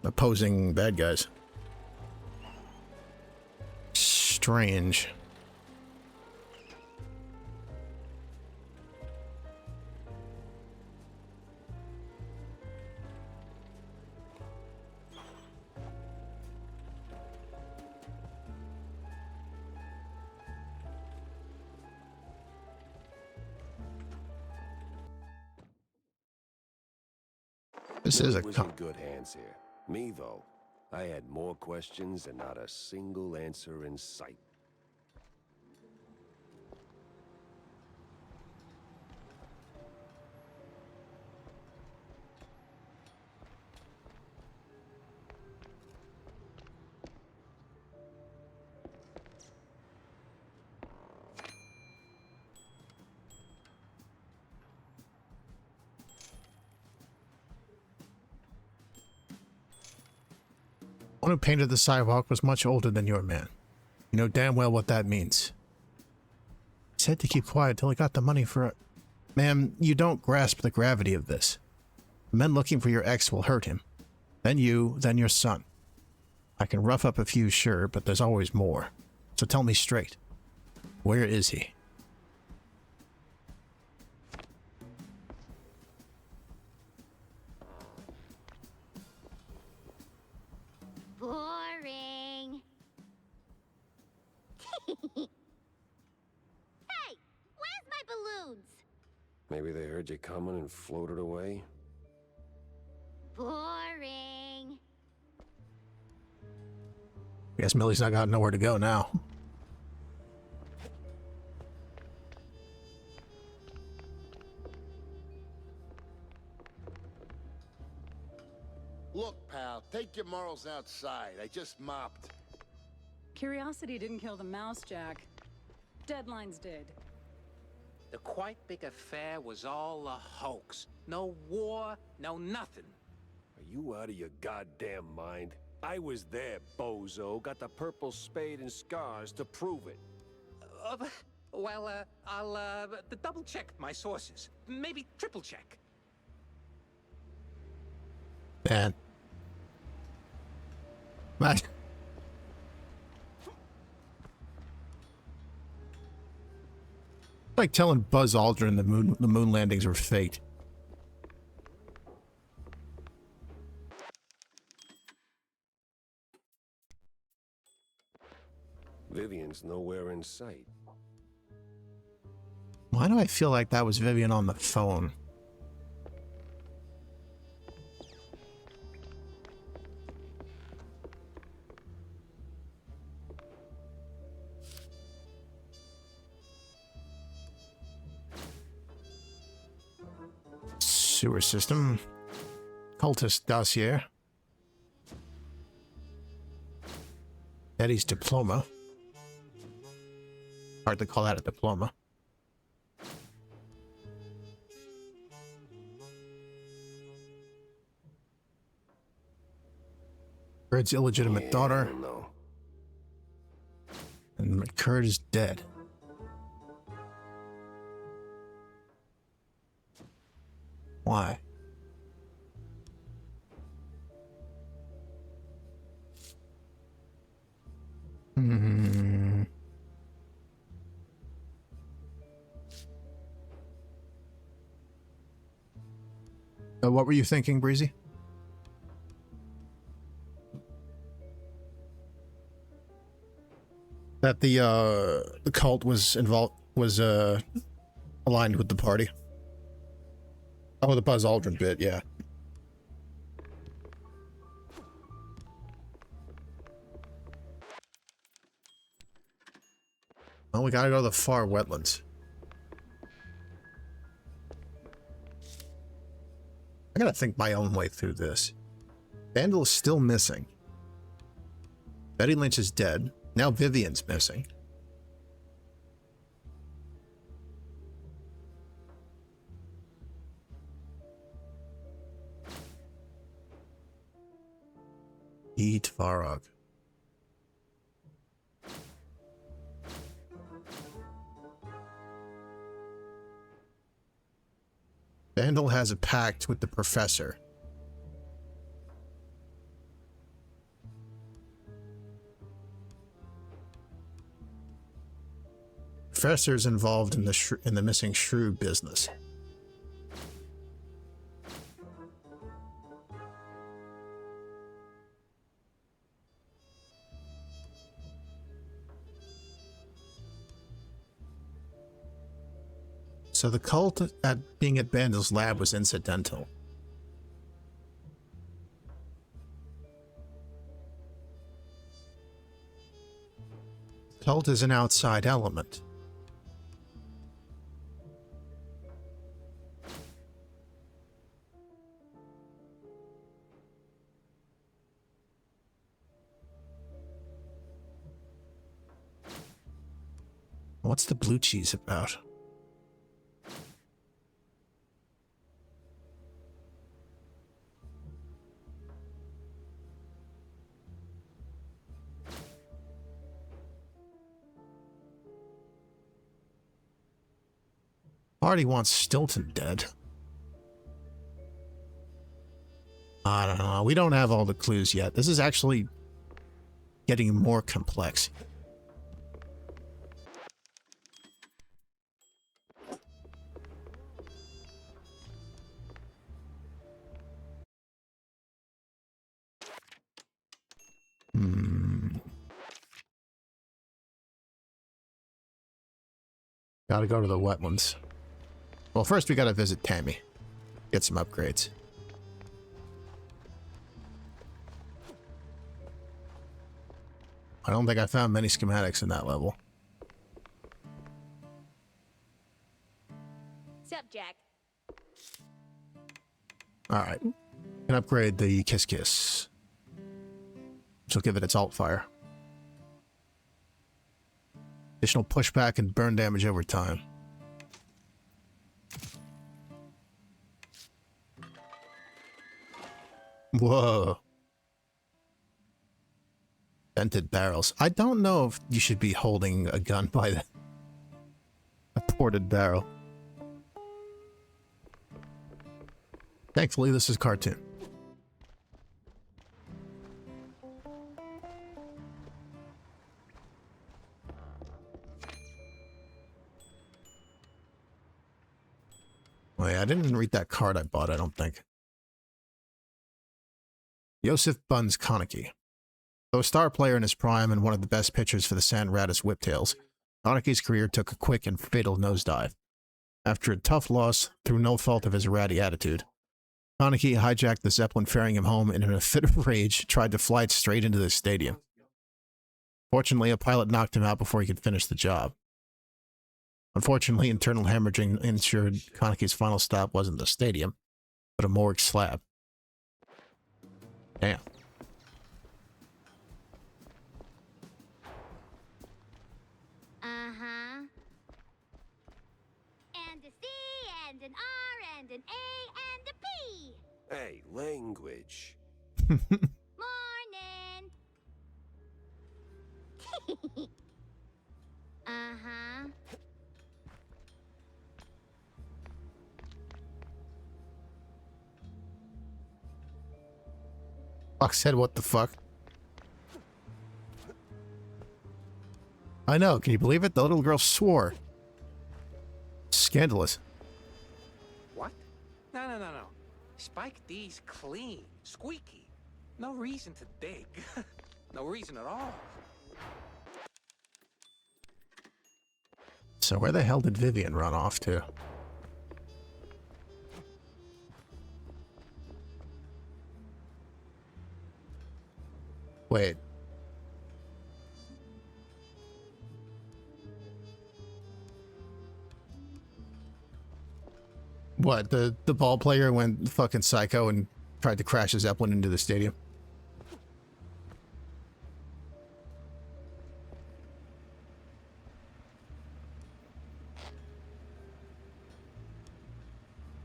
opposing bad guys. Strange. This is a was in good hands here. Me, though, I had more questions and not a single answer in sight. One who painted the sidewalk was much older than your man. You know damn well what that means. He said to keep quiet till he got the money for it. Ma'am, you don't grasp the gravity of this. The men looking for your ex will hurt him. Then you, then your son. I can rough up a few, sure, but there's always more. So tell me straight. Where is he? Boring. Hey, where's my balloons? Maybe they heard you coming and floated away? Boring. Guess Millie's not got nowhere to go now. Look, pal, take your morals outside. I just mopped. Curiosity didn't kill the mouse, Jack. Deadlines did. The quite big affair was all a hoax. No war, no nothing. Are you out of your goddamn mind? I was there, bozo. Got the purple spade and scars to prove it. I'll double-check my sources. Maybe triple-check. Man. Like telling Buzz Aldrin the moon landings were fake. Vivian's nowhere in sight. Why do I feel like that was Vivian on the phone? Sewer system. Cultist dossier. Eddie's diploma. Hard to call that a diploma. Bird's illegitimate daughter. No. And Kurt is dead. Why? What were you thinking, Breezy? That the cult was aligned with the party. Oh, the Buzz Aldrin bit, yeah. Well, we gotta go to the far wetlands. I gotta think my own way through this. Vandal is still missing. Betty Lynch is dead. Now Vivian's missing. Eat Varog. Vandal has a pact with the professor. Professor's involved in the missing shrew business. So the cult at being at Vandal's lab was incidental. Cult is an outside element. What's the blue cheese about? Party wants Stilton dead. I don't know. We don't have all the clues yet. This is actually getting more complex. Gotta go to the wetlands. Well, first we gotta visit Tammy. Get some upgrades. I don't think I found many schematics in that level. Sup, Jack? Alright. Can can upgrade the Kiss Kiss, which will give it its alt fire. Additional pushback and burn damage over time. Whoa. Vented barrels. I don't know if you should be holding a gun by a ported barrel. Thankfully, this is cartoon. Wait, I didn't read that card I bought, I don't think. Joseph Buns Konecki. Though a star player in his prime and one of the best pitchers for the San Ratus Whiptails, Konecki's career took a quick and fatal nosedive. After a tough loss, through no fault of his ratty attitude, Konecki hijacked the Zeppelin ferrying him home and in a fit of rage tried to fly it straight into the stadium. Fortunately, a pilot knocked him out before he could finish the job. Unfortunately, internal hemorrhaging ensured Konecki's final stop wasn't the stadium, but a morgue slab. Damn. Uh-huh. And a C, and an R, and an A, and a P. Hey, language. Morning. Uh-huh. Fox said, what the fuck? I know, can you believe it? The little girl swore. Scandalous. What? No. Spike D's clean, squeaky. No reason to dig. No reason at all. So where the hell did Vivian run off to? Wait. What, the ball player went fucking psycho and tried to crash a Zeppelin into the stadium?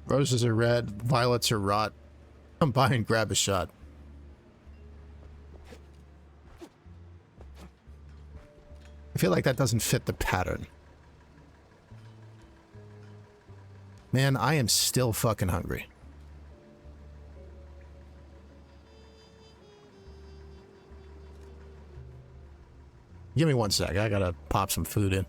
Roses are red, violets are rot. Come by and grab a shot. I feel like that doesn't fit the pattern. Man, I am still fucking hungry. Give me 1 sec. I gotta pop some food in.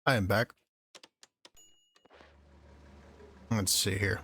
I am back. Let's see here.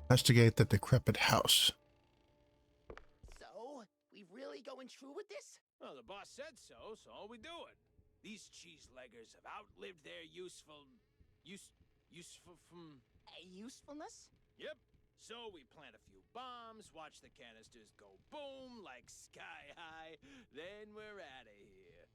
Investigate the decrepit house. So, we really going through with this? Well, the boss said so, so we do it. These cheese-leggers have outlived their useful Usefulness? Yep. So we plant a few bombs, watch the canisters go boom like sky high, then we're out of here.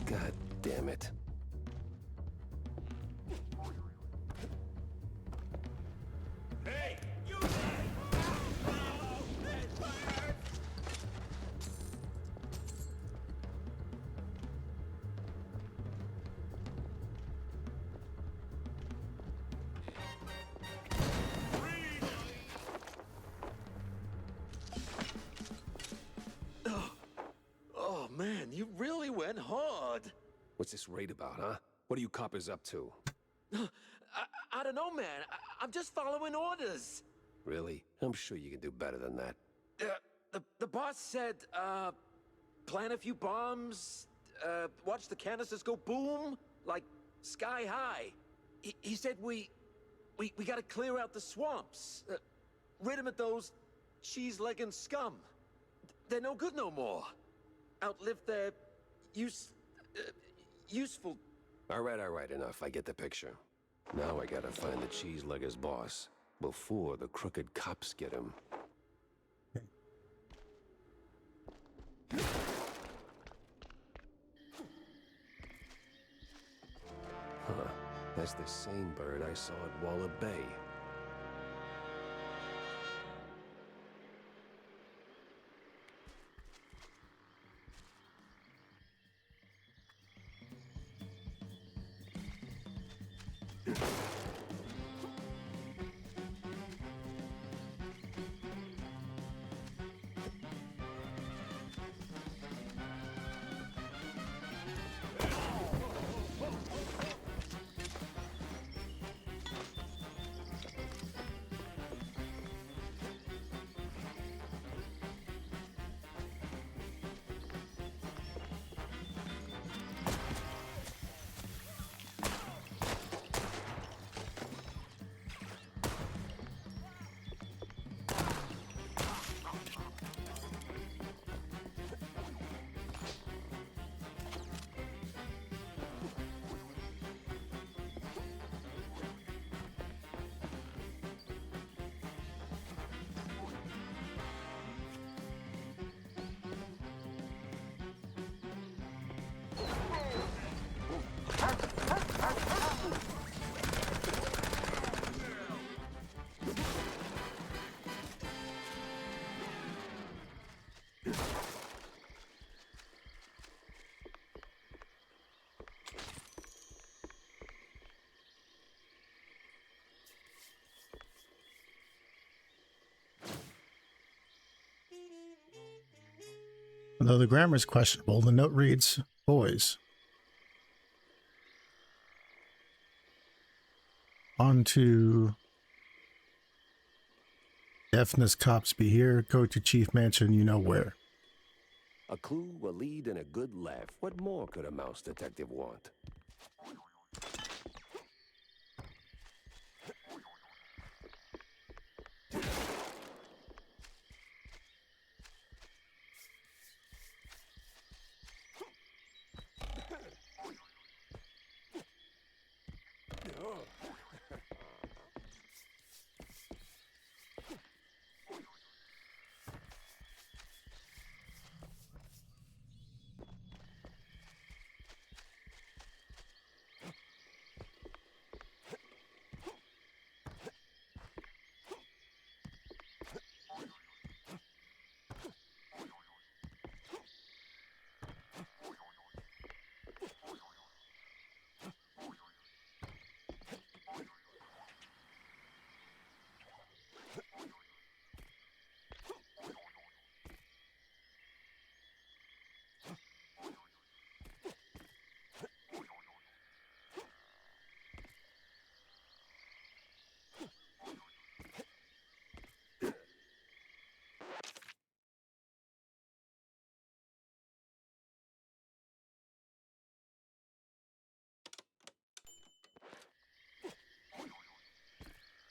God damn it. Hey, you! Oh, man, you really went hard. What's this raid about, huh? What are you coppers up to? I don't know, man. I'm just following orders. Really? I'm sure you can do better than that. The boss said, plant a few bombs, watch the canisters go boom, like sky high. He said we gotta clear out the swamps, rid him of those cheese-legging scum. They're no good no more. Outlive their useful. All right, enough. I get the picture. Now I gotta find the cheese-legger's boss before the crooked cops get him. Huh. That's the same bird I saw at Waller Bay. Though the grammar is questionable, the note reads, boys. On to deafness cops be here. Go to Chief Mansion, you know where. A clue, a lead, and a good laugh. What more could a mouse detective want?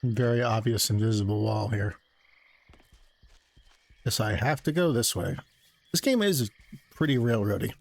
Very obvious invisible wall here. Guess I have to go this way. This game is pretty railroady.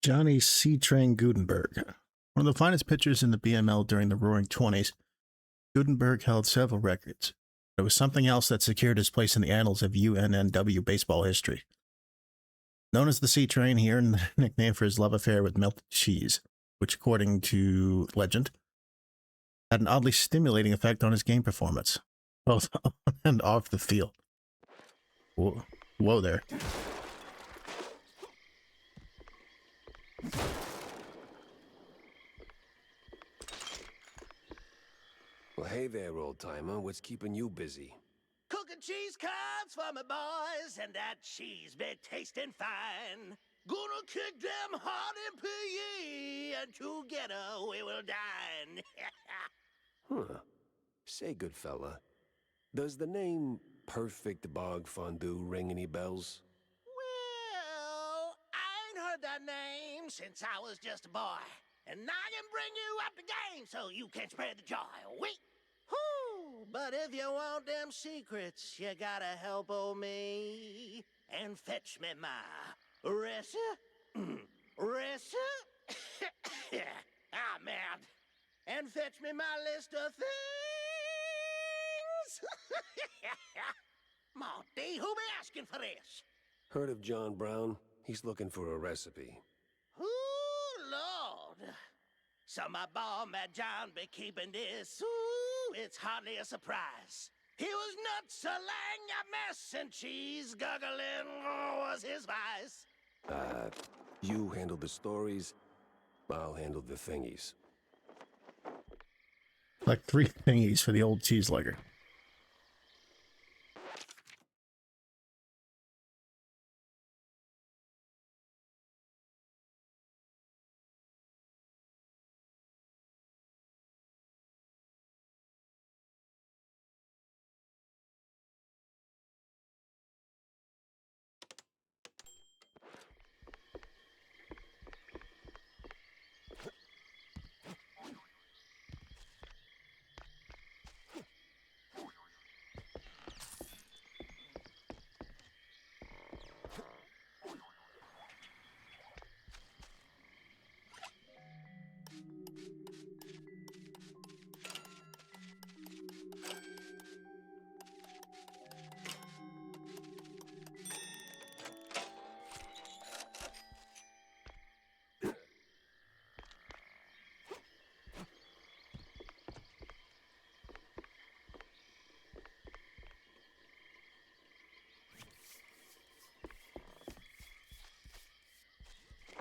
Johnny C. Train Gutenberg. One of the finest pitchers in the BML during the Roaring '20s, Gutenberg held several records. There was something else that secured his place in the annals of UNNW baseball history. Known as the C Train, he earned the nickname for his love affair with melted cheese, which, according to legend, had an oddly stimulating effect on his game performance, both on and off the field. Whoa there. Well, hey there, old-timer. What's keeping you busy? Cooking cheese curds for my boys, and that cheese be tasting fine. Gonna kick them hard and pee, and together we will dine. Huh. Say, good fella, does the name Perfect Bog Fondue ring any bells? Well, I ain't heard that name since I was just a boy. And I can bring you up the game so you can spread the joy. Wait. Whew. But if you want them secrets, you gotta help old me and fetch me my ah, man. And fetch me my list of things. Monty, who be asking for this? Heard of John Brown? He's looking for a recipe. Ooh, Lord. So my boy, Mad John, be keeping this. Ooh, it's hardly a surprise. He was nuts, a laying a mess, and cheese guggling was his vice. You handle the stories, I'll handle the thingies. Like 3 thingies for the old cheese legger.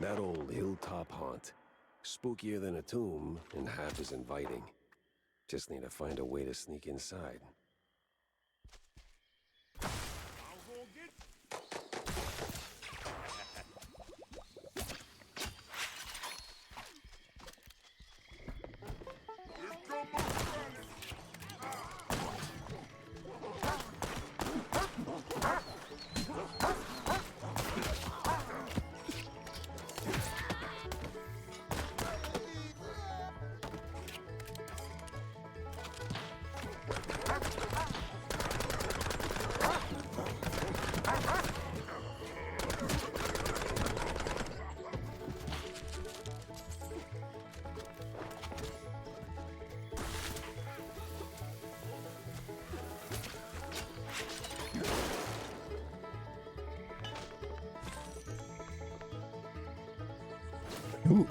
That old hilltop haunt. Spookier than a tomb, and half as inviting. Just need to find a way to sneak inside. Ooh.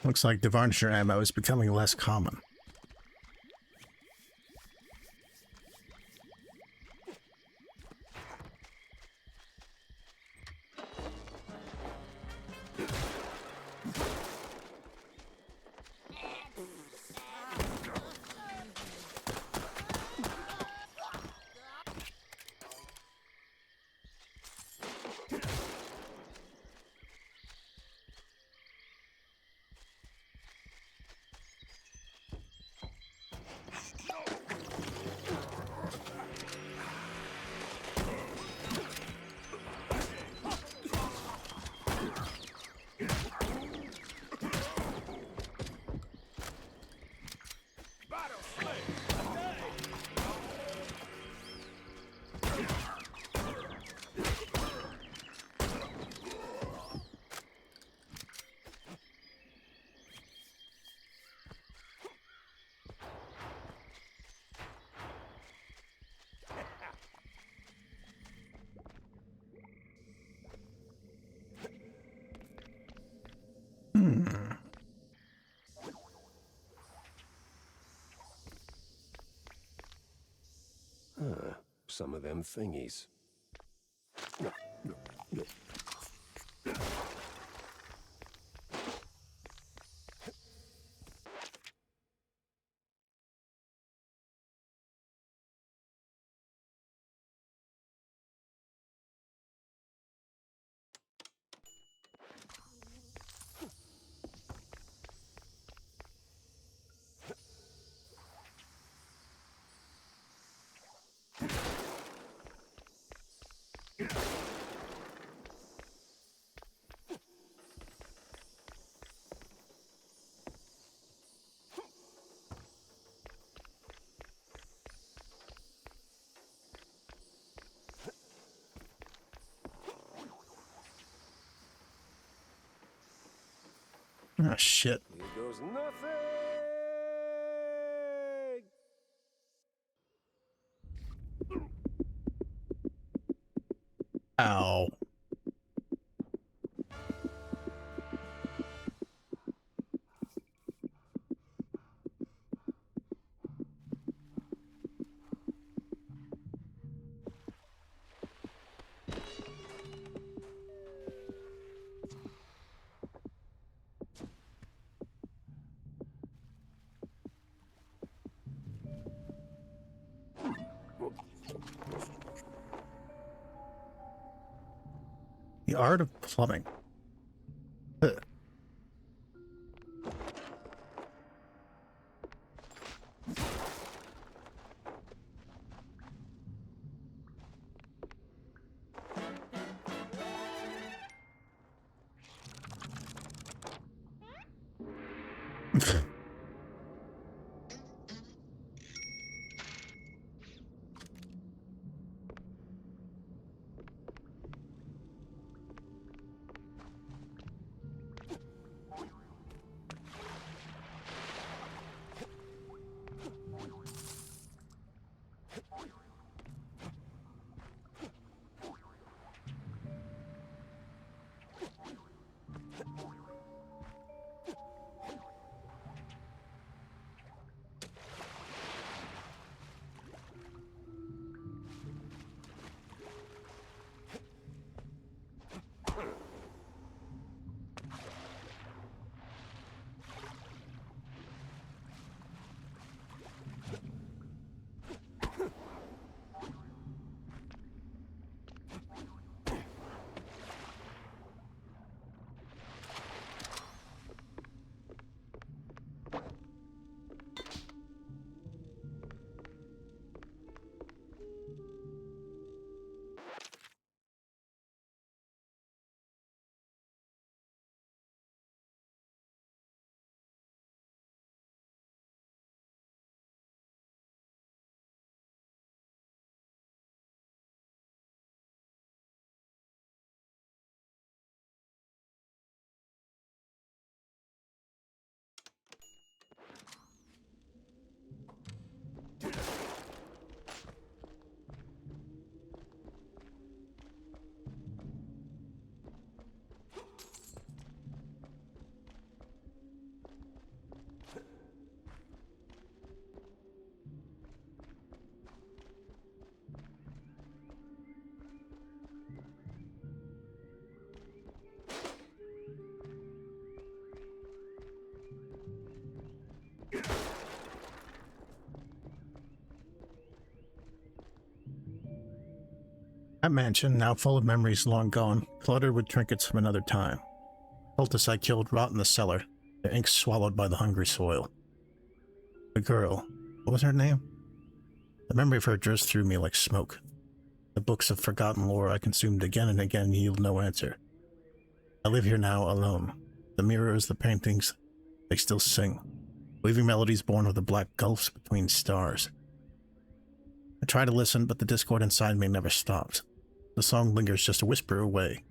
Looks like devarnisher ammo is becoming less common. Some of them thingies. Oh, shit. Here goes nothing! Ow. The art of plumbing. Ugh. That mansion, now full of memories long gone, cluttered with trinkets from another time. Cultists I killed rot in the cellar, their ink swallowed by the hungry soil. The girl, what was her name? The memory of her drizzled through me like smoke. The books of forgotten lore I consumed again and again yield no answer. I live here now alone. The mirrors, the paintings, they still sing, weaving melodies born of the black gulfs between stars. I try to listen, but the discord inside me never stops. The song lingers just a whisper away,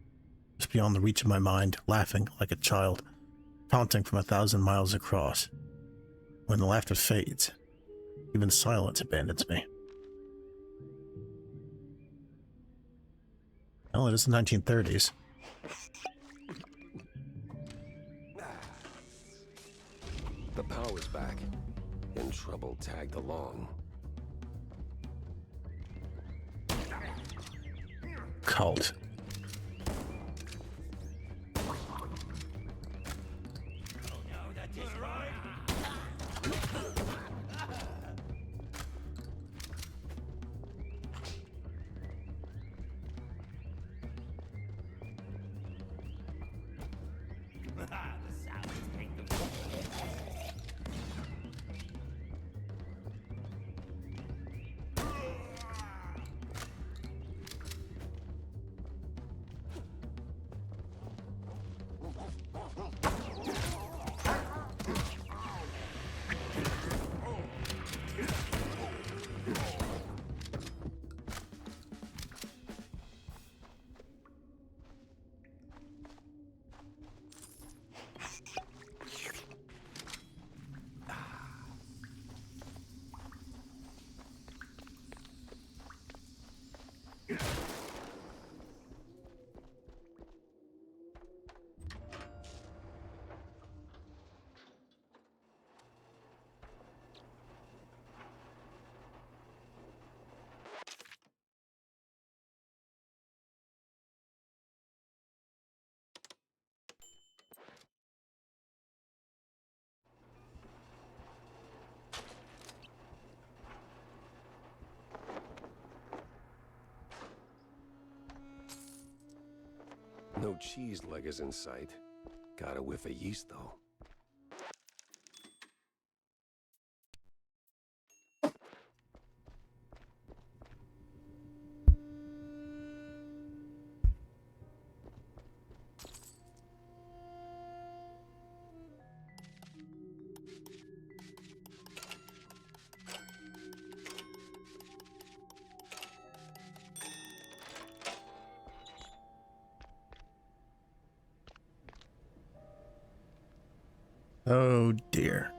just beyond the reach of my mind, laughing like a child, taunting from 1,000 miles across. When the laughter fades, even silence abandons me. Well, it is the 1930s. The power's back, and trouble tagged along. Cult. No cheese leggers in sight. Got a whiff of yeast, though. Oh dear.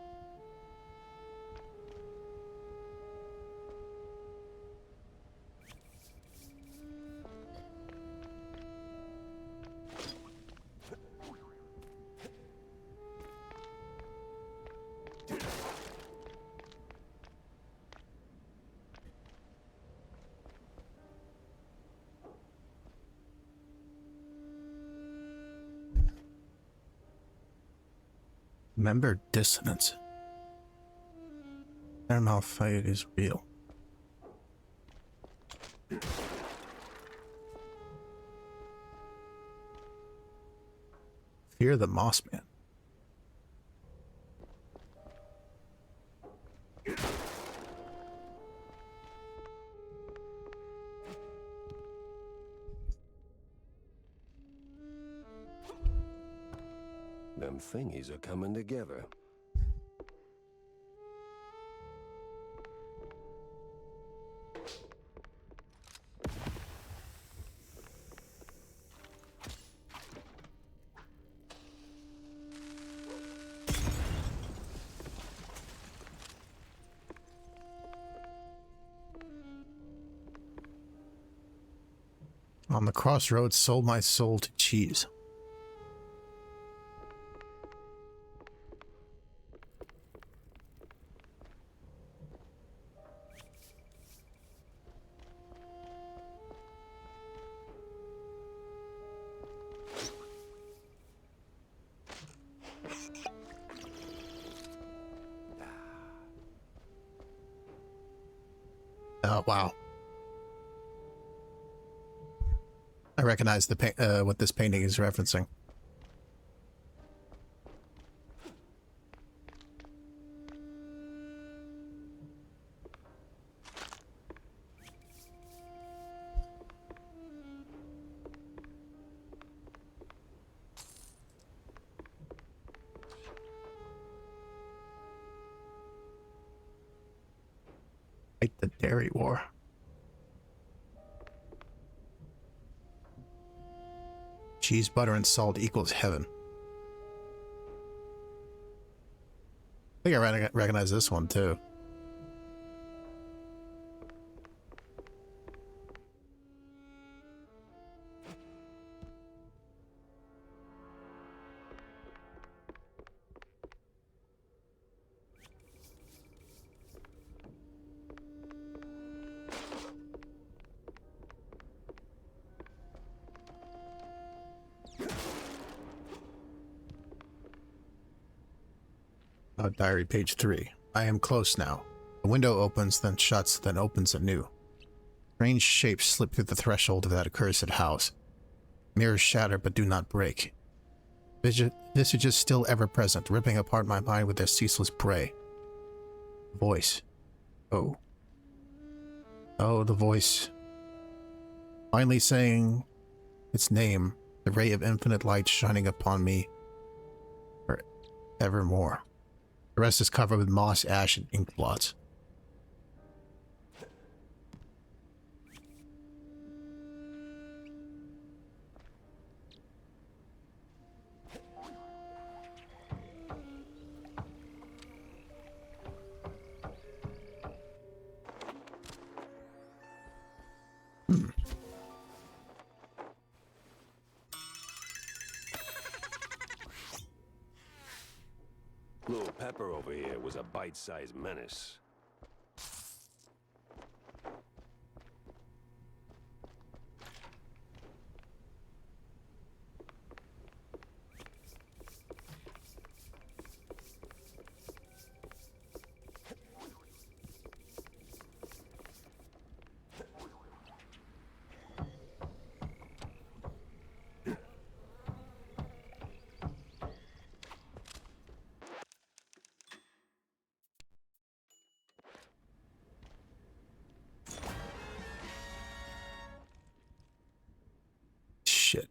Member dissonance. Animal fight is real. Fear the Mossman. Them thingies are coming together. On the crossroads, sold my soul to cheese. Oh, wow. I recognize the what this painting is referencing. Fight the Dairy War. Cheese, butter, and salt equals heaven. I think I recognize this one too. Diary, page 3. I am close now. The window opens, then shuts, then opens anew. Strange shapes slip through the threshold of that accursed house. Mirrors shatter but do not break. Visages still ever present, ripping apart my mind with their ceaseless prey. Voice. Oh. Oh, the voice. Finally saying its name, the ray of infinite light shining upon me for evermore. The rest is covered with moss, ash, and ink blots. Little Pepper over here was a bite-sized menace. Shit.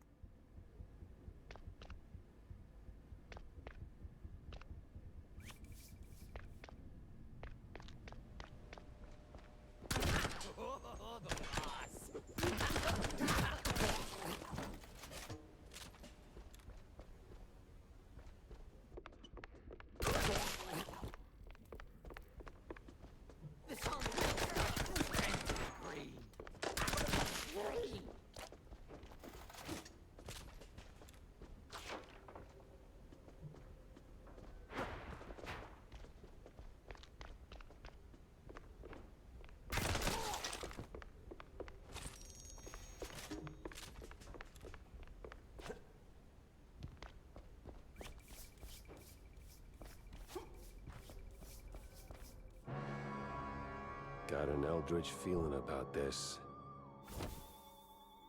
Got an eldritch feeling about this.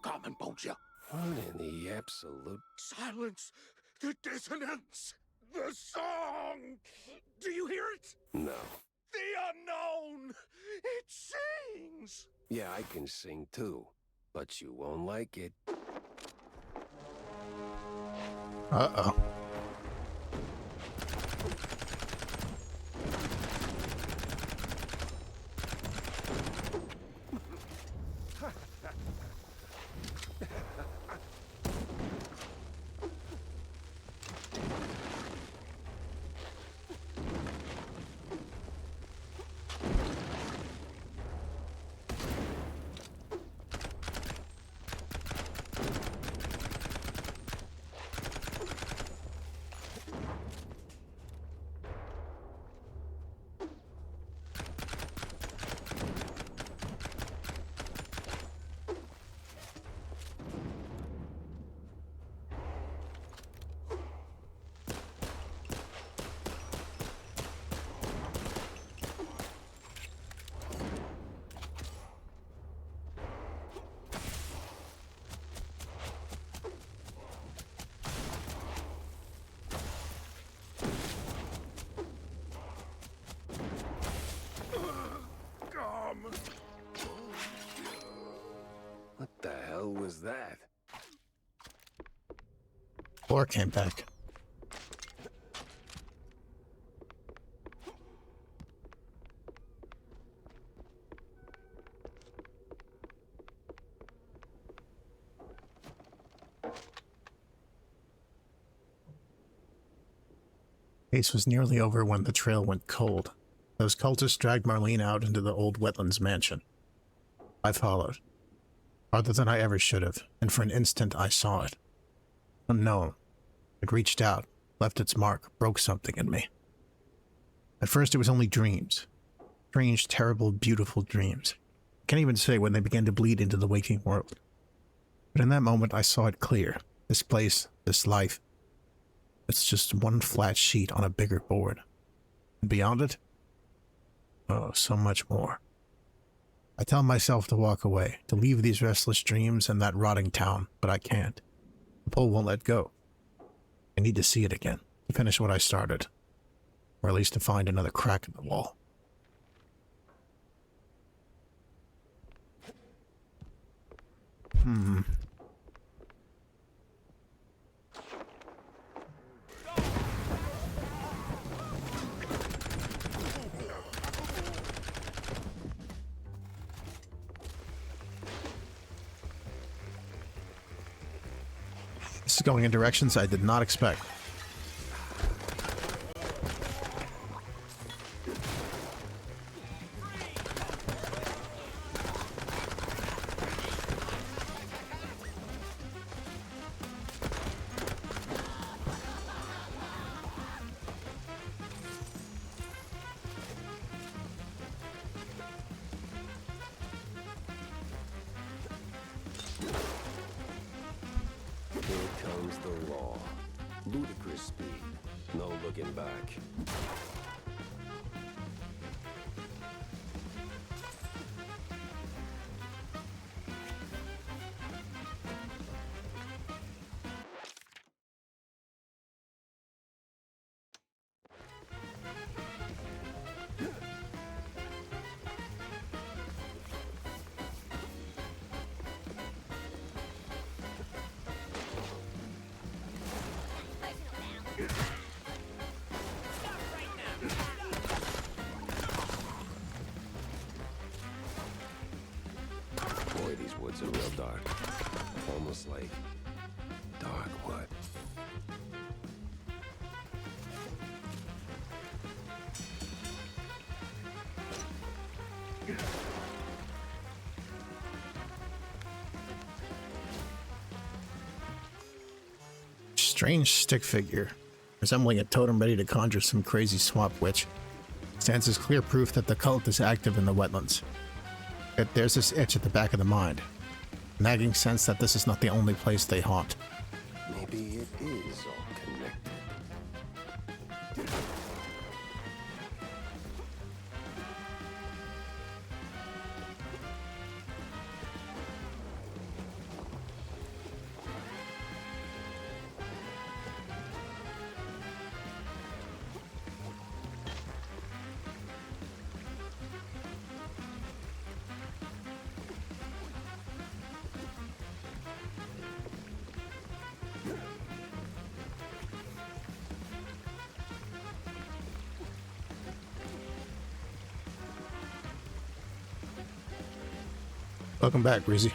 Common, won't you? What in the absolute... Silence the dissonance! The song! Do you hear it? No. The unknown! It sings! Yeah, I can sing too, but you won't like it. Uh-oh. What the hell was that? Or came back. Case was nearly over when the trail went cold. Those cultists dragged Marlene out into the old wetlands mansion. I followed. Farther than I ever should have, and for an instant I saw it. Unknown. It reached out, left its mark, broke something in me. At first it was only dreams. Strange, terrible, beautiful dreams. I can't even say when they began to bleed into the waking world. But in that moment I saw it clear. This place, this life. It's just one flat sheet on a bigger board. And beyond it? Oh, so much more. I tell myself to walk away, to leave these restless dreams and that rotting town, but I can't. The pull won't let go. I need to see it again, to finish what I started. Or at least to find another crack in the wall. This is going in directions I did not expect. Here comes the law. Ludicrous speed. No looking back. Boy, these woods are real dark. Almost like dark wood. Strange stick figure, resembling a totem ready to conjure some crazy swamp witch, stands as clear proof that the cult is active in the wetlands. Yet there's this itch at the back of the mind, a nagging sense that this is not the only place they haunt. Maybe it is all connected. Welcome back, Breezy.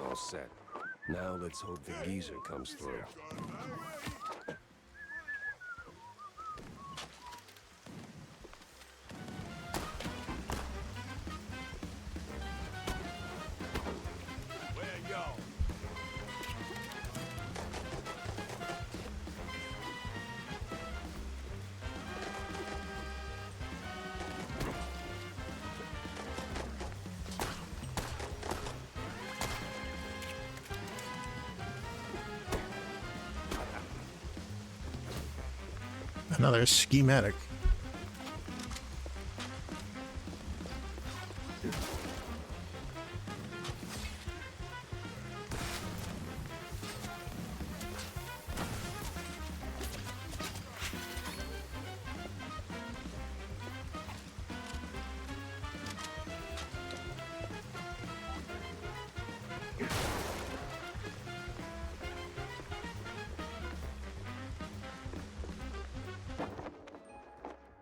All set. Now let's hope the geezer comes through. Another schematic.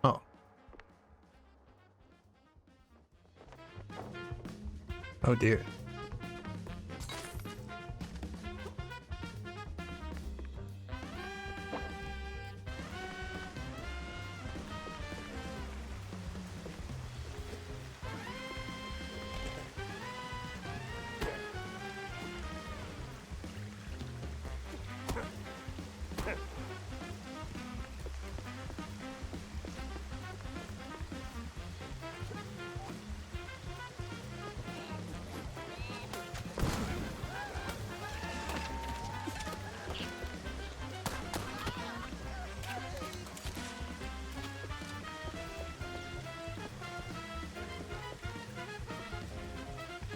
Oh. Oh dear.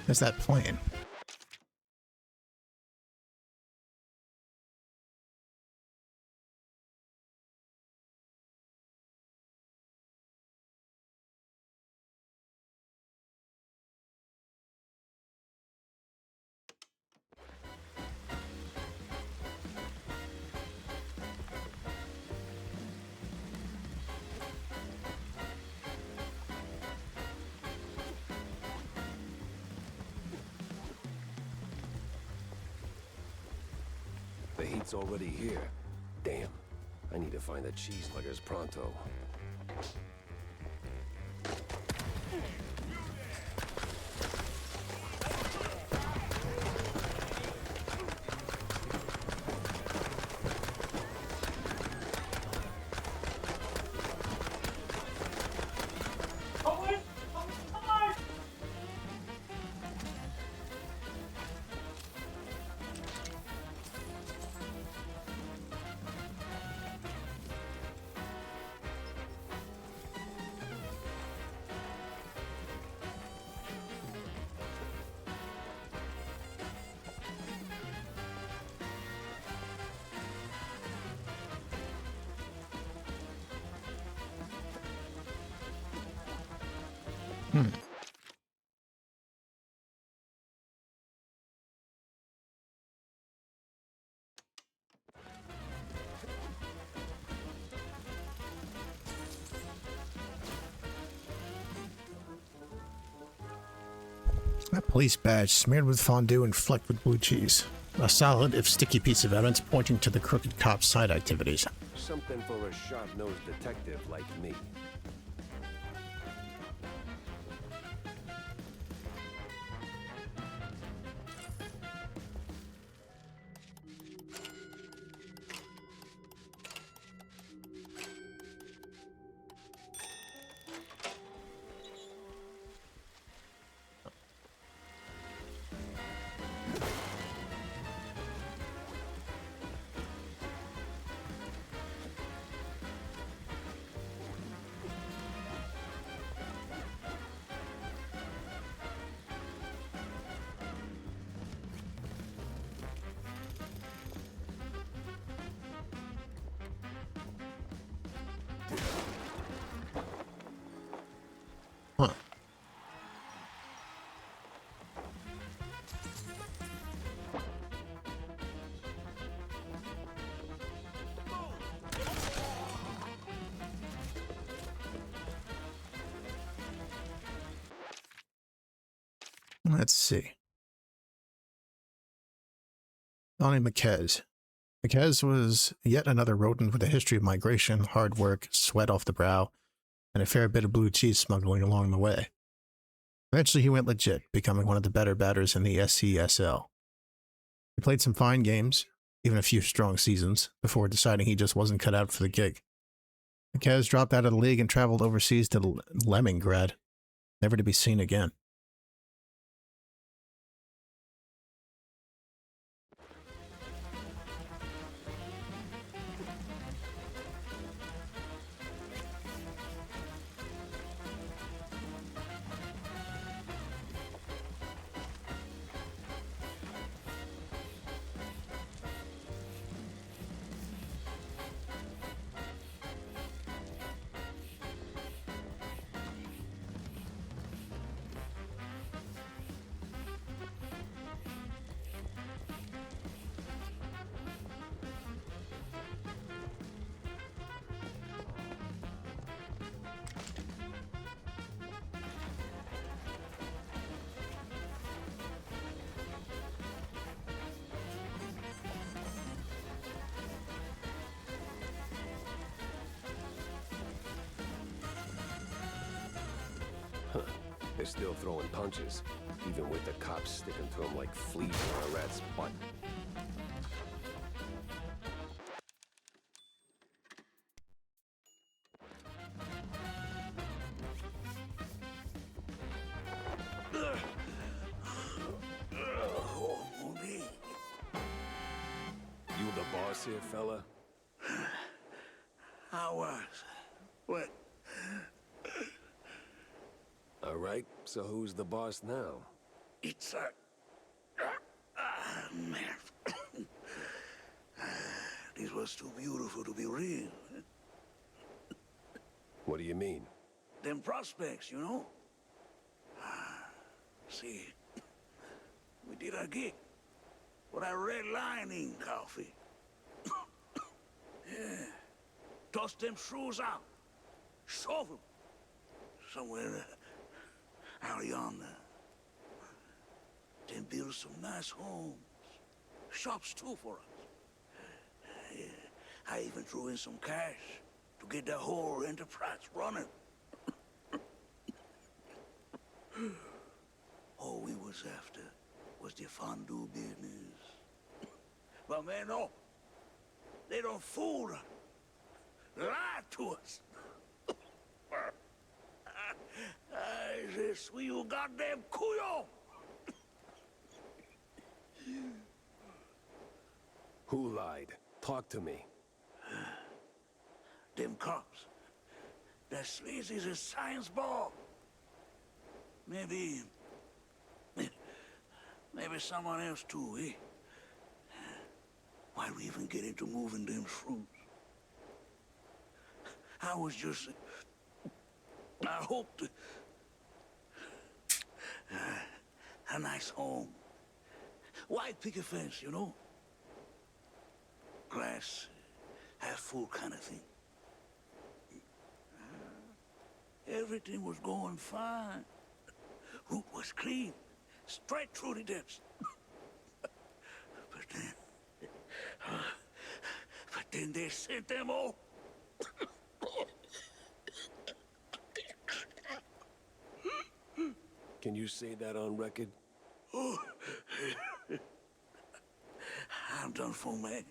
There's that plane. The heat's already here. Damn. I need to find the cheese luggers pronto. A police badge smeared with fondue and flecked with blue cheese. A solid, if sticky, piece of evidence pointing to the crooked cop's side activities. Something for a sharp-nosed detective like me. Let's see. Donnie McKez. McKez was yet another rodent with a history of migration, hard work, sweat off the brow, and a fair bit of blue cheese smuggling along the way. Eventually he went legit, becoming one of the better batters in the SCSL. He played some fine games, even a few strong seasons, before deciding he just wasn't cut out for the gig. McKez dropped out of the league and traveled overseas to Leningrad, never to be seen again. They're still throwing punches, even with the cops sticking to them like fleas on a rat's butt. You the boss here, fella? I was. What? All right, so who's the boss now? It's man. This was too beautiful to be real. What do you mean? Them prospects, you know? See, we did our gig for that red lining coffee. Yeah. Toss them shrews out. Shove them. Somewhere out yonder. Then build some nice homes. Shops too for us. Yeah. I even threw in some cash to get the whole enterprise running. All we was after was the fondue business. But man, no. They don't fool us. Lie to us. I swear you goddamn couillon. Who lied? Talk to me. Them cops. That sleazy is a science ball. Maybe someone else too, eh? Why'd we even get into moving them fruits? I was just... I hoped... a nice home. White picket fence, you know? Glass, half full kind of thing. Everything was going fine. Route was clean. Straight through the depths. But then they sent them all. Can you say that on record? Oh. I'm done for, man.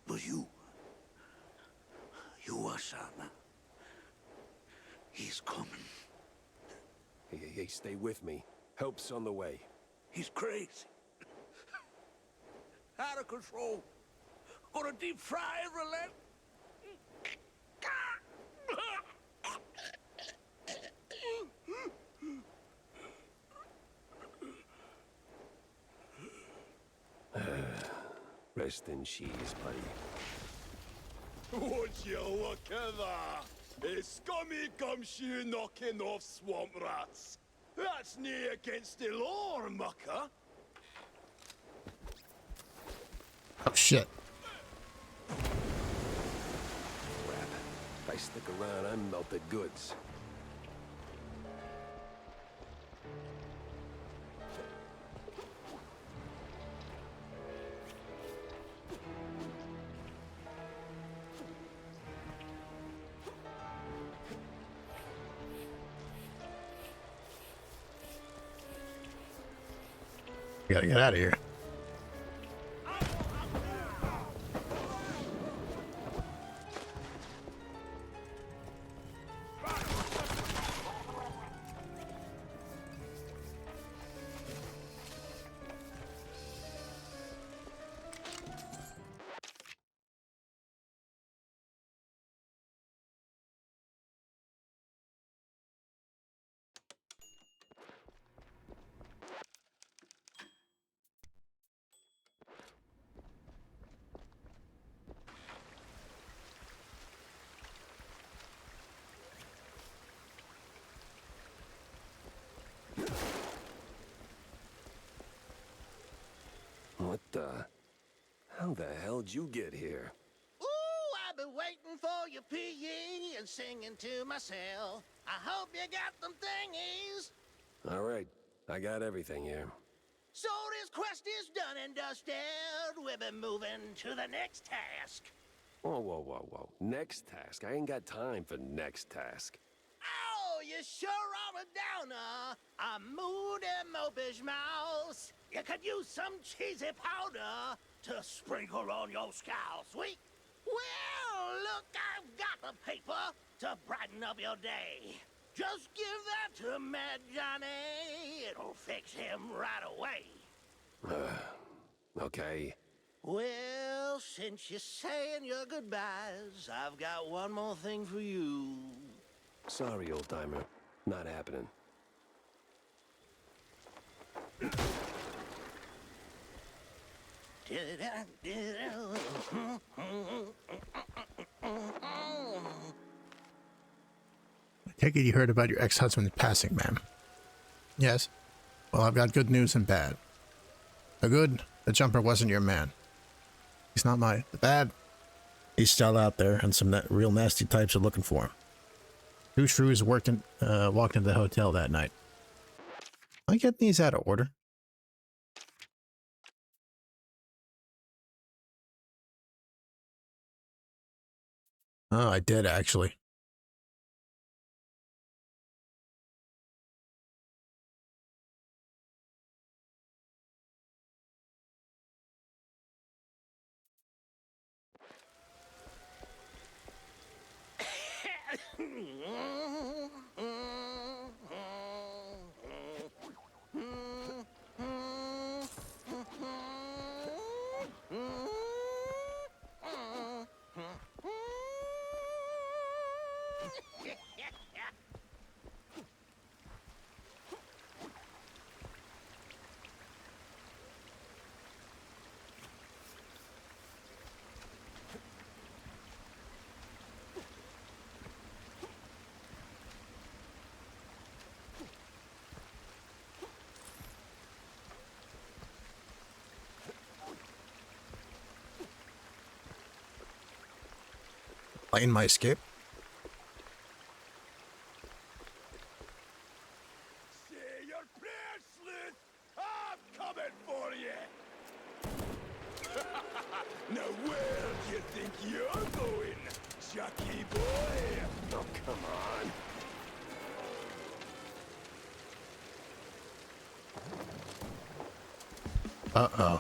But you watch out now. He's coming. Hey, stay with me. Help's on the way. He's crazy. Out of control. Gonna deep fry every leg. Rest in cheese, buddy. Would you look at that? A scummy gumshoe knocking off swamp rats. That's nae against the law, mucker. Oh, shit. Crap. If I stick around, I'm melted goods. Gotta get out of here. What the? How the hell'd you get here? Ooh, I've been waiting for your PE and singing to myself. I hope you got them thingies. All right, I got everything here. So this quest is done and dusted. We've been moving to the next task. Whoa, whoa, whoa, whoa. Next task? I ain't got time for next task. Oh, you sure are a downer. A moody, mopish mouse. You could use some cheesy powder to sprinkle on your skull, sweet. Well, look, I've got the paper to brighten up your day. Just give that to Mad Johnny. It'll fix him right away. Okay. Well, since you're saying your goodbyes, I've got one more thing for you. Sorry, old-timer. Not happening. I take it you heard about your ex-husband's passing, ma'am. Yes. Well, I've got good news and bad. The good, the jumper wasn't your man. He's not my... The bad, he's still out there, and some real nasty types are looking for him. Two shrews walked into the hotel that night. I get these out of order. Oh, I did, actually. In my escape. Say your prayers, Sleuth! I'm coming for you! Now where do you think you're going, Chucky boy? Oh, come on. Uh-oh.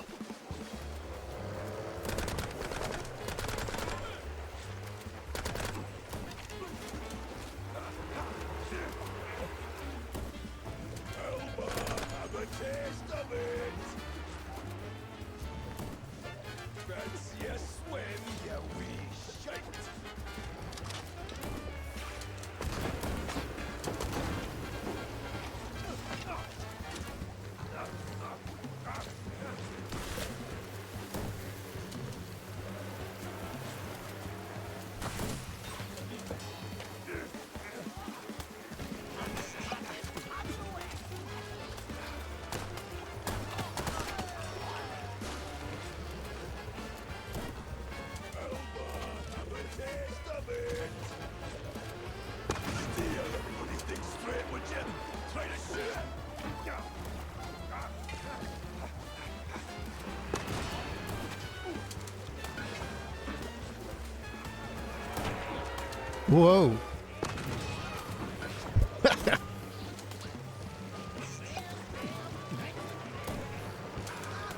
Whoa.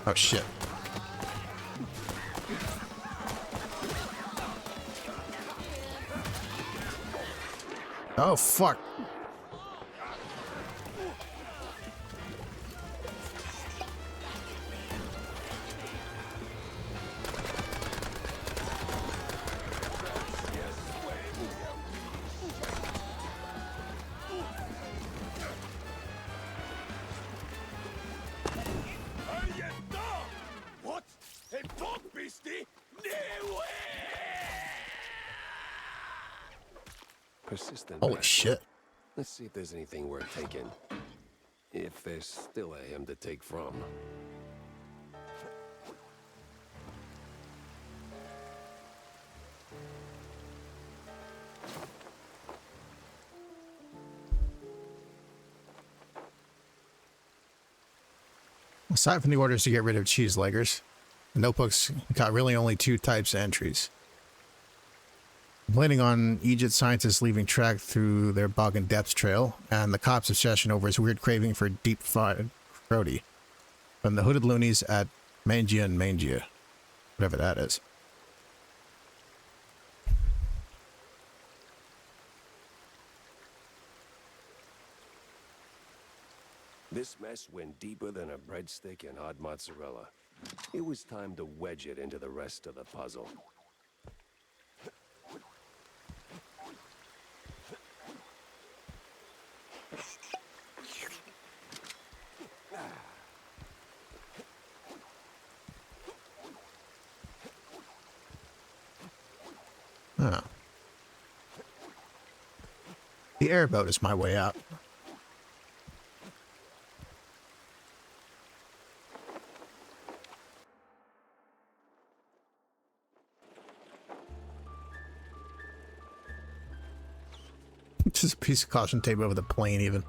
Oh, shit. Oh, fuck. What? A dog beastie? No way! Persistent. Holy bastard. shit. Let's see if there's anything worth taking. If there's still a him to take from. Aside from the orders to get rid of cheeseleggers, the notebooks got really only 2 types of entries. Complaining on Egypt scientists leaving track through their bog and depths trail, and the cop's obsession over his weird craving for deep-fried grody from the hooded loonies at Mangia and Mangia, whatever that is. This mess went deeper than a breadstick and hot mozzarella. It was time to wedge it into the rest of the puzzle. Oh. The airboat is my way out. Just a piece of caution tape over the plane, even.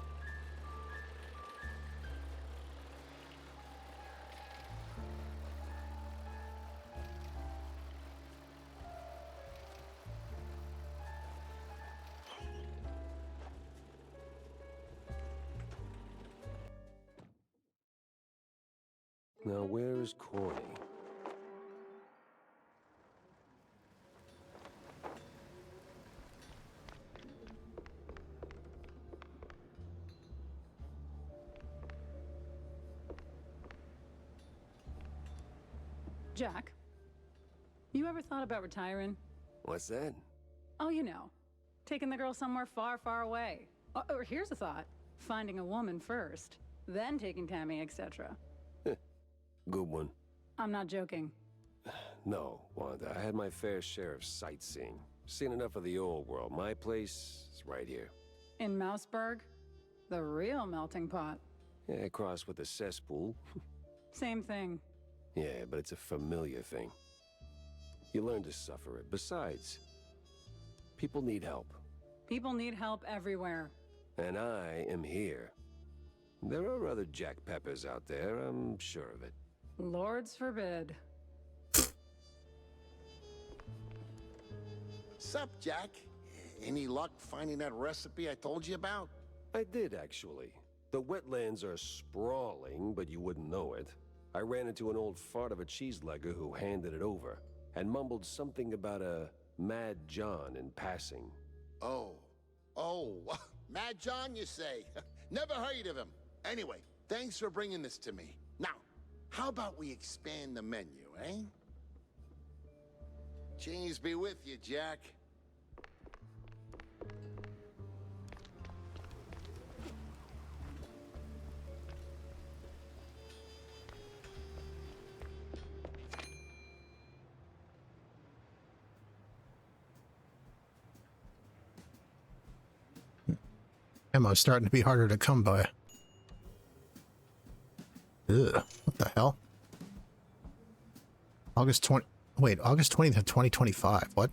Now, where's Corny? Jack, you ever thought about retiring? What's that? Oh, you know, taking the girl somewhere far, far away. Or here's a thought. Finding a woman first, then taking Tammy, etc. Good one. I'm not joking. No, Wanda, I had my fair share of sightseeing. Seen enough of the old world. My place is right here. In Mouseburg? The real melting pot. Yeah, crossed with the cesspool. Same thing. Yeah, but it's a familiar thing. You learn to suffer it. Besides, people need help. People need help everywhere. And I am here. There are other Jack Peppers out there, I'm sure of it. Lords forbid. Sup, Jack? Any luck finding that recipe I told you about? I did, actually. The wetlands are sprawling, but you wouldn't know it. I ran into an old fart of a cheeselegger who handed it over, and mumbled something about a Mad John in passing. Oh, Mad John, you say? Never heard of him. Anyway, thanks for bringing this to me. Now, how about we expand the menu, eh? Cheese be with you, Jack. Ammo's starting to be harder to come by. Ugh, what the hell? August 20th of 2025. What?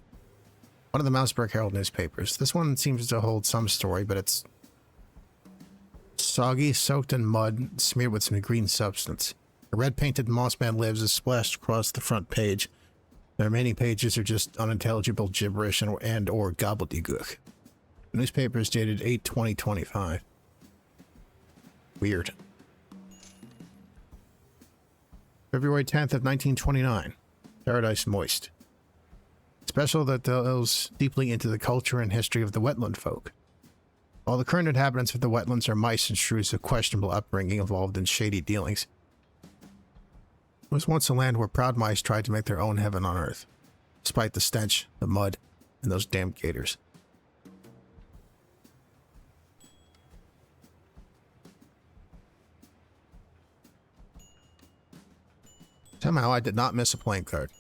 One of the Mouseburg Herald newspapers. This one seems to hold some story, but it's soggy, soaked in mud, smeared with some green substance. A red-painted moss man lives is splashed across the front page. The remaining pages are just unintelligible gibberish and or gobbledygook. The newspaper is dated 8/20/25. Weird. February 10th of 1929. Paradise Moist. Special that delves deeply into the culture and history of the wetland folk. While the current inhabitants of the wetlands are mice and shrews of questionable upbringing involved in shady dealings, it was once a land where proud mice tried to make their own heaven on earth, despite the stench, the mud, and those damn gators. Somehow I did not miss a playing card.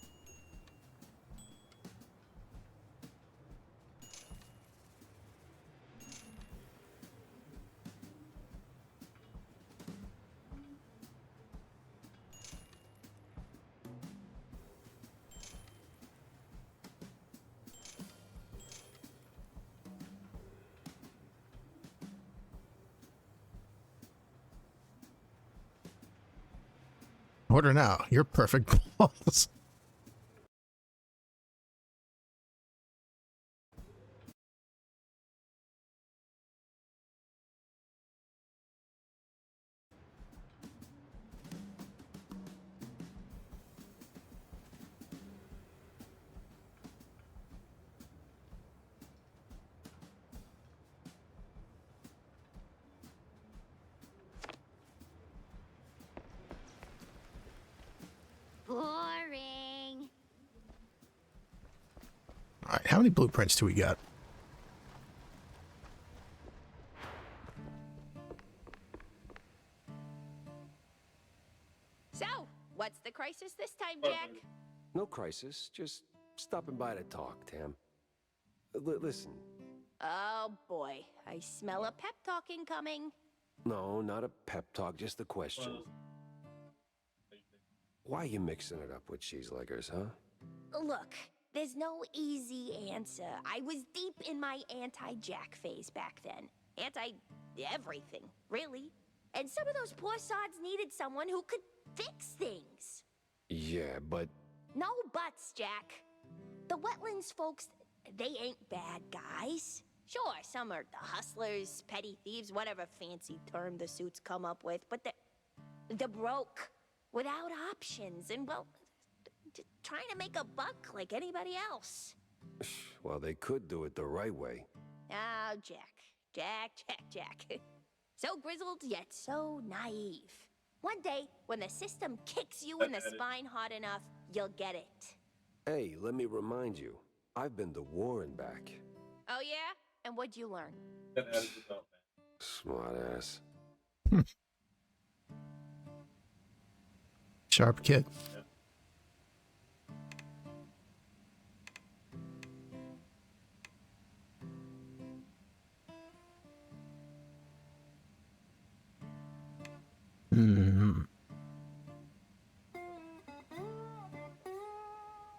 Order now. Your perfect balls. Boring. Alright, how many blueprints do we got? So, what's the crisis this time, Jack? No crisis, just stopping by to talk, Tam. Listen. Oh boy, I smell a pep talk incoming. No, not a pep talk, just a question. Why are you mixing it up with cheeseleggers, huh? Look, there's no easy answer. I was deep in my anti-Jack phase back then. Anti-everything, really. And some of those poor sods needed someone who could fix things. Yeah, but... No buts, Jack. The wetlands folks, they ain't bad guys. Sure, some are the hustlers, petty thieves, whatever fancy term the suits come up with, but they're broke, without options, and, well, trying to make a buck like anybody else. Well, they could do it the right way. Oh, Jack. So grizzled, yet so naive. One day, when the system kicks you in the spine hard enough, you'll get it. Hey, let me remind you, I've been to war and back. Oh, yeah? And what'd you learn? Smart ass. Sharp kid.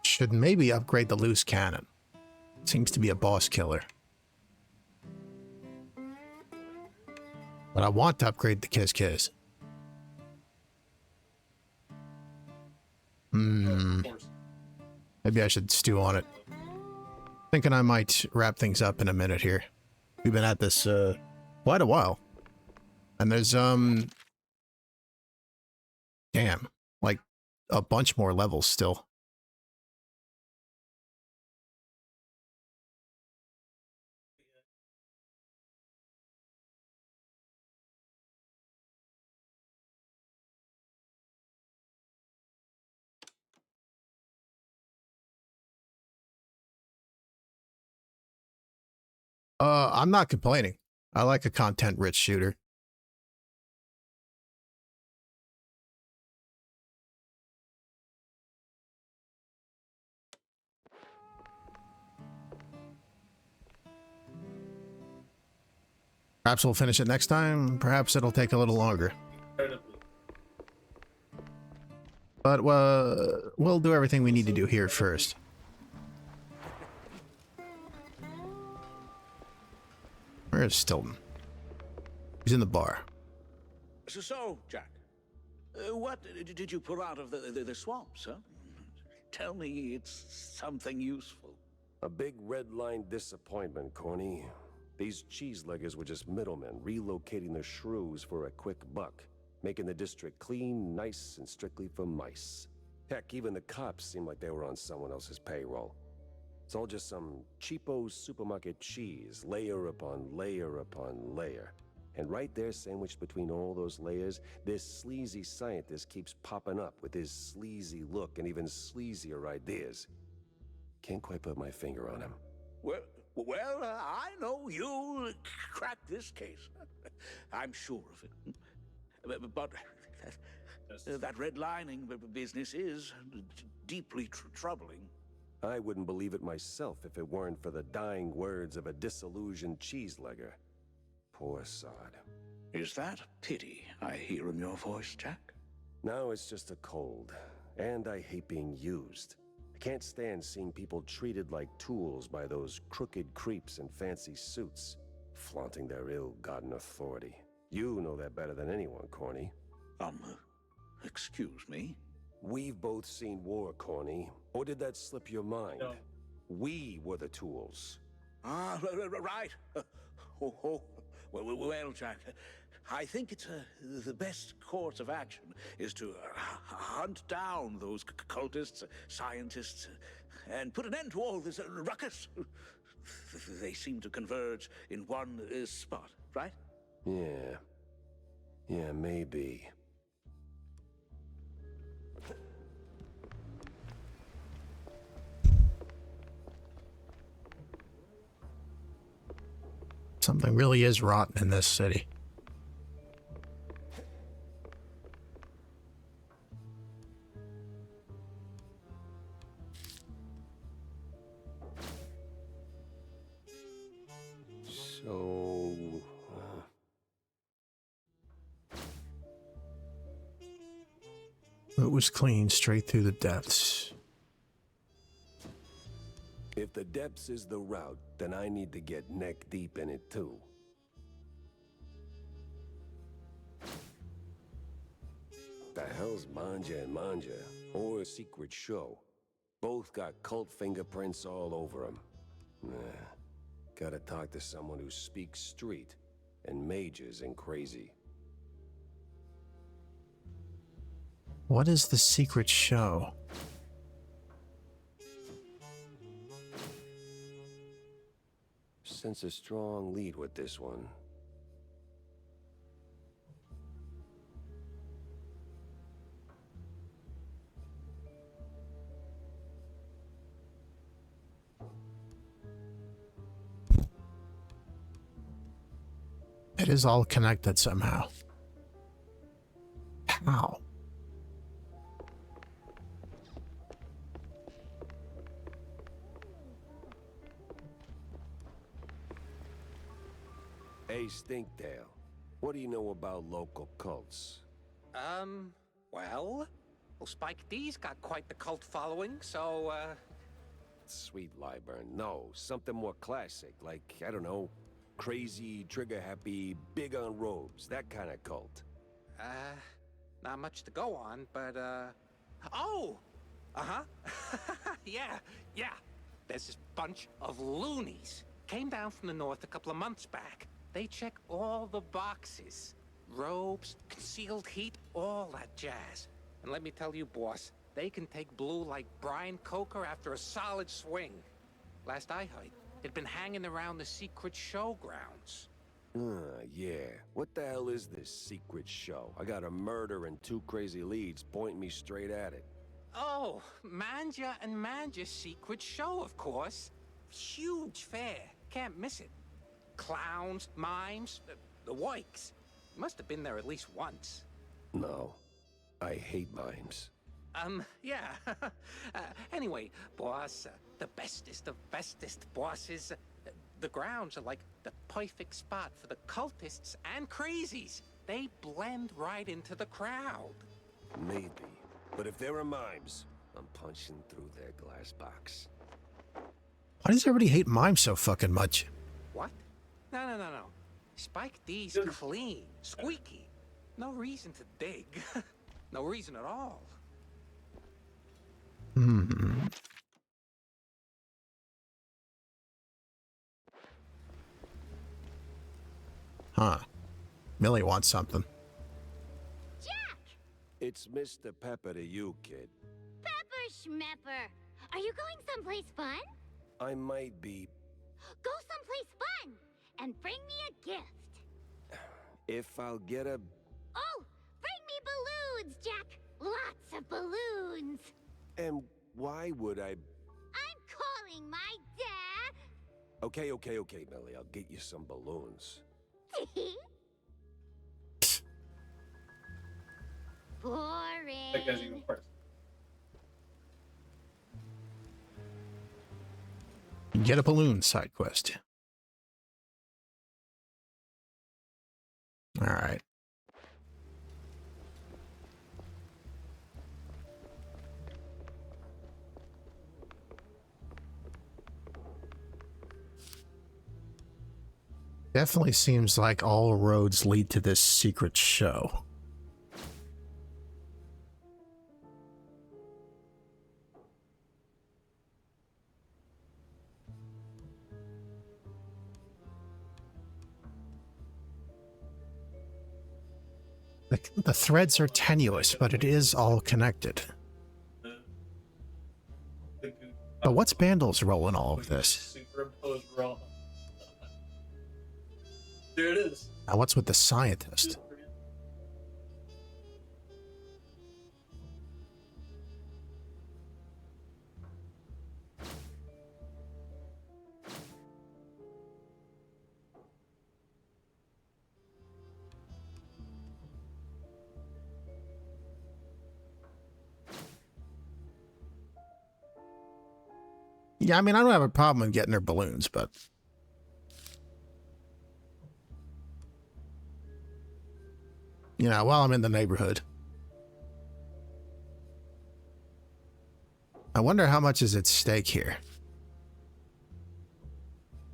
Should maybe upgrade the loose cannon. Seems to be a boss killer. But I want to upgrade the Kiss. Maybe I should stew on it. Thinking I might wrap things up in a minute here. We've been at this quite a while. And there's damn, like a bunch more levels still. I'm not complaining. I like a content-rich shooter. Perhaps we'll finish it next time. Perhaps it'll take a little longer. But we'll do everything we need to do here first. Where is Stilton? He's in the bar. So, Jack, what did you pull out of the swamps, huh? Tell me it's something useful. A big red line disappointment, Corny. These cheeseleggers were just middlemen relocating the shrews for a quick buck. making the district clean, nice, and strictly for mice. Heck, even the cops seem like they were on someone else's payroll. It's all just some cheapo supermarket cheese, layer upon layer upon layer. And right there, sandwiched between all those layers, this sleazy scientist keeps popping up with his sleazy look and even sleazier ideas. Can't quite put my finger on him. Well, I know you'll crack this case. I'm sure of it. But that redlining business is deeply troubling. I wouldn't believe it myself if it weren't for the dying words of a disillusioned cheeselegger. Poor sod. Is that pity I hear in your voice, Jack? No, it's just a cold. And I hate being used. I can't stand seeing people treated like tools by those crooked creeps in fancy suits, flaunting their ill-gotten authority. You know that better than anyone, Corny. Excuse me? We've both seen war, Corny. Or did that slip your mind? No. We were the tools. Ah, right. Well, Jack, I think it's the best course of action is to hunt down those cultists, scientists, and put an end to all this ruckus. They seem to converge in one spot, right? Yeah, maybe. Something really is rotten in this city. So... It was clean straight through the depths. If the depths is the route, then I need to get neck deep in it too. The hell's Manja and Manja, or a secret show? Both got cult fingerprints all over them. Gotta talk to someone who speaks street and majors in crazy. What is the secret show? Sense a strong lead with this one. It is all connected somehow. How? Hey, Stinktail, what do you know about local cults? Well, Spike D's got quite the cult following, so, Sweet Lyburn, no, something more classic, like, I don't know, crazy, trigger-happy, big on robes, that kind of cult. not much to go on, but, oh! Uh-huh. Yeah. There's this bunch of loonies. Came down from the north a couple of months back. They check all the boxes. Robes, concealed heat, all that jazz. And let me tell you, boss, they can take blue like Brian Coker after a solid swing. Last I heard, it'd been hanging around the secret showgrounds. Yeah. What the hell is this secret show? I got a murder and two crazy leads pointing me straight at it. Oh, Manja and Manja's secret show, of course. Huge fair. Can't miss it. Clowns, mimes, the Wikes. Must have been there at least once. No. I hate mimes. Yeah. Anyway, boss, the bestest of bestest bosses. The grounds are like the perfect spot for the cultists and crazies. They blend right into the crowd. Maybe. But if there are mimes, I'm punching through their glass box. Why does everybody hate mimes so fucking much? What? No. Spike D's clean, squeaky. No reason to dig. No reason at all. Huh. Millie wants something. It's Mr. Pepper to you, kid. Pepper Schmepper. Are you going someplace fun? I might be... Go someplace fun and bring me a gift. If I'll get a... Oh, bring me balloons, Jack. Lots of balloons. And why would I... I'm calling my dad. Okay, Millie. I'll get you some balloons. Boring. That guy's even worse. Get a balloon side quest. All right. Definitely seems like all roads lead to this secret show. The threads are tenuous, but it is all connected. But what's Bandle's role in all of this? Superimposed raw. There it is. Now what's with the scientist? Yeah, I mean, I don't have a problem with getting her balloons, but... You know, while I'm in the neighborhood. I wonder how much is at stake here.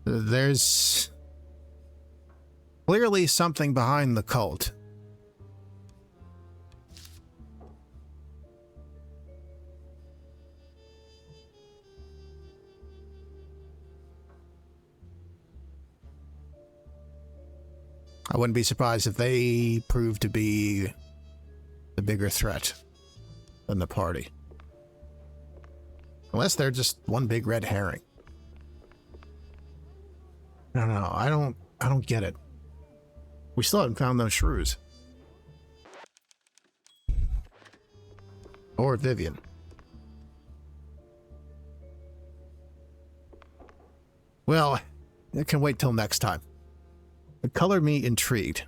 There's... clearly something behind the cult. I wouldn't be surprised if they prove to be the bigger threat than the party. Unless they're just one big red herring. I don't know. I don't get it. We still haven't found those shrews. Or Vivian. Well, it can wait till next time. It colored me intrigued.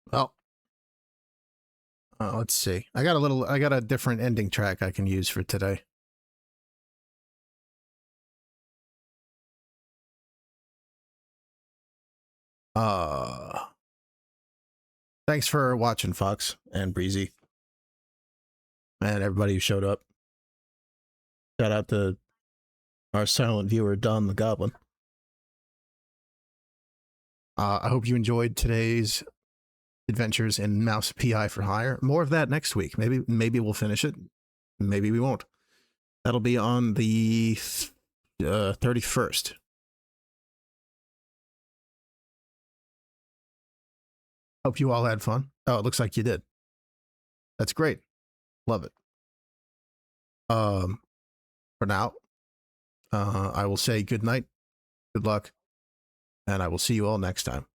Well, let's see. I got a different ending track I can use for today. Thanks for watching, Fox and Breezy. And everybody who showed up. Shout out to our silent viewer, Don the Goblin. I hope you enjoyed today's adventures in Mouse PI for Hire. More of that next week. Maybe we'll finish it. Maybe we won't. That'll be on the 31st. Hope you all had fun. Oh, it looks like you did. That's great. Love it. For now, I will say good night, good luck, and I will see you all next time.